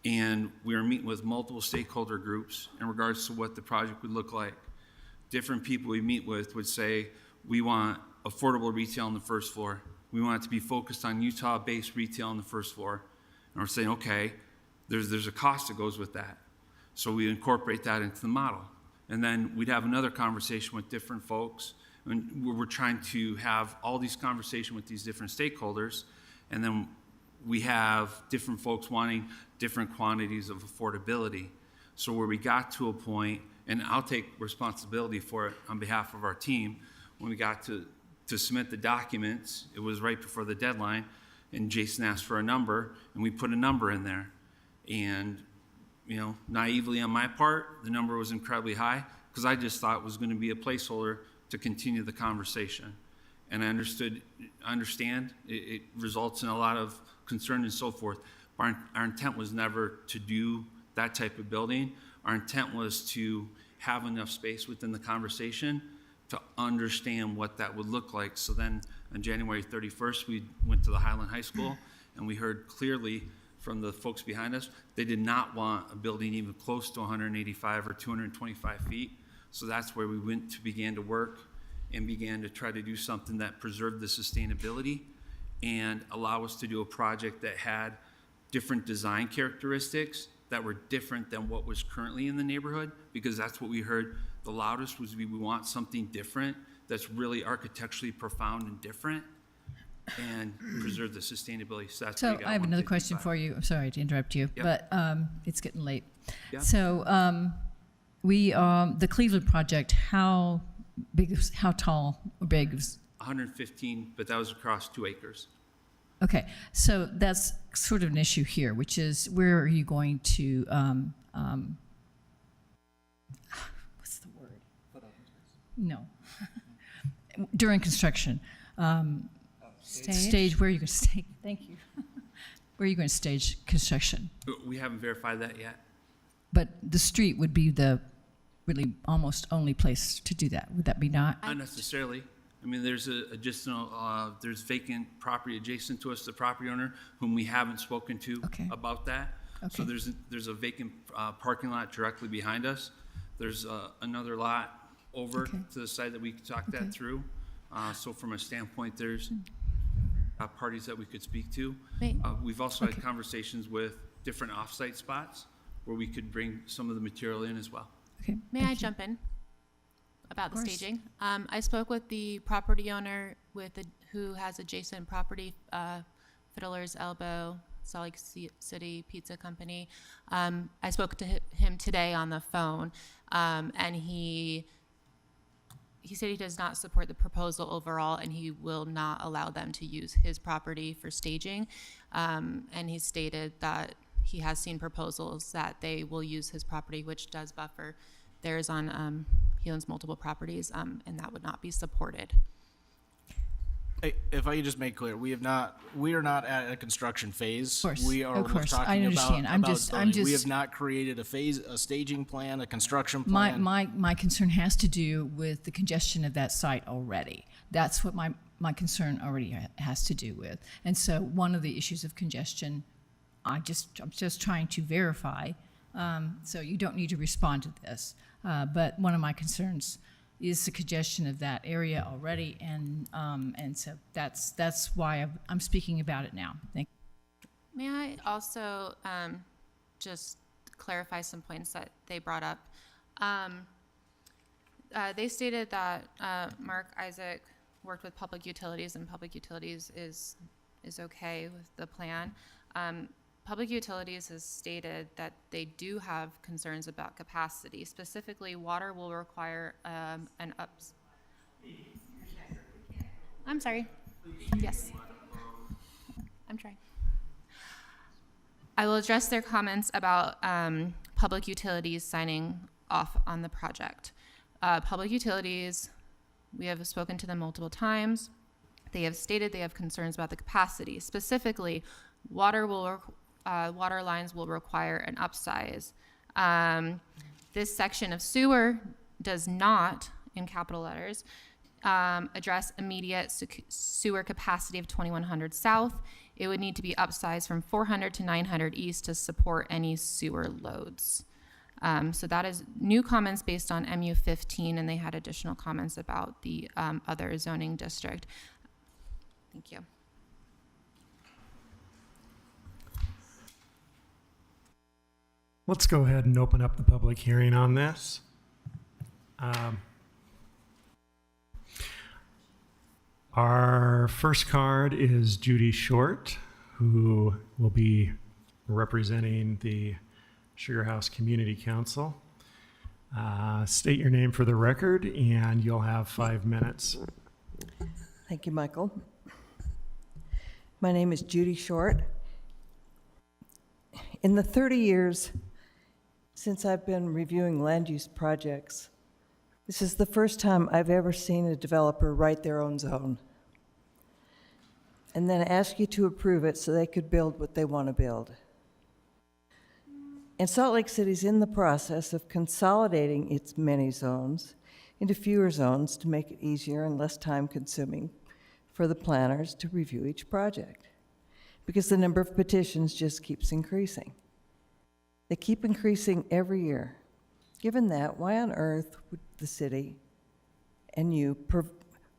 And we were meeting with multiple stakeholder groups in regards to what the project would look like. Different people we meet with would say, we want affordable retail on the first floor. We want it to be focused on Utah-based retail on the first floor. And we're saying, okay, there's a cost that goes with that. So we incorporate that into the model. And then we'd have another conversation with different folks. And we're trying to have all these conversations with these different stakeholders. And then we have different folks wanting different quantities of affordability. So where we got to a point, and I'll take responsibility for it on behalf of our team, when we got to submit the documents, it was right before the deadline, and Jason asked for a number, and we put a number in there. And, naively on my part, the number was incredibly high, because I just thought it was going to be a placeholder to continue the conversation. And I understand it results in a lot of concern and so forth. But our intent was never to do that type of building. Our intent was to have enough space within the conversation to understand what that would look like. So then on January 31st, we went to the Highland High School, and we heard clearly from the folks behind us, they did not want a building even close to 185 or 225 feet. So that's where we began to work and began to try to do something that preserved the sustainability and allow us to do a project that had different design characteristics that were different than what was currently in the neighborhood, because that's what we heard the loudest was, we want something different that's really architecturally profound and different and preserve the sustainability. So that's
So I have another question for you. I'm sorry to interrupt you,
Yep.
but it's getting late.
Yep.
So the Cleveland project, how tall or big was?
115, but that was across 2 acres.
Okay, so that's sort of an issue here, which is, where are you going to, what's the word? No. During construction. Stage, where are you going to stage? Thank you. Where are you going to stage construction?
We haven't verified that yet.
But the street would be the really almost only place to do that. Would that be not?
Not necessarily. I mean, there's there's vacant property adjacent to us, the property owner, whom we haven't spoken to about that. So
Okay.
there's a vacant parking lot directly behind us. There's another lot over to the side that we could talk that through. So from a standpoint, there's parties that we could speak to. We've also had conversations with different off-site spots where we could bring some of the material in as well.
Okay.
May I jump in about the staging? I spoke with the property owner who has adjacent property, Fiddler's Elbow, Salt Lake City Pizza Company. I spoke to him today on the phone, and he said he does not support the proposal overall, and he will not allow them to use his property for staging. And he stated that he has seen proposals that they will use his property, which does buffer theirs on, he owns multiple properties, and that would not be supported.
If I could just make clear, we are not at a construction phase.
Of course,
We are
of course.
talking
I understand. I'm
about
just-
building. We have not created a staging plan, a construction
My,
plan.
my concern has to do with the congestion of that site already. That's what my concern already has to do with. And so one of the issues of congestion, I'm just trying to verify, so you don't need to respond to this. But one of my concerns is the congestion of that area already, and so that's why I'm speaking about it now. Thank you.
May I also just clarify some points that they brought up? They stated that Mark Isaac worked with Public Utilities, and Public Utilities is okay with the plan. Public Utilities has stated that they do have concerns about capacity. Specifically, water will require an ups. I'm sorry. Yes. I'm trying. I will address their comments about Public Utilities signing off on the project. Public Utilities, we have spoken to them multiple times. They have stated they have concerns about the capacity. Specifically, water lines will require an upsize. This section of sewer does not, in capital letters, address immediate sewer capacity of 2100 south. It would need to be upsized from 400 to 900 east to support any sewer loads. So that is new comments based on MU 15, and they had additional comments about the other zoning district. Thank you.
Let's go ahead and open up the public hearing on this. Our first card is Judy Short, who will be representing the Sugar House Community Council. State your name for the record, and you'll have 5 minutes.
Thank you, Michael. My name is Judy Short. In the 30 years since I've been reviewing land use projects, this is the first time I've ever seen a developer write their own zone and then ask you to approve it so they could build what they want to build. And Salt Lake City's in the process of consolidating its many zones into fewer zones to make it easier and less time-consuming for the planners to review each project, because the number of petitions just keeps increasing. They keep increasing every year. Given that, why on earth would the city and you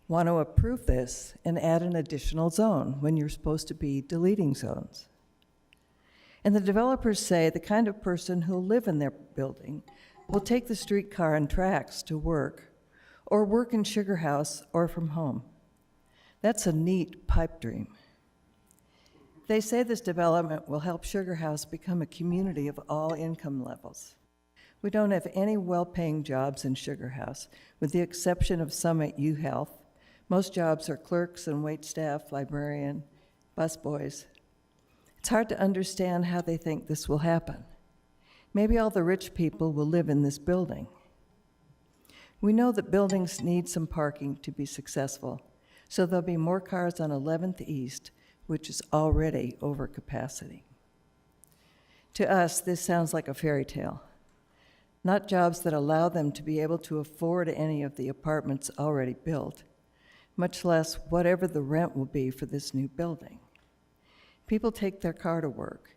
want to approve this and add an additional zone when you're supposed to be deleting zones? And the developers say the kind of person who'll live in their building will take the streetcar and tracks to work, or work in Sugar House or from home. That's a neat pipe dream. They say this development will help Sugar House become a community of all income levels. We don't have any well-paying jobs in Sugar House, with the exception of some at UHealth. Most jobs are clerks and waitstaff, librarian, busboys. It's hard to understand how they think this will happen. Maybe all the rich people will live in this building. We know that buildings need some parking to be successful, so there'll be more cars on 11th East, which is already over capacity. To us, this sounds like a fairy tale. Not jobs that allow them to be able to afford any of the apartments already built, much less whatever the rent will be for this new building. People take their car to work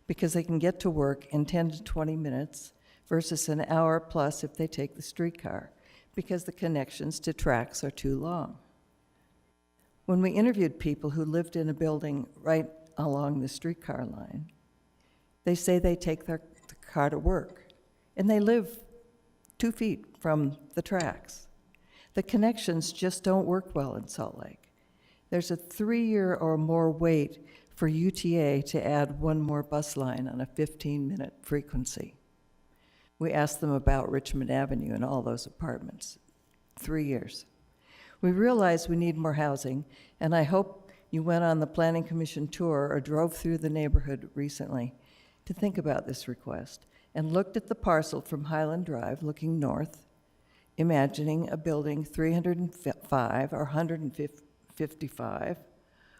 because they can get to work in 10 to 20 minutes versus an hour plus if they take the streetcar, because the connections to tracks are too long. When we interviewed people who lived in a building right along the streetcar line, they say they take their car to work, and they live 2 feet from the tracks. The connections just don't work well in Salt Lake. There's a 3-year or more wait for UTA to add one more bus line on a 15-minute frequency. We asked them about Richmond Avenue and all those apartments. 3 years. We realize we need more housing, and I hope you went on the Planning Commission tour or drove through the neighborhood recently to think about this request and looked at the parcel from Highland Drive looking north, imagining a building 305 or 155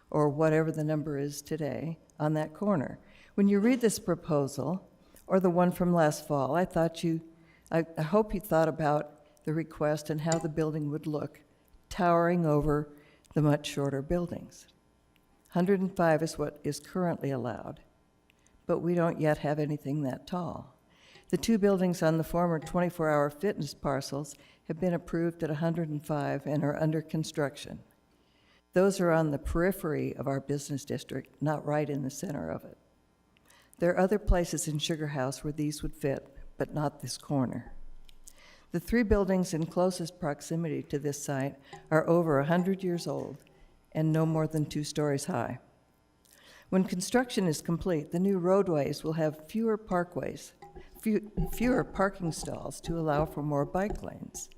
or whatever the number is today on that corner. When you read this proposal, or the one from last fall, I hope you thought about the request and how the building would look, towering over the much shorter buildings. 105 is what is currently allowed, but we don't yet have anything that tall. The 2 buildings on the former 24-hour fitness parcels have been approved at 105 and are under construction. Those are on the periphery of our business district, not right in the center of it. There are other places in Sugar House where these would fit, but not this corner. The 3 buildings in closest proximity to this site are over 100 years old and no more than 2 stories high. When construction is complete, the new roadways will have fewer parking stalls to allow for more bike lanes.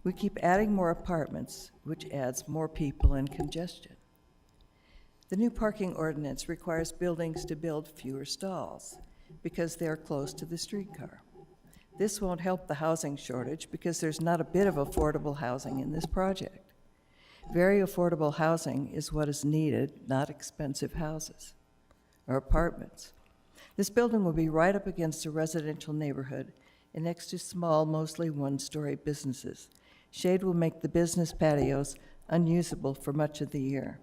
We keep adding more apartments, which adds more people and congestion. The new parking ordinance requires buildings to build fewer stalls because they are close to the streetcar. This won't help the housing shortage because there's not a bit of affordable housing in this project. Very affordable housing is what is needed, not expensive houses or apartments. This building will be right up against a residential neighborhood and next to small, mostly 1-story businesses. Shade will make the business patios unusable for much of the year.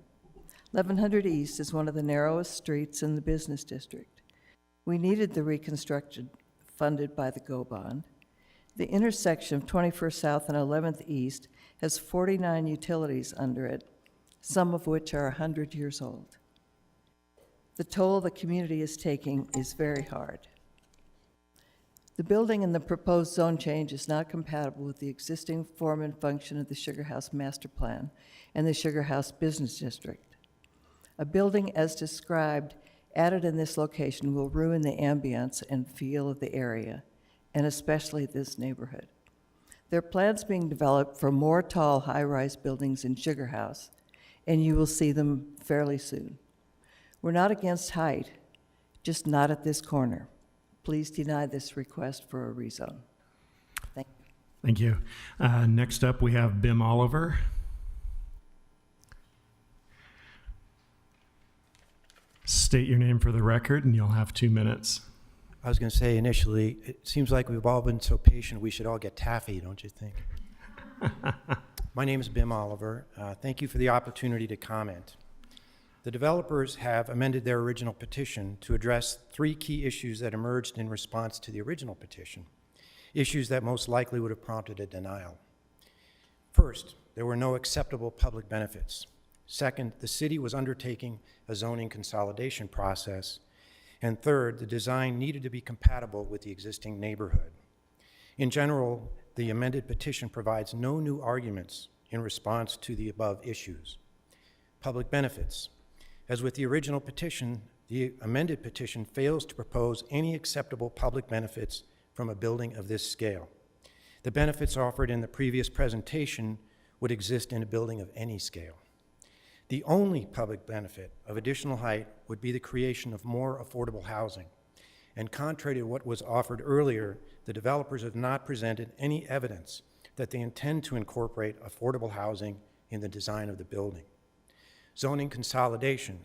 1100 East is one of the narrowest streets in the business district. We needed the reconstruction funded by the GO bond. The intersection of 21st South and 11th East has 49 utilities under it, some of which are 100 years old. The toll the community is taking is very hard. The building in the proposed zone change is not compatible with the existing form and function of the Sugar House Master Plan and the Sugar House Business District. A building as described added in this location will ruin the ambience and feel of the area, and especially this neighborhood. There are plans being developed for more tall, high-rise buildings in Sugar House, and you will see them fairly soon. We're not against height, just not at this corner. Please deny this request for a rezone. Thank you.
Thank you. Next up, we have Bim Oliver. State your name for the record, and you'll have 2 minutes.
I was going to say initially, it seems like we've all been so patient, we should all get taffy, don't you think? My name is Bim Oliver. Thank you for the opportunity to comment. The developers have amended their original petition to address 3 key issues that emerged in response to the original petition, issues that most likely would have prompted a denial. First, there were no acceptable public benefits. Second, the city was undertaking a zoning consolidation process. And third, the design needed to be compatible with the existing neighborhood. In general, the amended petition provides no new arguments in response to the above issues. Public benefits. As with the original petition, the amended petition fails to propose any acceptable public benefits from a building of this scale. The benefits offered in the previous presentation would exist in a building of any scale. The only public benefit of additional height would be the creation of more affordable housing. And contrary to what was offered earlier, the developers have not presented any evidence that they intend to incorporate affordable housing in the design of the building. Zoning consolidation.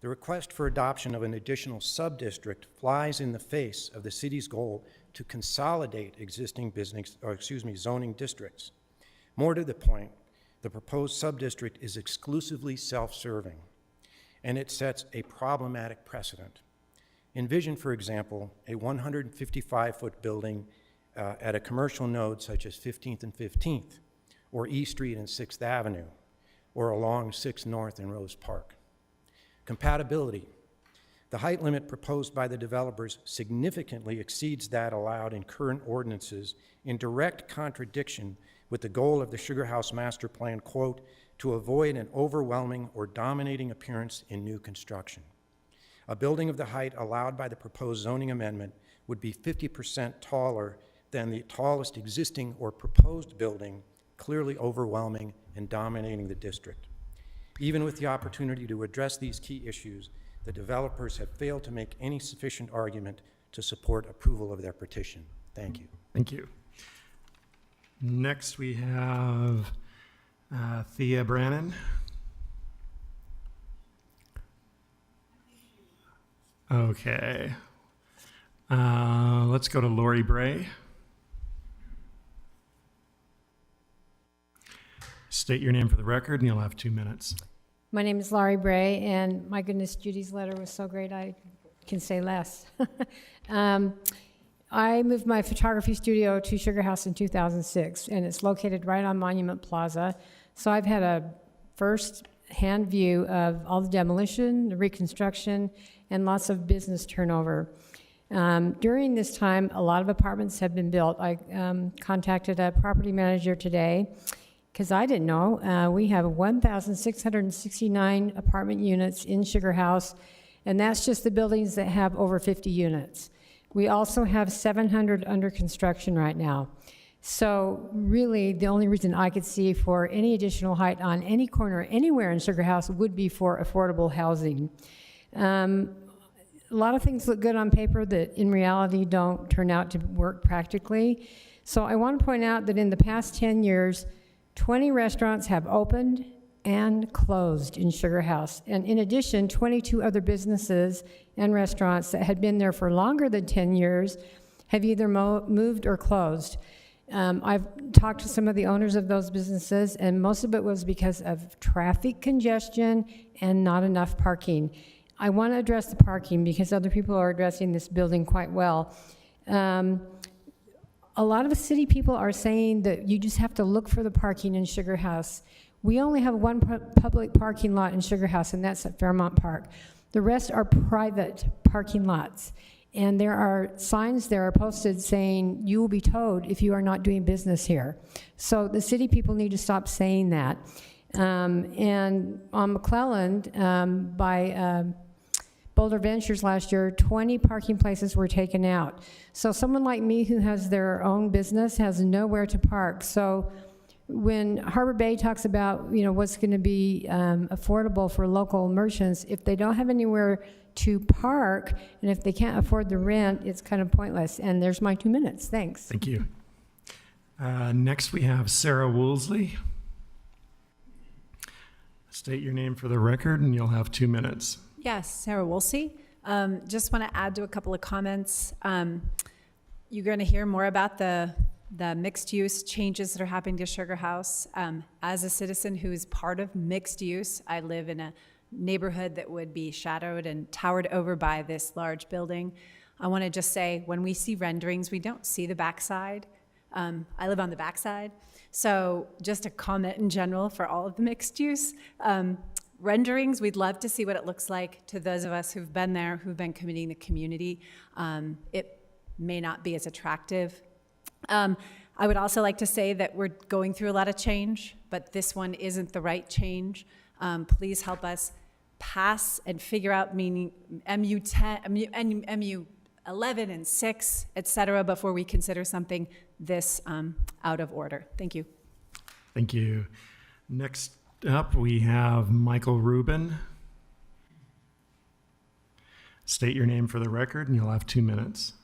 The request for adoption of an additional sub-district flies in the face of the city's goal to consolidate existing zoning districts. More to the point, The proposed subdistrict is exclusively self-serving, and it sets a problematic precedent. Envision, for example, a 155-foot building at a commercial node such as 15th and 15th, or E Street and 6th Avenue, or along 6th North and Rose Park. Compatibility. The height limit proposed by the developers significantly exceeds that allowed in current ordinances, in direct contradiction with the goal of the Sugar House Master Plan, quote, to avoid an overwhelming or dominating appearance in new construction. A building of the height allowed by the proposed zoning amendment would be 50% taller than the tallest existing or proposed building, clearly overwhelming and dominating the district. Even with the opportunity to address these key issues, the developers have failed to make any sufficient argument to support approval of their petition. Thank you.
Thank you. Next, we have Thea Brannon. Okay. Let's go to Lori Bray. State your name for the record, and you'll have 2 minutes.
My name is Laurie Bray, and my goodness, Judy's letter was so great, I can say less. I moved my photography studio to Sugar House in 2006, and it's located right on Monument Plaza. So I've had a first-hand view of all the demolition, the reconstruction, and lots of business turnover. During this time, a lot of apartments have been built. I contacted a property manager today, because I didn't know. We have 1,669 apartment units in Sugar House, and that's just the buildings that have over 50 units. We also have 700 under construction right now. So really, the only reason I could see for any additional height on any corner anywhere in Sugar House would be for affordable housing. A lot of things look good on paper that in reality don't turn out to work practically. So I want to point out that in the past 10 years, 20 restaurants have opened and closed in Sugar House. And in addition, 22 other businesses and restaurants that had been there for longer than 10 years have either moved or closed. I've talked to some of the owners of those businesses, and most of it was because of traffic congestion and not enough parking. I want to address the parking because other people are addressing this building quite well. A lot of city people are saying that you just have to look for the parking in Sugar House. We only have one public parking lot in Sugar House, and that's at Fairmont Park. The rest are private parking lots. And there are signs there are posted saying, you will be towed if you are not doing business here. So the city people need to stop saying that. And on McClelland, by Boulder Ventures last year, 20 parking places were taken out. So someone like me who has their own business has nowhere to park. So when Harbor Bay talks about, what's going to be affordable for local merchants, if they don't have anywhere to park, and if they can't afford the rent, it's kind of pointless. And there's my 2 minutes. Thanks.
Thank you. Next, we have Sarah Woolsey. State your name for the record, and you'll have 2 minutes.
Yes, Sarah Woolsey. Just want to add to a couple of comments. You're going to hear more about the mixed-use changes that are happening to Sugar House. As a citizen who is part of mixed use, I live in a neighborhood that would be shadowed and towered over by this large building. I want to just say, when we see renderings, we don't see the backside. I live on the backside. So just a comment in general for all of the mixed use. Renderings, we'd love to see what it looks like to those of us who've been there, who've been committing the community. It may not be as attractive. I would also like to say that we're going through a lot of change, but this one isn't the right change. Please help us pass and figure out meaning MU10, MU11 and 6, et cetera, before we consider something this out of order. Thank you.
Thank you. Next up, we have Michael Rubin. State your name for the record, and you'll have 2 minutes.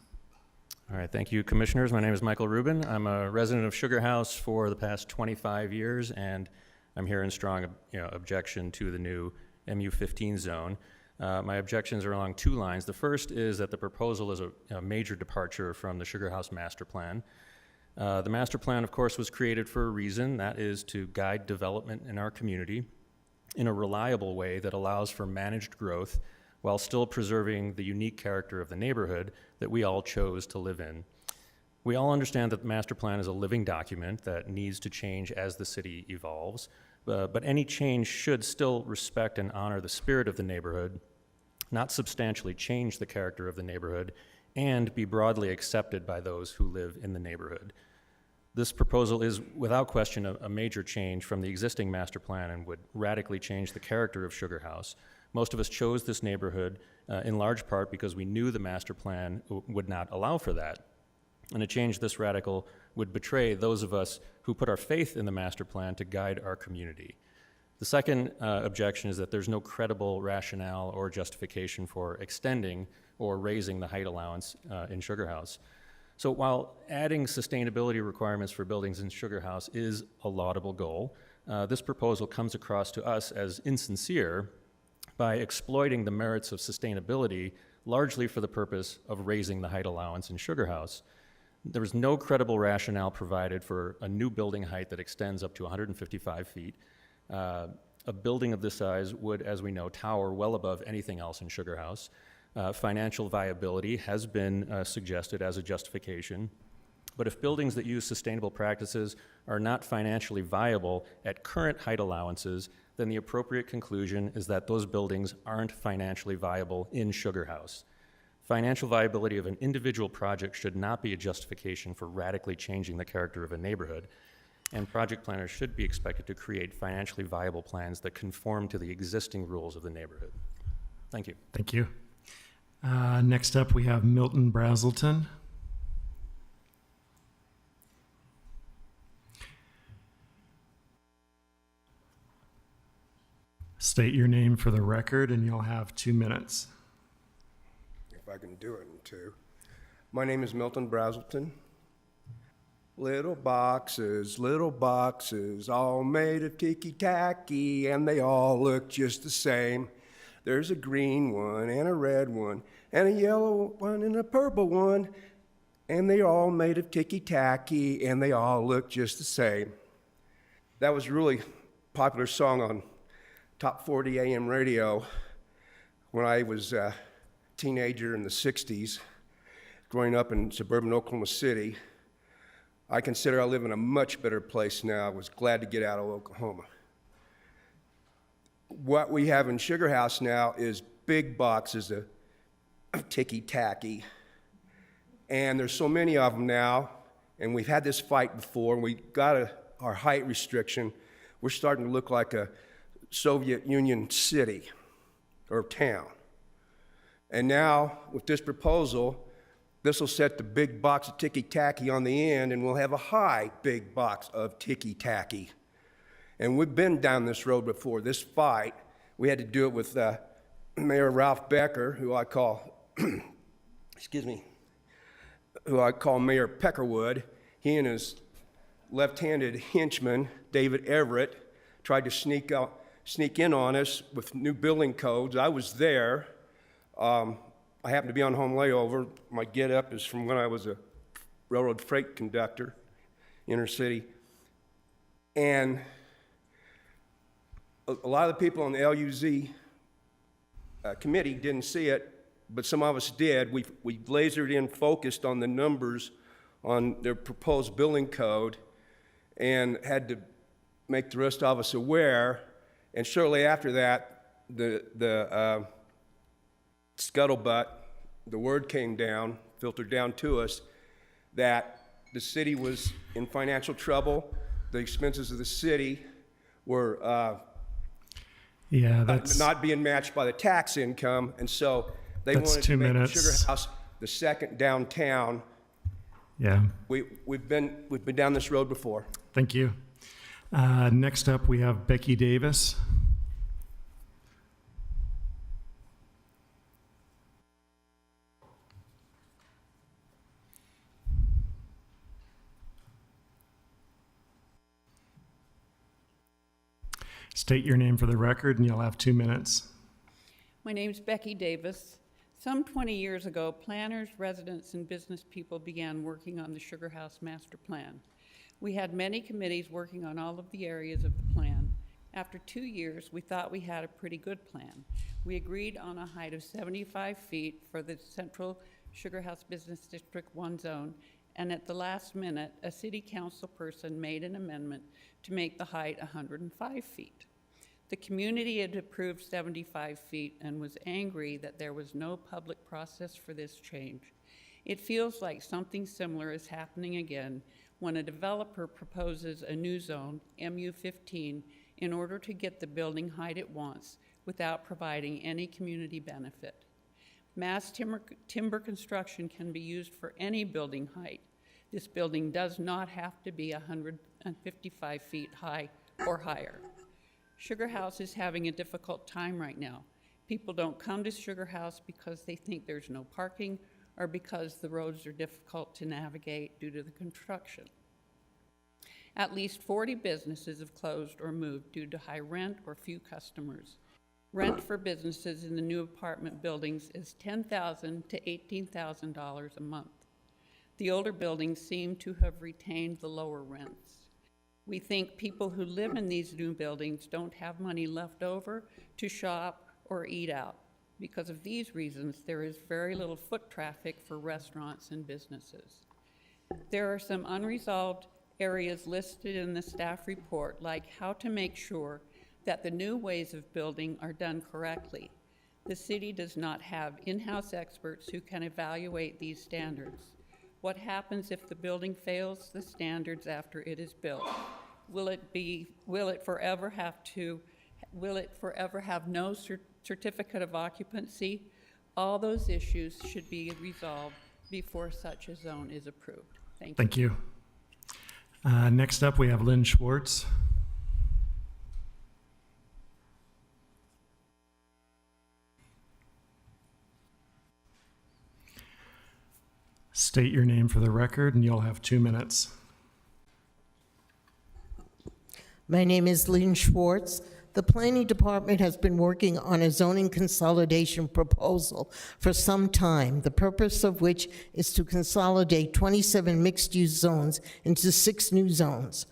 All right, thank you, commissioners. My name is Michael Rubin. I'm a resident of Sugar House for the past 25 years, and I'm here in strong objection to the new MU15 zone. My objections are along 2 lines. The first is that the proposal is a major departure from the Sugar House master plan. The master plan, of course, was created for a reason. That is to guide development in our community in a reliable way that allows for managed growth while still preserving the unique character of the neighborhood that we all chose to live in. We all understand that the master plan is a living document that needs to change as the city evolves, but any change should still respect and honor the spirit of the neighborhood, not substantially change the character of the neighborhood, and be broadly accepted by those who live in the neighborhood. This proposal is, without question, a major change from the existing master plan and would radically change the character of Sugar House. Most of us chose this neighborhood in large part because we knew the master plan would not allow for that. And a change this radical would betray those of us who put our faith in the master plan to guide our community. The second objection is that there's no credible rationale or justification for extending or raising the height allowance in Sugar House. So while adding sustainability requirements for buildings in Sugar House is a laudable goal, this proposal comes across to us as insincere by exploiting the merits of sustainability largely for the purpose of raising the height allowance in Sugar House. There was no credible rationale provided for a new building height that extends up to 155 feet. A building of this size would, as we know, tower well above anything else in Sugar House. Financial viability has been suggested as a justification. But if buildings that use sustainable practices are not financially viable at current height allowances, then the appropriate conclusion is that those buildings aren't financially viable in Sugar House. Financial viability of an individual project should not be a justification for radically changing the character of a neighborhood, and project planners should be expected to create financially viable plans that conform to the existing rules of the neighborhood. Thank you.
Thank you. Next up, we have Milton Brazelton. State your name for the record, and you'll have 2 minutes.
If I can do it in 2. My name is Milton Brazelton. Little boxes, all made of ticky-tacky, and they all look just the same. There's a green one and a red one and a yellow one and a purple one, and they're all made of ticky-tacky, and they all look just the same. That was a really popular song on Top 40 AM radio when I was a teenager in the 60s, growing up in suburban Oklahoma City. I consider I live in a much better place now. I was glad to get out of Oklahoma. What we have in Sugar House now is big boxes of ticky-tacky. And there's so many of them now, and we've had this fight before, and we got our height restriction. We're starting to look like a Soviet Union city or town. And now, with this proposal, this will set the big box of ticky-tacky on the end, and we'll have a high big box of ticky-tacky. And we've been down this road before. This fight, we had to do it with Mayor Ralph Becker, who I call, who I call Mayor Peckerwood. He and his left-handed henchman, David Everett, tried to sneak in on us with new building codes. I was there. I happened to be on home layover. My get-up is from when I was a railroad freight conductor, inner city. And a lot of the people on the LUZ committee didn't see it, but some of us did. We lasered in, focused on the numbers on their proposed building code, and had to make the rest of us aware. And shortly after that, the scuttlebutt, the word came down, filtered down to us, that the city was in financial trouble. The expenses of the city were not being matched by the tax income, and so they wanted to make Sugar House the second downtown.
Yeah.
We've been down this road before.
Thank you. Next up, we have Becky Davis. State your name for the record, and you'll have 2 minutes.
My name's Becky Davis, Some 20 years ago, planners, residents, and business people began working on the Sugar House Master Plan. We had many committees working on all of the areas of the plan. After 2 years, we thought we had a pretty good plan. We agreed on a height of 75 feet for the Central Sugar House Business District 1 zone, and at the last minute, a city council person made an amendment to make the height 105 feet. The community had approved 75 feet and was angry that there was no public process for this change. It feels like something similar is happening again when a developer proposes a new zone, MU15, in order to get the building height it wants without providing any community benefit. Mass timber construction can be used for any building height. This building does not have to be 155 feet high or higher. Sugar House is having a difficult time right now. People don't come to Sugar House because they think there's no parking or because the roads are difficult to navigate due to the construction. At least 40 businesses have closed or moved due to high rent or few customers. Rent for businesses in the new apartment buildings is $10,000 to $18,000 a month. The older buildings seem to have retained the lower rents. We think people who live in these new buildings don't have money left over to shop or eat out. Because of these reasons, there is very little foot traffic for restaurants and businesses. There are some unresolved areas listed in the staff report, like how to make sure that the new ways of building are done correctly. The city does not have in-house experts who can evaluate these standards. What happens if the building fails the standards after it is built? Will it forever have no certificate of occupancy? All those issues should be resolved before such a zone is approved. Thank you.
Thank you. Next up, we have Lynn Schwartz. State your name for the record, and you'll have 2 minutes.
My name is Lynn Schwartz. The Planning Department has been working on a zoning consolidation proposal for some time, the purpose of which is to consolidate 27 mixed-use zones into 6 new zones.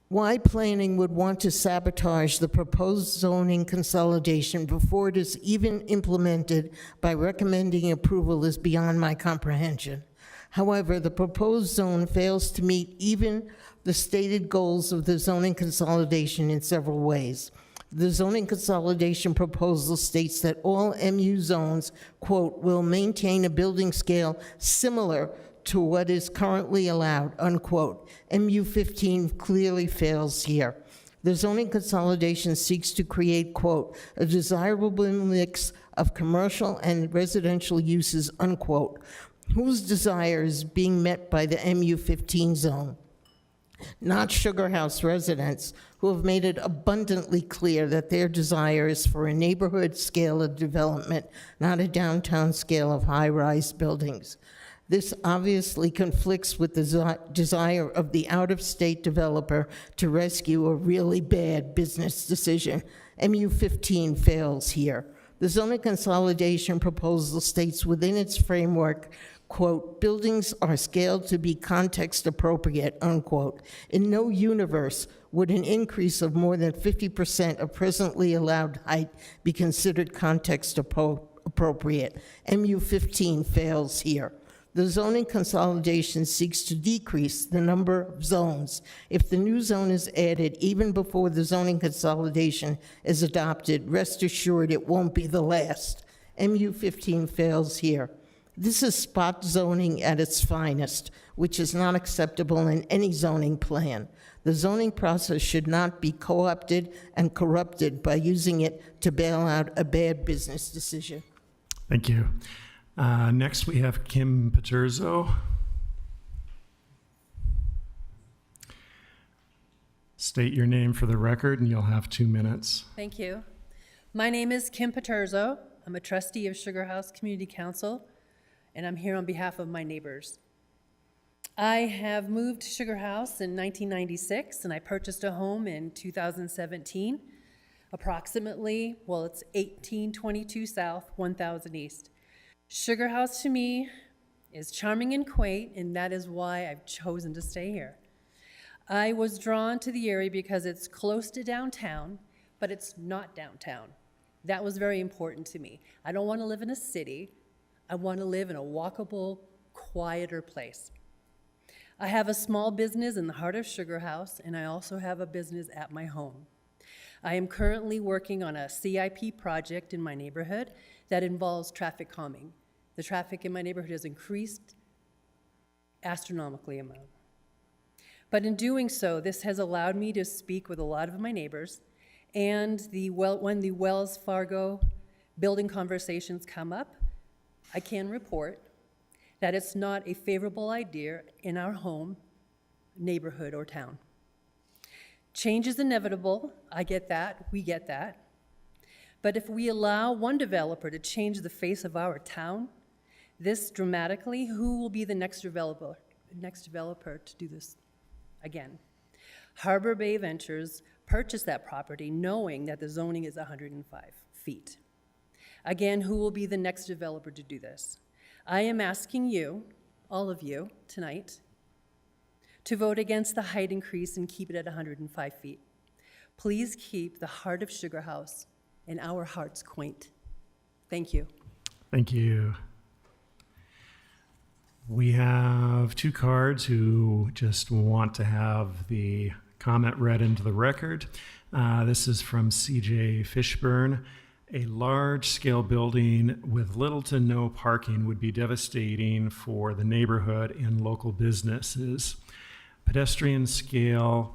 Why planning would want to sabotage the proposed zoning consolidation before it is even implemented by recommending approval is beyond my comprehension. However, the proposed zone fails to meet even the stated goals of the zoning consolidation in several ways. The zoning consolidation proposal states that all MU zones, quote, will maintain a building scale similar to what is currently allowed, unquote. MU15 clearly fails here. The zoning consolidation seeks to create, quote, a desirable mix of commercial and residential uses, unquote. Whose desire is being met by the MU15 zone? Not Sugar House residents, who have made it abundantly clear that their desire is for a neighborhood scale of development, not a downtown scale of high-rise buildings. This obviously conflicts with the desire of the out-of-state developer to rescue a really bad business decision. MU15 fails here. The zoning consolidation proposal states within its framework, quote, buildings are scaled to be context appropriate, unquote. In no universe would an increase of more than 50% of presently allowed height be considered context appropriate. MU15 fails here. The zoning consolidation seeks to decrease the number of zones. If the new zone is added even before the zoning consolidation is adopted, rest assured it won't be the last. MU15 fails here. This is spot zoning at its finest, which is not acceptable in any zoning plan. The zoning process should not be co-opted and corrupted by using it to bail out a bad business decision.
Thank you. Next, we have Kim Paterzo. State your name for the record, and you'll have 2 minutes.
Thank you. My name is Kim Paterzo. I'm a trustee of Sugar House Community Council, and I'm here on behalf of my neighbors. I have moved to Sugar House in 1996, and I purchased a home in 2017. Approximately, well, it's 1822 south, 1000 east. Sugar House to me is charming and quaint, and that is why I've chosen to stay here. I was drawn to the area because it's close to downtown, but it's not downtown. That was very important to me. I don't want to live in a city. I want to live in a walkable, quieter place. I have a small business in the heart of Sugar House, and I also have a business at my home. I am currently working on a CIP project in my neighborhood that involves traffic calming. The traffic in my neighborhood has increased astronomically amount. But in doing so, this has allowed me to speak with a lot of my neighbors, and when the Wells Fargo building conversations come up, I can report that it's not a favorable idea in our home, neighborhood, or town. Change is inevitable. I get that. We get that. But if we allow one developer to change the face of our town this dramatically, who will be the next developer to do this again? Harbor Bay Ventures purchased that property knowing that the zoning is 105 feet. Again, who will be the next developer to do this? I am asking you, all of you, tonight, to vote against the height increase and keep it at 105 feet. Please keep the heart of Sugar House and our hearts quaint. Thank you.
Thank you. We have two cards who just want to have the comment read into the record. This is from CJ Fishburne. A large-scale building with little to no parking would be devastating for the neighborhood and local businesses. Pedestrian scale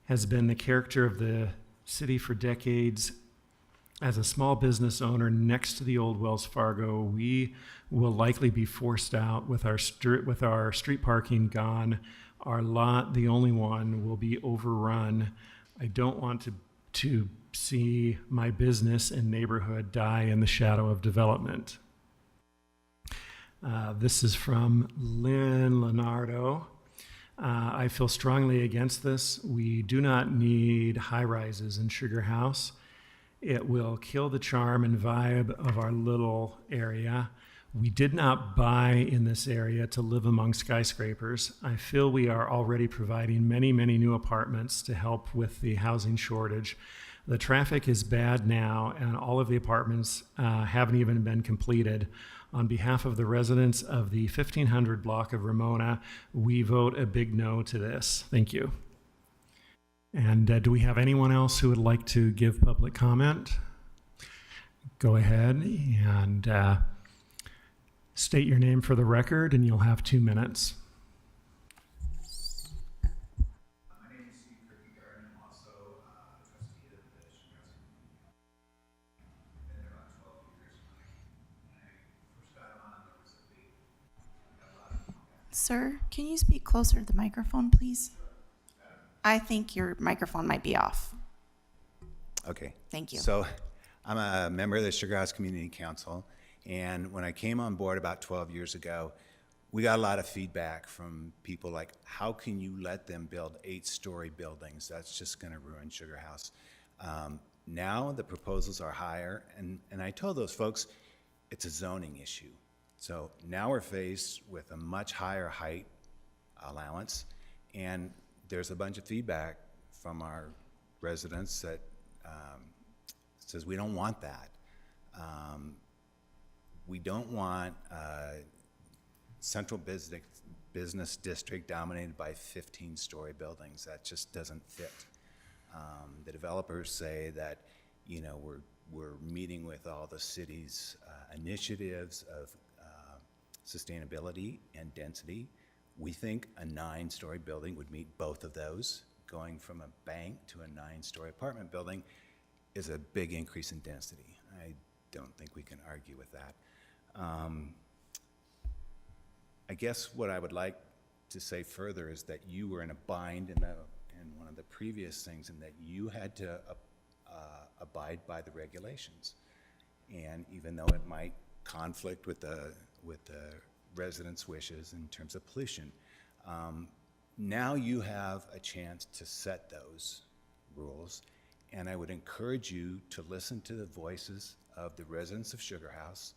has been the character of the city for decades. As a small business owner next to the old Wells Fargo, we will likely be forced out with our street parking gone. Our lot, the only one, will be overrun. I don't want to see my business and neighborhood die in the shadow of development. This is from Lynn Leonardo. I feel strongly against this. We do not need high-rises in Sugar House. It will kill the charm and vibe of our little area. We did not buy in this area to live among skyscrapers. I feel we are already providing many, many new apartments to help with the housing shortage. The traffic is bad now, and all of the apartments haven't even been completed. On behalf of the residents of the 1500 block of Ramona, we vote a big no to this. Thank you. And do we have anyone else who would like to give public comment? Go ahead and state your name for the record, and you'll have 2 minutes.
My name is Steve Kirkegaard, and I'm also a trustee of the Sugar House Community. I've been there about 12 years. When I first got on, there was a lot of...
Sir, can you speak closer to the microphone, please? I think your microphone might be off.
Okay.
Thank you.
So I'm a member of the Sugar House Community Council, and when I came on board about 12 years ago, we got a lot of feedback from people like, how can you let them build 8-story buildings? That's just going to ruin Sugar House. Now the proposals are higher, and I told those folks it's a zoning issue. So now we're faced with a much higher height allowance, and there's a bunch of feedback from our residents that says we don't want that. We don't want a central business district dominated by 15-story buildings. That just doesn't fit. The developers say that, you know, we're meeting with all the city's initiatives of sustainability and density. We think a 9-story building would meet both of those. Going from a bank to a 9-story apartment building is a big increase in density. I don't think we can argue with that. I guess what I would like to say further is that you were in a bind in one of the previous things, and that you had to abide by the regulations. And even though it might conflict with the residents' wishes in terms of pollution, now you have a chance to set those rules, And I would encourage you to listen to the voices of the residents of Sugar House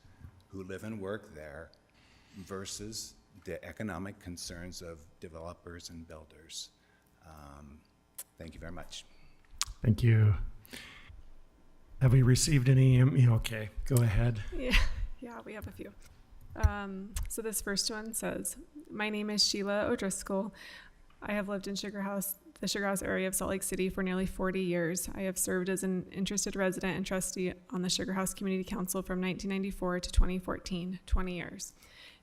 who live and work there versus the economic concerns of developers and builders. Thank you very much.
Thank you. Have we received any, okay, go ahead.
Yeah, we have a few. So this first one says, my name is Sheila O'Driscoll. I have lived in the Sugar House area of Salt Lake City for nearly 40 years. I have served as an interested resident and trustee on the Sugar House Community Council from 1994 to 2014, 20 years.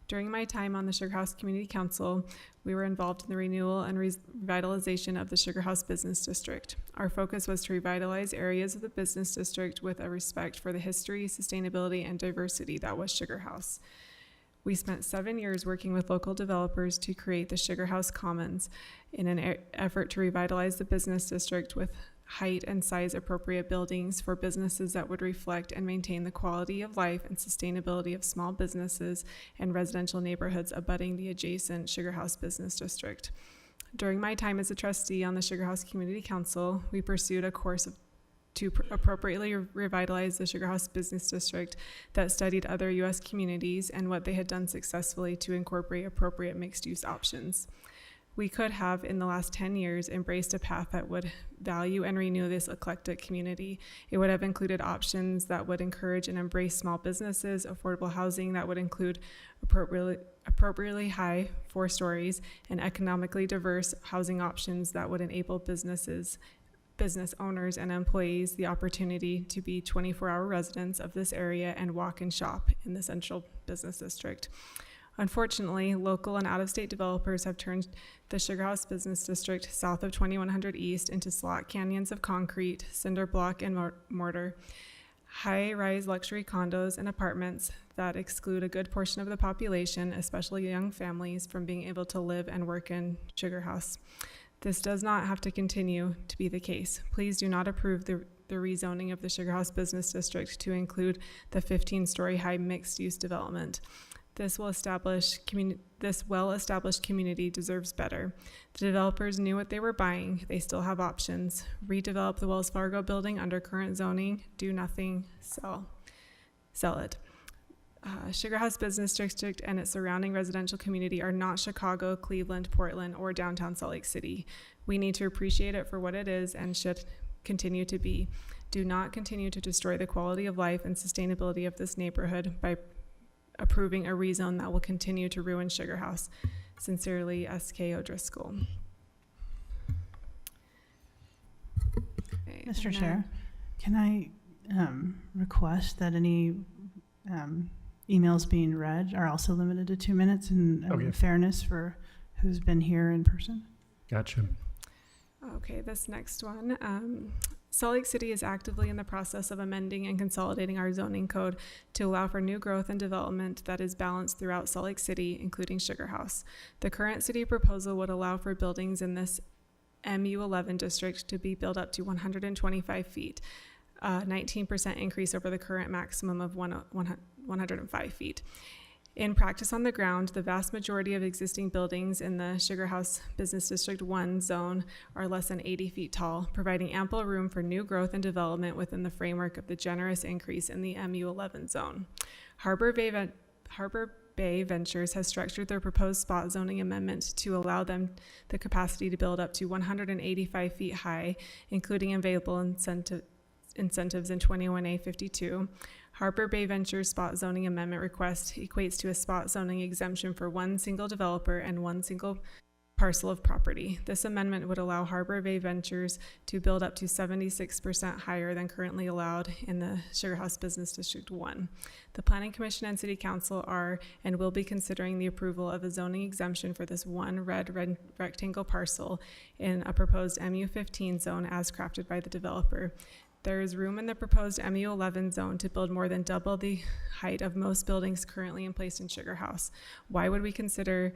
During my time on the Sugar House Community Council, we were involved in the renewal and revitalization of the Sugar House Business District. Our focus was to revitalize areas of the business district with a respect for the history, sustainability, and diversity that was Sugar House. We spent 7 years working with local developers to create the Sugar House Commons in an effort to revitalize the business district with height and size appropriate buildings for businesses that would reflect and maintain the quality of life and sustainability of small businesses and residential neighborhoods abutting the adjacent Sugar House Business District. During my time as a trustee on the Sugar House Community Council, we pursued a course to appropriately revitalize the Sugar House Business District that studied other U.S. communities and what they had done successfully to incorporate appropriate mixed-use options. We could have, in the last 10 years, embraced a path that would value and renew this eclectic community. It would have included options that would encourage and embrace small businesses, affordable housing that would include appropriately high 4 stories, and economically diverse housing options that would enable business owners and employees the opportunity to be 24-hour residents of this area and walk and shop in the central business district. Unfortunately, local and out-of-state developers have turned the Sugar House Business District south of 2100 East into slot canyons of concrete, cinder block, and mortar, high-rise luxury condos and apartments that exclude a good portion of the population, especially young families, from being able to live and work in Sugar House. This does not have to continue to be the case. Please do not approve the rezoning of the Sugar House Business District to include the 15-story high mixed-use development. This well-established community deserves better. The developers knew what they were buying. They still have options. Redevelop the Wells Fargo building under current zoning, do nothing, sell it. Sugar House Business District and its surrounding residential community are not Chicago, Cleveland, Portland, or downtown Salt Lake City. We need to appreciate it for what it is and should continue to be. Do not continue to destroy the quality of life and sustainability of this neighborhood by approving a rezone that will continue to ruin Sugar House. Sincerely, S.K. O'Driscoll. Okay,
Mr. Chair, can I request that any emails being read are also limited to 2 minutes in fairness for who's been here in person?
Gotcha.
Okay, this next one. Salt Lake City is actively in the process of amending and consolidating our zoning code to allow for new growth and development that is balanced throughout Salt Lake City, including Sugar House. The current city proposal would allow for buildings in this MU11 district to be built up to 125 feet, a 19% increase over the current maximum of 105 feet. In practice on the ground, the vast majority of existing buildings in the Sugar House Business District 1 zone are less than 80 feet tall, providing ample room for new growth and development within the framework of the generous increase in the MU11 zone. Harbor Bay Ventures has structured their proposed spot zoning amendment to allow them the capacity to build up to 185 feet high, including available incentives in 21A52. Harbor Bay Ventures spot zoning amendment request equates to a spot zoning exemption for one single developer and one single parcel of property. This amendment would allow Harbor Bay Ventures to build up to 76% higher than currently allowed in the Sugar House Business District 1. The Planning Commission and City Council are and will be considering the approval of a zoning exemption for this one red rectangle parcel in a proposed MU15 zone as crafted by the developer. There is room in the proposed MU11 zone to build more than double the height of most buildings currently in place in Sugar House. Why would we consider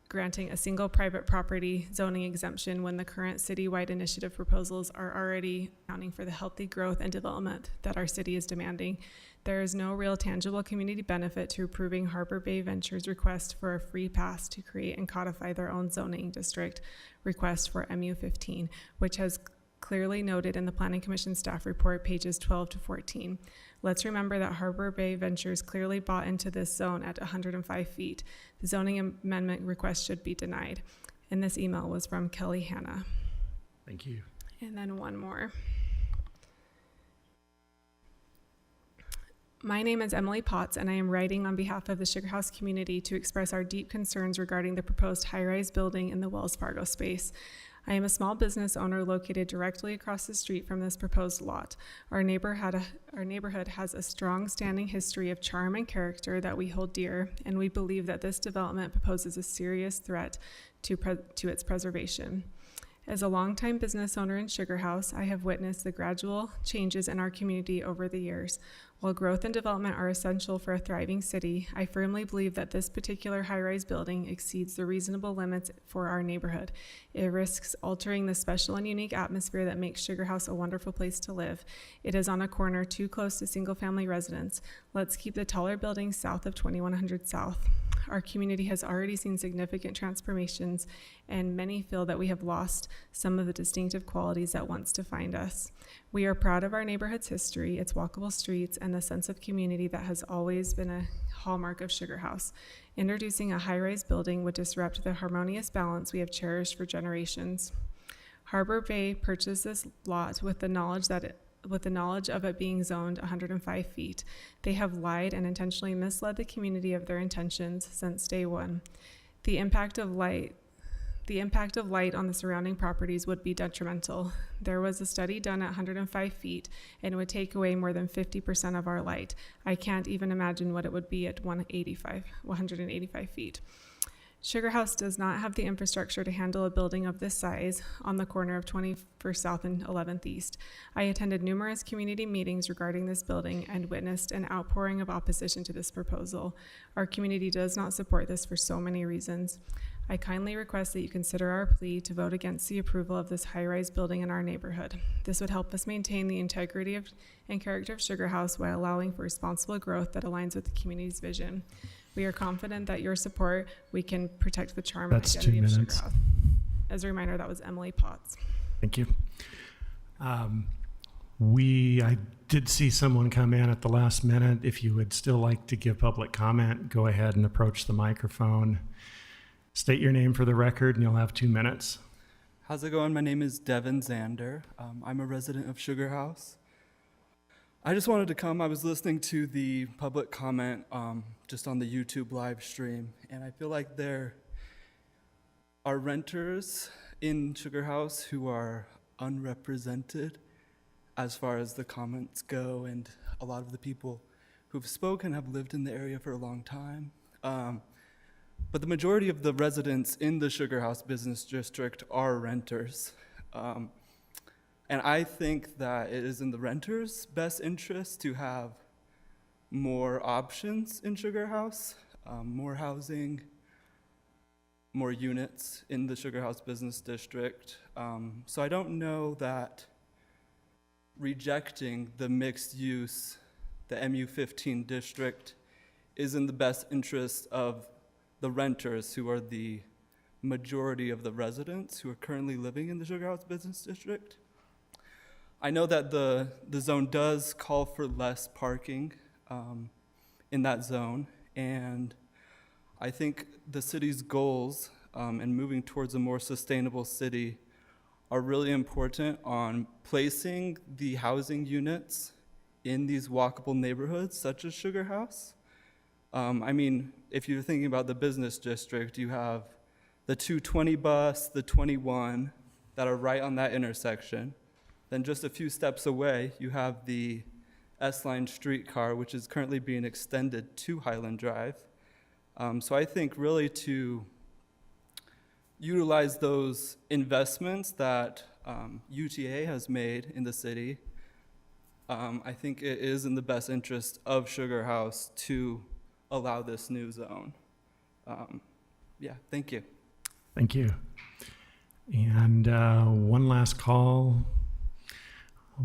granting a single private property zoning exemption when the current citywide initiative proposals are already accounting for the healthy growth and development that our city is demanding? There is no real tangible community benefit to approving Harbor Bay Ventures' request for a free pass to create and codify their own zoning district request for MU15, which has clearly noted in the Planning Commission staff report, pages 12 to 14. Let's remember that Harbor Bay Ventures clearly bought into this zone at 105 feet. The zoning amendment request should be denied. And this email was from Kelly Hanna.
Thank you.
And then one more. My name is Emily Potts, and I am writing on behalf of the Sugar House community to express our deep concerns regarding the proposed high-rise building in the Wells Fargo space. I am a small business owner located directly across the street from this proposed lot. Our neighborhood has a strong standing history of charm and character that we hold dear, and we believe that this development poses a serious threat to its preservation. As a longtime business owner in Sugar House, I have witnessed the gradual changes in our community over the years. While growth and development are essential for a thriving city, I firmly believe that this particular high-rise building exceeds the reasonable limits for our neighborhood. It risks altering the special and unique atmosphere that makes Sugar House a wonderful place to live. It is on a corner too close to single-family residents. Let's keep the taller buildings south of 2100 South. Our community has already seen significant transformations, and many feel that we have lost some of the distinctive qualities that once defined us. We are proud of our neighborhood's history, its walkable streets, and the sense of community that has always been a hallmark of Sugar House. Introducing a high-rise building would disrupt the harmonious balance we have cherished for generations. Harbor Bay purchased this lot with the knowledge of it being zoned 105 feet. They have lied and intentionally misled the community of their intentions since day one. The impact of light on the surrounding properties would be detrimental. There was a study done at 105 feet and it would take away more than 50% of our light. I can't even imagine what it would be at 185 feet. Sugar House does not have the infrastructure to handle a building of this size on the corner of 21st South and 11th East. I attended numerous community meetings regarding this building and witnessed an outpouring of opposition to this proposal. Our community does not support this for so many reasons. I kindly request that you consider our plea to vote against the approval of this high-rise building in our neighborhood. This would help us maintain the integrity and character of Sugar House while allowing for responsible growth that aligns with the community's vision. We are confident that your support, we can protect the charm and identity of Sugar House. As a reminder, that was Emily Potts.
Thank you. I did see someone come in at the last minute. If you would still like to give public comment, go ahead and approach the microphone. State your name for the record and you'll have 2 minutes.
How's it going? My name is Devin Zander. I'm a resident of Sugar House. I just wanted to come. I was listening to the public comment just on the YouTube live stream, and I feel like there are renters in Sugar House who are unrepresented as far as the comments go, and a lot of the people who've spoken have lived in the area for a long time. But the majority of the residents in the Sugar House Business District are renters. And I think that it is in the renters' best interest to have more options in Sugar House, more housing, more units in the Sugar House Business District. So I don't know that rejecting the mixed use, the MU15 district, is in the best interest of the renters, who are the majority of the residents who are currently living in the Sugar House Business District. I know that the zone does call for less parking in that zone, and I think the city's goals in moving towards a more sustainable city are really important on placing the housing units in these walkable neighborhoods such as Sugar House. I mean, if you're thinking about the business district, you have the 220 bus, the 21 that are right on that intersection. Then just a few steps away, you have the S-Line streetcar, which is currently being extended to Highland Drive. So I think really to utilize those investments that UTA has made in the city, I think it is in the best interest of Sugar House to allow this new zone. Yeah, thank you.
Thank you. And one last call.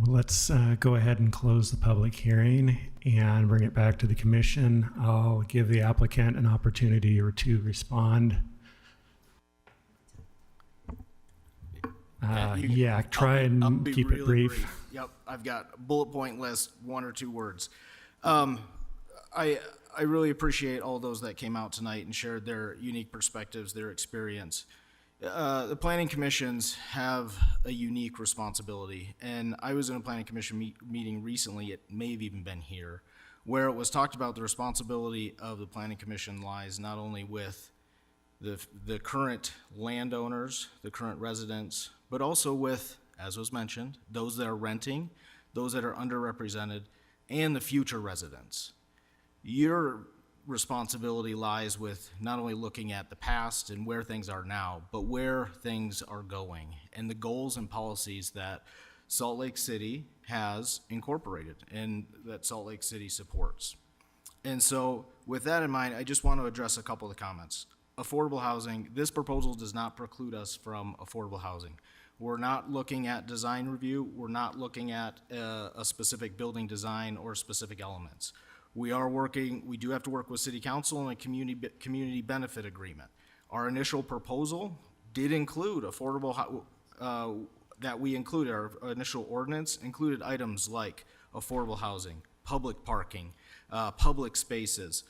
Let's go ahead and close the public hearing and bring it back to the commission. I'll give the applicant an opportunity or two to respond. Try
I'll
and
be
keep it
really
brief.
Yep, I've got a bullet point list, 1 or 2 words. I really appreciate all those that came out tonight and shared their unique perspectives, their experience. The planning commissions have a unique responsibility, and I was in a planning commission meeting recently, it may have even been here, where it was talked about the responsibility of the planning commission lies not only with the current landowners, the current residents, but also with, as was mentioned, those that are renting, those that are underrepresented, and the future residents. Your responsibility lies with not only looking at the past and where things are now, but where things are going and the goals and policies that Salt Lake City has incorporated and that Salt Lake City supports. And so with that in mind, I just want to address a couple of the comments. Affordable housing, this proposal does not preclude us from affordable housing. We're not looking at design review. We're not looking at a specific building design or specific elements. We do have to work with City Council on a community benefit agreement. Our initial proposal did include affordable, that we included, our initial ordinance included items like affordable housing, public parking, public spaces.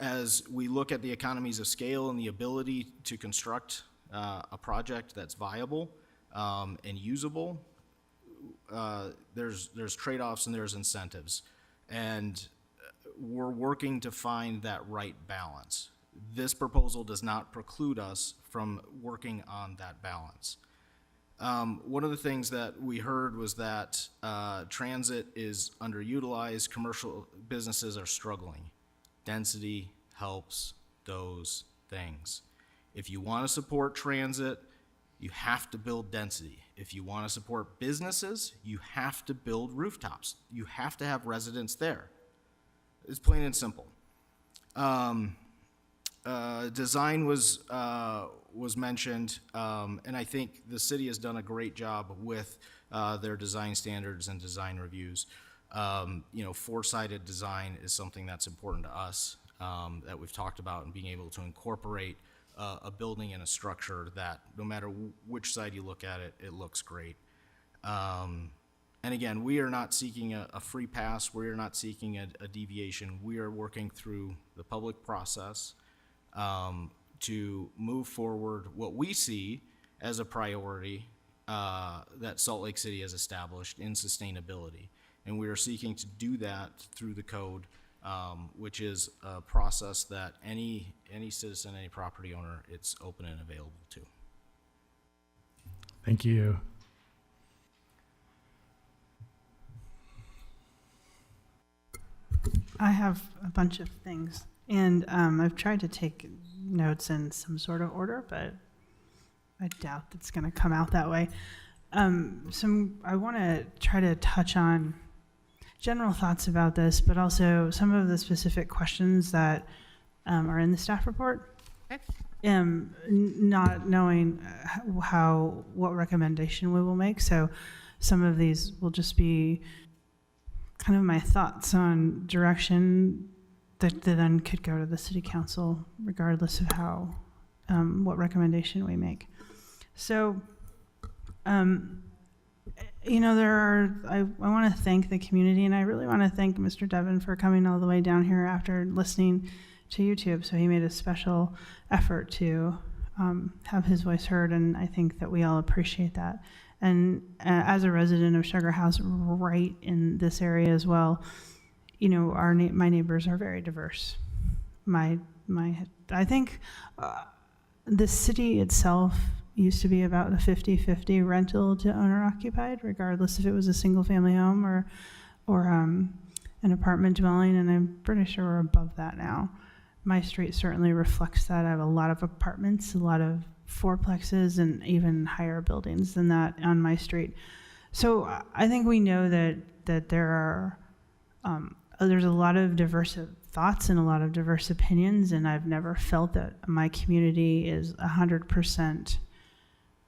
As we look at the economies of scale and the ability to construct a project that's viable and usable, there's trade-offs and there's incentives. And we're working to find that right balance. This proposal does not preclude us from working on that balance. One of the things that we heard was that transit is underutilized, commercial businesses are struggling. Density helps those things. If you want to support transit, you have to build density. If you want to support businesses, you have to build rooftops. You have to have residents there. It's plain and simple. Design was mentioned, and I think the city has done a great job with their design standards and design reviews. Foresighted design is something that's important to us that we've talked about, and being able to incorporate a building and a structure that no matter which side you look at it, it looks great. And again, we are not seeking a free pass. We are not seeking a deviation. We are working through the public process to move forward what we see as a priority that Salt Lake City has established in sustainability. And we are seeking to do that through the code, which is a process that any citizen, any property owner, it's open and available to.
Thank you.
I have a bunch of things, and I've tried to take notes in some sort of order, but I doubt it's going to come out that way. I want to try to touch on general thoughts about this, but also some of the specific questions that are in the staff report.
Okay.
Not knowing what recommendation we will make, so some of these will just be kind of my thoughts on direction that then could go to the city council, regardless of how what recommendation we make. So, I want to thank the community, and I really want to thank Mr. Devon for coming all the way down here after listening to YouTube. So he made a special effort to have his voice heard, and I think that we all appreciate that. And as a resident of Sugar House, right in this area as well, my neighbors are very diverse. I think the city itself used to be about a 50-50 rental to owner occupied, regardless if it was a single family home or an apartment dwelling, and I'm pretty sure we're above that now. My street certainly reflects that. I have a lot of apartments, a lot of fourplexes, and even higher buildings than that on my street. So I think we know that there are there's a lot of diverse thoughts and a lot of diverse opinions, and I've never felt that my community is 100%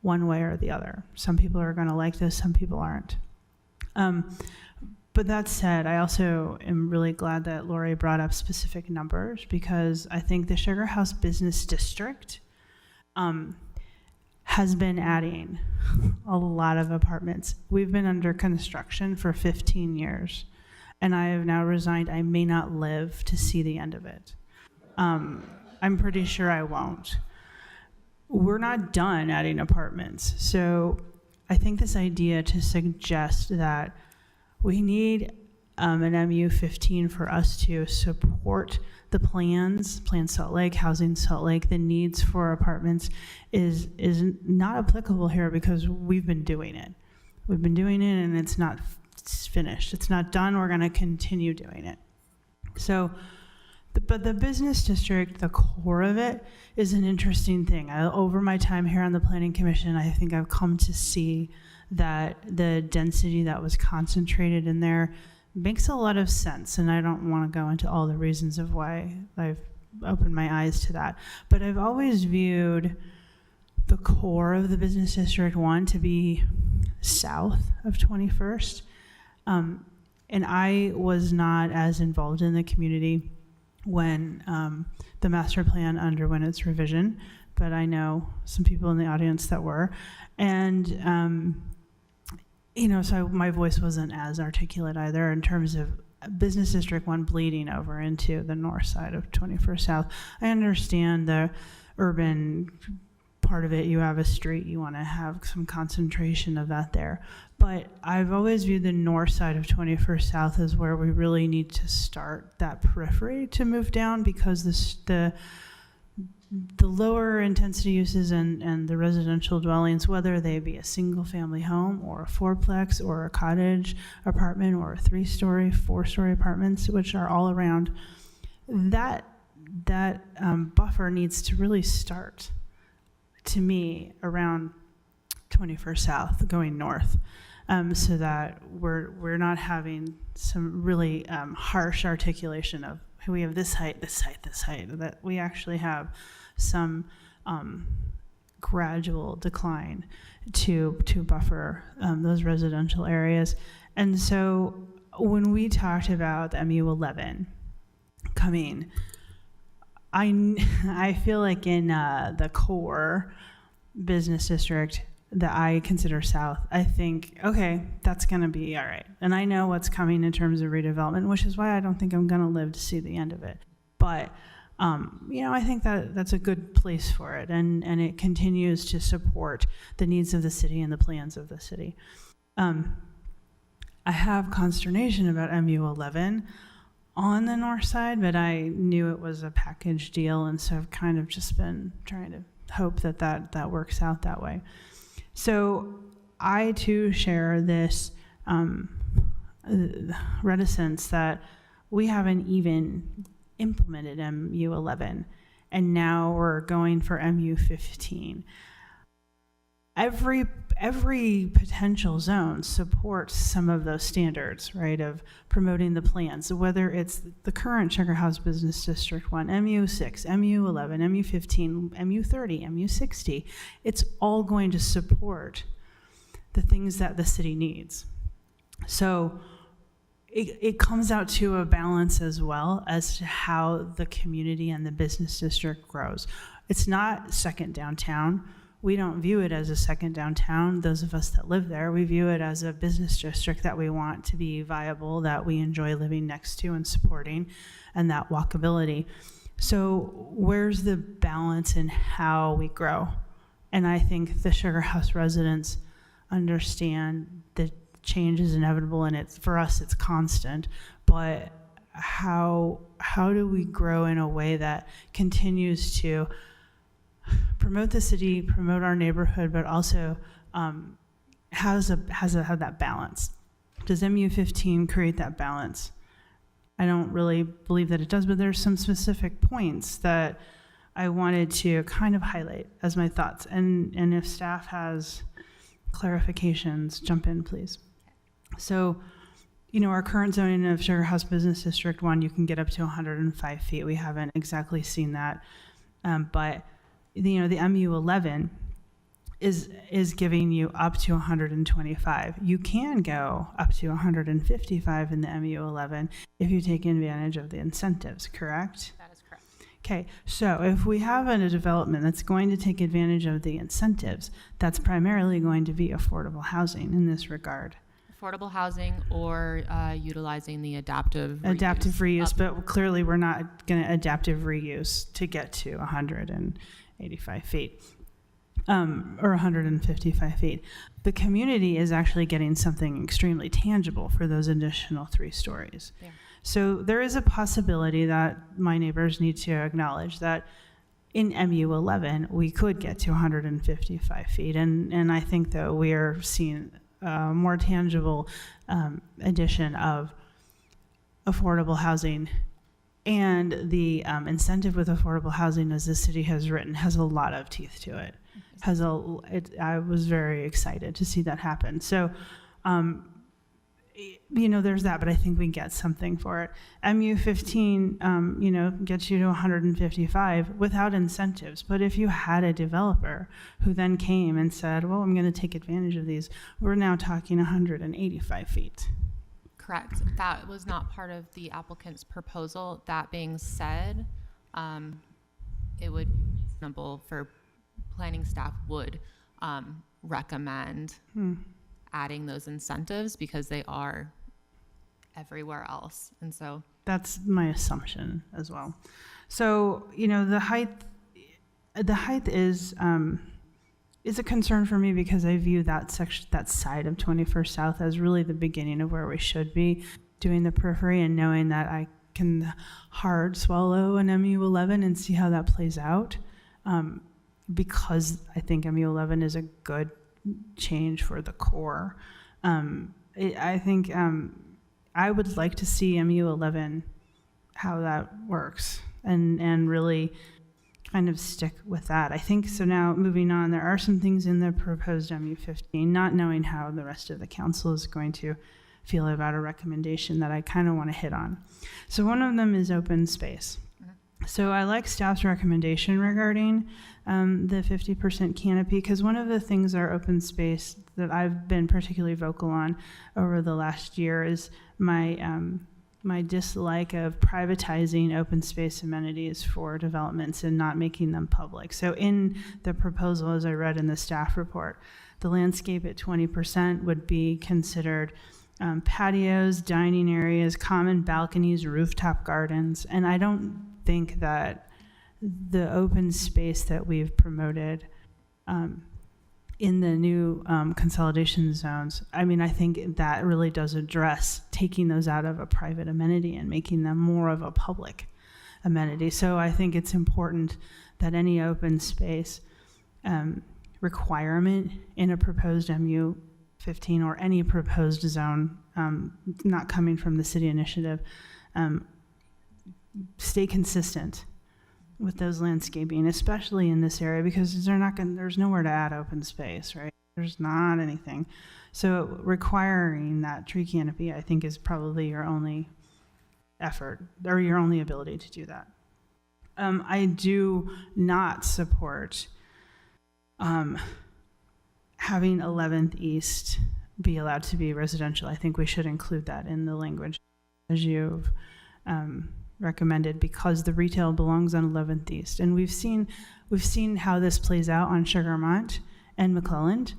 one way or the other. Some people are going to like this, some people aren't. But that said, I also am really glad that Lori brought up specific numbers, because I think the Sugar House Business District has been adding a lot of apartments. We've been under construction for 15 years, and I have now resigned. I may not live to see the end of it. I'm pretty sure I won't. We're not done adding apartments. So I think this idea to suggest that we need an MU15 for us to support the plans, Plan Salt Lake, Housing Salt Lake, the needs for apartments is not applicable here because we've been doing it. We've been doing it and it's not finished. It's not done. We're going to continue doing it. So, but the business district, the core of it, is an interesting thing. Over my time here on the Planning Commission, I think I've come to see that the density that was concentrated in there makes a lot of sense, and I don't want to go into all the reasons of why I've opened my eyes to that. But I've always viewed the core of the Business District 1 to be south of 21st. And I was not as involved in the community when the master plan underwent its revision, but I know some people in the audience that were. And you know, so my voice wasn't as articulate either in terms of Business District 1 bleeding over into the north side of 21st South. I understand the urban part of it. You have a street, you want to have some concentration of that there. But I've always viewed the north side of 21st South as where we really need to start that periphery to move down, because the lower intensity uses and the residential dwellings, whether they be a single family home or a fourplex or a cottage apartment or a 3-story, 4-story apartments, which are all around, that buffer needs to really start, to me, around 21st South going north, so that we're not having some really harsh articulation of we have this height, this height, this height, that we actually have some gradual decline to buffer those residential areas. And so when we talked about the MU11 coming, I feel like in the core business district that I consider south, I think, okay, that's going to be all right. And I know what's coming in terms of redevelopment, which is why I don't think I'm going to live to see the end of it. But you know, I think that that's a good place for it, and it continues to support the needs of the city and the plans of the city. I have consternation about MU11 on the north side, but I knew it was a package deal, and so I've kind of just been trying to hope that works out that way. So I too share this reticence that we haven't even implemented MU11, and now we're going for MU15. Every potential zone supports some of those standards, right, of promoting the plans, whether it's the current Sugar House Business District 1, MU6, MU11, MU15, MU30, MU60. It's all going to support the things that the city needs. So it comes out to a balance as well as to how the community and the business district grows. It's not second downtown. We don't view it as a second downtown. Those of us that live there, we view it as a business district that we want to be viable, that we enjoy living next to and supporting, and that walkability. So where's the balance in how we grow? And I think the Sugar House residents understand that change is inevitable, and for us it's constant, but how do we grow in a way that continues to promote the city, promote our neighborhood, but also have that balance? Does MU15 create that balance? I don't really believe that it does, but there's some specific points that I wanted to kind of highlight as my thoughts, and if staff has clarifications, jump in, please. So, you know, our current zoning of Sugar House Business District 1, you can get up to 105 feet. We haven't exactly seen that, but you know, the MU11 is giving you up to 125. You can go up to 155 in the MU11 if you take advantage of the incentives, correct?
That is correct.
Okay, so if we have a development that's going to take advantage of the incentives, that's primarily going to be affordable housing in this regard.
Affordable housing or utilizing the adaptive
Adaptive reuse,
Up-
but clearly we're not going to adaptive reuse to get to 185 feet. Or 155 feet. The community is actually getting something extremely tangible for those additional 3 stories.
Yeah.
So there is a possibility that my neighbors need to acknowledge that in MU11, we could get to 155 feet. And I think that we are seeing a more tangible addition of affordable housing. And the incentive with affordable housing, as the city has written, has a lot of teeth to it. I was very excited to see that happen. So, there's that, but I think we get something for it. MU15, gets you to 155 without incentives. But if you had a developer who then came and said, well, I'm going to take advantage of these, we're now talking 185 feet.
Correct. That was not part of the applicant's proposal. That being said, it would be reasonable for planning staff would recommend adding those incentives because they are everywhere else. And so
that's my assumption as well. So, the height is a concern for me because I view that side of 21st South as really the beginning of where we should be doing the periphery, and knowing that I can hard swallow an MU11 and see how that plays out. Because I think MU11 is a good change for the core. I think I would like to see MU11, how that works, and really kind of stick with that. I think so. Now moving on, there are some things in the proposed MU15, not knowing how the rest of the council is going to feel about a recommendation that I kind of want to hit on. So one of them is open space. So I like staff's recommendation regarding the 50% canopy, because one of the things our open space that I've been particularly vocal on over the last year is my dislike of privatizing open space amenities for developments and not making them public. So in the proposal, as I read in the staff report, the landscape at 20% would be considered patios, dining areas, common balconies, rooftop gardens, and I don't think that the open space that we've promoted in the new consolidation zones, I think that really does address taking those out of a private amenity and making them more of a public amenity. So I think it's important that any open space requirement in a proposed MU15 or any proposed zone, not coming from the city initiative, stay consistent with those landscaping, especially in this area, because there's nowhere to add open space, right? There's not anything. So requiring that tree canopy, I think, is probably your only effort or your only ability to do that. I do not support having 11th East be allowed to be residential. I think we should include that in the language as you've recommended, because the retail belongs on 11th East, and we've seen how this plays out on Sugarmont and McClelland.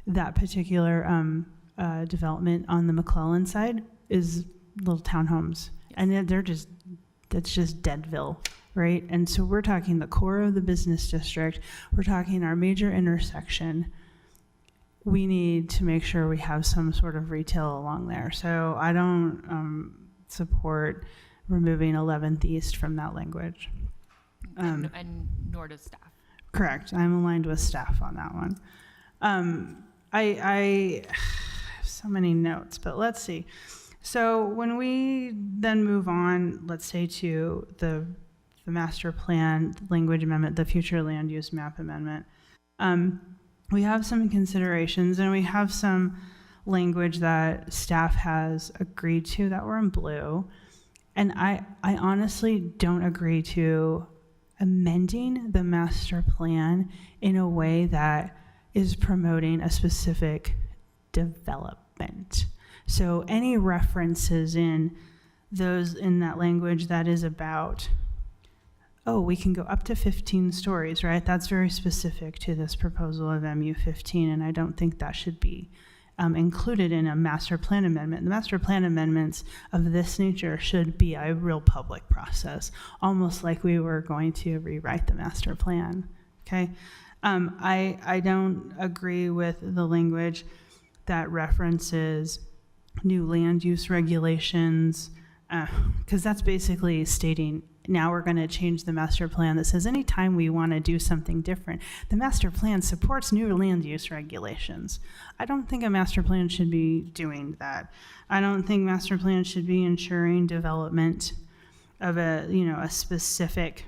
That particular development on the McClelland side is little townhomes, and that's just Deadville, right? And so we're talking the core of the business district. We're talking our major intersection. We need to make sure we have some sort of retail along there. So I don't support removing 11th East from that language.
And nor does staff.
Correct. I'm aligned with staff on that one. I have so many notes, but let's see. So when we then move on, let's say to the master plan language amendment, the future land use map amendment, we have some considerations, and we have some language that staff has agreed to that were in blue. And I honestly don't agree to amending the master plan in a way that is promoting a specific development. So any references in that language that is about oh, we can go up to 15 stories, right? That's very specific to this proposal of MU15, and I don't think that should be included in a master plan amendment. The master plan amendments of this nature should be a real public process, almost like we were going to rewrite the master plan, okay? I don't agree with the language that references new land use regulations, because that's basically stating now we're going to change the master plan that says anytime we want to do something different, the master plan supports new land use regulations. I don't think a master plan should be doing that. I don't think master plan should be ensuring development of a specific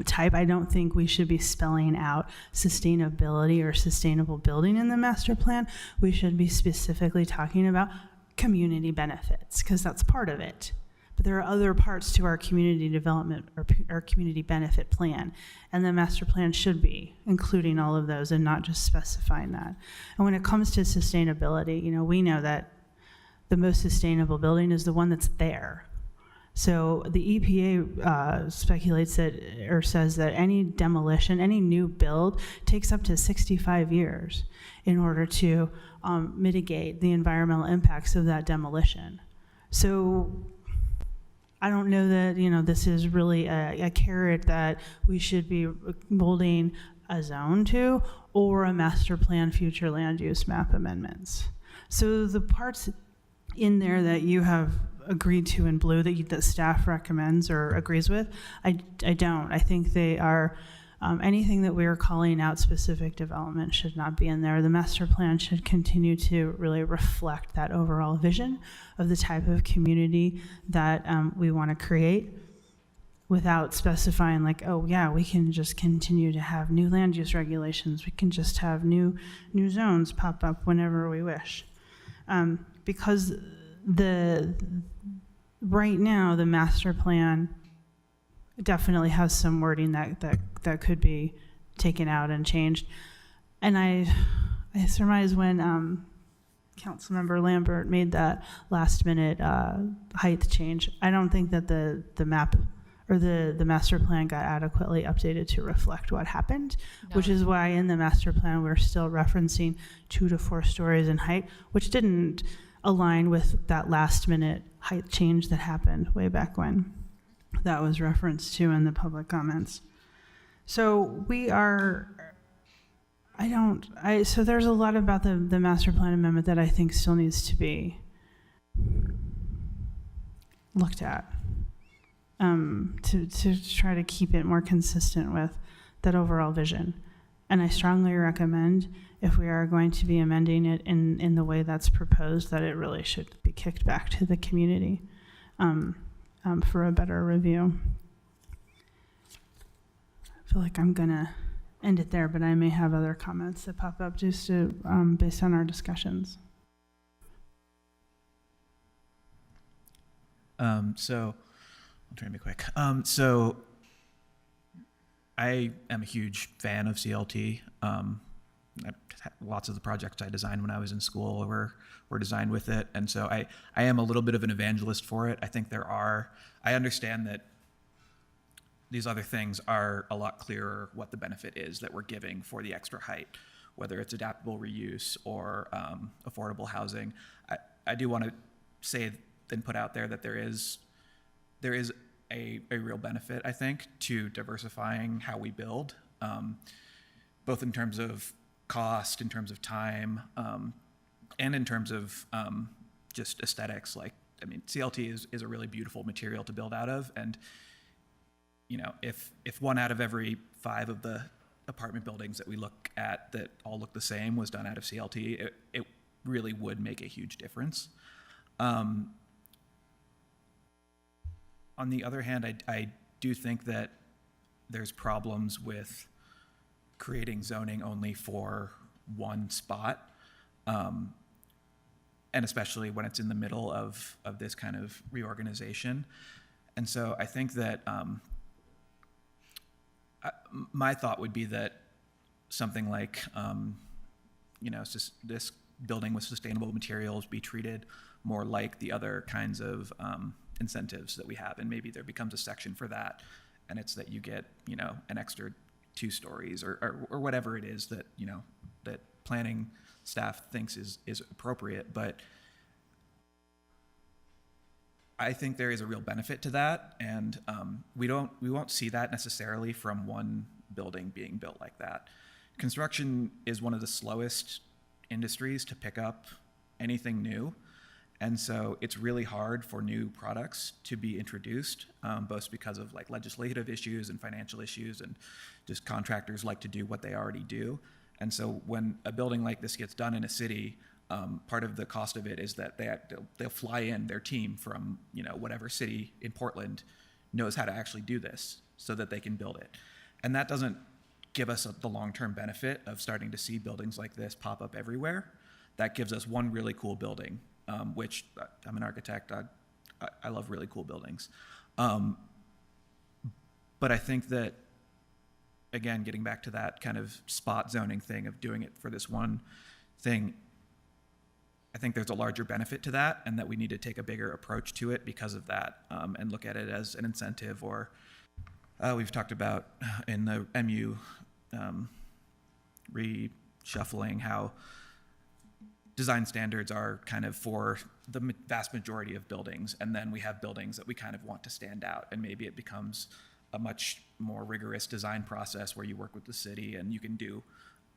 type. I don't think we should be spelling out sustainability or sustainable building in the master plan. We should be specifically talking about community benefits, because that's part of it. But there are other parts to our community development or our community benefit plan, and the master plan should be including all of those and not just specifying that. And when it comes to sustainability, we know that the most sustainable building is the one that's there. So the EPA speculates that, or says that any demolition, any new build takes up to 65 years in order to mitigate the environmental impacts of that demolition. So I don't know that, this is really a carrot that we should be molding a zone to, or a master plan future land use map amendments. So the parts in there that you have agreed to in blue that staff recommends or agrees with, I don't. I think they are, anything that we are calling out specific development should not be in there. The master plan should continue to really reflect that overall vision of the type of community that we want to create, without specifying like, oh yeah, we can just continue to have new land use regulations. We can just have new zones pop up whenever we wish. Because right now, the master plan definitely has some wording that could be taken out and changed. And I surmise when Councilmember Lambert made that last minute height change, I don't think that the map or the master plan got adequately updated to reflect what happened, which is why in the master plan we're still referencing 2 to 4 stories in height, which didn't align with that last minute height change that happened way back when. That was referenced to in the public comments. So so there's a lot about the master plan amendment that I think still needs to be looked at to try to keep it more consistent with that overall vision. And I strongly recommend, if we are going to be amending it in the way that's proposed, that it really should be kicked back to the community for a better review. I feel like I'm gonna end it there, but I may have other comments that pop up just to, based on our discussions.
So I'm trying to be quick. So I am a huge fan of CLT. Lots of the projects I designed when I was in school were designed with it. And so I am a little bit of an evangelist for it. I think I understand that these other things are a lot clearer what the benefit is that we're giving for the extra height, whether it's adaptable reuse or affordable housing. I do want to say and put out there that there is a real benefit, I think, to diversifying how we build, both in terms of cost, in terms of time, and in terms of just aesthetics. CLT is a really beautiful material to build out of, and if 1 out of every 5 of the apartment buildings that we look at that all look the same was done out of CLT, it really would make a huge difference. On the other hand, I do think that there's problems with creating zoning only for one spot, and especially when it's in the middle of this kind of reorganization. And so I think that my thought would be that something like, this building with sustainable materials be treated more like the other kinds of incentives that we have, and maybe there becomes a section for that, and it's that you get, you know, an extra 2 stories or whatever it is that, you know, that planning staff thinks is appropriate. But I think there is a real benefit to that, and we won't see that necessarily from one building being built like that. Construction is one of the slowest industries to pick up anything new, and so it's really hard for new products to be introduced, both because of like legislative issues and financial issues, and just contractors like to do what they already do. And so when a building like this gets done in a city, part of the cost of it is that they'll fly in their team from, you know, whatever city in Portland knows how to actually do this so that they can build it. And that doesn't give us the long-term benefit of starting to see buildings like this pop up everywhere. That gives us one really cool building, which I'm an architect. I love really cool buildings. But I think that, again, getting back to that kind of spot zoning thing of doing it for this one thing, I think there's a larger benefit to that, and that we need to take a bigger approach to it because of that, and look at it as an incentive. Or we've talked about in the MU reshuffling how design standards are kind of for the vast majority of buildings, and then we have buildings that we kind of want to stand out, and maybe it becomes a much more rigorous design process where you work with the city and you can do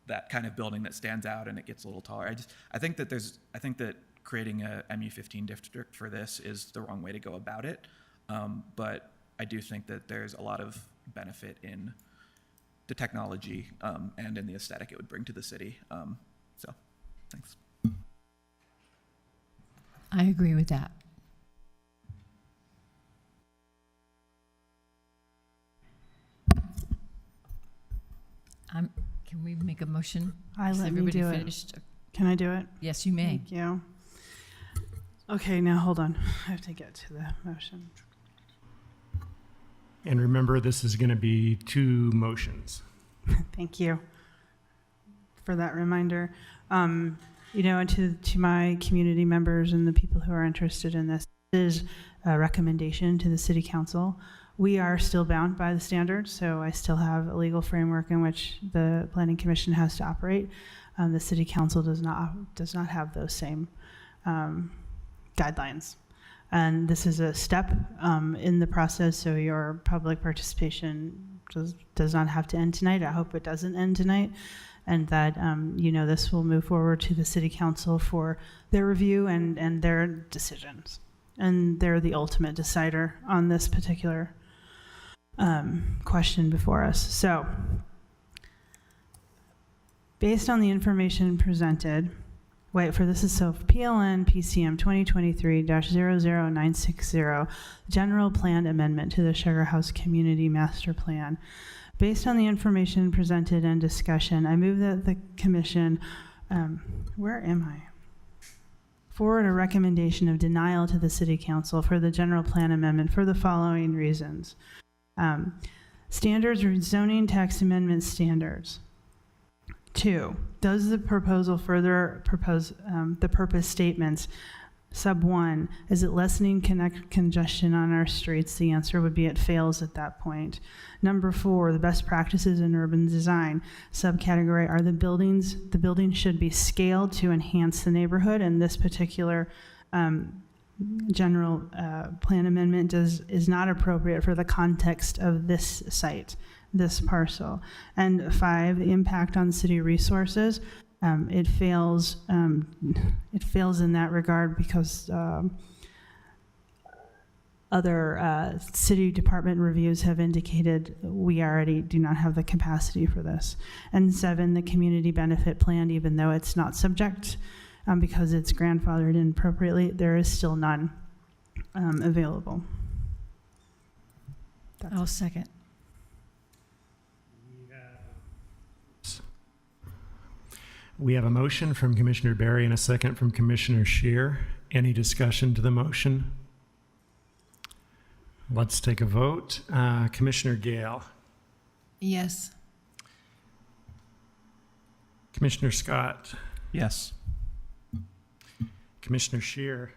that kind of building that stands out and it gets a little taller. I think that creating a MU15 district for this is the wrong way to go about it. But I do think that there's a lot of benefit in the technology and in the aesthetic it would bring to the city. So, thanks.
I agree with that. Can we make a motion? Is
Let me
everybody
do it.
finished?
Can I do it?
Yes, you may.
Thank you. Okay, now hold on. I have to get to the motion.
And remember, this is going to be 2 motions.
Thank you for that reminder. You know, and to my community members and the people who are interested in this is a recommendation to the City Council. We are still bound by the standards, so I still have a legal framework in which the Planning Commission has to operate. The City Council does not have those same guidelines. And this is a step in the process, so your public participation does not have to end tonight. I hope it doesn't end tonight, and that you know, this will move forward to the City Council for their review and their decisions. And they're the ultimate decider on this particular question before us. So, based on the information presented, this is PLN PCM 2023-00960, general plan amendment to the Sugar House Community Master Plan. Based on the information presented and discussion, I move that the Commission, forward a recommendation of denial to the City Council for the general plan amendment for the following reasons. Standards, zoning text amendment standards. 2, does the proposal further propose the purpose statements? Sub 1, is it lessening congestion on our streets? The answer would be it fails at that point. Number 4, the best practices in urban design. Subcategory, are the buildings should be scaled to enhance the neighborhood, and this particular general plan amendment is not appropriate for the context of this site, this parcel. And 5, the impact on city resources. It fails in that regard because other city department reviews have indicated we already do not have the capacity for this. And 7, the community benefit plan, even though it's not subject because it's grandfathered in appropriately, there is still none available.
I'll second.
We have a motion from Commissioner Berry and a second from Commissioner Scheer. Any discussion to the motion? Let's take a vote. Commissioner Gale.
Yes.
Commissioner Scott.
Yes.
Commissioner Scheer.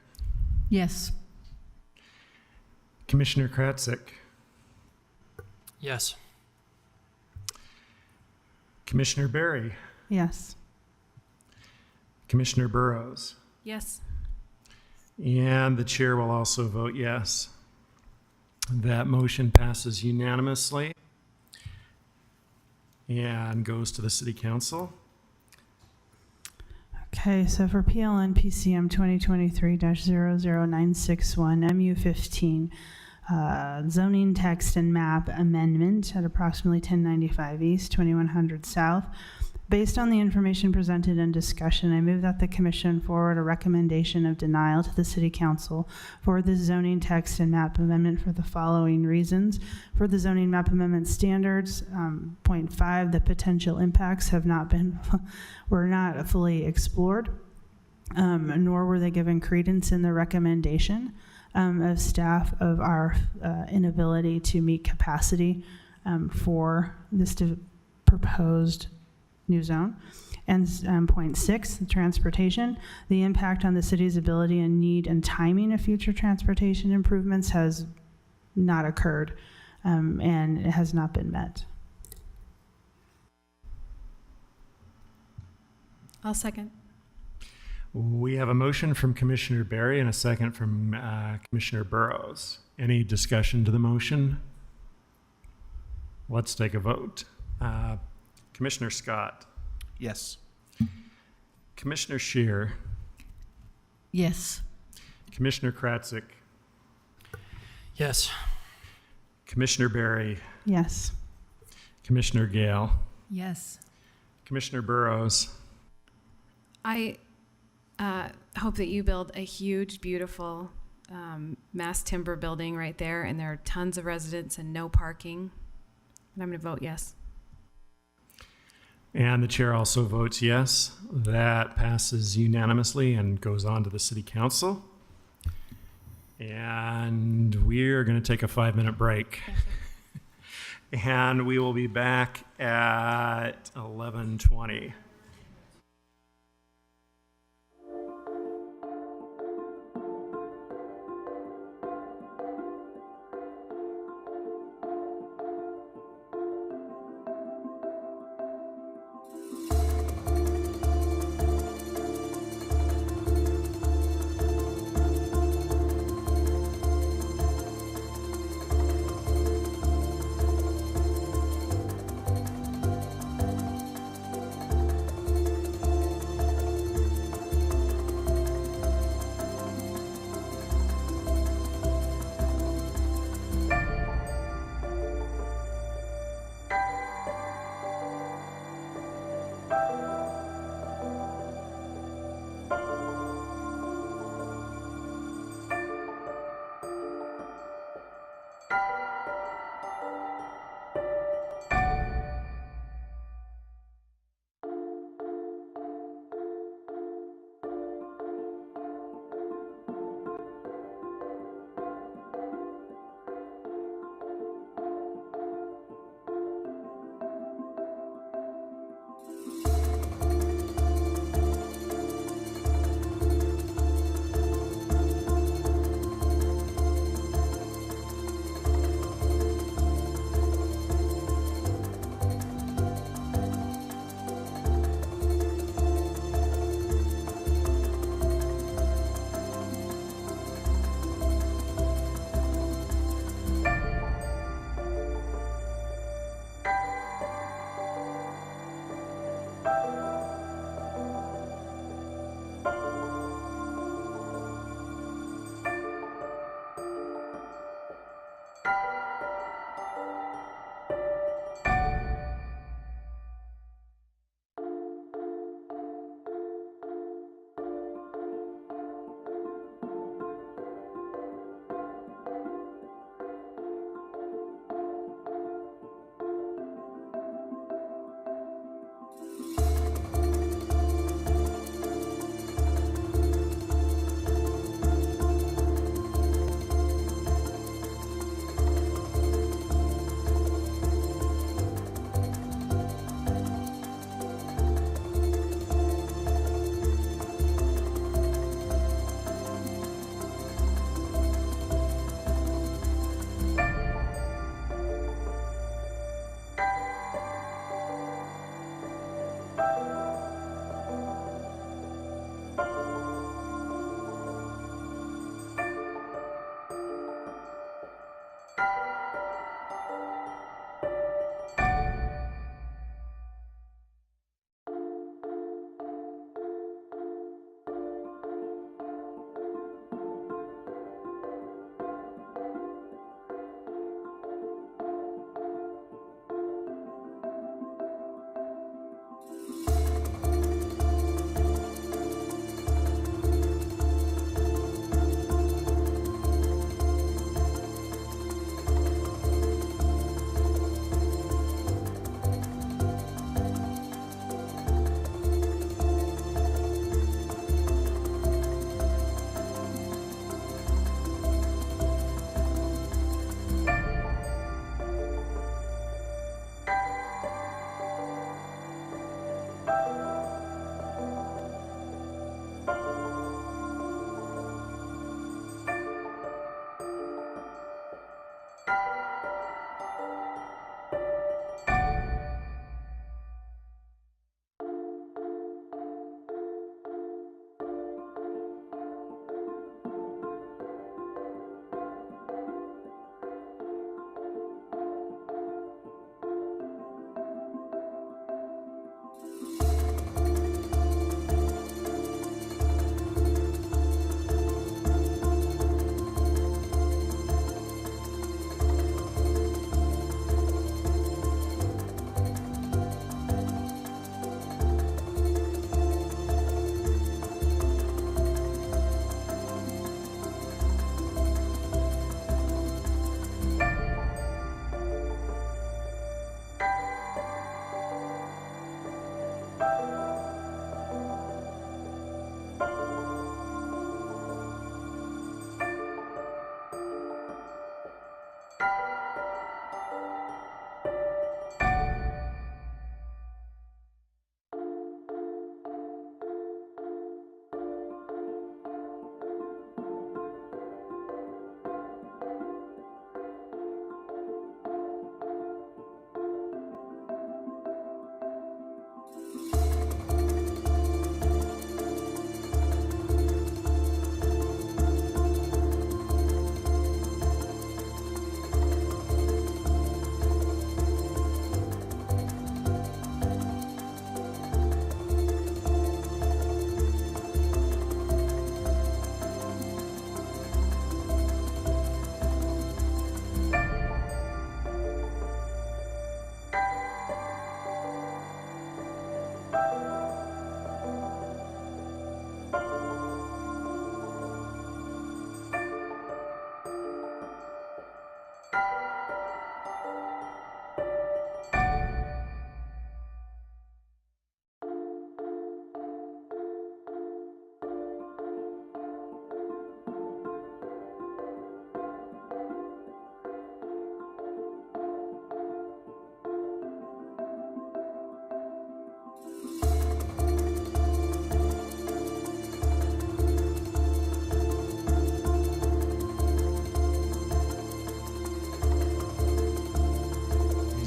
Yes.
Commissioner Kratzik.
Yes.
Commissioner Barry,
Yes.
Commissioner Burrows,
Yes.
and the chair will also vote yes. That motion passes unanimously and goes to the City Council.
Okay, so for PLN PCM 2023-00961 MU15, zoning text and map amendment at approximately 1095 East, 2100 South. Based on the information presented in discussion, I move that the commission forward a recommendation of denial to the City Council for the zoning text and map amendment for the following reasons. For the zoning map amendment standards, point 5, the potential impacts were not fully explored, nor were they given credence in the recommendation of staff of our inability to meet capacity for this proposed new zone. And point 6, the transportation. The impact on the city's ability and need and timing of future transportation improvements has not occurred, and it has not been met.
I'll second.
We have a motion from Commissioner Barry and a second from Commissioner Burrows. Any discussion to the motion? Let's take a vote. Commissioner Scott,
Yes.
Commissioner Scheer,
Yes.
Commissioner Kratzik,
Yes.
Commissioner Barry,
Yes.
Commissioner Gale,
Yes.
Commissioner Burrows,
I hope that you build a huge, beautiful mass timber building right there, and there are tons of residents and no parking. And I'm going to vote yes.
and the chair also votes yes. That passes unanimously and goes on to the City Council. And we're going to take a 5-minute break. And we will be back at 11:20.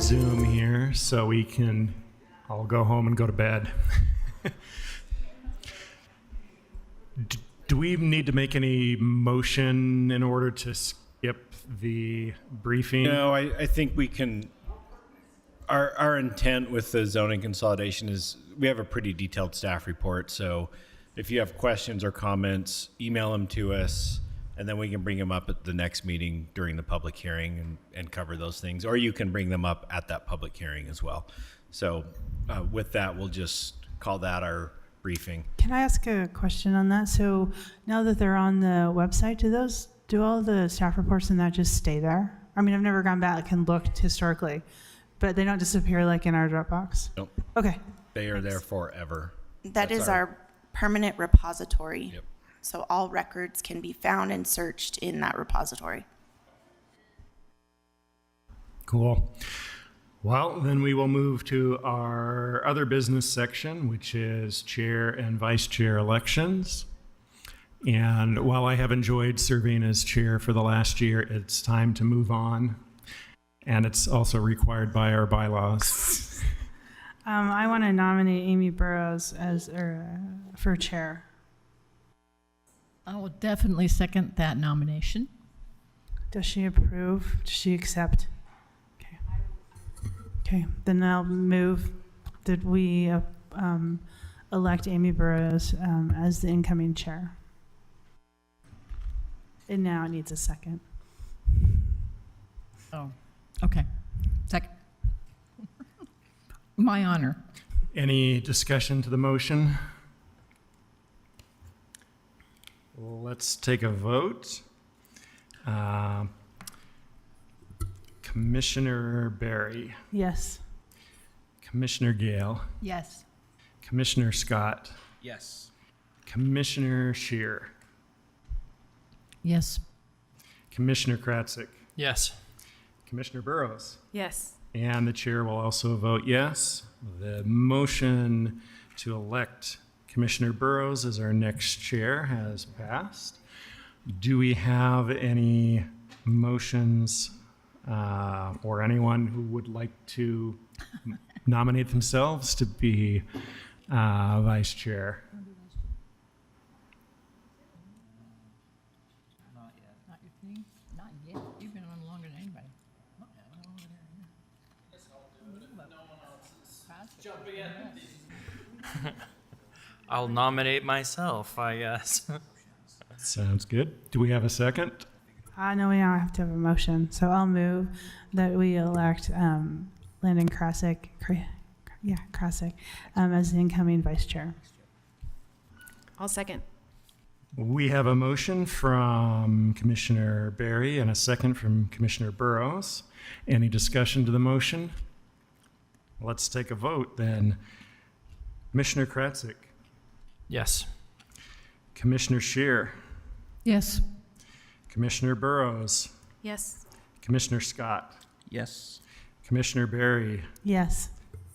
Zoom here so we can all go home and go to bed. Do we need to make any motion in order to skip the briefing?
No, I think we can. Our intent with the zoning consolidation is we have a pretty detailed staff report. So if you have questions or comments, email them to us, and then we can bring them up at the next meeting during the public hearing and cover those things. Or you can bring them up at that public hearing as well. So with that, we'll just call that our briefing.
Can I ask a question on that? So now that they're on the website, do all the staff reports and that just stay there? I mean, I've never gone back and looked historically, but they don't disappear like in our Dropbox?
Nope.
Okay.
They are there forever.
That is our permanent repository.
Yep.
So all records can be found and searched in that repository.
Cool. Well, then we will move to our other business section, which is chair and vice chair elections. And while I have enjoyed serving as chair for the last year, it's time to move on. And it's also required by our bylaws.
I want to nominate Amy Burrows for chair.
I will definitely second that nomination.
Does she approve? Does she accept? Okay, then I'll move that we elect Amy Burrows as the incoming chair. And now it needs a second.
Oh, okay. Second. My honor.
Any discussion to the motion? Let's take a vote. Commissioner Barry.
Yes.
Commissioner Gale.
Yes.
Commissioner Scott.
Yes.
Commissioner Shear.
Yes.
Commissioner Kratzik.
Yes.
Commissioner Burrows.
Yes.
And the chair will also vote yes. The motion to elect Commissioner Burrows as our next chair has passed. Do we have any motions or anyone who would like to nominate themselves to be vice chair?
Not your thing? Not yet. You've been on longer than anybody.
I'll nominate myself, I guess.
Sounds good. Do we have a second?
No, we don't have to have a motion. So I'll move that we elect Landon Krasick, Krasick, as the incoming vice chair.
I'll second.
We have a motion from Commissioner Barry and a second from Commissioner Burrows. Any discussion to the motion? Let's take a vote then. Commissioner Kratzik.
Yes.
Commissioner Shear.
Yes.
Commissioner Burrows.
Yes.
Commissioner Scott.
Yes.
Commissioner Barry.
Yes.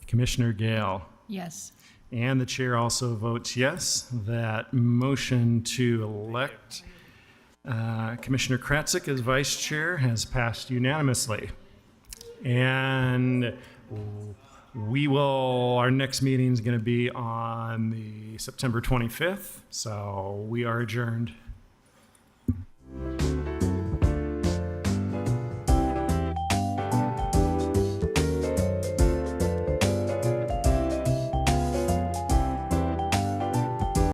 Commissioner Gale.
Yes.
And the chair also votes yes. That motion to elect Commissioner Kratzik as vice chair has passed unanimously. And our next meeting is going to be on the September 25th. So we are adjourned.